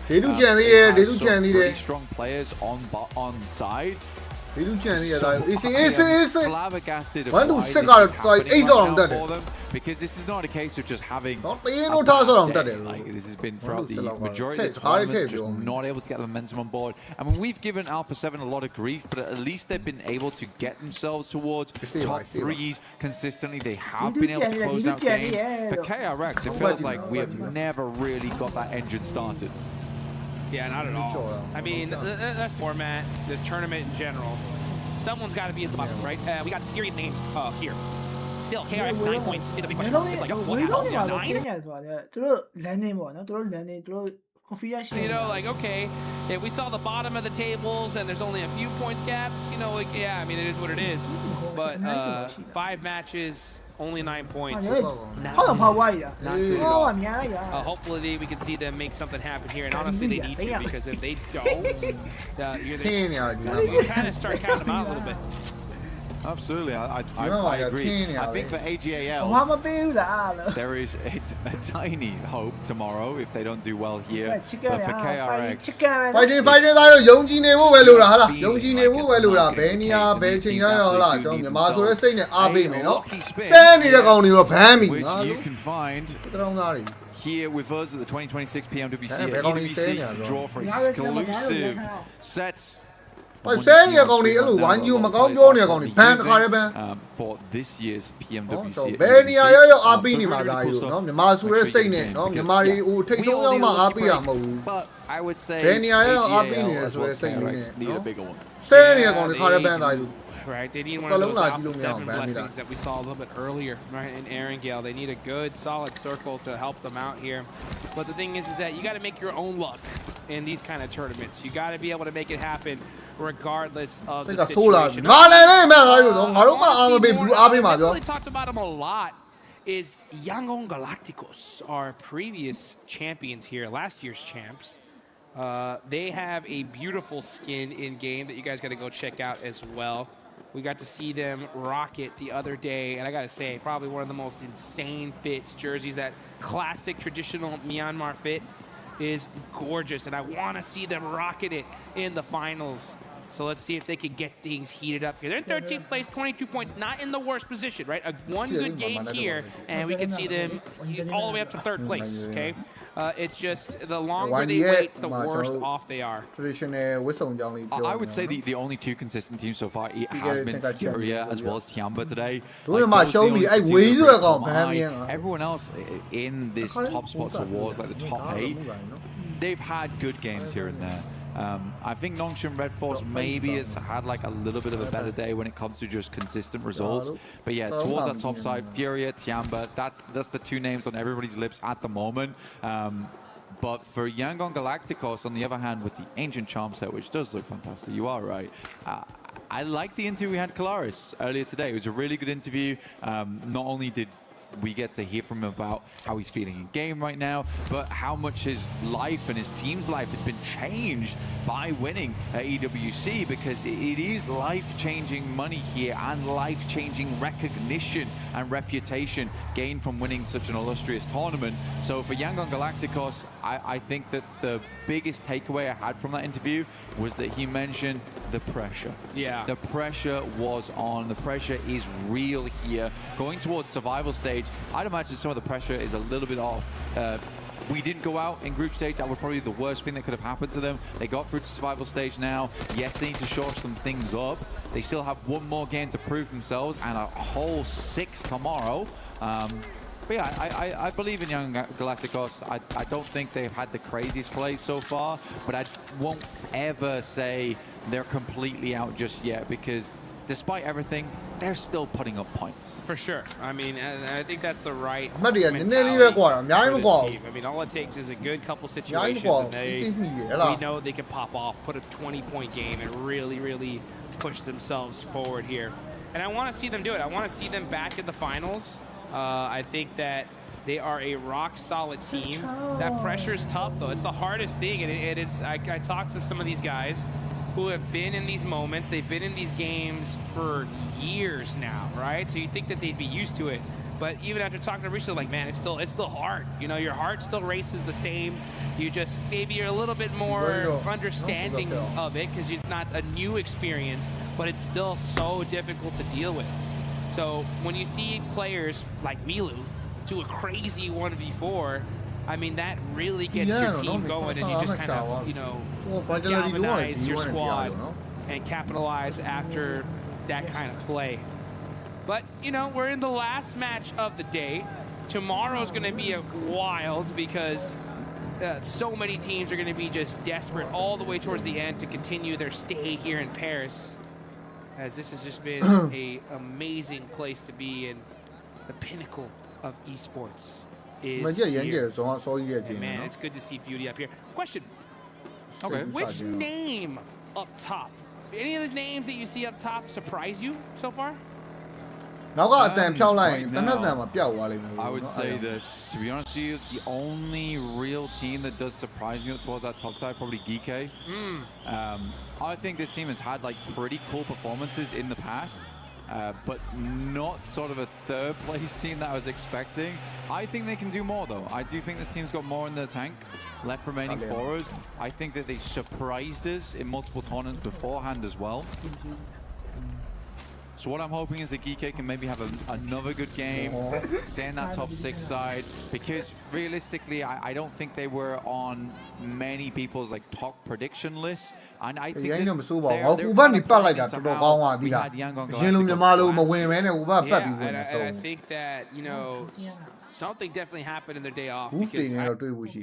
They do pretty strong players on side. Flabbergasted of why this is happening right now for them, because this is not a case of just having a bad day. Like this has been throughout the majority of the tournament, just not able to get the momentum on board. I mean, we've given Alpha 7 a lot of grief, but at least they've been able to get themselves towards top 3s consistently. They have been able to close out games. For KRX, it feels like we have never really got that engine started. Yeah, not at all. I mean, that's the format, this tournament in general. Someone's got to be at the bottom, right? We got serious names here. Still, KRX 9 points is a big question. It's like, what happened? 9? Like, okay, if we saw the bottom of the tables and there's only a few point gaps, like, yeah, I mean, it is what it is. But 5 matches, only 9 points. Hopefully we can see them make something happen here, and honestly they need to, because if they don't, you kind of start counting them out a little bit. Absolutely, I agree. I think for AGAL, there is a tiny hope tomorrow if they don't do well here. But for KRX, which you can find here with us at the 2026 PMWC at EWC, draw for exclusive sets. For this year's PMWC. But I would say AGAL as well as KRX need a bigger one. Right, they need one of those Alpha 7 blessings that we saw a little bit earlier, right, in Erangel. They need a good, solid circle to help them out here. But the thing is that you got to make your own luck in these kind of tournaments. You got to be able to make it happen regardless of the စိတ်ကဆိုးလာပြီ situation. ငါလည်းလေမဲ့သားတို့ငါတို့မှအားမပေးဘူးအားပေးမှာပြော really talked about him a lot is Yangon Galacticos, our previous champions here, last year's champs. They have a beautiful skin in game that you guys got to go check out as well. We got to see them rock it the other day, and I got to say, probably one of the most insane fits jerseys. That classic traditional Myanmar fit is gorgeous, and I want to see them rocking it in the finals. So let's see if they can get things heated up here. They're in 13th place, 22 points, not in the worst position, right? One good game here, and we can see them all the way up to 3rd place, okay? It's just the longer they wait, the worse off they are. I would say the only 2 consistent teams so far has been Furia as well as Tiamba today. Everyone else in this top spot towards like the top 8, they've had good games here and there. I think Nongshim Red Force maybe has had like a little bit of a better day when it comes to just consistent results. But yeah, towards that top side, Furia, Tiamba, that's the 2 names on everybody's lips at the moment. But for Yangon Galacticos, on the other hand, with the Ancient Charm set, which does look fantastic, you are right. I liked the interview we had Kalaris earlier today. It was a really good interview. Not only did we get to hear from him about how he's feeling in game right now, but how much his life and his team's life has been changed by winning at EWC, because it is life-changing money here and life-changing recognition and reputation gained from winning such an illustrious tournament. So for Yangon Galacticos, I think that the biggest takeaway I had from that interview was that he mentioned the pressure. Yeah. The pressure was on. The pressure is real here. Going towards survival stage, I'd imagine some of the pressure is a little bit off. We didn't go out in group stage. That was probably the worst thing that could have happened to them. They got through to survival stage now. Yes, they need to shore some things up. They still have 1 more game to prove themselves and a whole 6 tomorrow. But yeah, I believe in Young Galacticos. I don't think they've had the craziest play so far, but I won't ever say they're completely out just yet, because despite everything, they're still putting up points. For sure. I mean, and I think that's the right mentality for this team. I mean, all it takes is a good couple situations, and we know they can pop off, put a 20-point game, and really, really push themselves forward here. And I want to see them do it. I want to see them back in the finals. I think that they are a rock-solid team. That pressure is tough, though. It's the hardest thing, and I talked to some of these guys who have been in these moments. They've been in these games for years now, right? So you think that they'd be used to it. But even after talking to Risha, like, man, it's still hard. You know, your heart still races the same. You just, maybe you're a little bit more understanding of it because it's not a new experience, but it's still so difficult to deal with. So when you see players like Milu do a crazy 1v4, I mean, that really gets your team going, and you just kind of, you know, galvanize your squad and capitalize after that kind of play. But, you know, we're in the last match of the day. Tomorrow's going to be wild because so many teams are going to be just desperate all the way towards the end to continue their stay here in Paris, as this has just been an amazing place to be, and the pinnacle of esports is here. And man, it's good to see Beauty up here. Question. Okay. Which name up top? Any of those names that you see up top surprise you so far? I would say that, to be honest with you, the only real team that does surprise me towards that top side, probably Geekay. I think this team has had like pretty cool performances in the past. But not sort of a 3rd place team that I was expecting. I think they can do more, though. I do think this team's got more in the tank left remaining for us. I think that they surprised us in multiple tournaments beforehand as well. So what I'm hoping is that Geekay can maybe have another good game, stay in that top 6 side, because realistically, I don't think they were on many people's like top prediction lists. And I think that and I think that, you know, something definitely happened in their day off. Because I agree with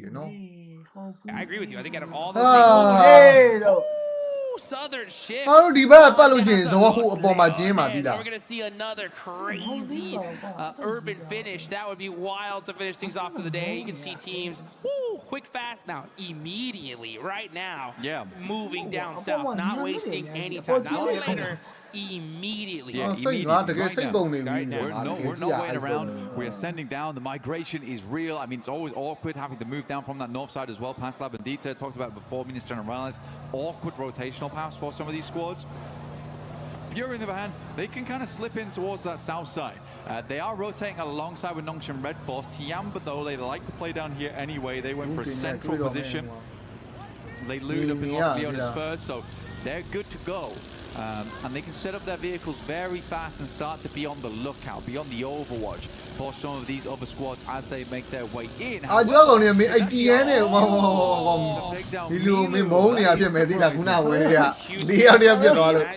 you. I think out of all those southern shift. Oh, the bad pollution. So what? Who upon my gym? We're gonna see another crazy urban finish. That would be wild to finish things off for the day. You can see teams, quick, fast now, immediately, right now. Yeah. Moving down south, not wasting any time. Not later. Immediately. Yeah, immediately. Right now. We're not waiting around. We are sending down. The migration is real. I mean, it's always awkward having to move down from that north side as well, past La Bandita. Talked about it before, Minister Generales. Awkward rotational paths for some of these squads. Fury, on the other hand, they can kind of slip in towards that south side. They are rotating alongside with Nongshim Red Force. Tiamba, though, they like to play down here anyway. They went for a central position. They looted up in Los Leones first, so they're good to go. And they can set up their vehicles very fast and start to be on the lookout, be on the overwatch for some of these other squads as they make their way in. That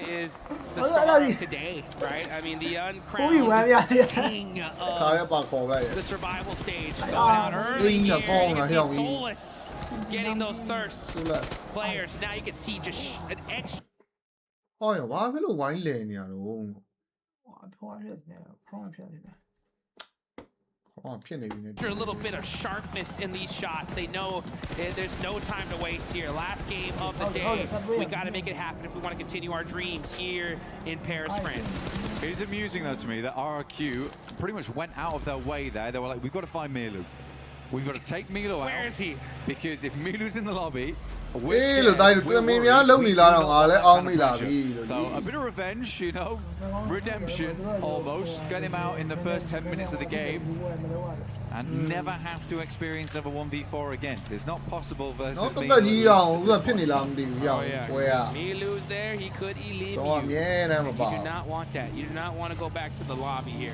is the start of today, right? I mean, the uncrowned king of the survival stage going out early here. You can see Solus getting those thirsts players. Now you can see just an extra. Oh, why will you wine lane? A little bit of sharpness in these shots. They know there's no time to waste here. Last game of the day. We got to make it happen if we want to continue our dreams here in Paris, France. It is amusing, though, to me that RRQ pretty much went out of their way there. They were like, we've got to find Milu. We've got to take Milo out. Where is he? Because if Milu's in the lobby, so a bit of revenge, you know, redemption almost. Get him out in the first 10 minutes of the game and never have to experience another 1v4 again. It's not possible versus Milu's there, he could eliminate you. You do not want that. You do not want to go back to the lobby here.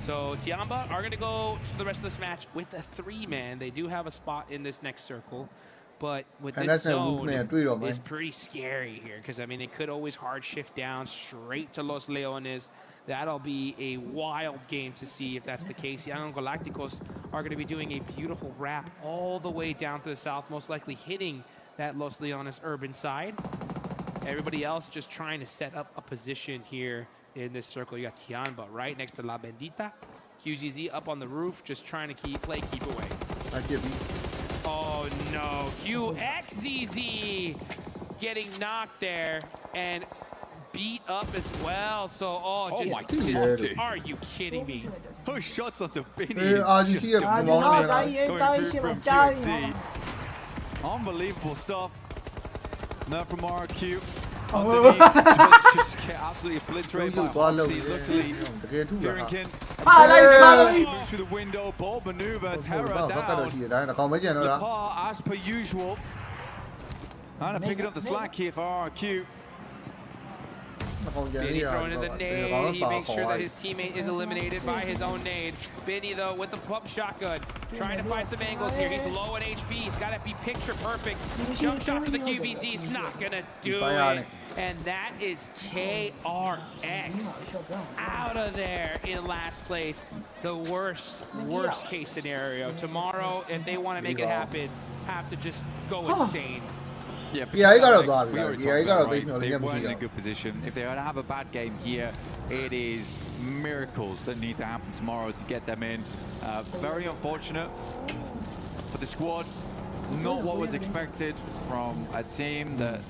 So Tiamba are going to go to the rest of this match with a 3-man. They do have a spot in this next circle, but with this zone, it's pretty scary here because, I mean, it could always hard shift down straight to Los Leones. That'll be a wild game to see if that's the case. Young Galacticos are going to be doing a beautiful wrap all the way down to the south, most likely hitting that Los Leones urban side. Everybody else just trying to set up a position here in this circle. You got Tiamba right next to La Bendita. QGZ up on the roof, just trying to keep away. Oh no, QXZZ getting knocked there and beat up as well. So, are you kidding me? Those shots onto Binny. Unbelievable stuff. Now from RQ. Just get absolutely obliterated by Hoxie. Luckily, Durinkin moves through the window, ball maneuver, terror down. Lepar, as per usual, and picking up the slack here for RQ. Benny throwing in the nade. He makes sure that his teammate is eliminated by his own nade. Benny, though, with the pump shotgun, trying to find some angles here. He's low on HP. He's got to be picture perfect. Jump shot for the QBZ. He's not going to do it. And that is KRX out of there in last place. The worst case scenario. Tomorrow, if they want to make it happen, have to just go insane. Yeah, he got a They weren't in a good position. If they were to have a bad game here, it is miracles that need to happen tomorrow to get them in. Very unfortunate for the squad. Not what was expected from a team that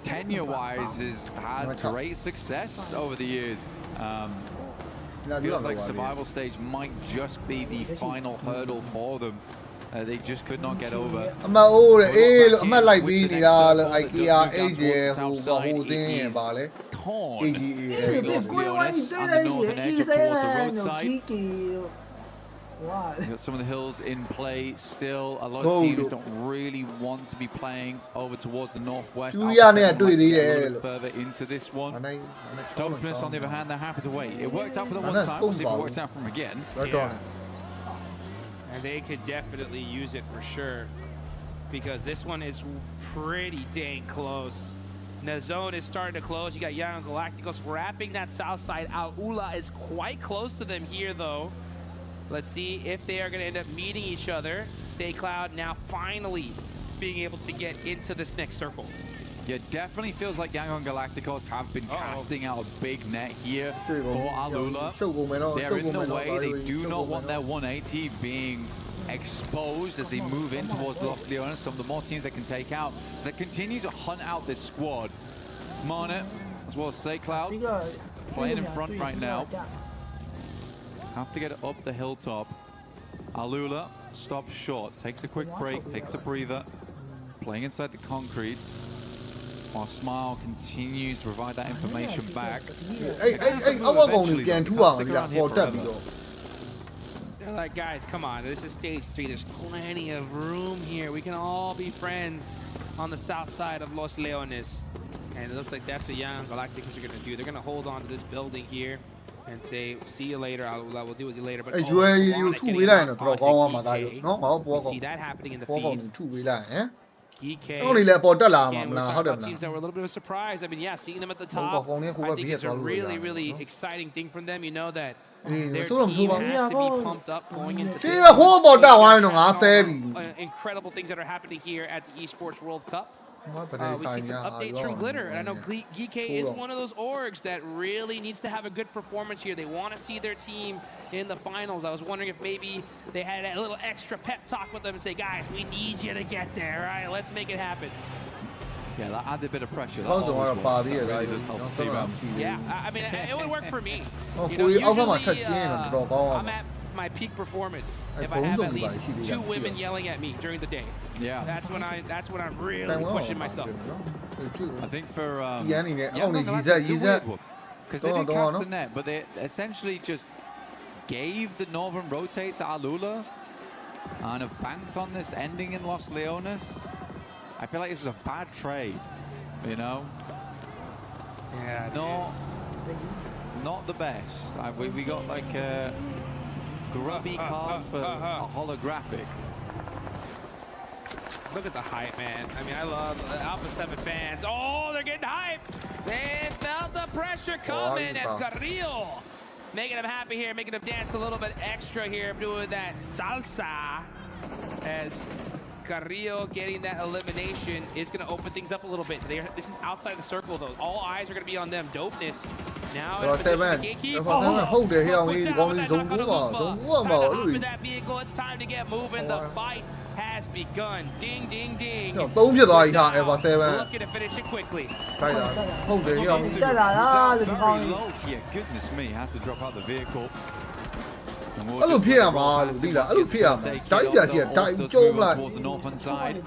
tenure-wise has had great success over the years. Feels like survival stage might just be the final hurdle for them. They just could not get over. Got some of the hills in play still. A lot of teams don't really want to be playing over towards the northwest. Further into this one. Dopeness, on the other hand, they're happy to wait. It worked out for them one time. We'll see if it works out for them again. And they could definitely use it for sure, because this one is pretty dang close. The zone is starting to close. You got Young Galacticos wrapping that south side out. Ula is quite close to them here, though. Let's see if they are going to end up meeting each other. SayCloud now finally being able to get into this next circle. Yeah, definitely feels like Yangon Galacticos have been casting out a big net here for Alula. They're in the way. They do not want their 180 being exposed as they move in towards Los Leones. Some of the more teams they can take out. So they continue to hunt out this squad. Marnet, as well as Saycloud, playing in front right now. Have to get it up the hilltop. Alula stops short, takes a quick break, takes a breather. Playing inside the concretes. While Smile continues to provide that information back. They're like, guys, come on. This is stage 3. There's plenty of room here. We can all be friends on the south side of Los Leones. And it looks like that's what Young Galacticos are going to do. They're going to hold on to this building here and say, see you later. We'll deal with you later. But we see that happening in the feed. GK. Again, we're talking about teams that were a little bit of a surprise. I mean, yeah, seeing them at the top, I think it's a really, really exciting thing from them. You know that their team has to be pumped up going into this. Incredible things that are happening here at the Esports World Cup. We see some updates from Glitter, and I know GK is one of those orgs that really needs to have a good performance here. They want to see their team in the finals. I was wondering if maybe they had a little extra pep talk with them and say, guys, we need you to get there, all right? Let's make it happen. Yeah, that added a bit of pressure. Yeah, I mean, it would work for me. You know, usually, I'm at my peak performance if I have at least 2 women yelling at me during the day. Yeah, that's when I'm really pushing myself. I think for because they didn't cast the net, but they essentially just gave the northern rotate to Alula and have banked on this ending in Los Leones. I feel like this is a bad trade, you know. Yeah, not the best. We got like a grubby card for a holographic. Look at the hype, man. I mean, I love the Alpha 7 fans. Oh, they're getting hype. They felt the pressure coming as Carrillo making them happy here, making them dance a little bit extra here, doing that salsa as Carrillo getting that elimination is going to open things up a little bit. This is outside the circle, though. All eyes are going to be on them. Dopeness. Now in position to gatekeep. That vehicle. It's time to get moving. The fight has begun. Ding, ding, ding. Looking to finish it quickly. Very low here. Goodness me, has to drop out the vehicle. Towards the northern side.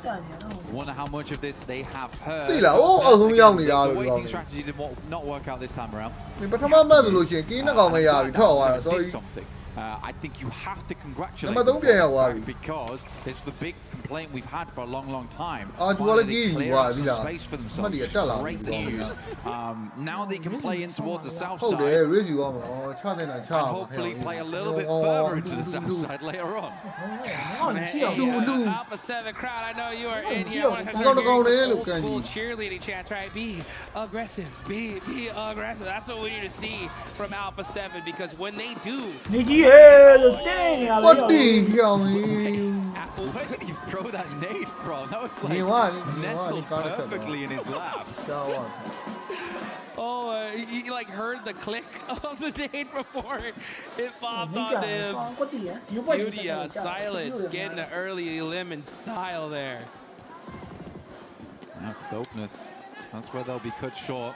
Wonder how much of this they have heard. The waiting strategy did not work out this time around. Did something. I think you have to congratulate them because this is the big complaint we've had for a long, long time. Finally clear out some space for themselves. Great news. Now they can play in towards the south side and hopefully play a little bit further into the south side later on. Alpha 7 crowd, I know you are in here. I want to have old school cheerleading chants, right? Be aggressive. Be aggressive. That's what we need to see from Alpha 7 because when they do. Where did he throw that nade from? That was like nestled perfectly in his lap. Oh, he like heard the click of the nade before it popped on him. Yudia, Silence, getting the early lemon style there. Yeah, dopeness. That's where they'll be cut short.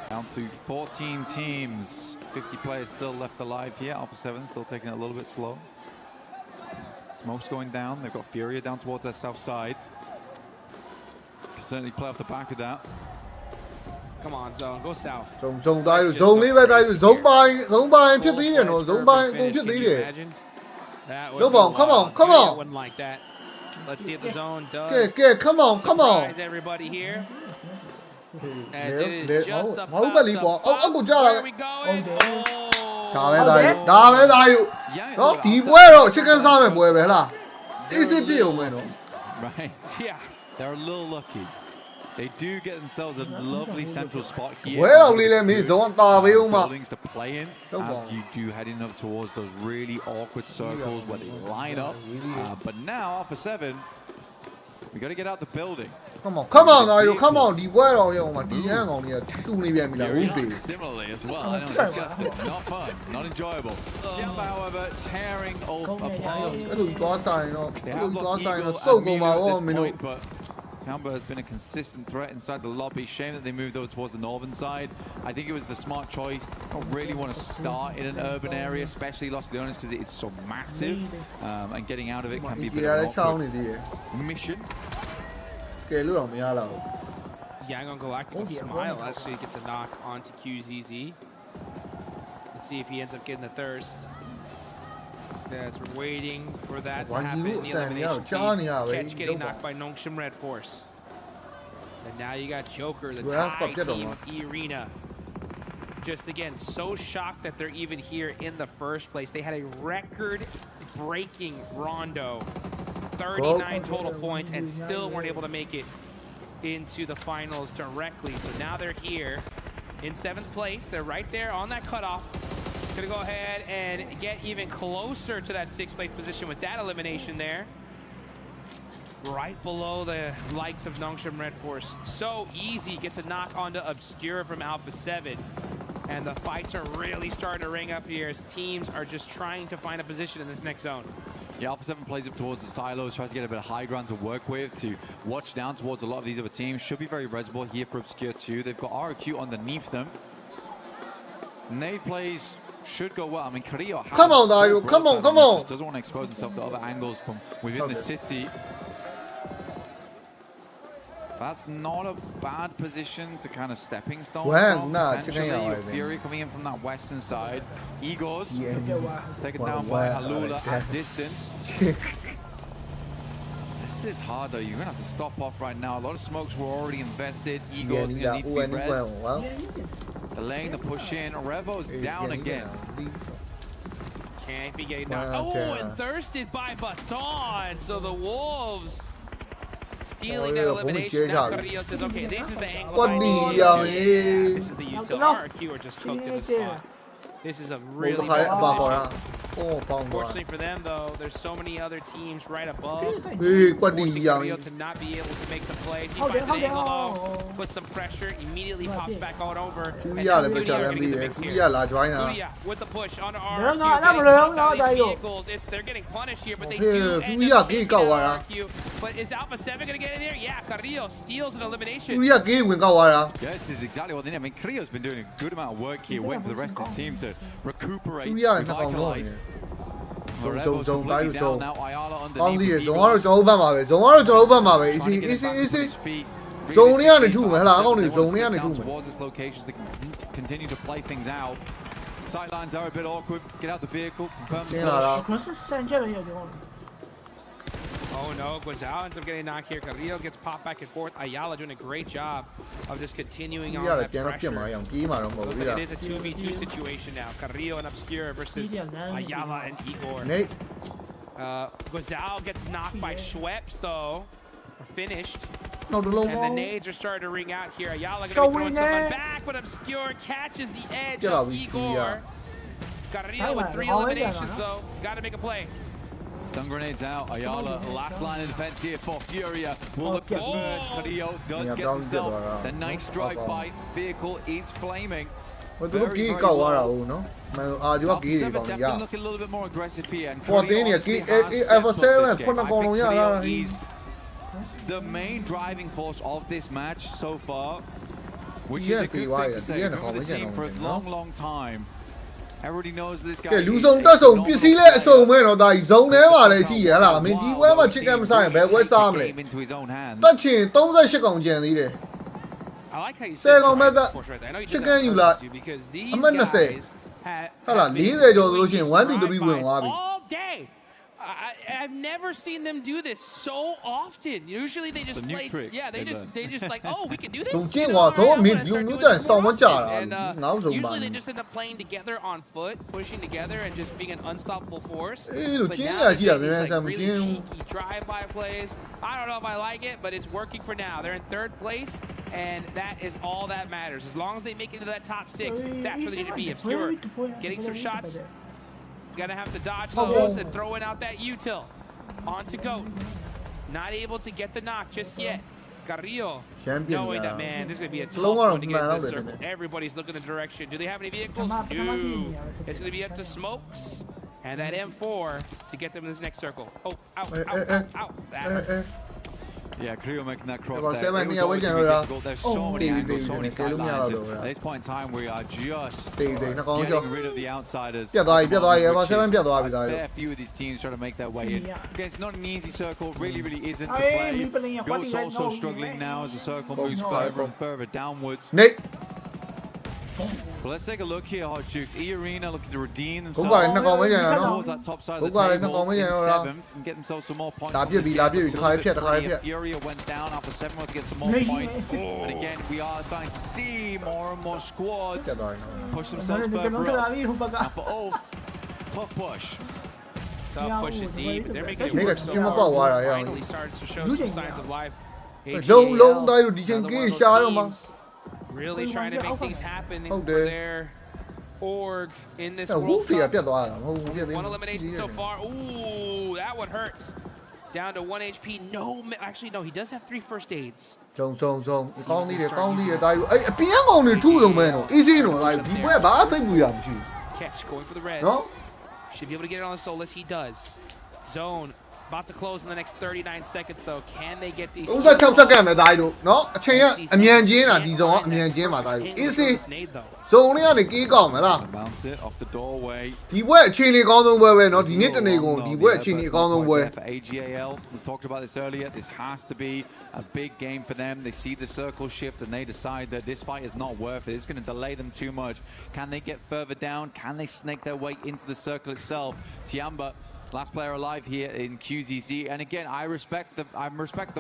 Down to 14 teams. 50 players still left alive here. Alpha 7 still taking it a little bit slow. Smoke's going down. They've got Furia down towards their south side. Can certainly play off the back of that. Come on, Zone. Go south. Zone come on. Wouldn't like that. Let's see if the zone does. Come on. Surprise everybody here. As it is just about to where we going? Right. Yeah. They're a little lucky. They do get themselves a lovely central spot here. Buildings to play in as you do heading up towards those really awkward circles where they line up. But now Alpha 7 We got to get out the building. Come on, Nairo, come on. The word on you, my DM on you. Too many Similarly as well. I know it's disgusting. Not fun. Not enjoyable. Tiamba, however, tearing Ulf apart. They have lost Eagle and Milo at this point, but Tiamba has been a consistent threat inside the lobby. Shame that they moved over towards the northern side. I think it was the smart choice. I don't really want to start in an urban area, especially Los Leones, because it is so massive, and getting out of it can be a bit of an awkward mission. Yangon Galactic will smile as he gets a knock onto QZZ. Let's see if he ends up getting the thirst. As we're waiting for that to happen in the elimination feed. Catch getting knocked by Nongshim Red Force. And now you got Joker, the Thai team Arena. Just again, so shocked that they're even here in the first place. They had a record-breaking rondo. 39 total points and still weren't able to make it into the finals directly. So now they're here in 7th place. They're right there on that cutoff. Gonna go ahead and get even closer to that 6th place position with that elimination there. Right below the likes of Nongshim Red Force. So easy, gets a knock onto Obscure from Alpha 7. And the fights are really starting to ring up here as teams are just trying to find a position in this next zone. Yeah, Alpha 7 plays up towards the silos, tries to get a bit of high ground to work with, to watch down towards a lot of these other teams. Should be very resable here for Obscure too. They've got RQ underneath them. Nade plays should go well. I mean, Carrillo has come on, Dario, come on. Just doesn't want to expose himself to other angles from within the city. That's not a bad position to kind of stepping stone from. Potentially, your Fury coming in from that western side. Egos taken down by Alula at distance. This is hard though. You're gonna have to stop off right now. A lot of smokes were already invested. Egos gonna need to be res. Delaying the push in. Revo's down again. Can't be getting knocked. Oh, and thirsted by Baton. So the Wolves stealing that elimination. Now Carrillo says, okay, this is the angle. This is the util. RQ are just cooked in the spot. This is a really bad position. Fortunately for them, though, there's so many other teams right above. Forcing Carrillo to not be able to make some plays. He finds an angle, puts some pressure, immediately pops back on over. And Kuria with the push onto RQ. They're getting punished here, but they do end up taking out RQ. But is Alpha 7 going to get in there? Yeah, Carrillo steals an elimination. Yeah, this is exactly what they need. I mean, Carrillo's been doing a good amount of work here, waiting for the rest of the team to recuperate, revitalize. Morevo's completely down now. Ayala underneath. Towards this location so they can continue to play things out. Sightlines are a bit awkward. Get out the vehicle. Confirm the flush. Oh no, Guazao ends up getting knocked here. Carrillo gets popped back and forth. Ayala doing a great job of just continuing on that pressure. Looks like it is a 2v2 situation now. Carrillo and Obscure versus Ayala and Igor. Guazao gets knocked by Schweppes though. Finished. And the nades are starting to ring out here. Ayala gonna be throwing someone back, but Obscure catches the edge of Igor. Carrillo with 3 eliminations though. Gotta make a play. Stun grenades out. Ayala, last line of defense here for Furia. Will look for the first. Carrillo does get himself the nice drive-by. Vehicle is flaming. Very, very low. Alpha 7 definitely looking a little bit more aggressive here. And Carrillo honestly has stepped up this game. I think Carrillo is the main driving force of this match so far, which is a good thing to say. We've been with the team for a long, long time. Everybody knows this guy. လူစုံတက်စုံပစ္စည်းလဲအစုံမဲတော့ဒါဇုံထဲမှာလည်းရှိရဟလားမင်းဒီပွဲမှာ chicken မဆိုင်ဘယ်ပွဲစားမလဲတက်ချင်38ကောင်ကျန်သေးတယ် I like how you say chicken ယူလာအမှတ်20ဟလား40ကျော်ဆိုလို့ရှိရင်1 2 3ဝင်သွားပြီ all day. I've never seen them do this so often. Usually they just play. Yeah, they just like, oh, we can do this. Usually they just end up playing together on foot, pushing together, and just being an unstoppable force. But now they're just like really cheeky drive-by plays. I don't know if I like it, but it's working for now. They're in 3rd place, and that is all that matters. As long as they make it to that top 6, that's where they need to be. Obscure getting some shots. Gonna have to dodge those and throwing out that util. On to Goat. not able to get the knock just yet. Carrillo Champion, knowing that, man, there's going to be a tough one to get in this circle. Everybody's looking the direction. Do they have any vehicles? No. It's going to be up to Smokes and that M4 to get them in this next circle. Oh, out. That hurt. Yeah, Carrillo making that cross there. It was always really difficult. There's so many angles, so many sidelines. And at this point in time, we are just getting rid of the outsiders. A fair few of these teams trying to make their way in. Again, it's not an easy circle. Really isn't to play. Goat's also struggling now as the circle moves further and further downwards. Well, let's take a look here, Hot Jukes. E-Arena looking to redeem themselves towards that top side of the table in 7th and get themselves some more points. Furia went down after 7th to get some more points. And again, we are starting to see more and more squads push themselves further up. Now for Ulf, tough push. Tough push indeed, but they're making it work so hard. Finally started to show some signs of life. Really trying to make things happen for their org in this World Cup. 1 elimination so far. Ooh, that one hurts. Down to 1 HP. No, actually, no, he does have 3 first aids. Catch going for the res. Should be able to get it on the Solus. He does. Zone. About to close in the next 39 seconds, though. Can they get these? Bounce it off the doorway. For AGAL, we talked about this earlier. This has to be a big game for them. They see the circle shift and they decide that this fight is not worth it. It's going to delay them too much. Can they get further down? Can they snake their way into the circle itself? Tiamba, last player alive here in QZZ, and again, I respect the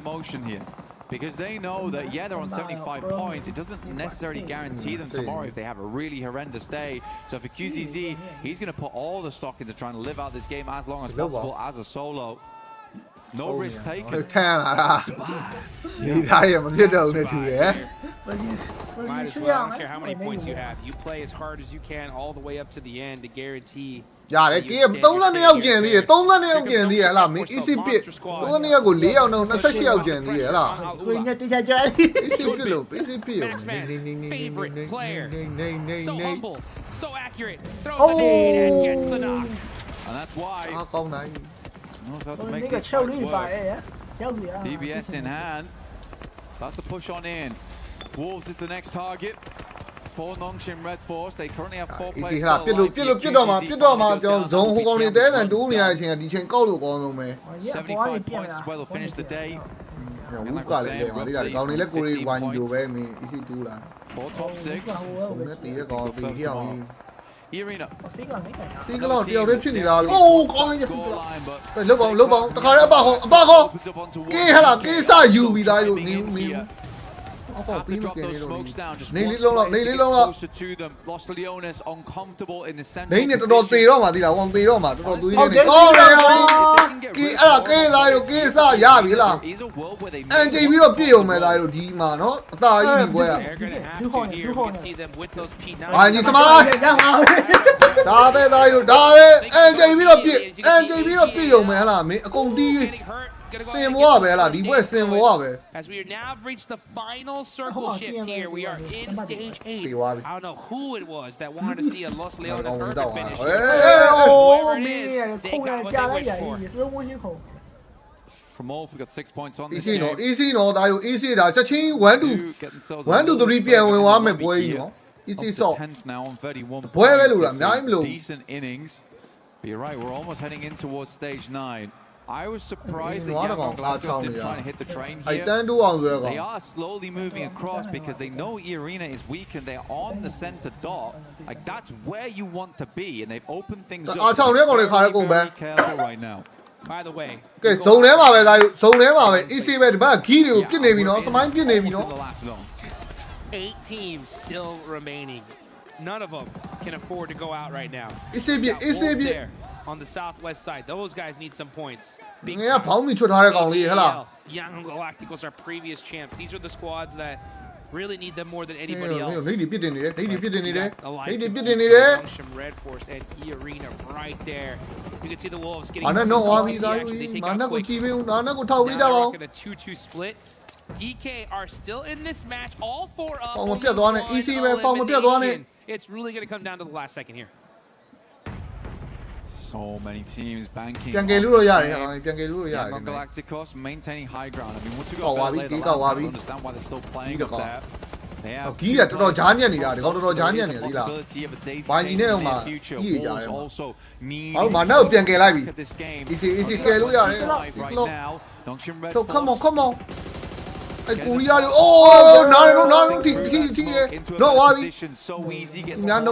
motion here because they know that they're on 75 points. It doesn't necessarily guarantee them tomorrow if they have a really horrendous day. So for QZZ, he's going to put all the stock into trying to live out this game as long as possible as a solo. No risk taken. Might as well. I don't care how many points you have. You play as hard as you can all the way up to the end to guarantee. Yeah, they gave 32 ယောက်ကျန်သေးတယ် 32 ယောက်ကျန်သေးတယ်ဟလားမင်း easy pit 32ယောက်ကို4ယောက်နဲ့28ယောက်ကျန်သေးတယ်ဟလားကိုညတိချာကြ easy pit လို့ easy pit လို့ favorite player so humble so accurate throws the nade and gets the knock and that's why ကောင်းနိုင် knows how to make this work. DBS in hand, about to push on in. Wolves is the next target. For Nongshim Red Force, they currently have 4 players. ပြစ်တော့မှာကျွန်တော်ဇုံဟိုကောင်တွေတဲတန်တူးနေရတဲ့အချိန်ကဒီချိန်ကောက်လို့ကောင်းဆုံးပဲ 75 points as well to finish the day. ဝူကလည်းလေမာဒီကကောင်တွေလည်းကိုရီဝိုင်းလိုပဲမင်း easy 2လာ for top 6. ဘုံနဲ့တည်တဲ့ကောင်ပြီးဟိအောင် Arena. စီကလောက်တယောက်တည်းဖြစ်နေတာလို့အိုးကောင်းနေစီကလောက်လုတ်ပေါင်းတခါလည်းအပခေါကေးဟလာကေးစယူပြီးသားလို့နေမင်း Have to drop those smokes down. Just closer to them. Los Leones uncomfortable in the center. နေတော်တော်သေးတော့မှာဒီလားကောင်သေးတော့မှာတော်တော်သွေးနေကောင်းတယ်ကေးအဲ့ဒါကေးသားလို့ကေးစရပြီလားအန်ကြည့်ပြီးတော့ပြည့်ုံမဲ့သားလို့ဒီမှာနော်အသာကြီးဒီပွဲကဘာကြီးစမားဒါပဲသားလို့ဒါပဲအန်ကြည့်ပြီးတော့ပြည့်ုံမဲ့ဟလားမင်းအကုန်တီးစင်ဘောပဲလားဒီပွဲစင်ဘောပဲ As we now reached the final circle shift here, we are in stage 8. I don't know who it was that wanted to see a Los Leones Urban finish. Whoever it is, they got what they wished for. From all, we got 6 points on this easy game. Easy နော်ဒါယူ easy ဒါချက်ချင်း1 to 3ပြန်ဝင်သွားမယ်ပွဲကြီးနော် easy shot ပွဲပဲလို့လားအများကြီးမလို့ decent innings. But you're right, we're almost heading in towards stage 9. I was surprised that Yangon Gladiators didn't try to hit the train here. They are slowly moving across because they know E-Arena is weak and they're on the center dot. Like, that's where you want to be, and they've opened things up. Very careful right now. By the way. Okay, ဇုံထဲမှာပဲဒါယူဇုံထဲမှာပဲ easy ပဲဒီဘက်ခီးတွေကိုပြစ်နေပြီနော်စမိုင်းပြစ်နေပြီနော် 8 teams still remaining. None of them can afford to go out right now. easy ပြ On the southwest side, those guys need some points. Big Young Galacticos are previous champs. These are the squads that really need them more than anybody else. Red Force and E-Arena right there. You can see the Wolves getting some easy action. They take out quick. Now they're rocking a 2-2 split. DK are still in this match. All 4 up. It's really going to come down to the last second here. So many teams banking. Galacticos maintaining high ground. I mean, once we got I understand why they're still playing up there. They have possibility of a day to change in the future. Wolves also need to look at this game. Right now, Nongshim Red Force. Come on. Oh, no, so easy gets from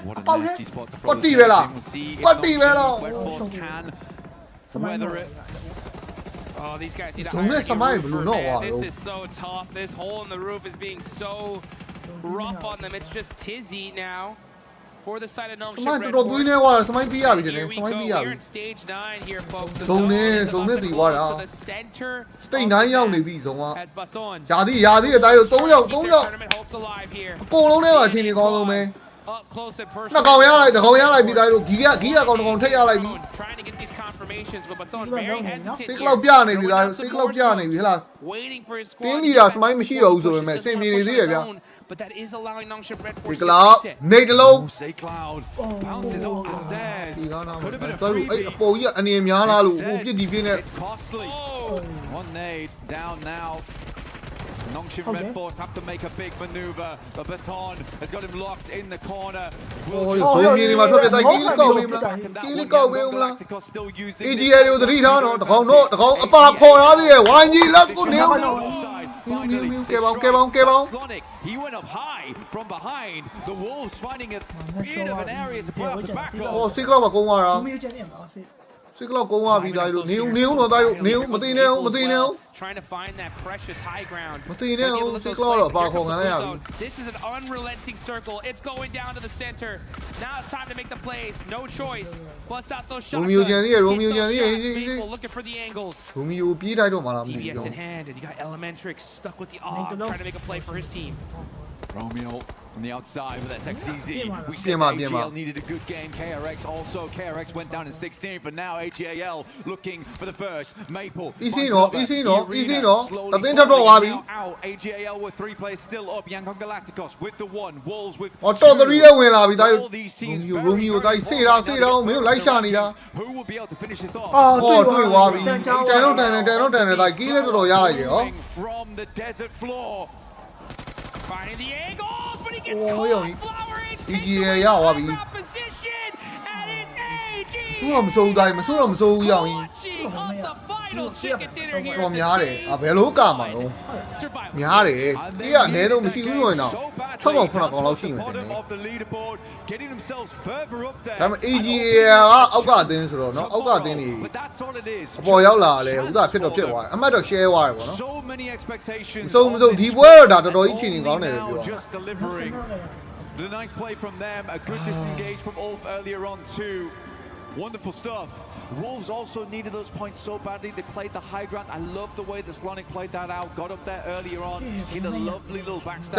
What a nasty spot to throw the station. We'll see if Red Force can weather it. Oh, these guys need to hire a roofer, man. This is so tough. This hole in the roof is being so rough on them. It's just Tizzy now for the side of Nongshim Red Force. Here we go. We're in stage 9 here, folks. The zone is about to close to the center of the map as Baton. Keep their tournament hopes alive here. Up close and personal. Trying to get these confirmations, but Baton very hesitant here. Waiting for his squad. But that is allowing Nongshim Red Force to reset. Say Cloud bounces off the stairs. Could have been a freebie. It's costly. One nade down now. Nongshim Red Force have to make a big maneuver, but Baton has got him locked in the corner. Still using he went up high from behind. The Wolves finding a bit of an area to play off the back of. Trying to find that precious high ground. This is an unrelenting circle. It's going down to the center. Now it's time to make the plays. No choice. Bust out those shots. Looking for the angles. DBS in hand, and you got Elementrix stuck with the trying to make a play for his team. Romeo on the outside, but that's easy. We said AGL needed a good game. KRX also. KRX went down in 16, but now AGL looking for the first. Maple. Easy no. Out. AGL with 3 players still up. Yangon Galacticos with the 1. Wolves with 2. All these teams who will be able to finish this off. From the desert floor. Finding the angles, but he gets caught. Flower in position, and it's AG. Launching up the final chicken dinner here. Getting themselves further up there. But that's all it is. So many expectations. Just delivering. The nice play from them, a good disengage from Ulf earlier on too. Wonderful stuff. Wolves also needed those points so badly. They played the high ground. I love the way the Slonic played that out. Got up there earlier on. Hit a lovely little backstab.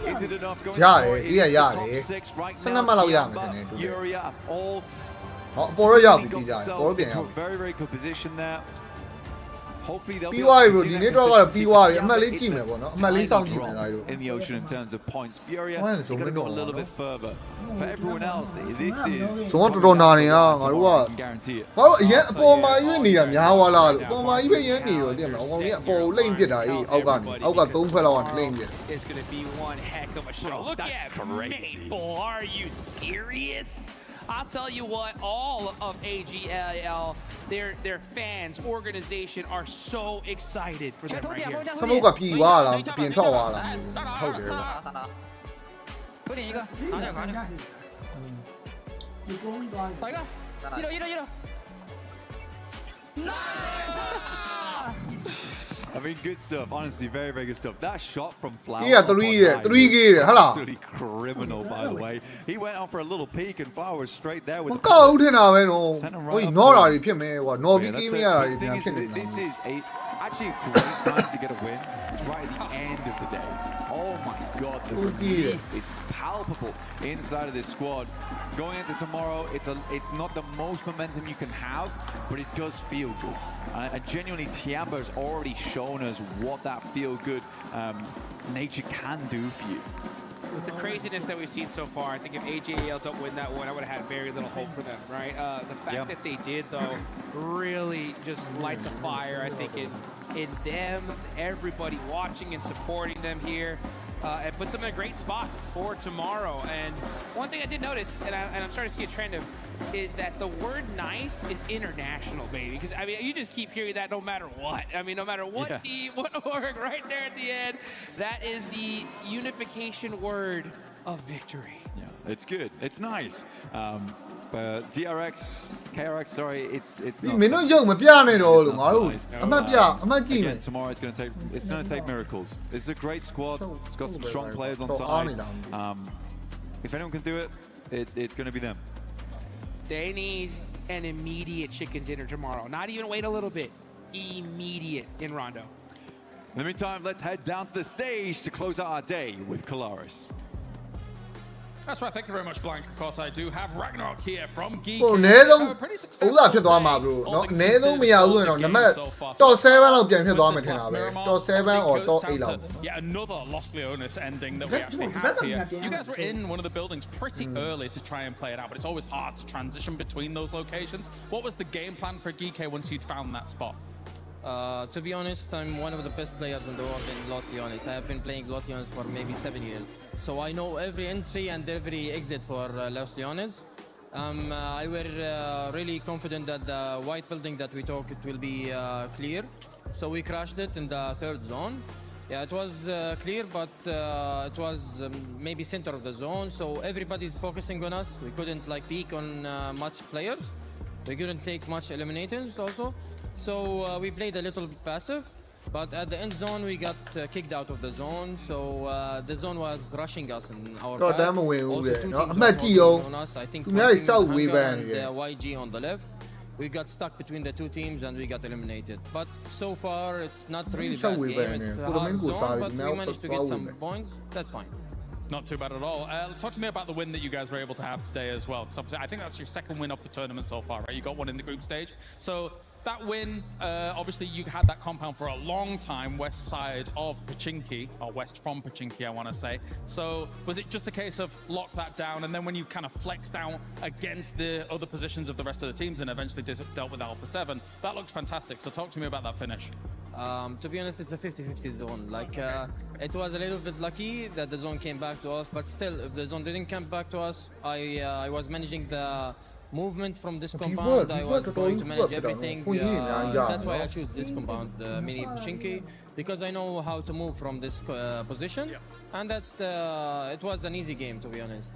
Is it enough going forward? It is the top 6 right now. Furia all got themselves into a very, very good position there. Hopefully they'll be able to continue that in the ocean in terms of points. Furia, you got to go a little bit further. For everyone else, this is I can guarantee it. It's going to be one heck of a show. Look at Maple. Are you serious? I'll tell you what, all of AGL, their fans, organization are so excited for them right here. I mean, good stuff. Honestly, very, very good stuff. That shot from Flower. Absolutely criminal, by the way. He went out for a little peek, and Flower was straight there with the this is a Actually, a great time to get a win. It's right at the end of the day. Oh my God, the relief is palpable inside of this squad. Going into tomorrow, it's not the most momentum you can have, but it does feel good. And genuinely, Tiambo's already shown us what that feel-good nature can do for you. With the craziness that we've seen so far, I think if AJL don't win that one, I would have had very little hope for them, right? The fact that they did, though, really just lights a fire, I think, in them, everybody watching and supporting them here, and puts them in a great spot for tomorrow. And one thing I did notice, and I'm starting to see a trend of, is that the word nice is international, baby. Because, I mean, you just keep hearing that no matter what. I mean, no matter what team, what org, right there at the end, that is the unification word of victory. Yeah, it's good. It's nice. But DRX, KRX, sorry, it's not. Again, tomorrow it's going to take miracles. This is a great squad. It's got some strong players on side. If anyone can do it, it's going to be them. They need an immediate chicken dinner tomorrow. Not even wait a little bit. Immediate in Rondo. In the meantime, let's head down to the stage to close out our day with Kalaris. That's right, thank you very much, Blank. Of course, I do have Ragnarok here from Geek. အနည်းဆုံးဥလာဖြစ်သွားမှာ bro เนาะအနည်းဆုံးမရဘူးဆိုရင်တော့နံပါတ် top 7 လောက်ပြန်ဖြစ်သွားမယ်ထင်တာပဲ top 7 or top 8 လောက် Yeah, another Los Leones ending that we actually have here. You guys were in one of the buildings pretty early to try and play it out, but it's always hard to transition between those locations. What was the game plan for Geek once you'd found that spot? To be honest, I'm one of the best players in the world in Los Leones. I have been playing Los Leones for maybe 7 years. So I know every entry and every exit for Los Leones. I were really confident that the white building that we took, it will be clear. So we crashed it in the third zone. Yeah, it was clear, but it was maybe center of the zone. So everybody's focusing on us. We couldn't like peek on much players. We couldn't take much eliminators also. So we played a little bit passive, but at the end zone we got kicked out of the zone. So the zone was rushing us in our back. Also, two teams on us. I think and YG on the left. We got stuck between the two teams and we got eliminated. But so far it's not really bad game. It's a hard zone, but we managed to get some points. That's fine. Not too bad at all. Talk to me about the win that you guys were able to have today as well. Because obviously, I think that's your second win of the tournament so far, right? You got one in the group stage. So that win, obviously you had that compound for a long time, west side of Pachinki, or west from Pachinki, I want to say. So was it just a case of lock that down, and then when you kind of flexed down against the other positions of the rest of the teams and eventually dealt with Alpha 7, that looked fantastic. So talk to me about that finish. To be honest, it's a 50-50 zone. Like, it was a little bit lucky that the zone came back to us, but still, if the zone didn't come back to us, I was managing the movement from this compound. I was going to manage everything. That's why I choose this compound, mini Pachinki, because I know how to move from this position, and it was an easy game, to be honest.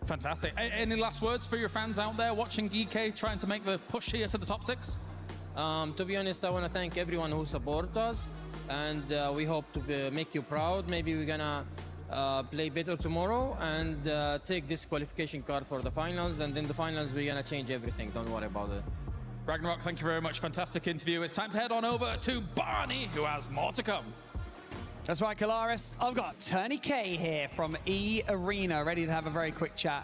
Fantastic. Any last words for your fans out there watching EK trying to make the push here to the top 6? To be honest, I want to thank everyone who supports us, and we hope to make you proud. Maybe we're gonna play better tomorrow and take this qualification card for the finals, and in the finals we're gonna change everything. Don't worry about it. Ragnarok, thank you very much. Fantastic interview. It's time to head on over to Barney, who has more to come. That's right, Kalaris. I've got Tony K here from E Arena, ready to have a very quick chat.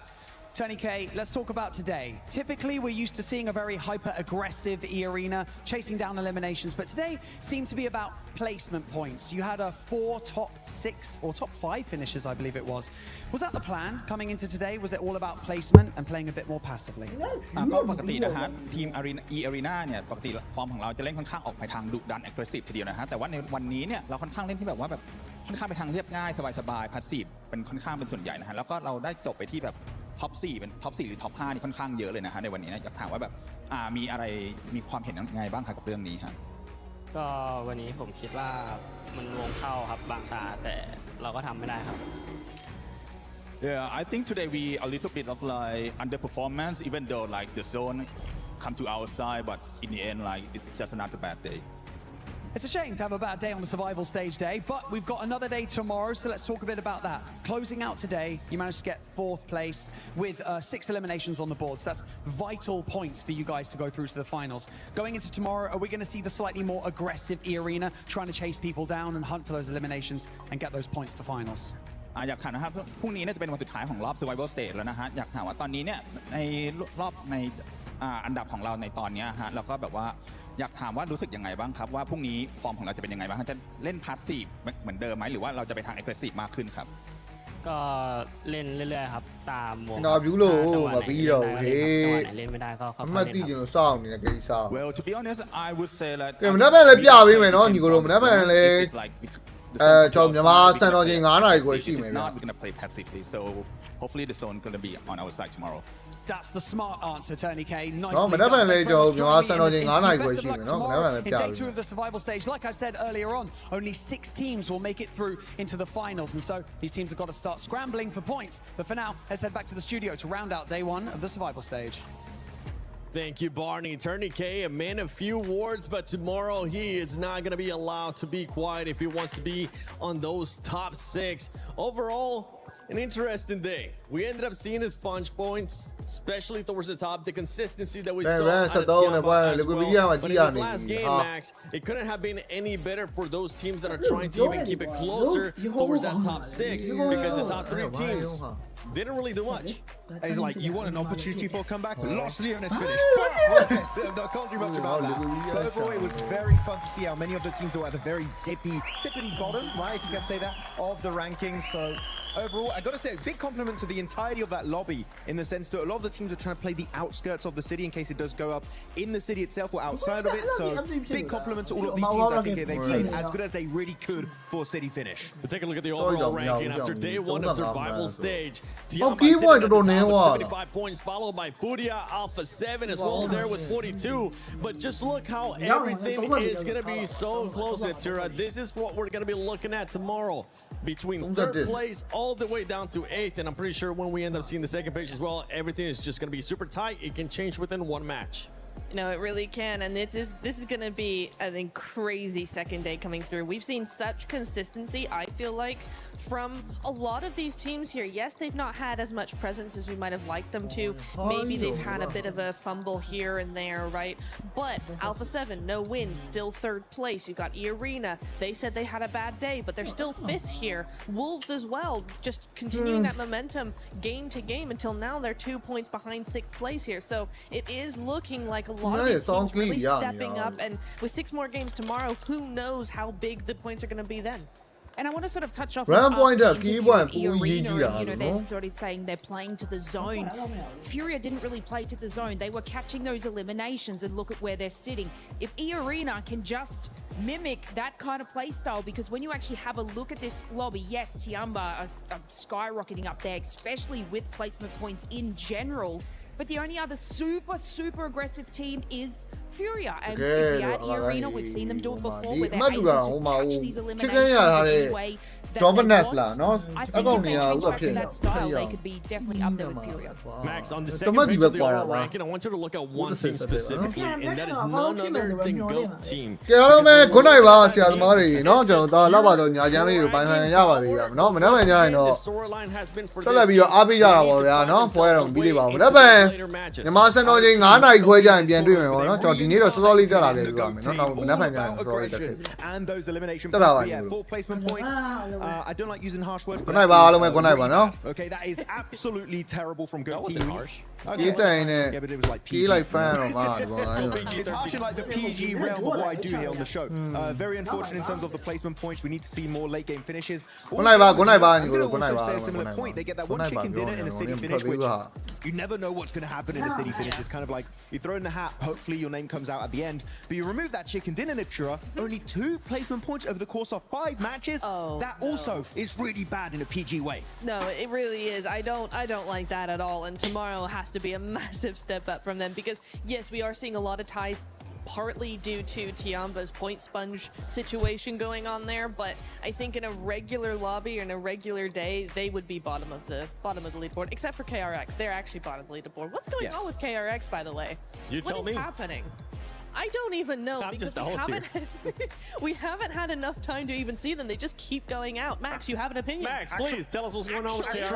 Tony K, let's talk about today. Typically, we're used to seeing a very hyper-aggressive E-Arena, chasing down eliminations, but today seemed to be about placement points. You had a 4 top 6 or top 5 finishes, I believe it was. Was that the plan coming into today? Was it all about placement and playing a bit more passively? ก็ปกตินะฮะทีม E-Arena เนี่ยปกติฟอร์มของเราจะเล่นค่อนข้างออกไปทางดุดัน aggressive ทีเดียวนะฮะแต่ว่าในวันนี้เนี่ยเราค่อนข้างเล่นที่แบบว่าแบบค่อนข้างไปทางเรียบง่ายสบายๆ passive เป็นค่อนข้างเป็นส่วนใหญ่นะฮะแล้วก็เราได้จบไปที่แบบท็อป 4เป็นท็อป 4หรือท็อป 5นี่ค่อนข้างเยอะเลยนะฮะในวันนี้นะอยากถามว่าแบบมีอะไรมีความเห็นยังไงบ้างครับกับเรื่องนี้ฮะก็วันนี้ผมคิดว่ามันวงเข้าครับบางตาแต่เราก็ทำไม่ได้ครับ Yeah, I think today we a little bit of like underperformance even though like the zone come to our side but in the end like it's just another bad day. It's a shame to have a bad day on the survival stage day, but we've got another day tomorrow, so let's talk a bit about that. Closing out today, you managed to get 4th place with 6 eliminations on the board, so that's vital points for you guys to go through to the finals. Going into tomorrow, are we going to see the slightly more aggressive E-Arena, trying to chase people down and hunt for those eliminations and get those points for finals? อยากถามนะครับพรุ่งนี้น่าจะเป็นวันสุดท้ายของรอบ Survival Stage แล้วนะฮะอยากถามว่าตอนนี้เนี่ยในรอบในอันดับของเราในตอนนี้ฮะแล้วก็แบบว่าอยากถามว่ารู้สึกยังไงบ้างครับว่าพรุ่งนี้ฟอร์มของเราจะเป็นยังไงบ้างจะเล่นพาสซีฟเหมือนเดิมไหมหรือว่าเราจะไปทาง aggressive มากขึ้นครับก็เล่นเรื่อยๆครับตามวงจังหวะไหนเล่นไม่ได้ก็เข้าไปเล่นครับ Well to be honest I would say that ကဲမနေ့ကလည်းပြပေးမယ်နော်ညီကိုတို့မနေ့ကလည်းကျွန်တော်မြန်မာစံတော်ချိန်9နာရီကိုရှိမယ်ဗျာ We're going to play passively so hopefully the zone going to be on our side tomorrow That's the smart answer, Tony K. Nicely done. In day 2 of the survival stage, like I said earlier on, only 6 teams will make it through into the finals, and so these teams have got to start scrambling for points. But for now, let's head back to the studio to round out day 1 of the survival stage. Thank you, Barney. Tony K, a man of few words, but tomorrow he is not going to be allowed to be quiet if he wants to be on those top 6. Overall, an interesting day. We ended up seeing his sponge points, especially towards the top, the consistency that we saw at Tiamba as well. But in this last game, Max, it couldn't have been any better for those teams that are trying to even keep it closer towards that top 6, because the top 3 teams didn't really do much. It's like, you want an opportunity for a comeback? Los Leones finished. I can't do much about that. But overall, it was very fun to see how many of the teams were at the very tippity bottom, right, if you can say that, of the rankings. So overall, I got to say a big compliment to the entirety of that lobby, in the sense that a lot of the teams are trying to play the outskirts of the city in case it does go up in the city itself or outside of it. So big compliment to all of these teams. I think they played as good as they really could for a city finish. But take a look at the overall ranking after day 1 of survival stage. Tiamba sitting at the top with 75 points, followed by Furia, Alpha 7 as well there with 42. But just look how everything is going to be so close, Natura. This is what we're going to be looking at tomorrow. Between 3rd place all the way down to 8th, and I'm pretty sure when we end up seeing the 2nd page as well, everything is just going to be super tight. It can change within 1 match. You know, it really can, and this is going to be a crazy 2nd day coming through. We've seen such consistency, I feel like, from a lot of these teams here. Yes, they've not had as much presence as we might have liked them to. Maybe they've had a bit of a fumble here and there, right? But Alpha 7, no wins, still 3rd place. You've got E-Arena. They said they had a bad day, but they're still 5th here. Wolves as well, just continuing that momentum game to game until now. They're 2 points behind 6th place here. So it is looking like a lot of these teams really stepping up, and with 6 more games tomorrow, who knows how big the points are going to be then. And I want to sort of touch off E-Arena, they're sort of saying they're playing to the zone. Furia didn't really play to the zone. They were catching those eliminations, and look at where they're sitting. If E-Arena can just mimic that kind of play style, because when you actually have a look at this lobby, yes, Tiamba are skyrocketing up there, especially with placement points in general. But the only other super aggressive team is Furia. And if we add E-Arena, we've seen them do it before, where they're able to catch these eliminations anyway. Dominance lah, no? I think if they change back to that style, they could be definitely up there with Furia. Max, on the 2nd page of the overall ranking, I want you to look at one team specifically, and that is none other than GOAT team. ကဲအားလုံးပဲခုနိုင်ပါဆရာသမားတွေเนาะကျွန်တော်တော့လောက်ပါတော့ညာချမ်းလေးကိုပိုင်ဆိုင်ရပါသေးတယ်เนาะမနေ့ကညရင်တော့ဆက်လက်ပြီးတော့အားပေးကြတာပေါ့ဗျာเนาะပွဲတော့ပြီးသေးပါဘူးဒါပေမဲ့မြန်မာစံတော်ချိန်9နာရီခွဲကြရင်ပြန်တွေ့မယ်ပေါ့เนาะကျွန်တော်ဒီနေ့တော့စောစောလေးတက်လာခဲ့ပြီးပါမယ်เนาะနောက်မနေ့ကညရင်စောစောလေးတက်ခဲ့ and those elimination points, yeah, 4 placement points. I don't like using harsh words, but okay, that is absolutely terrible from GOAT team. Harsh. Okay. Yeah, but it was like PG. It's harsh in like the PG realm of what I do here on the show. Very unfortunate in terms of the placement points. We need to see more late game finishes. I'm going to also say a similar point. They get that one chicken dinner in a city finish, which you never know what's going to happen in a city finish. It's kind of like you throw in the hat, hopefully your name comes out at the end, but you remove that chicken dinner, Natura, only 2 placement points over the course of 5 matches. That also is really bad in a PG way. No, it really is. I don't like that at all, and tomorrow has to be a massive step up from them, because yes, we are seeing a lot of ties partly due to Tiamba's point sponge situation going on there, but I think in a regular lobby or in a regular day, they would be bottom of the leaderboard, except for KRX. They're actually bottom of the leaderboard. What's going on with KRX, by the way? You tell me. What is happening? I don't even know I'm because just we haven't had enough time to even see them. They just keep going out. Max, you have an opinion? Max, please tell us what's going on with KRI.